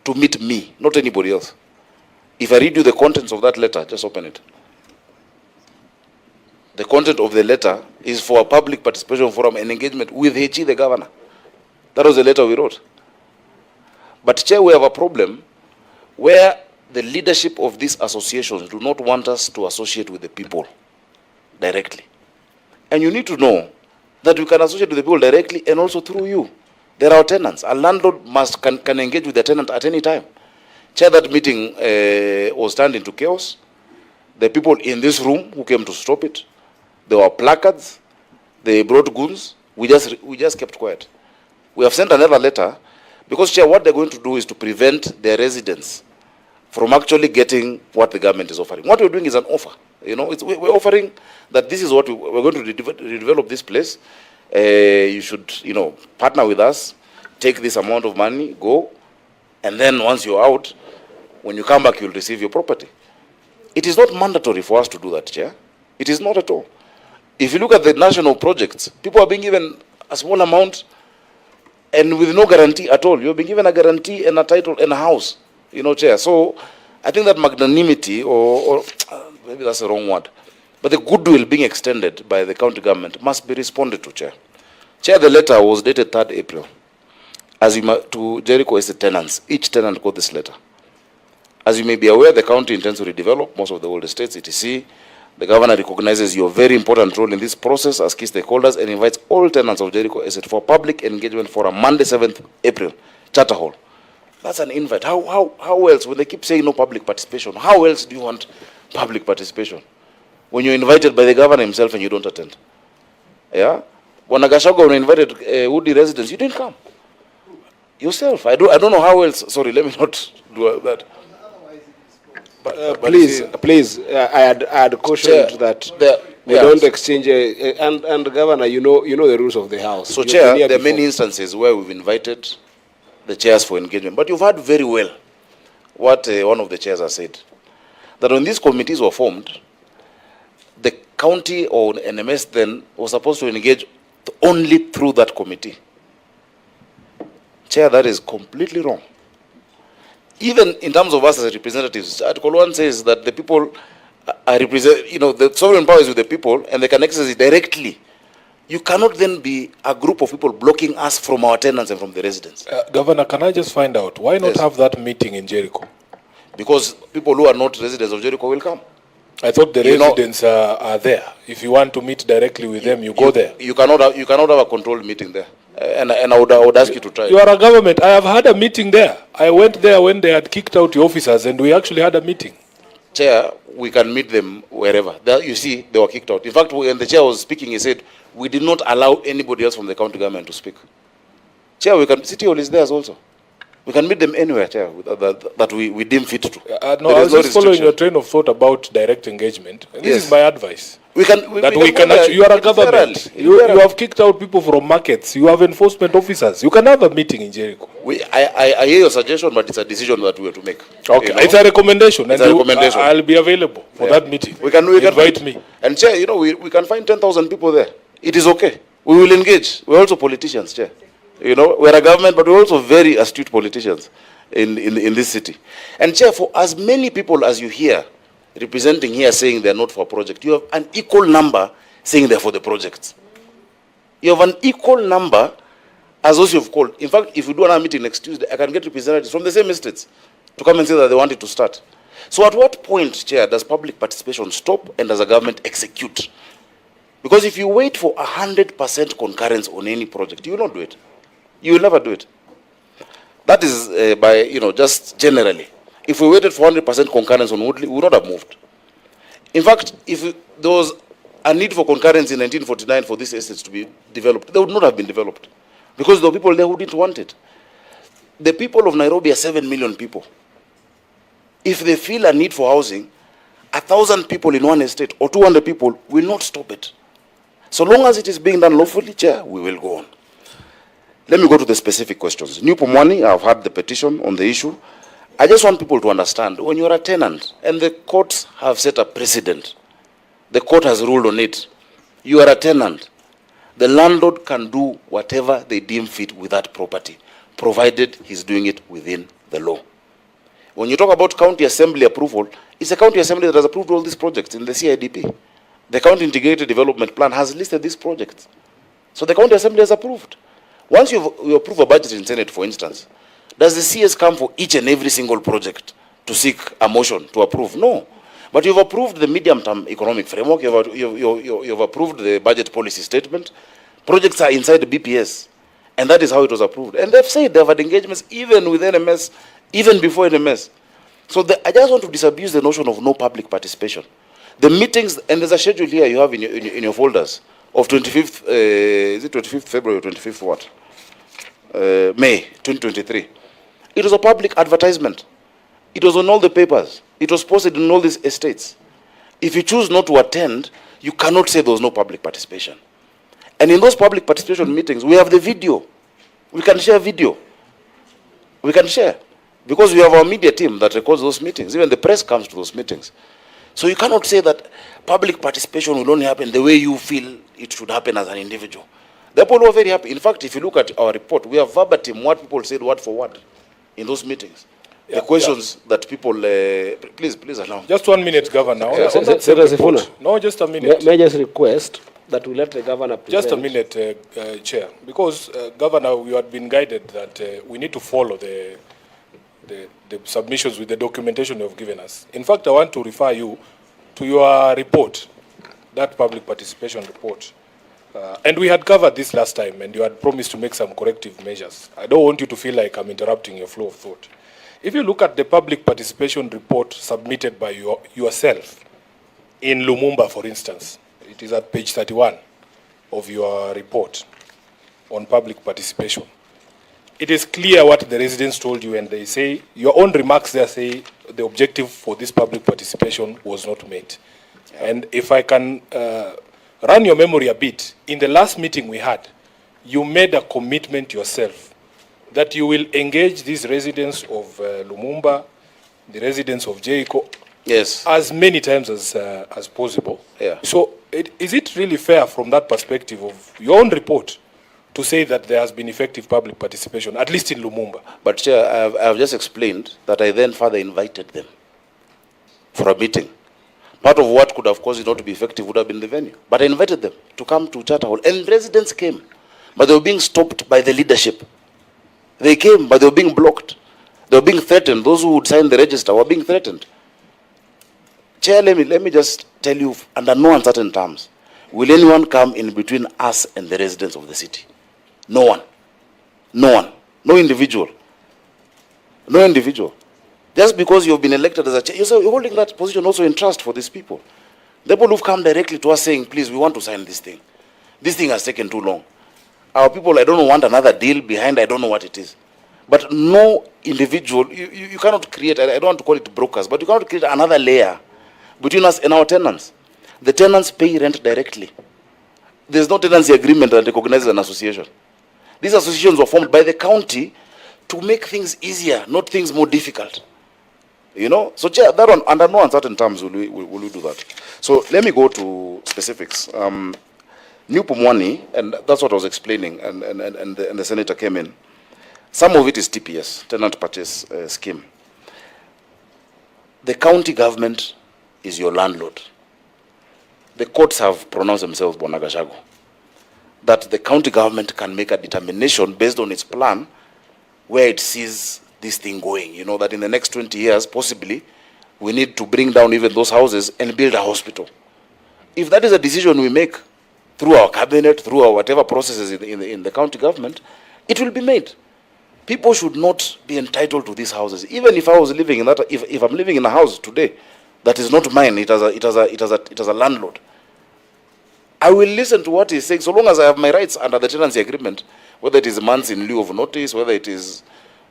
to meet me, not anybody else. If I read you the contents of that letter, just open it. The content of the letter is for a public participation forum and engagement with HE, the governor. That was the letter we wrote. But Chair, we have a problem where the leadership of these associations do not want us to associate with the people directly. And you need to know that we can associate with the people directly and also through you. There are tenants. A landlord can engage with the tenant at any time. Chair, that meeting was turned into chaos. The people in this room who came to stop it, there were placards, they brought goons. We just kept quiet. We have sent another letter because, Chair, what they're going to do is to prevent their residents from actually getting what the government is offering. What we're doing is an offer. You know, we're offering that this is what we're going to redevelop this place. You should, partner with us, take this amount of money, go, and then once you're out, when you come back, you'll receive your property. It is not mandatory for us to do that, Chair. It is not at all. If you look at the national projects, people are being given a small amount and with no guarantee at all. You're being given a guarantee and a title and a house, Chair. So I think that magnanimity, or maybe that's the wrong word, but the goodwill being extended by the county government must be responded to, Chair. Chair, the letter was dated 3rd April. To Jericho Estate tenants, each tenant got this letter. As you may be aware, the county intends to redevelop most of the old estates, etc. The governor recognizes your very important role in this process as key stakeholders and invites all tenants of Jericho Estate for public engagement for a Monday, 7th April, Charter Hall. That's an invite. How else, when they keep saying no public participation, how else do you want public participation? When you're invited by the governor himself and you don't attend. Yeah? When Gashago invited Woodley residents, you didn't come. Yourself. I don't know how else. Sorry, let me not do that.
Please, I had cautioned that we don't exchange, and Governor, you know the rules of the House.
So, Chair, there are many instances where we've invited the chairs for engagement, but you've heard very well what one of the chairs has said, that when these committees were formed, the county or NMS then was supposed to engage only through that committee. Chair, that is completely wrong. Even in terms of us as representatives, Article 1 says that the people are the sovereign power is with the people and they can exercise it directly. You cannot then be a group of people blocking us from our tenants and from the residents.
Governor, can I just find out, why not have that meeting in Jericho?
Because people who are not residents of Jericho will come.
I thought the residents are there. If you want to meet directly with them, you go there.
You cannot have a controlled meeting there. And I would ask you to try.
You are a government. I have had a meeting there. I went there when they had kicked out the officers, and we actually had a meeting.
Chair, we can meet them wherever. You see, they were kicked out. In fact, when the chair was speaking, he said, we did not allow anybody else from the county government to speak. Chair, City Hall is theirs also. We can meet them anywhere, Chair, that we deem fit to.
No, I was just following your train of thought about direct engagement. And this is my advice. You are a government. You have kicked out people from markets. You have enforcement officers. You can have a meeting in Jericho.
I hear your suggestion, but it's a decision that we have to make.
Okay, it's a recommendation.
It's a recommendation.
I'll be available for that meeting.
We can
invite me.
And Chair, we can find 10,000 people there. It is okay. We will engage. We're also politicians, Chair. We're a government, but we're also very astute politicians in this city. And Chair, for as many people as you hear representing here saying they're not for a project, you have an equal number saying they're for the projects. You have an equal number as those you've called. In fact, if we do another meeting next Tuesday, I can get representatives from the same estates to come and say that they want it to start. So at what point, Chair, does public participation stop and does the government execute? Because if you wait for 100% concurrence on any project, you will not do it. You will never do it. That is just generally. If we waited for 100% concurrence on Woodley, we would not have moved. In fact, if there was a need for concurrence in 1949 for these estates to be developed, they would not have been developed. because there were people there who didn't want it. The people of Nairobi are 7 million people. If they feel a need for housing, 1,000 people in one estate or 200 people will not stop it. So long as it is being done lawfully, Chair, we will go on. Let me go to the specific questions. New Pumwani, I've had the petition on the issue. I just want people to understand, when you're a tenant and the courts have set a precedent, the court has ruled on it, you are a tenant, the landlord can do whatever they deem fit with that property, provided he's doing it within the law. When you talk about county assembly approval, it's a county assembly that has approved all these projects in the CIDP. The county integrated development plan has listed these projects. So the county assembly has approved. Once you approve a budget in Senate, for instance, does the CS come for each and every single project to seek a motion to approve? No. But you've approved the medium-term economic framework, you've approved the budget policy statement, projects are inside the BPS, and that is how it was approved. And they've said they've had engagements even with NMS, even before NMS. So I just want to disabuse the notion of no public participation. The meetings, and there's a schedule here you have in your folders of 25th, is it 25th February or 25th what? May 2023. It was a public advertisement. It was on all the papers. It was posted in all these estates. If you choose not to attend, you cannot say there was no public participation. And in those public participation meetings, we have the video. We can share video. We can share. Because we have our media team that records those meetings. Even the press comes to those meetings. So you cannot say that public participation will only happen the way you feel it should happen as an individual. The people were very happy. In fact, if you look at our report, we have verbatim what people said word for word in those meetings. The questions that people, please allow.
Just 1 minute, Governor. No, just a minute.
May I just request that we let the governor present.
Just a minute, Chair. Because, Governor, we had been guided that we need to follow the submissions with the documentation you have given us. In fact, I want to refer you to your report, that public participation report. And we had covered this last time, and you had promised to make some corrective measures. I don't want you to feel like I'm interrupting your flow of thought. If you look at the public participation report submitted by yourself in Lumumba, for instance, it is at page 31 of your report on public participation. It is clear what the residents told you, and they say, your own remarks there say the objective for this public participation was not met. And if I can run your memory a bit, in the last meeting we had, you made a commitment yourself that you will engage these residents of Lumumba, the residents of Jericho,
yes,
as many times as possible.
Yeah.
So is it really fair from that perspective of your own report to say that there has been effective public participation, at least in Lumumba?
But Chair, I've just explained that I then further invited them for a meeting. Part of what could have caused it not to be effective would have been the venue. But I invited them to come to Charter Hall, and residents came, but they were being stopped by the leadership. They came, but they were being blocked. They were being threatened. Those who would sign the register were being threatened. Chair, let me just tell you, under no uncertain terms, will anyone come in between us and the residents of the city? No one. No one. No individual. No individual. Just because you've been elected as a chair, you're holding that position also in trust for these people. The people who've come directly to us saying, please, we want to sign this thing. This thing has taken too long. Our people, I don't want another deal behind, I don't know what it is. But no individual, you cannot create, I don't want to call it brokers, but you cannot create another layer between us and our tenants. The tenants pay rent directly. There's no tenancy agreement that recognizes an association. These associations were formed by the county to make things easier, not things more difficult. You know, so Chair, that one, under no uncertain terms will we do that. So let me go to specifics. New Pumwani, and that's what I was explaining, and the senator came in. Some of it is TPS, tenant purchase scheme. The county government is your landlord. The courts have pronounced themselves, Bonagashago, that the county government can make a determination based on its plan where it sees this thing going. You know, that in the next 20 years, possibly, we need to bring down even those houses and build a hospital. If that is a decision we make through our cabinet, through our whatever processes in the county government, it will be made. People should not be entitled to these houses. Even if I was living in that, if I'm living in a house today that is not mine, it has a landlord. I will listen to what he's saying, so long as I have my rights under the tenancy agreement, whether it is months in lieu of notice, whether it is,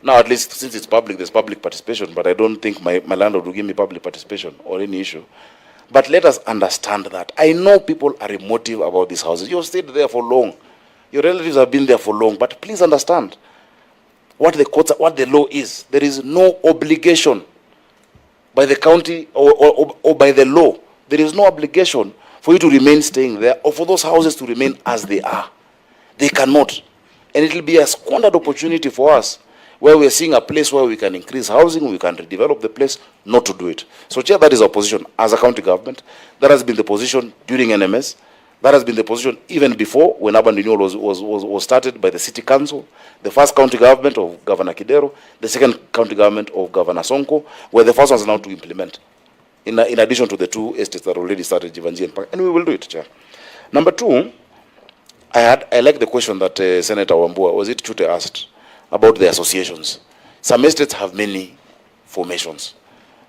now at least since it's public, there's public participation, but I don't think my landlord will give me public participation or any issue. But let us understand that. I know people are emotive about these houses. You've stayed there for long. Your relatives have been there for long, but please understand what the law is. There is no obligation by the county or by the law. There is no obligation for you to remain staying there or for those houses to remain as they are. They cannot. And it will be a squandered opportunity for us where we are seeing a place where we can increase housing, we can redevelop the place, not to do it. So, Chair, that is our position as a county government. That has been the position during NMS. That has been the position even before when urban renewal was started by the city council, the first county government of Governor Kidero, the second county government of Governor Sonko, where the first ones now to implement. In addition to the two estates that already started, Jivanji and Park, and we will do it, Chair. Number two, I like the question that Senator Wambua, was it Chute, asked about the associations. Some estates have many formations.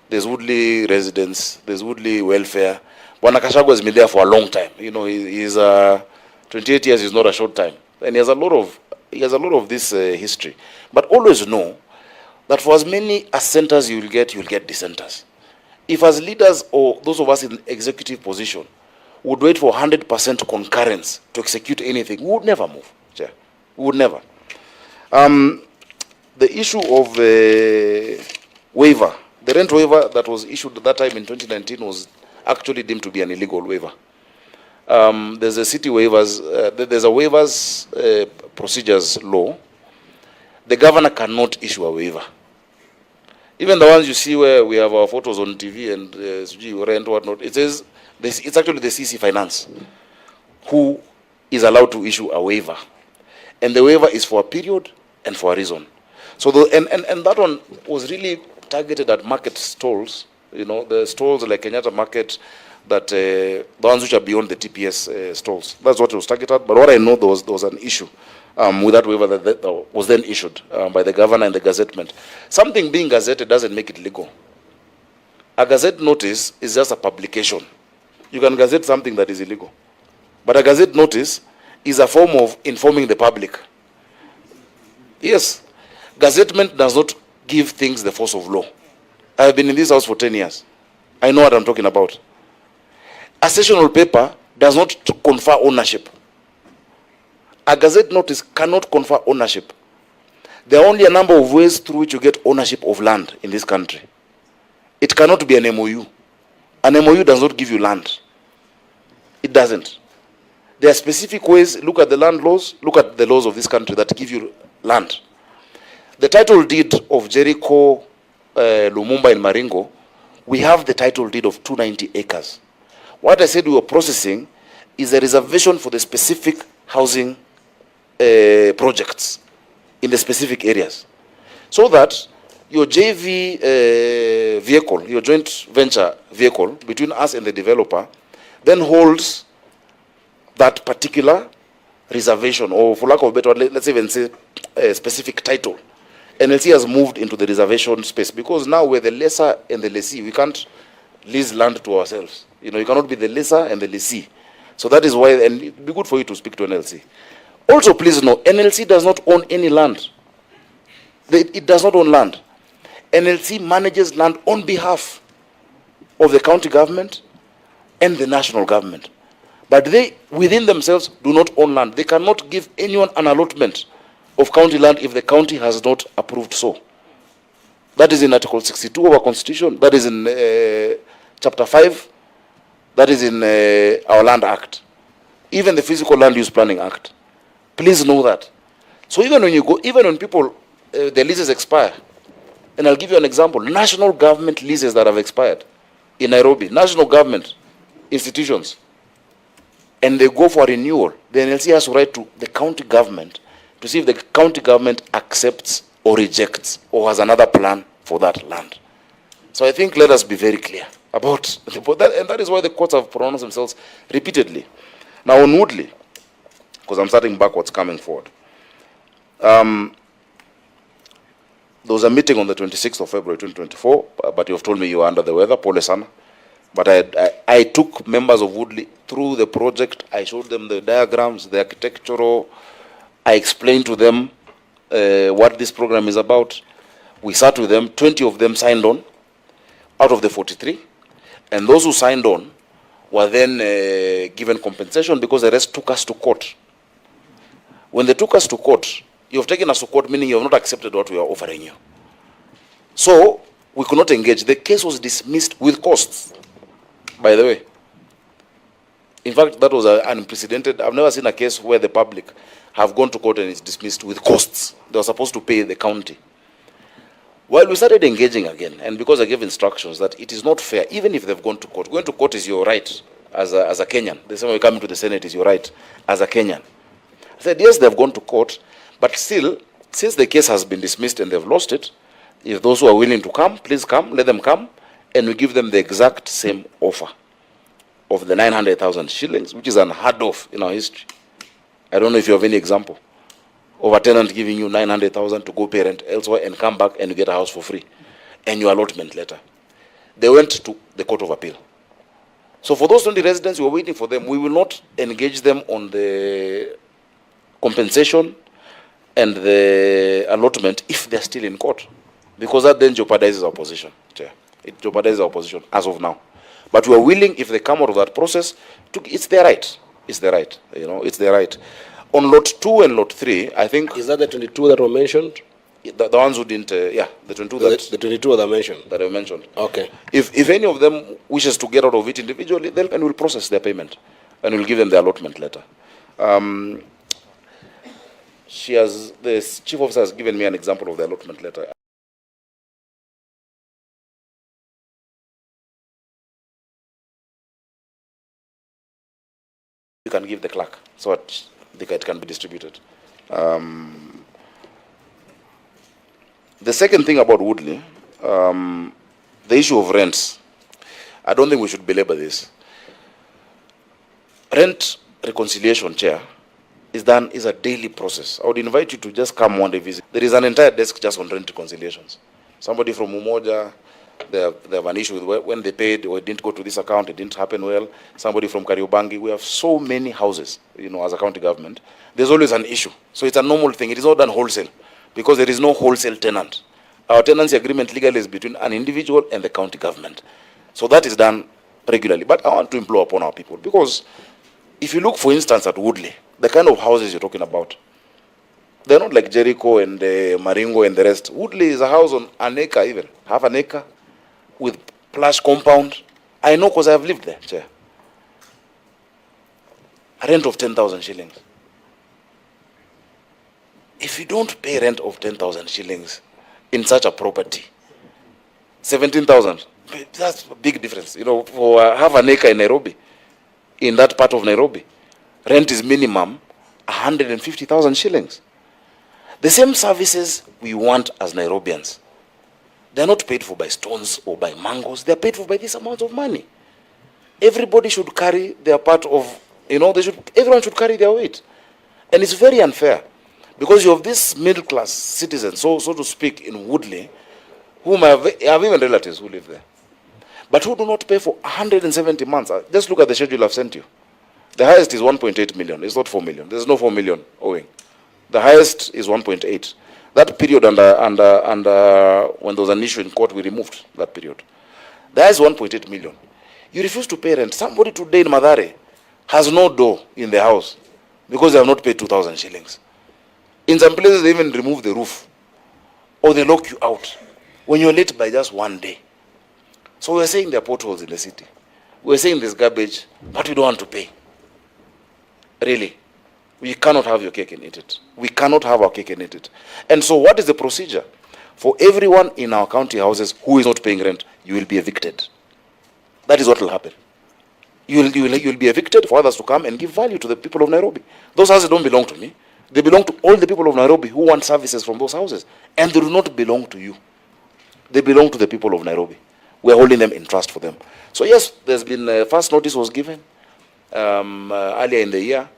There's Woodley residence, there's Woodley welfare. Bwana Kashago has been there for a long time. You know, he's 28 years is not a short time, and he has a lot of this history. But always know that for as many as centers you'll get dissenters. If as leaders or those of us in executive position would wait for 100% concurrence to execute anything, we would never move, Chair. We would never. The issue of waiver, the rent waiver that was issued at that time in 2019 was actually deemed to be an illegal waiver. There's a city waivers, there's a waivers procedures law. The governor cannot issue a waiver. Even the ones you see where we have our photos on TV and rent whatnot, it says it's actually the CC Finance who is allowed to issue a waiver, and the waiver is for a period and for a reason. So and that one was really targeted at market stalls. You know, the stalls like Kenyatta Market, that the ones which are beyond the TPS stalls. That's what it was targeted at. But what I know, there was an issue with that waiver that was then issued by the governor and the gazettement. Something being gazetted doesn't make it legal. A gazette notice is just a publication. You can gazette something that is illegal. But a gazette notice is a form of informing the public. Yes, gazettement does not give things the force of law. I have been in this house for 10 years. I know what I'm talking about. A sessional paper does not confer ownership. A gazette notice cannot confer ownership. There are only a number of ways through which you get ownership of land in this country. It cannot be an MOU. An MOU does not give you land. It doesn't. There are specific ways. Look at the land laws. Look at the laws of this country that give you land. The title deed of Jericho, Lumumba and Maringo, we have the title deed of 290 acres. What I said we were processing is a reservation for the specific housing projects in the specific areas. So that your JV vehicle, your joint venture vehicle between us and the developer, then holds that particular reservation, or for lack of a better word, let's even say a specific title. NLC has moved into the reservation space because now we're the lessor and the lessee. We can't lease land to ourselves. You know, you cannot be the lessor and the lessee. So that is why, and it'd be good for you to speak to NLC. Also, please know, NLC does not own any land. It does not own land. NLC manages land on behalf of the county government and the national government. But they, within themselves, do not own land. They cannot give anyone an allotment of county land if the county has not approved so. That is in Article 62 of our Constitution. That is in Chapter 5. That is in our Land Act. Even the Physical Land Use Planning Act. Please know that. So even when you go, even when people, the leases expire, and I'll give you an example, national government leases that have expired in Nairobi, national government institutions, and they go for renewal, the NLC has to write to the county government to see if the county government accepts or rejects or has another plan for that land. So I think let us be very clear about that, and that is why the courts have pronounced themselves repeatedly. Now on Woodley, because I'm starting backwards, coming forward. There was a meeting on the 26th of February 2024, but you've told me you were under the weather, Pole sana. But I took members of Woodley through the project. I showed them the diagrams, the architectural. I explained to them what this program is about. We sat with them. 20 of them signed on out of the 43. And those who signed on were then given compensation because the rest took us to court. When they took us to court, you have taken us to court, meaning you have not accepted what we are offering you. So we could not engage. The case was dismissed with costs, by the way. In fact, that was unprecedented. I've never seen a case where the public have gone to court and it's dismissed with costs. They were supposed to pay the county. Well, we started engaging again, and because I gave instructions that it is not fair, even if they've gone to court. Going to court is your right as a Kenyan. The same way coming to the Senate is your right as a Kenyan. I said, yes, they've gone to court, but still, since the case has been dismissed and they've lost it, if those who are willing to come, please come, let them come, and we give them the exact same offer of the 900,000 shillings, which is unheard of in our history. I don't know if you have any example of a tenant giving you 900,000 to go pay rent elsewhere and come back and you get a house for free and your allotment letter. They went to the Court of Appeal. So for those 20 residents, we were waiting for them. We will not engage them on the compensation and the allotment if they're still in court, because that then jeopardizes our position. It jeopardizes our position as of now. But we are willing, if they come out of that process, it's their right. It's their right. You know, it's their right. On lot 2 and lot 3, I think.
Is that the 22 that were mentioned?
The ones who didn't, yeah, the 22 that.
The 22 that I mentioned.
That I mentioned.
Okay.
If any of them wishes to get out of it individually, then we'll process their payment, and we'll give them the allotment letter. The chief officer has given me an example of the allotment letter. You can give the clerk so that it can be distributed. The second thing about Woodley, the issue of rents. I don't think we should belabor this. Rent reconciliation, Chair, is a daily process. I would invite you to just come one day visit. There is an entire desk just on rent reconciliations. Somebody from Umoja, they have an issue with when they paid or it didn't go to this account, it didn't happen well. Somebody from Kariobangi. We have so many houses, you know, as a county government. There's always an issue. So it's a normal thing. It is not done wholesale because there is no wholesale tenant. Our tenancy agreement legally is between an individual and the county government. So that is done regularly. But I want to implore upon our people, because if you look, for instance, at Woodley, the kind of houses you're talking about, they're not like Jericho and Maringo and the rest. Woodley is a house on an acre, even half an acre, with plush compound. I know because I've lived there, Chair. A rent of 10,000 shillings. If you don't pay rent of 10,000 shillings in such a property, 17,000, that's a big difference. You know, for half an acre in Nairobi, in that part of Nairobi, rent is minimum 150,000 shillings. The same services we want as Nairobians, they're not paid for by stones or by mangoes. They're paid for by this amount of money. Everybody should carry their part of, you know, everyone should carry their weight. And it's very unfair, because you have this middle class citizens, so to speak, in Woodley, whom I have even relatives who live there, but who do not pay for 170 months. Just look at the schedule I've sent you. The highest is 1.8 million. It's not 4 million. There's no 4 million owing. The highest is 1.8. That period under when there was an issue in court, we removed that period. The highest is 1.8 million. You refuse to pay rent. Somebody today in Mathare has no door in the house because they have not paid 2,000 shillings. In some places, they even remove the roof, or they lock you out when you're late by just one day. So we're saying there are potholes in the city. We're saying there's garbage, but we don't want to pay. Really. We cannot have your cake and eat it. We cannot have our cake and eat it. And so what is the procedure? For everyone in our county houses who is not paying rent, you will be evicted. That is what will happen. You'll be evicted for others to come and give value to the people of Nairobi. Those houses don't belong to me. They belong to all the people of Nairobi who want services from those houses. And they do not belong to you. They belong to the people of Nairobi. We're holding them in trust for them. So yes, there's been, first notice was given earlier in the year.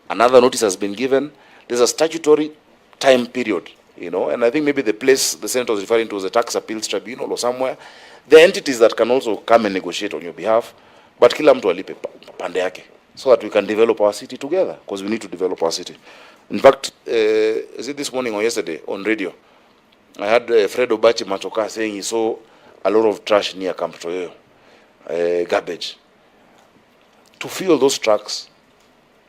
Another notice has been given. There's a statutory time period, you know, and I think maybe the place the Senator was referring to was the Tax Appeals Tribunal or somewhere. There are entities that can also come and negotiate on your behalf, but kila mtu alipe pande yake, so that we can develop our city together, because we need to develop our city. In fact, is it this morning or yesterday on radio, I had Fred Obachi Machoka saying he saw a lot of trash near Camp Toyoyo, garbage. To fill those trucks,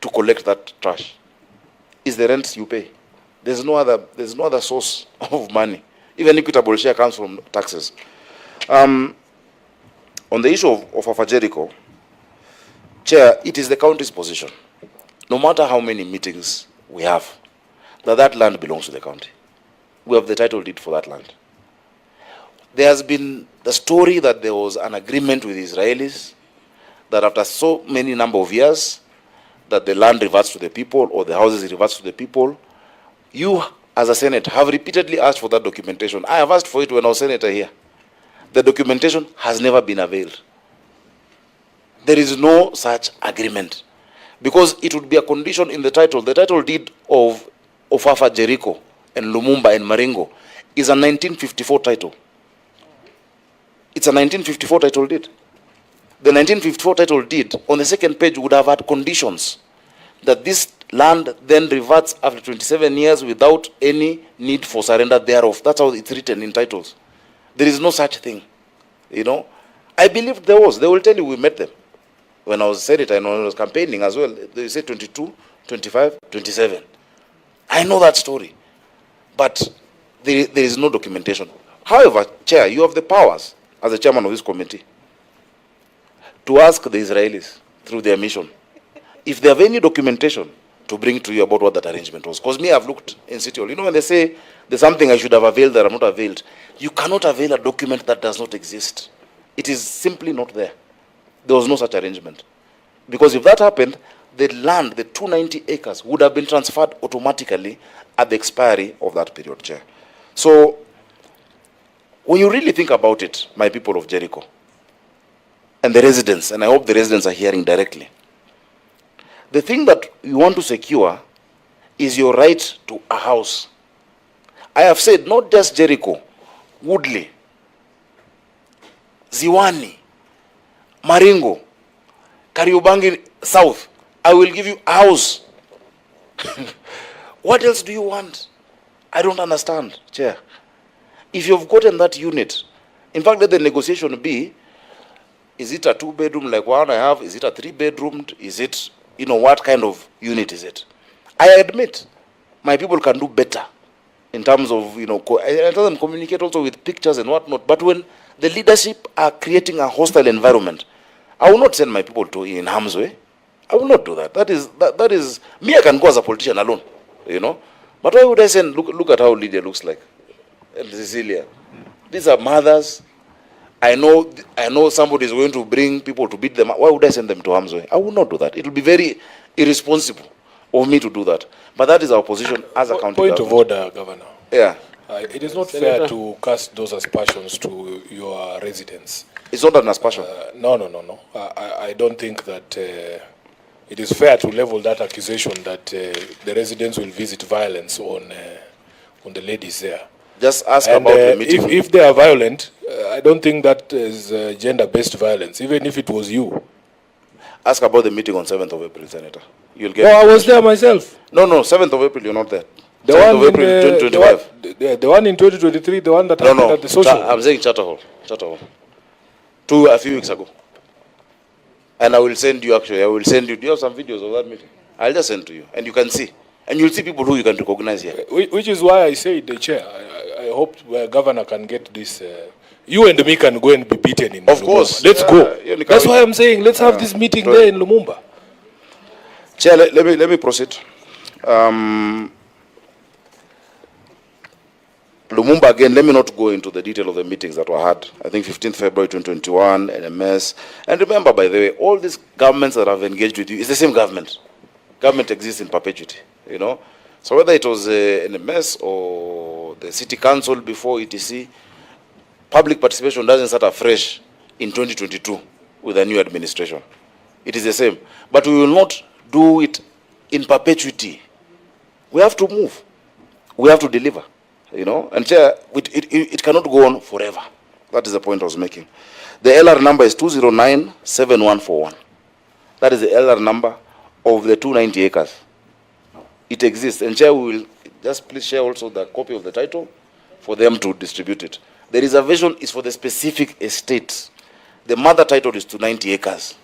to collect that trash, is the rent you pay. There's no other source of money. Even equitable share comes from taxes. On the issue of Afajerico, Chair, it is the county's position, no matter how many meetings we have, that land belongs to the county. We have the title deed for that land. There has been the story that there was an agreement with Israelis that after so many number of years, that the land reverts to the people or the houses reverts to the people. You, as a Senate, have repeatedly asked for that documentation. I have asked for it when I was Senator here. The documentation has never been availed. There is no such agreement, because it would be a condition in the title. The title deed of Ofafa Jericho and Lumumba and Maringo is a 1954 title. It's a 1954 title deed. The 1954 title deed on the second page would have had conditions that this land then reverts after 27 years without any need for surrender thereof. That's how it's written in titles. There is no such thing, you know. I believe there was. They will tell you we met them. When I was senator and when I was campaigning as well, they say 22, 25, 27. I know that story. But there is no documentation. However, Chair, you have the powers as the chairman of this committee to ask the Israelis through their mission if they have any documentation to bring to you about what that arrangement was. Because me, I've looked in City Hall. You know, when they say there's something I should have availed that I'm not availed, you cannot avail a document that does not exist. It is simply not there. There was no such arrangement. Because if that happened, the land, the 290 acres, would have been transferred automatically at the expiry of that period, Chair. So, when you really think about it, my people of Jericho, and the residents, and I hope the residents are hearing directly, the thing that you want to secure is your right to a house. I have said not just Jericho, Woodley, Ziwani, Maringo, Kariobangi South, I will give you a house. What else do you want? I don't understand, Chair. If you've gotten that unit, in fact, let the negotiation be, is it a 2-bedroom like one I have? Is it a 3-bedroom? Is it, you know, what kind of unit is it? I admit, my people can do better in terms of, you know, I tell them communicate also with pictures and whatnot, but when the leadership are creating a hostile environment, I will not send my people to in harm's way. I will not do that. That is me. I can go as a politician alone, you know. But why would I send? Look at how Lydia looks like, and Cecilia. These are mothers. I know somebody is going to bring people to beat them. Why would I send them to harm's way? I will not do that. It will be very irresponsible of me to do that. But that is our position as a county
Point
government.
of order, Governor.
Yeah.
It is not fair to cast those aspersions to your residents.
It's not an aspersion.
No. I don't think that it is fair to level that accusation that the residents will visit violence on the ladies there.
Just ask
and,
about the meeting.
If they are violent, I don't think that is gender-based violence, even if it was you.
Ask about the meeting on 7th of April, Senator. You'll get.
No, I was there myself.
No, 7th of April, you're not there.
The
7th
one
of April, 2025.
The one in 2023, the one that happened at the social.
I'm saying Charter Hall. A few weeks ago. And I will send you, do you have some videos of that meeting? I'll just send to you, and you can see. And you'll see people who you can recognize here.
Which is why I say, the chair, I hope Governor can get this. You and me can go and be beaten in
Of course.
Let's go. That's why I'm saying, let's have this meeting there in Lumumba.
Chair, let me proceed. Lumumba, again, let me not go into the detail of the meetings that were had. I think 15th February 2021, NMS. And remember, by the way, all these governments that have engaged with you, it's the same government. Government exists in perpetuity, you know. So whether it was NMS or the city council before ETC, public participation doesn't start afresh in 2022 with a new administration. It is the same. But we will not do it in perpetuity. We have to move. We have to deliver. You know, and Chair, it cannot go on forever. That is the point I was making. The LR number is 2097141. That is the LR number of the 290 acres. It exists. And Chair, we will just please share also the copy of the title for them to distribute it. The reservation is for the specific estate. The mother title is 290 acres.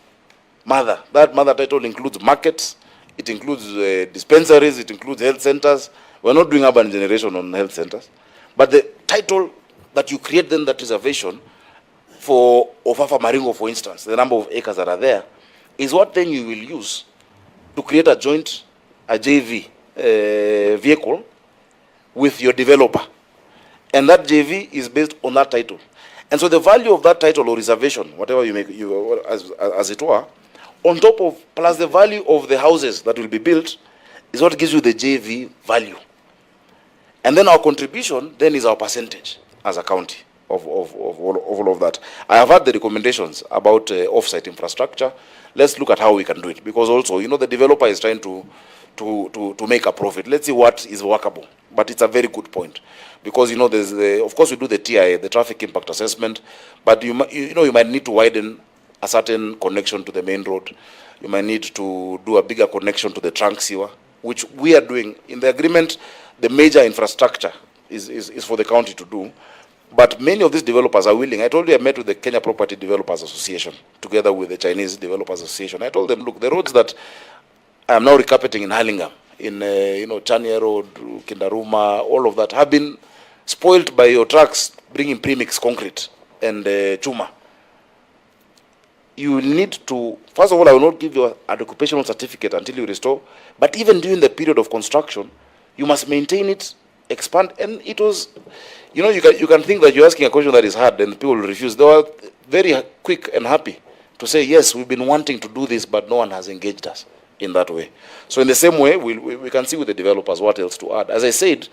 Mother. That mother title includes markets, it includes dispensaries, it includes health centers. We're not doing urban generation on health centers. But the title that you create then that reservation for Ofafa Maringo, for instance, the number of acres that are there, is what then you will use to create a joint, a JV vehicle with your developer. And that JV is based on that title. And so the value of that title or reservation, whatever you make, as it were, on top of, plus the value of the houses that will be built, is what gives you the JV value. And then our contribution then is our percentage as a county of all of that. I have had the recommendations about off-site infrastructure. Let's look at how we can do it, because also, you know, the developer is trying to make a profit. Let's see what is workable. But it's a very good point, because, you know, there's of course we do the TIA, the traffic impact assessment, but you might need to widen a certain connection to the main road. You might need to do a bigger connection to the trunk sewer, which we are doing in the agreement. The major infrastructure is for the county to do. But many of these developers are willing. I told you I met with the Kenya Property Developers Association together with the Chinese Developers Association. I told them, look, the roads that I am now recarpeting in Hurlingham, in Chania Road, Kindaruma, all of that have been spoiled by your trucks bringing premix concrete and chuma. You will need to, first of all, I will not give you an occupational certificate until you restore, but even during the period of construction, you must maintain it, expand, and it was, you know, you can think that you're asking a question that is hard and people will refuse. They were very quick and happy to say, yes, we've been wanting to do this, but no one has engaged us in that way. So in the same way, we can see with the developers what else to add. As I said,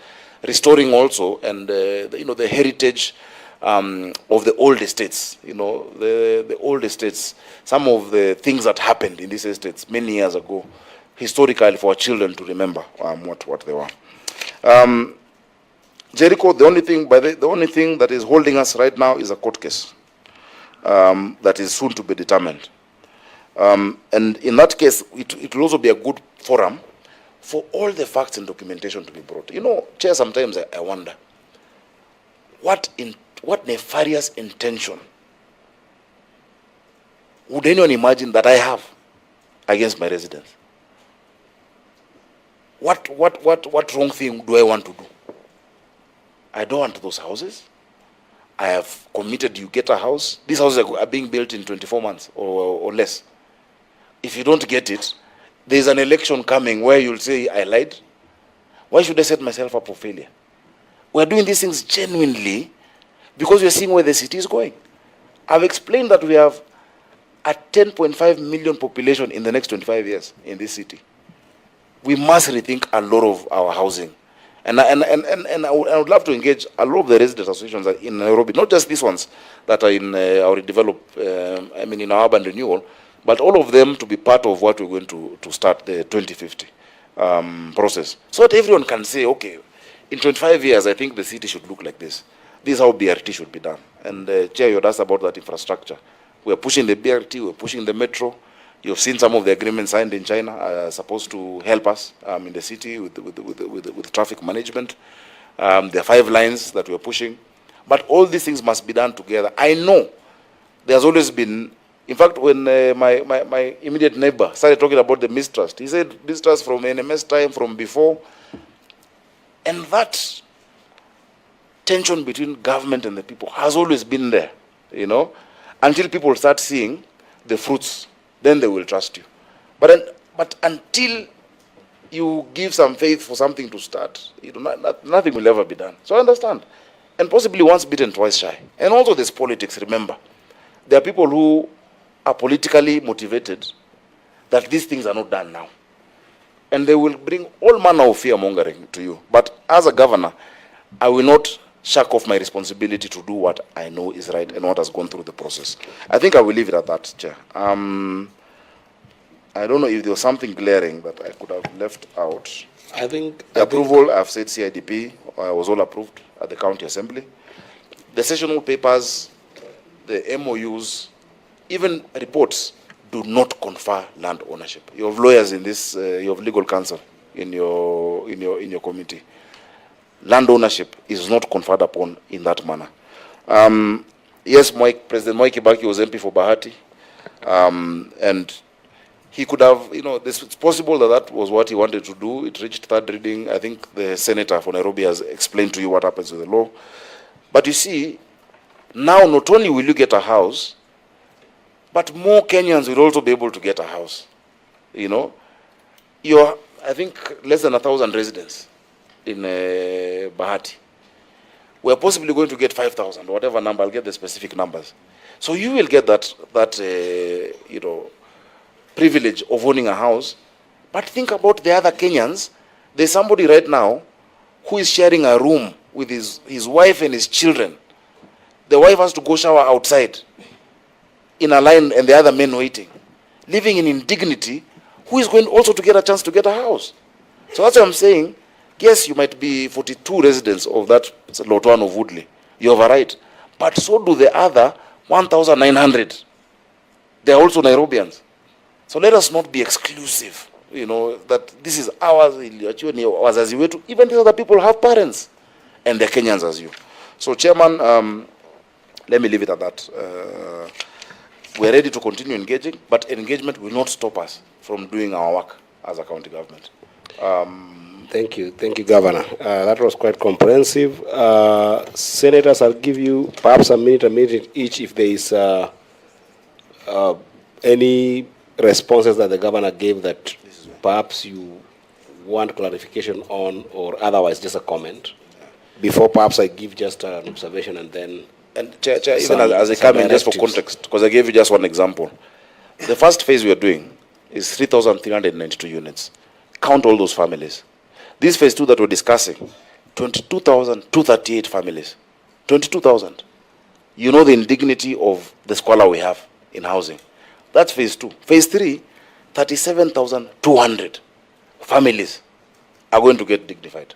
restoring also, and the heritage of the old estates, the old estates, some of the things that happened in these estates many years ago, historically, for our children to remember what they were. Jericho, the only thing that is holding us right now is a court case that is soon to be determined. And in that case, it will also be a good forum for all the facts and documentation to be brought. You know, Chair, sometimes I wonder, what nefarious intention would anyone imagine that I have against my residents? What wrong thing do I want to do? I don't want those houses. I have committed you get a house. These houses are being built in 24 months or less. If you don't get it, there's an election coming where you'll say, I lied. Why should I set myself up for failure? We're doing these things genuinely because we're seeing where the city is going. I've explained that we have a 10.5 million population in the next 25 years in this city. We must rethink a lot of our housing. And I would love to engage a lot of the resident associations in Nairobi, not just these ones that are in our in our urban renewal, but all of them to be part of what we're going to start the 2050 process. So that everyone can say, okay, in 25 years, I think the city should look like this. This is how BRT should be done. And Chair, you asked about that infrastructure. We're pushing the BRT, we're pushing the metro. You've seen some of the agreements signed in China are supposed to help us in the city with traffic management. There are 5 lines that we're pushing. But all these things must be done together. I know there's always been, in fact, when my immediate neighbor started talking about the mistrust, he said mistrust from NMS time, from before. And that tension between government and the people has always been there, until people start seeing the fruits. Then they will trust you. But until you give some faith for something to start, nothing will ever be done. So I understand. And possibly once bitten, twice shy. And also there's politics, remember. There are people who are politically motivated that these things are not done now. And they will bring all manner of fear-mongering to you. But as a governor, I will not shuck off my responsibility to do what I know is right and what has gone through the process. I think I will leave it at that, Chair. I don't know if there was something glaring that I could have left out.
I think
the approval, I've said CIDP was all approved at the county assembly. The sessional papers, the MOUs, even reports, do not confer land ownership. You have lawyers in this, you have legal counsel in your committee. Land ownership is not conferred upon in that manner. Yes, President Mwai Kibaki was MP for Bahati, and he could have, it's possible that that was what he wanted to do. It reached third reading. I think the senator for Nairobi has explained to you what happens with the law. But you see, now not only will you get a house, but more Kenyans will also be able to get a house. You're, I think, less than 1,000 residents in Bahati. We're possibly going to get 5,000, whatever number. I'll get the specific numbers. So you will get that privilege of owning a house. But think about the other Kenyans. There's somebody right now who is sharing a room with his wife and his children. The wife has to go shower outside in a line and the other men waiting, living in indignity, who is going also to get a chance to get a house. So that's what I'm saying. Yes, you might be 42 residents of that lot 1 of Woodley. You have a right. But so do the other 1,900. They are also Nairobians. So let us not be exclusive, that this is ours, even the other people have parents, and they're Kenyans as you. So, Chairman, let me leave it at that. We're ready to continue engaging, but engagement will not stop us from doing our work as a county government.
Thank you, Governor. That was quite comprehensive. Senators, I'll give you perhaps a minute each if there is any responses that the governor gave that perhaps you want clarification on, or otherwise just a comment. Before perhaps I give just an observation and then...
And Chair, even as I come in just for context, because I gave you just one example. The first phase we are doing is 3,392 units. Count all those families. This phase 2 that we're discussing, 22,238 families. 22,000. You know the indignity of the squalor we have in housing. That's phase 2. Phase 3, 37,200 families are going to get dignified.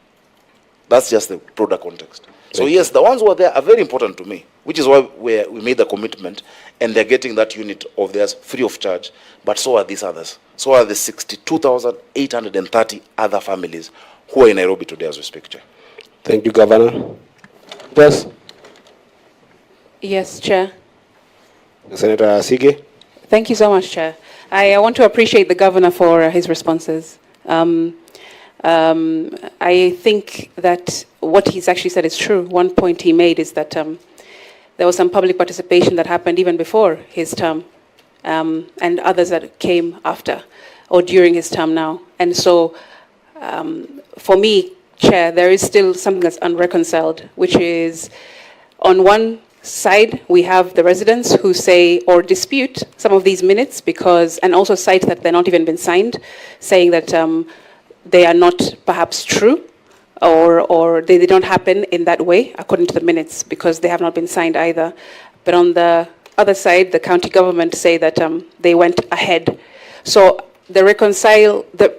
That's just the broader context. So yes, the ones who are there are very important to me, which is why we made the commitment, and they're getting that unit of theirs free of charge, but so are these others. So are the 62,830 other families who are in Nairobi today as we speak, Chair.
Thank you, Governor. Yes.
Yes, Chair.
Senator Sige.
Thank you so much, Chair. I want to appreciate the Governor for his responses. I think that what he's actually said is true. One point he made is that there was some public participation that happened even before his term, and others that came after or during his term now. And so for me, Chair, there is still something that's unreconciled, which is on one side, we have the residents who say or dispute some of these minutes because, and also cite that they're not even been signed, saying that they are not perhaps true or they don't happen in that way according to the minutes because they have not been signed either. But on the other side, the county government say that they went ahead. So the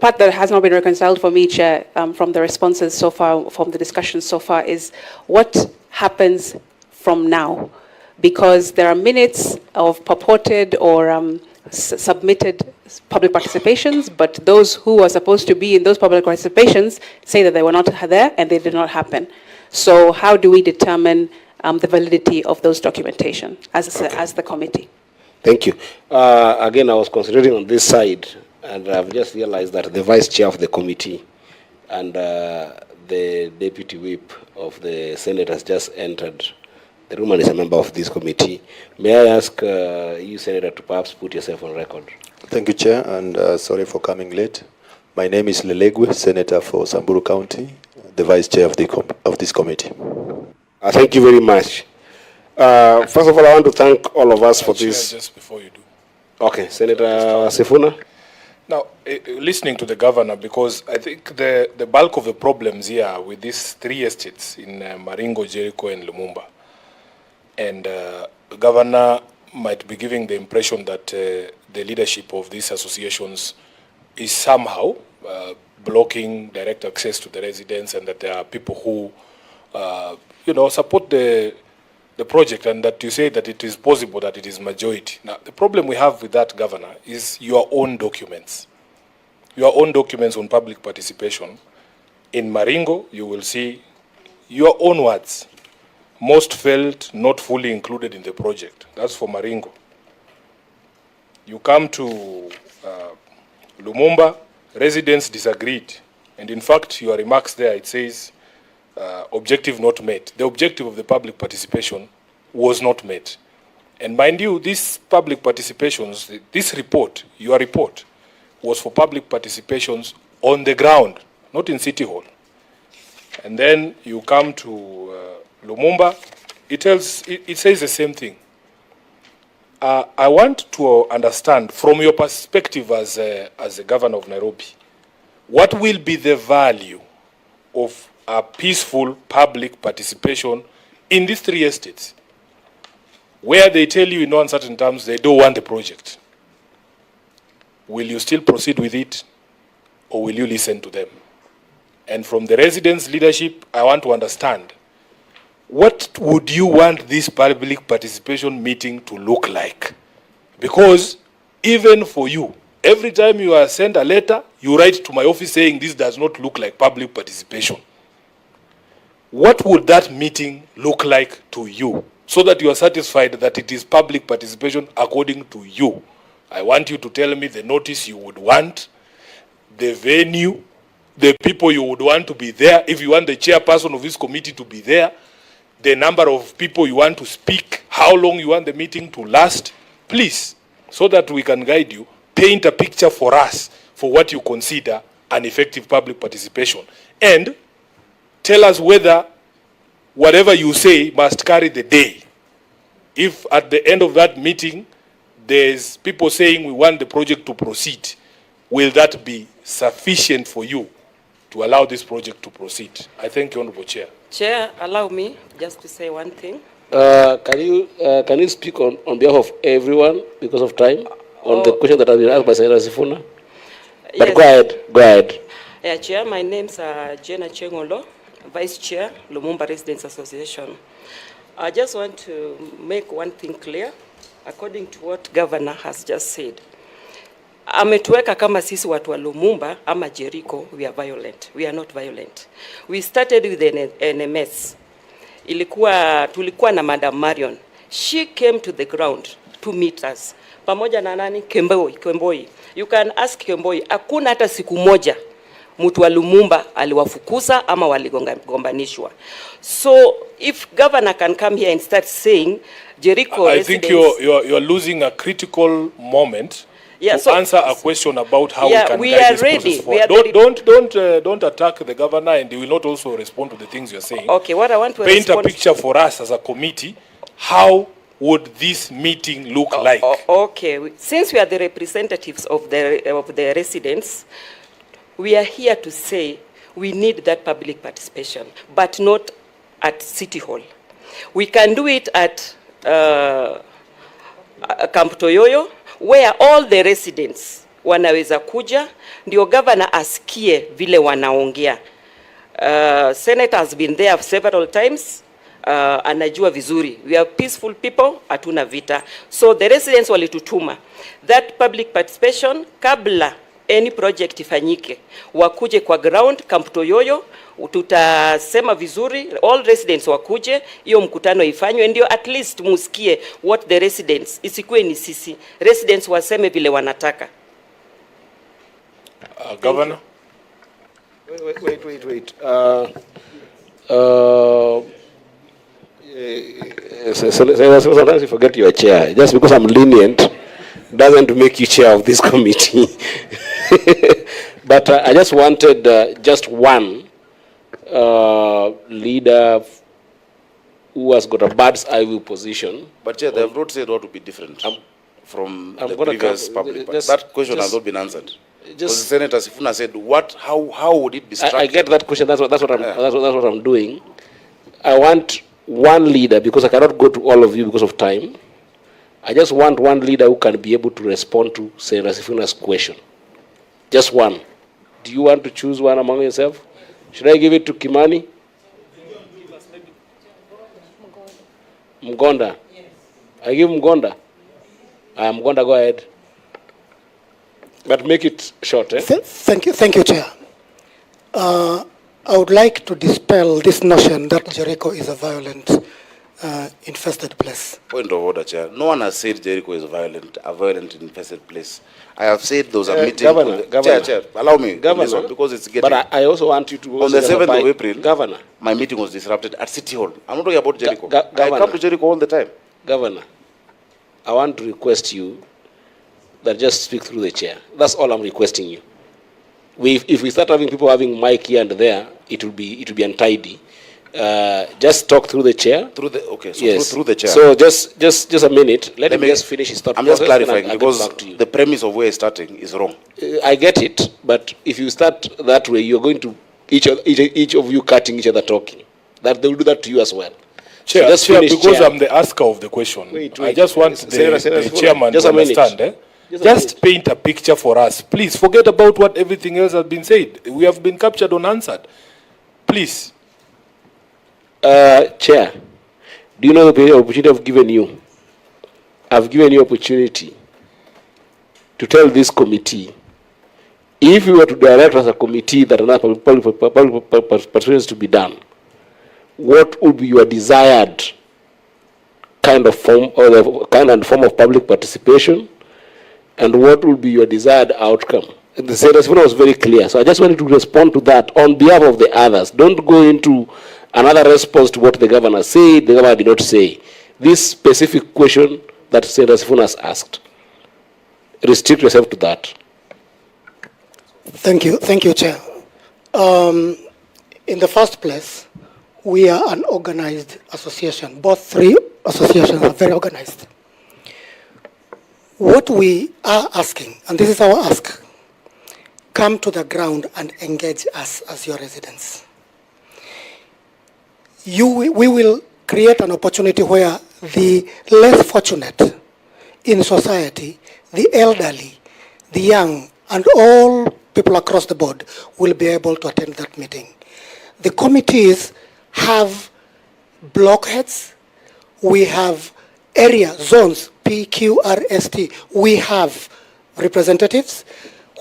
part that has not been reconciled for me, Chair, from the responses so far, from the discussions so far, is what happens from now, because there are minutes of purported or submitted public participations, but those who are supposed to be in those public participations say that they were not there and they did not happen. So how do we determine the validity of those documentation as the committee?
Thank you. Again, I was concentrating on this side, and I've just realized that the vice chair of the committee and the deputy whip of the Senate has just entered the room and is a member of this committee. May I ask you, Senator, to perhaps put yourself on record?
Thank you, Chair, and sorry for coming late. My name is Lelegwe, Senator for Samburu County, the Vice Chair of this committee.
Thank you very much. First of all, I want to thank all of us for this.
Just before you do.
Okay, Senator Sifuna.
Now, listening to the governor, because I think the bulk of the problems here with these 3 estates in Maringo, Jericho, and Lumumba, and the governor might be giving the impression that the leadership of these associations is somehow blocking direct access to the residents, and that there are people who, support the the project and that you say that it is possible that it is majority. Now, the problem we have with that, Governor, is your own documents. Your own documents on public participation. In Maringo, you will see your own words. Most felt not fully included in the project. That's for Maringo. You come to Lumumba, residents disagreed. And in fact, your remarks there, it says, objective not met. The objective of the public participation was not met. And mind you, these public participations, this report, your report, was for public participations on the ground, not in City Hall. And then you come to Lumumba, it says the same thing. I want to understand from your perspective as a governor of Nairobi, what will be the value of a peaceful public participation in these 3 estates, where they tell you in no uncertain terms they don't want the project? Will you still proceed with it, or will you listen to them? And from the residents' leadership, I want to understand, what would you want this public participation meeting to look like? Because even for you, every time you are sent a letter, you write to my office saying this does not look like public participation. What would that meeting look like to you, so that you are satisfied that it is public participation according to you? I want you to tell me the notice you would want, the venue, the people you would want to be there, if you want the chairperson of this committee to be there, the number of people you want to speak, how long you want the meeting to last. Please, so that we can guide you, paint a picture for us for what you consider an effective public participation. And tell us whether whatever you say must carry the day. If at the end of that meeting, there's people saying we want the project to proceed, will that be sufficient for you to allow this project to proceed? I thank you, Honorable Chair.
Chair, allow me just to say one thing.
Can you speak on behalf of everyone because of time on the question that has been asked by Senator Sifuna? But yes. Go ahead.
Yeah, Chair, my name's Jenna Chengolo, Vice Chair, Lumumba Residents Association. I just want to make one thing clear, according to what Governor has just said. Ametuweka kama sisi watu wa Lumumba ama Jericho, we are violent. We are not violent. We started with an NMS. Tulikuwa na Madam Marion. She came to the ground to meet us. Pamoja na nani? Kemboi. You can ask Kemboi. Hakuna hata siku moja mtu wa Lumumba aliwafukuza ama waligombanishwa. So if governor can come here and start saying Jericho
I think you're losing a critical moment.
Yeah,
to answer a question about how we can
we
guide
are
this
ready.
process forward. Don't attack the governor, and he will not also respond to the things you're saying.
Okay, what I want to
paint a picture for us as a committee. How would this meeting look like?
Okay, since we are the representatives of the residents, we are here to say we need that public participation, but not at City Hall. We can do it at Camp Toyoyo, where all the residents wanaweza kuja, ndio governor asikie vile wanaongea. Senator has been there several times, anajua vizuri. We are peaceful people, hatuna vita. So the residents walitutuma that public participation kabla any project ifanyike, wakuje kwa ground Camp Toyoyo, tutasema vizuri, all residents wakuje, hiyo mkutano ifanywe, ndio at least musikie what the residents, isikuwe ni sisi, residents waseme vile wanataka.
Governor?
Wait. Sometimes you forget your chair. Just because I'm lenient doesn't make you chair of this committee. But I just wanted just one leader who has got a bird's eye view position.
But Chair, they have not said what would be different from the previous public. That question has not been answered. Because Senator Sifuna said, how would it be structured?
I get that question. That's what I'm doing. I want one leader, because I cannot go to all of you because of time. I just want one leader who can be able to respond to Senator Sifuna's question. Just one. Do you want to choose one among yourself? Should I give it to Kimani? Mgonda? Yes. I give Mgonda? Mgonda, go ahead. But make it short, eh?
Thank you, Chair. I would like to dispel this notion that Jericho is a violent, infested place.
Point of order, Chair. No one has said Jericho is a violent infested place. I have said there was a meeting.
Governor,
Chair, allow me.
Governor,
because it's getting.
But I also want you to.
On the 7th of April,
Governor,
my meeting was disrupted at City Hall. I'm not talking about Jericho.
Governor,
I come to Jericho all the time.
Governor, I want to request you that just speak through the chair. That's all I'm requesting you. If we start having people having mic here and there, it will be untidy. Just talk through the chair.
So
yes.
through the chair.
So just a minute. Let me just finish his thought.
I'm just clarifying
I'll
because the premise of where he's starting is wrong.
I get it, but if you start that way, you're going to each of you cutting each other talking. That they will do that to you as well.
Chair,
so just
Chair,
finish,
because
Chair.
I'm the asker of the question,
Wait.
I just want the chairman
just
to understand. Just paint a picture for us. Please forget about what everything else has been said. We have been captured unanswered. Please.
Chair, do you know the opportunity I've given you? I've given you opportunity to tell this committee, if you were to direct as a committee that another public participation is to be done, what would be your desired kind of form or the kind and form of public participation, and what would be your desired outcome? The response was very clear, so I just wanted to respond to that on behalf of the others. Don't go into another response to what the governor said, the governor did not say. This specific question that Senator Sifuna has asked, restrict yourself to that.
Thank you, Chair. In the first place, we are an organized association. Both three associations are very organized. What we are asking, and this is our ask, come to the ground and engage us as your residents. We will create an opportunity where the less fortunate in society, the elderly, the young, and all people across the board will be able to attend that meeting. The committees have blockheads, we have area zones, PQRST, we have representatives,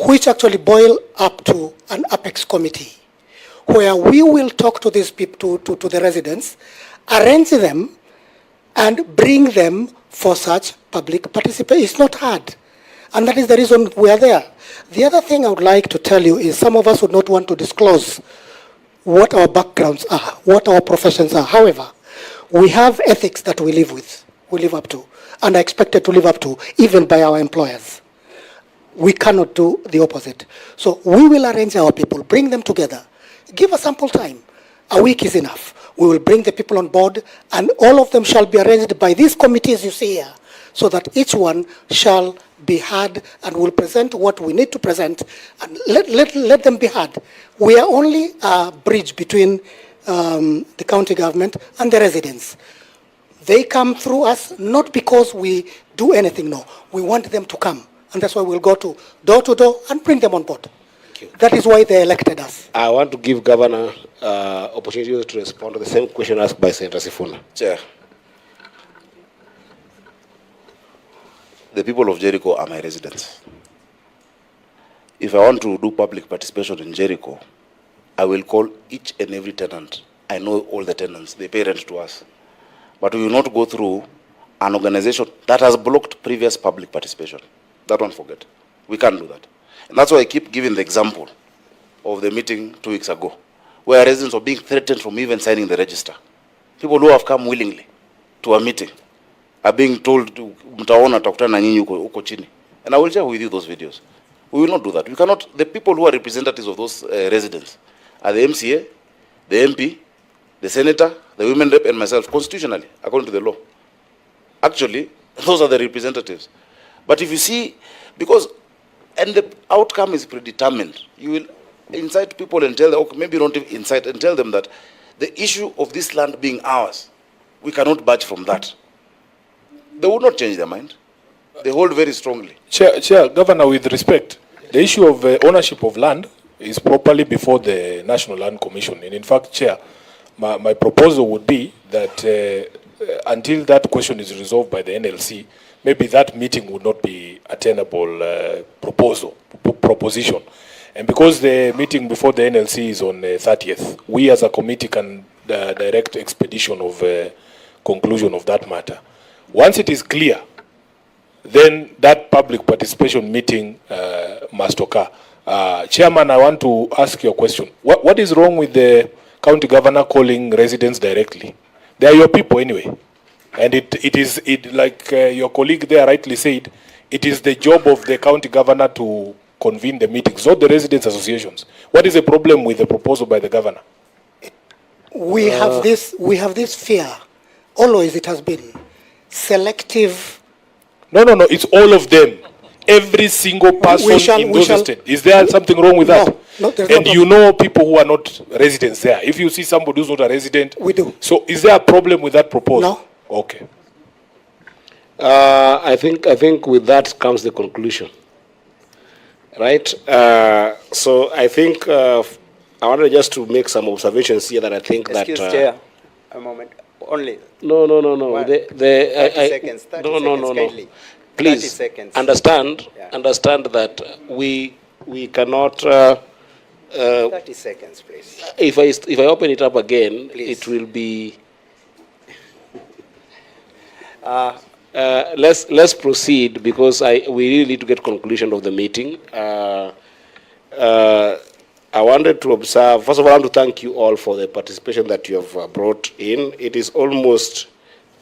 which actually boil up to an apex committee, where we will talk to these people, to the residents, arrange them, and bring them for such public participation. It's not hard. And that is the reason we are there. The other thing I would like to tell you is some of us would not want to disclose what our backgrounds are, what our professions are. However, we have ethics that we live up to, and are expected to live up to, even by our employers. We cannot do the opposite. So we will arrange our people, bring them together, give us ample time. A week is enough. We will bring the people on board, and all of them shall be arranged by these committees you see here, so that each one shall be heard and will present what we need to present, and let them be heard. We are only a bridge between the county government and the residents. They come through us not because we do anything, no. We want them to come, and that's why we'll go to door and bring them on board. That is why they elected us.
I want to give Governor opportunity to respond to the same question asked by Senator Sifuna.
Chair, the people of Jericho are my residents. If I want to do public participation in Jericho, I will call each and every tenant. I know all the tenants, they pay rent to us. But we will not go through an organization that has blocked previous public participation. That one forget. We can't do that. And that's why I keep giving the example of the meeting 2 weeks ago, where residents were being threatened from even signing the register. People who have come willingly to a meeting are being told to mtaona takutana nyinyi huko chini. And I will share with you those videos. We will not do that. We cannot. The people who are representatives of those residents are the MCA, the MP, the senator, the women rep, and myself, constitutionally, according to the law. Actually, those are the representatives. But if you see, and the outcome is predetermined, you will incite people and tell them, okay, maybe don't incite, and tell them that the issue of this land being ours, we cannot budge from that. They would not change their mind. They hold very strongly.
Chair, Governor, with respect, the issue of ownership of land is properly before the National Land Commission. And in fact, Chair, my proposal would be that until that question is resolved by the NLC, maybe that meeting would not be a tenable proposition. And because the meeting before the NLC is on the 30th, we as a committee can direct expedition of conclusion of that matter. Once it is clear, then that public participation meeting must occur. Chairman, I want to ask you a question. What is wrong with the county governor calling residents directly? They are your people anyway. And it is like your colleague there rightly said, it is the job of the county governor to convene the meetings, not the residents' associations. What is the problem with the proposal by the governor?
We have this fear. Always it has been selective.
No, it's all of them. Every single person in those estates. Is there something wrong with that?
No, there's
and
no
you know people who are not residents there. If you see somebody who's not a resident,
we do.
So is there a problem with that proposal?
No.
Okay.
I think with that comes the conclusion. Right? So I think I wanted just to make some observations here that I think
Excuse Chair, a moment. Only.
No.
30 seconds. 30 seconds, kindly.
Please
30 seconds.
understand that we cannot.
30 seconds, please.
If I open it up again,
Please.
it will be. Let's proceed because we really need to get conclusion of the meeting. I wanted to observe. First of all, I want to thank you all for the participation that you have brought in. It is almost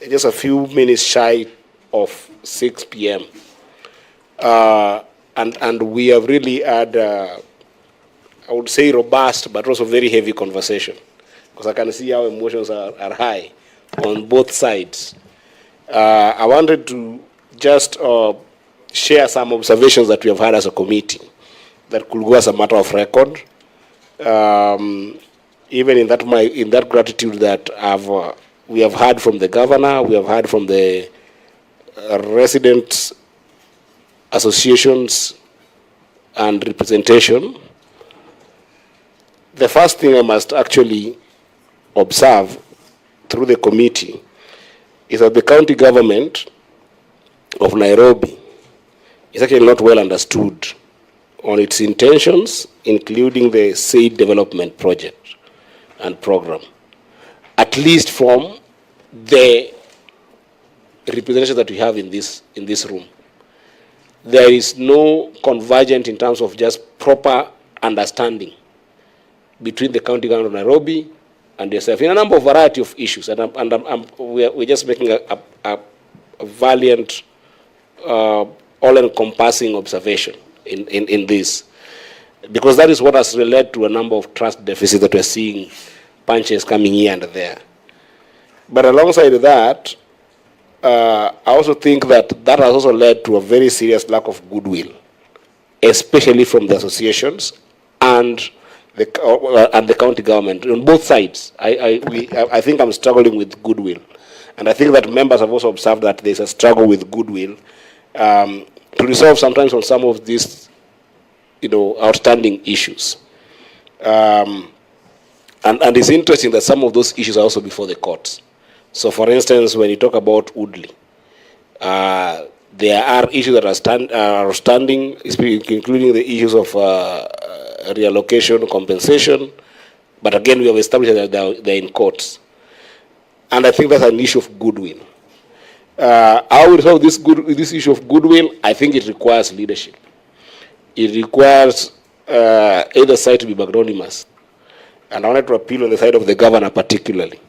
just a few minutes shy of 6 p.m. And we have really had, I would say, robust but also very heavy conversation, because I can see how emotions are high on both sides. I wanted to just share some observations that we have had as a committee that could go as a matter of record. Even in that gratitude that we have heard from the governor, we have heard from the residents associations and representation. The first thing I must actually observe through the committee is that the county government of Nairobi is actually not well understood on its intentions, including the said development project and program, at least from the representation that we have in this room. There is no convergence in terms of just proper understanding between the county government of Nairobi and yourself in a number of variety of issues, and we're just making a valiant, all-encompassing observation in this, because that is what has led to a number of trust deficits that we're seeing, punches coming here and there. But alongside that, I also think that has also led to a very serious lack of goodwill, especially from the associations and the county government on both sides. I think I'm struggling with goodwill, and I think that members have also observed that there's a struggle with goodwill to resolve sometimes on some of these, outstanding issues. And it's interesting that some of those issues are also before the courts. So, for instance, when you talk about Woodley, there are issues that are standing, including the issues of reallocation, compensation. But again, we have established that they're in courts. And I think that's an issue of goodwill. How we resolve this issue of goodwill, I think it requires leadership. It requires either side to be magnanimous. And I wanted to appeal on the side of the governor particularly,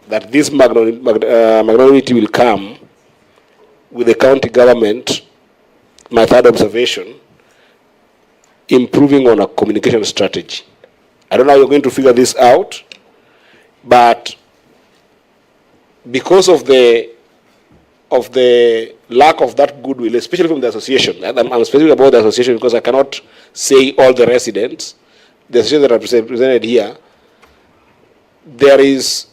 that this magnanimity will come with the county government, my third observation, improving on a communication strategy. I don't know how you're going to figure this out, but because of the lack of that goodwill, especially from the association, and I'm speaking about the association because I cannot say all the residents, the associations that are represented here, there is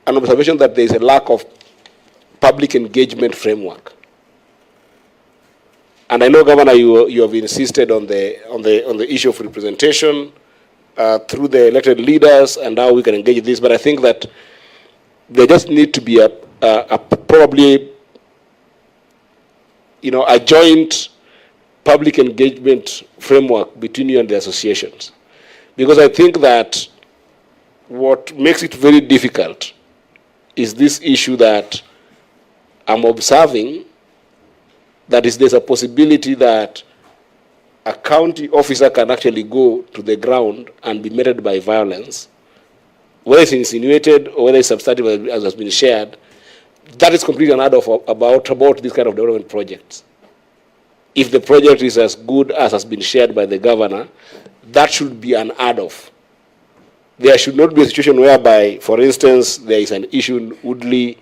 an observation that there is a lack of public engagement framework. And I know, Governor, you have insisted on the issue of representation through the elected leaders and how we can engage this. But I think that there just need to be a probably, a joint public engagement framework between you and the associations. Because I think that what makes it very difficult is this issue that I'm observing, that is there's a possibility that a county officer can actually go to the ground and be meted by violence, whether it's insinuated or whether it's substantive as has been shared. That is completely unheard of about this kind of development projects. If the project is as good as has been shared by the governor, that should be unheard of. There should not be a situation whereby, for instance, there is an issue in Woodley,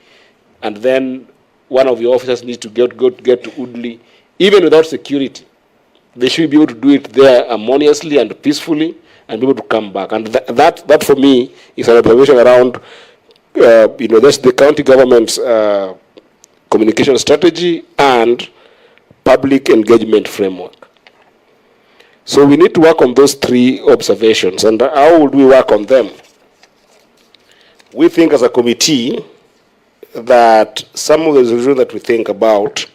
and then one of your officers needs to get to Woodley, even without security. They should be able to do it there harmoniously and peacefully, and be able to come back. And that for me is an observation around, that's the county government's communication strategy and public engagement framework. So we need to work on those three observations. And how would we work on them? We think as a committee that some of the resolutions that we think about,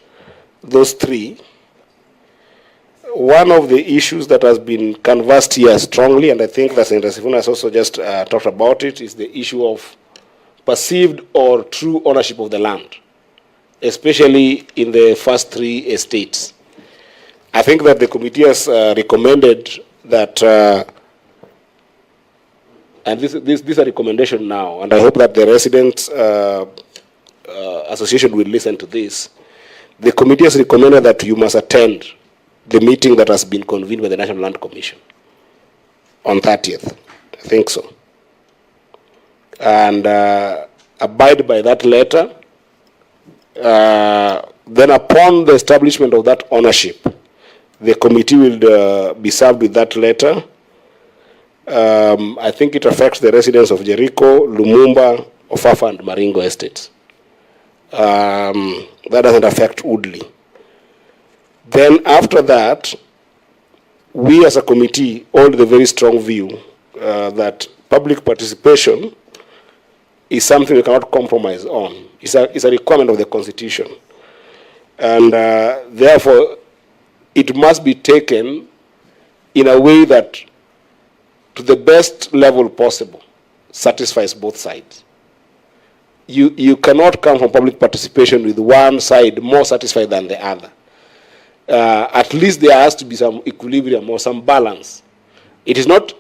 those three, one of the issues that has been canvassed here strongly, and I think that Senator Sifuna has also just talked about it, is the issue of perceived or true ownership of the land, especially in the first three estates. I think that the committee has recommended that, and this is a recommendation now, and I hope that the residents association will listen to this. The committee has recommended that you must attend the meeting that has been convened by the National Land Commission on 30th. I think so. And abide by that letter. Then upon the establishment of that ownership, the committee will be served with that letter. I think it affects the residents of Jericho, Lumumba, Ofafa, and Maringo estates. That doesn't affect Woodley. Then after that, we as a committee hold the very strong view that public participation is something we cannot compromise on. It's a requirement of the Constitution. And therefore, it must be taken in a way that, to the best level possible, satisfies both sides. You cannot come from public participation with one side more satisfied than the other. At least there has to be some equilibrium or some balance. It is not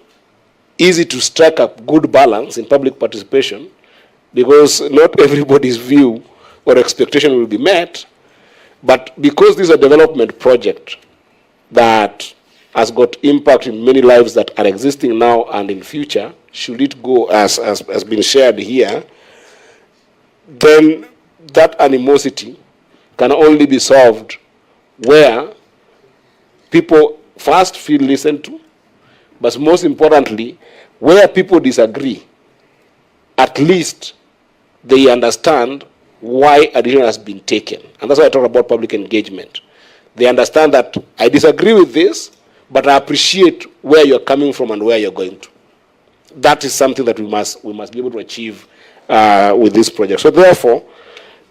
easy to strike a good balance in public participation because not everybody's view or expectation will be met. But because this is a development project that has got impact in many lives that are existing now and in future, should it go as been shared here, then that animosity can only be solved where people first feel listened to, but most importantly, where people disagree, at least they understand why a decision has been taken. And that's why I talk about public engagement. They understand that I disagree with this, but I appreciate where you're coming from and where you're going to. That is something that we must be able to achieve with this project. So therefore,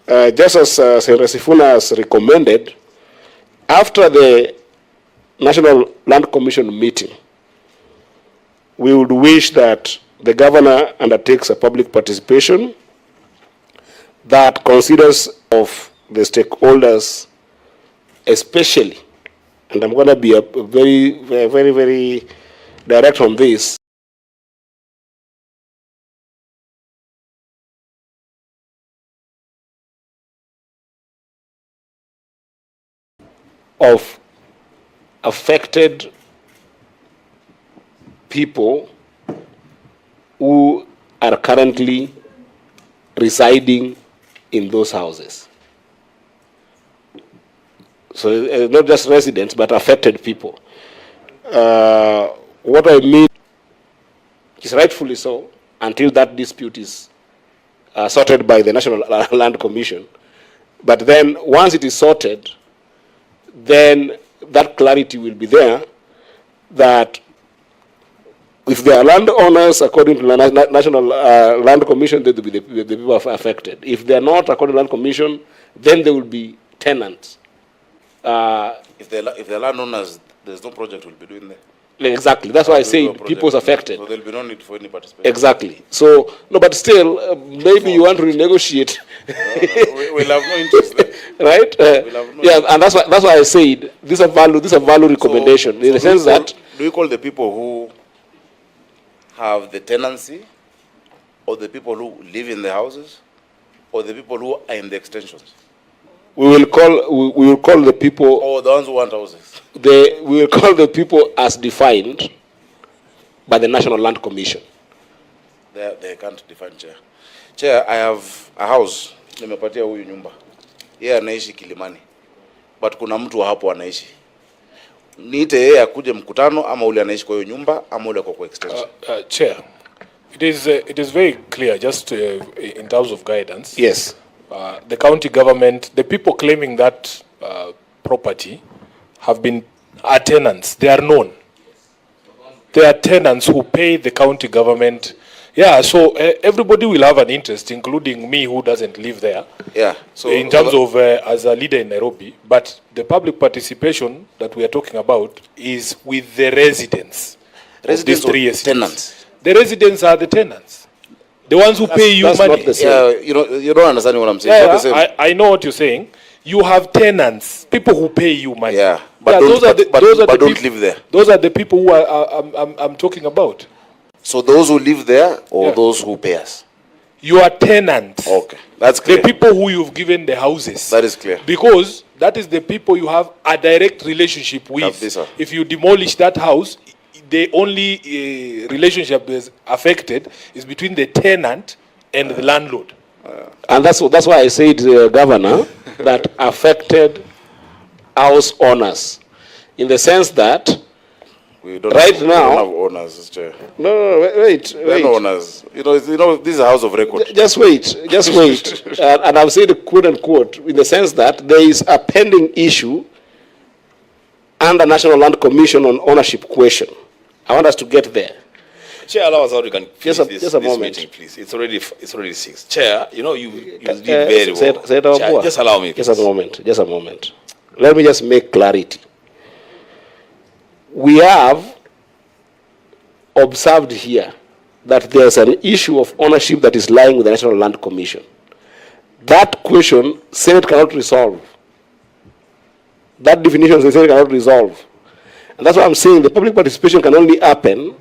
just as Senator Sifuna has recommended, after the National Land Commission meeting, we would wish that the governor undertakes a public participation that considers of the stakeholders, especially, and I'm going to be very direct on this, of affected people who are currently residing in those houses. So not just residents, but affected people. What I mean is rightfully so, until that dispute is sorted by the National Land Commission. But then once it is sorted, then that clarity will be there that If they are landowners, according to the National Land Commission, they will be the people affected. If they are not, according to Land Commission, then they will be tenants.
If they're landowners, there's no project we'll be doing there.
Exactly. That's why I say people's affected.
So there'll be no need for any participation.
Exactly. So, no, but still, maybe you want to renegotiate.
We'll have no interest there.
Right? Yeah, and that's why I said this is a value recommendation in the sense that.
Do you call the people who have the tenancy, or the people who live in the houses, or the people who are in the extensions?
We will call the people.
Or the ones who want houses.
We will call the people as defined by the National Land Commission.
They can't define, Chair. Chair, I have a house. Nimepatia huyu nyumba. Yeye anaishi Kilimani. But kuna mtu hapo anaishi. Niite yeye akuje mkutano ama ule anaishi kwa hiyo nyumba ama ule kwa extension.
Chair, it is very clear just in terms of guidance.
Yes.
The county government, the people claiming that property are tenants. They are known. They are tenants who pay the county government. Yeah, so everybody will have an interest, including me who doesn't live there.
Yeah. So
in terms of as a leader in Nairobi, but the public participation that we are talking about is with the residents.
Residents or tenants?
The residents are the tenants. The ones who pay you money.
Not the same. Yeah, you don't understand what I'm saying.
Yeah,
it's not the same.
I know what you're saying. You have tenants, people who pay you money.
Yeah, but don't live there.
Those are the people who I'm talking about.
So those who live there or those who pay us?
You are tenants.
Okay, that's clear.
The people who you've given the houses.
That is clear.
Because that is the people you have a direct relationship with. If you demolish that house, the only relationship that is affected is between the tenant and the landlord.
And that's why I said, Governor, that affected house owners, in the sense that
we don't
right
have,
now.
We don't have owners, Chair.
No, wait.
No owners. You know, this is a house of record.
Just wait. And I've said quote unquote, in the sense that there is a pending issue under National Land Commission on ownership question. I want us to get there.
Chair, allow us how we can finish
just a moment.
meeting, please. It's already 6. Chair, you did very well.
Chair,
just allow me, please.
Just a moment. Let me just make clarity. We have observed here that there's an issue of ownership that is lying with the National Land Commission. That question, Senate cannot resolve. That definition, the Senate cannot resolve. And that's why I'm saying the public participation can only happen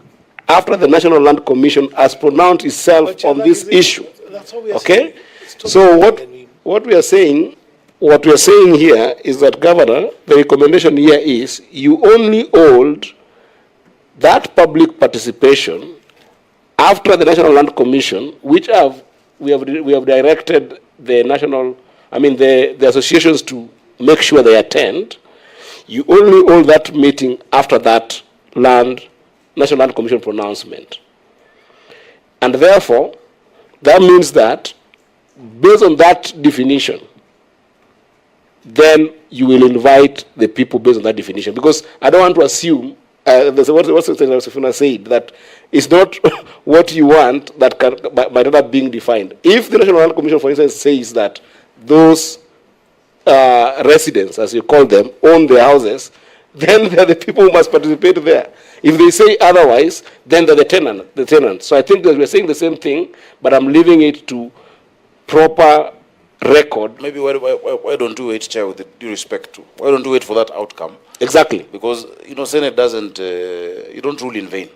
after the National Land Commission has pronounced itself on this issue. Okay? So what we are saying here is that, Governor, the recommendation here is you only hold that public participation after the National Land Commission, which we have directed the associations to make sure they attend. You only hold that meeting after that National Land Commission pronouncement. And therefore, that means that based on that definition, then you will invite the people based on that definition. Because I don't want to assume, what Safina said, that it's not what you want that might not being defined. If the National Land Commission, for instance, says that those residents, as you call them, own their houses, then they're the people who must participate there. If they say otherwise, then they're the tenant. So I think that we're saying the same thing, but I'm leaving it to proper record.
Maybe why don't you wait, Chair, with due respect to, why don't you wait for that outcome?
Exactly.
Because, Senate doesn't, you don't rule in vain.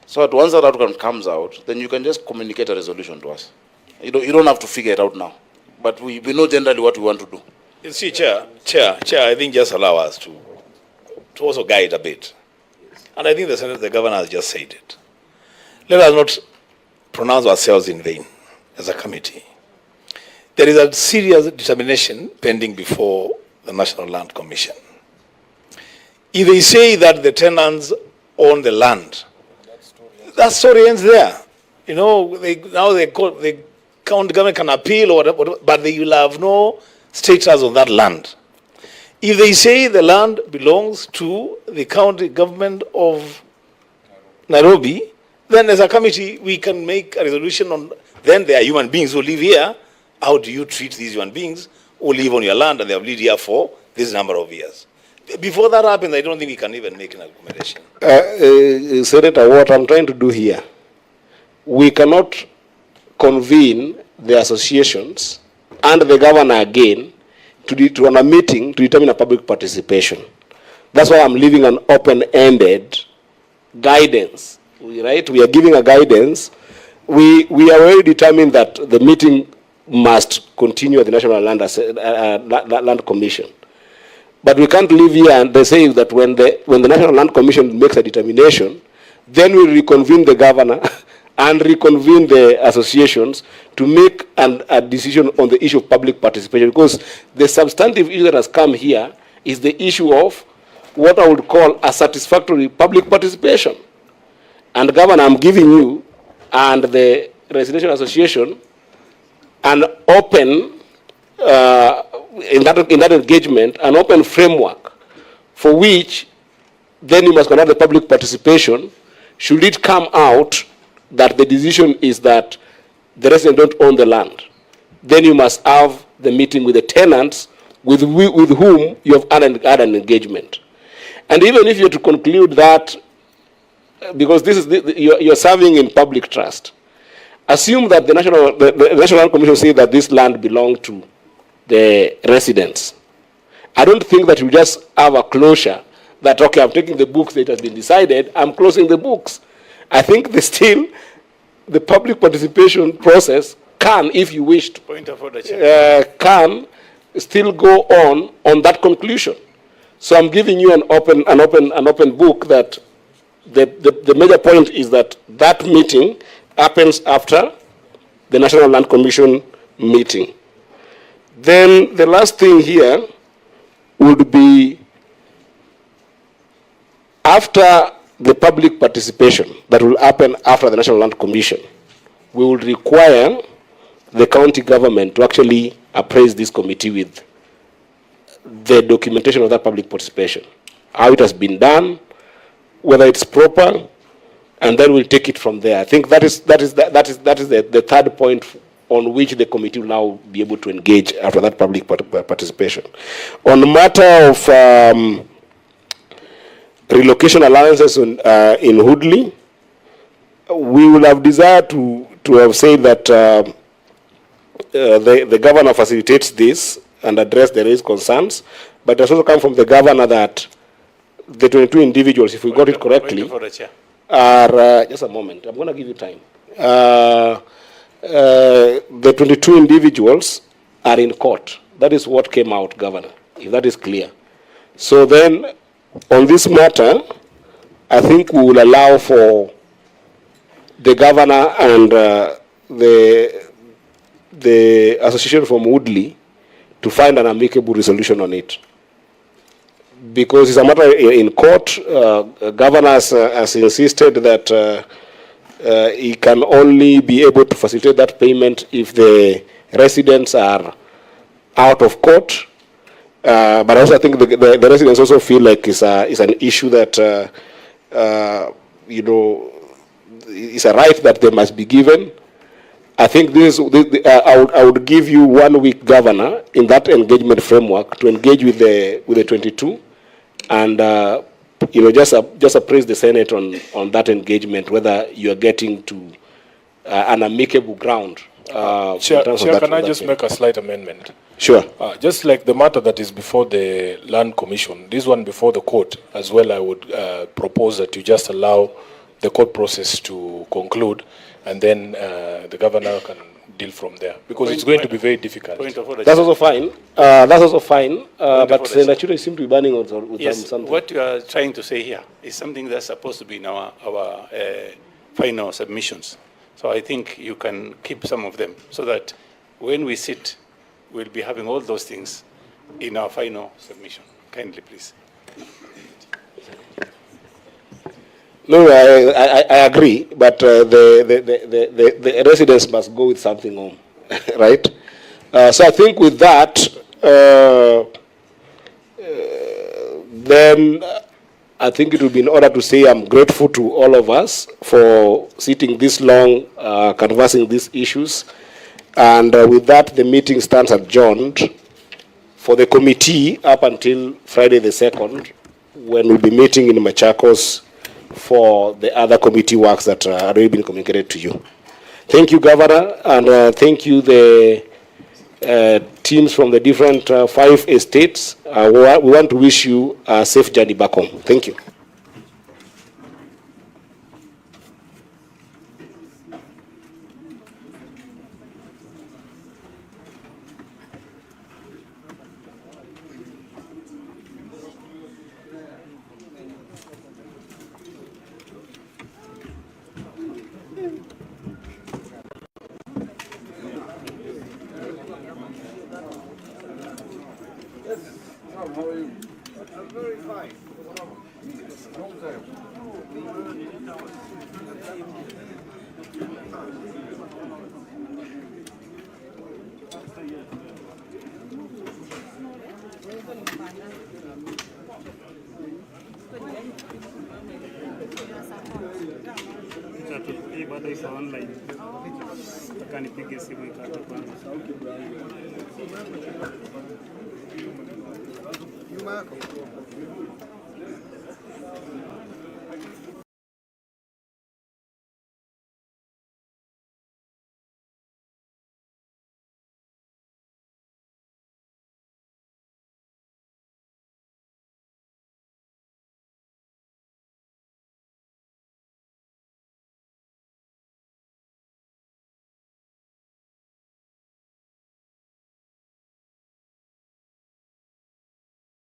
So once that outcome comes out, then you can just communicate a resolution to us. You don't have to figure it out now. But we know generally what we want to do.
You see, Chair, I think just allow us to also guide a bit. And I think the Governor has just said it. Let us not pronounce ourselves in vain as a committee. There is a serious determination pending before the National Land Commission. If they say that the tenants own the land, that story ends there. The county government can appeal or whatever, but they will have no status on that land. If they say the land belongs to the county government of Nairobi, then as a committee, we can make a resolution on, then there are human beings who live here. How do you treat these human beings who live on your land and they have lived here for this number of years? Before that happens, I don't think we can even make an accommodation.
Senator, what I'm trying to do here, we cannot convene the associations and the governor again to run a meeting to determine a public participation. That's why I'm leaving an open-ended guidance, right? We are giving a guidance. We are already determined that the meeting must continue at the National Land Commission. But we can't live here and they say that when the National Land Commission makes a determination, then we reconvene the governor and reconvene the associations to make a decision on the issue of public participation. Because the substantive issue that has come here is the issue of what I would call a satisfactory public participation. And Governor, I'm giving you and the Residential Association an open, in that engagement, an open framework for which then you must conduct the public participation. Should it come out that the decision is that the residents don't own the land, then you must have the meeting with the tenants with whom you have had an engagement. And even if you're to conclude that, because this is you're serving in public trust, assume that the National Land Commission say that this land belongs to the residents. I don't think that you just have a closure that, okay, I'm taking the books that has been decided, I'm closing the books. I think the public participation process can, if you wish to,
Point of order, Chair.
can still go on that conclusion. So I'm giving you an open book that the major point is that that meeting happens after the National Land Commission meeting. Then the last thing here would be after the public participation that will happen after the National Land Commission, we will require the county government to actually appraise this committee with the documentation of that public participation, how it has been done, whether it's proper, and then we'll take it from there. I think that is the third point on which the committee will now be able to engage after that public participation. On the matter of relocation allowances in Woodley, we will have desired to have said that the governor facilitates this and address the raised concerns, but it has also come from the governor that the 22 individuals, if we got it correctly, are, just a moment, I'm going to give you time. The 22 individuals are in court. That is what came out, Governor, if that is clear. So then, on this matter, I think we will allow for the governor and the association from Woodley to find an amicable resolution on it. Because it's a matter in court, governor has insisted that he can only be able to facilitate that payment if the residents are out of court. But also I think the residents also feel like it's an issue that, it's a right that they must be given. I think I would give you 1 week, Governor, in that engagement framework to engage with the 22 and just appraise the Senate on that engagement, whether you are getting to an amicable ground.
Chair, can I just make a slight amendment?
Sure.
Just like the matter that is before the Land Commission, this one before the court as well, I would propose that you just allow the court process to conclude, and then the governor can deal from there, because it's going to be very difficult.
That's also fine. That's also fine. But Senator Chiro seems to be burning with something.
What you are trying to say here is something that's supposed to be in our final submissions. So I think you can keep some of them so that when we sit, we'll be having all those things in our final submission. Kindly, please.
No, I agree, but the residents must go with something home, right? So I think with that, then I think it will be in order to say I'm grateful to all of us for sitting this long, canvassing these issues. And with that, the meeting stands adjourned for the committee up until Friday the 2nd, when we'll be meeting in Machakos for the other committee works that are already been communicated to you. Thank you, Governor, and thank you, the teams from the different 5 estates. We want to wish you a safe journey back home. Thank you.
How are you? I'm very fine. Long time.
Bado iko online. Akanipige simu ikatoka kwanza.
Nyuma yako.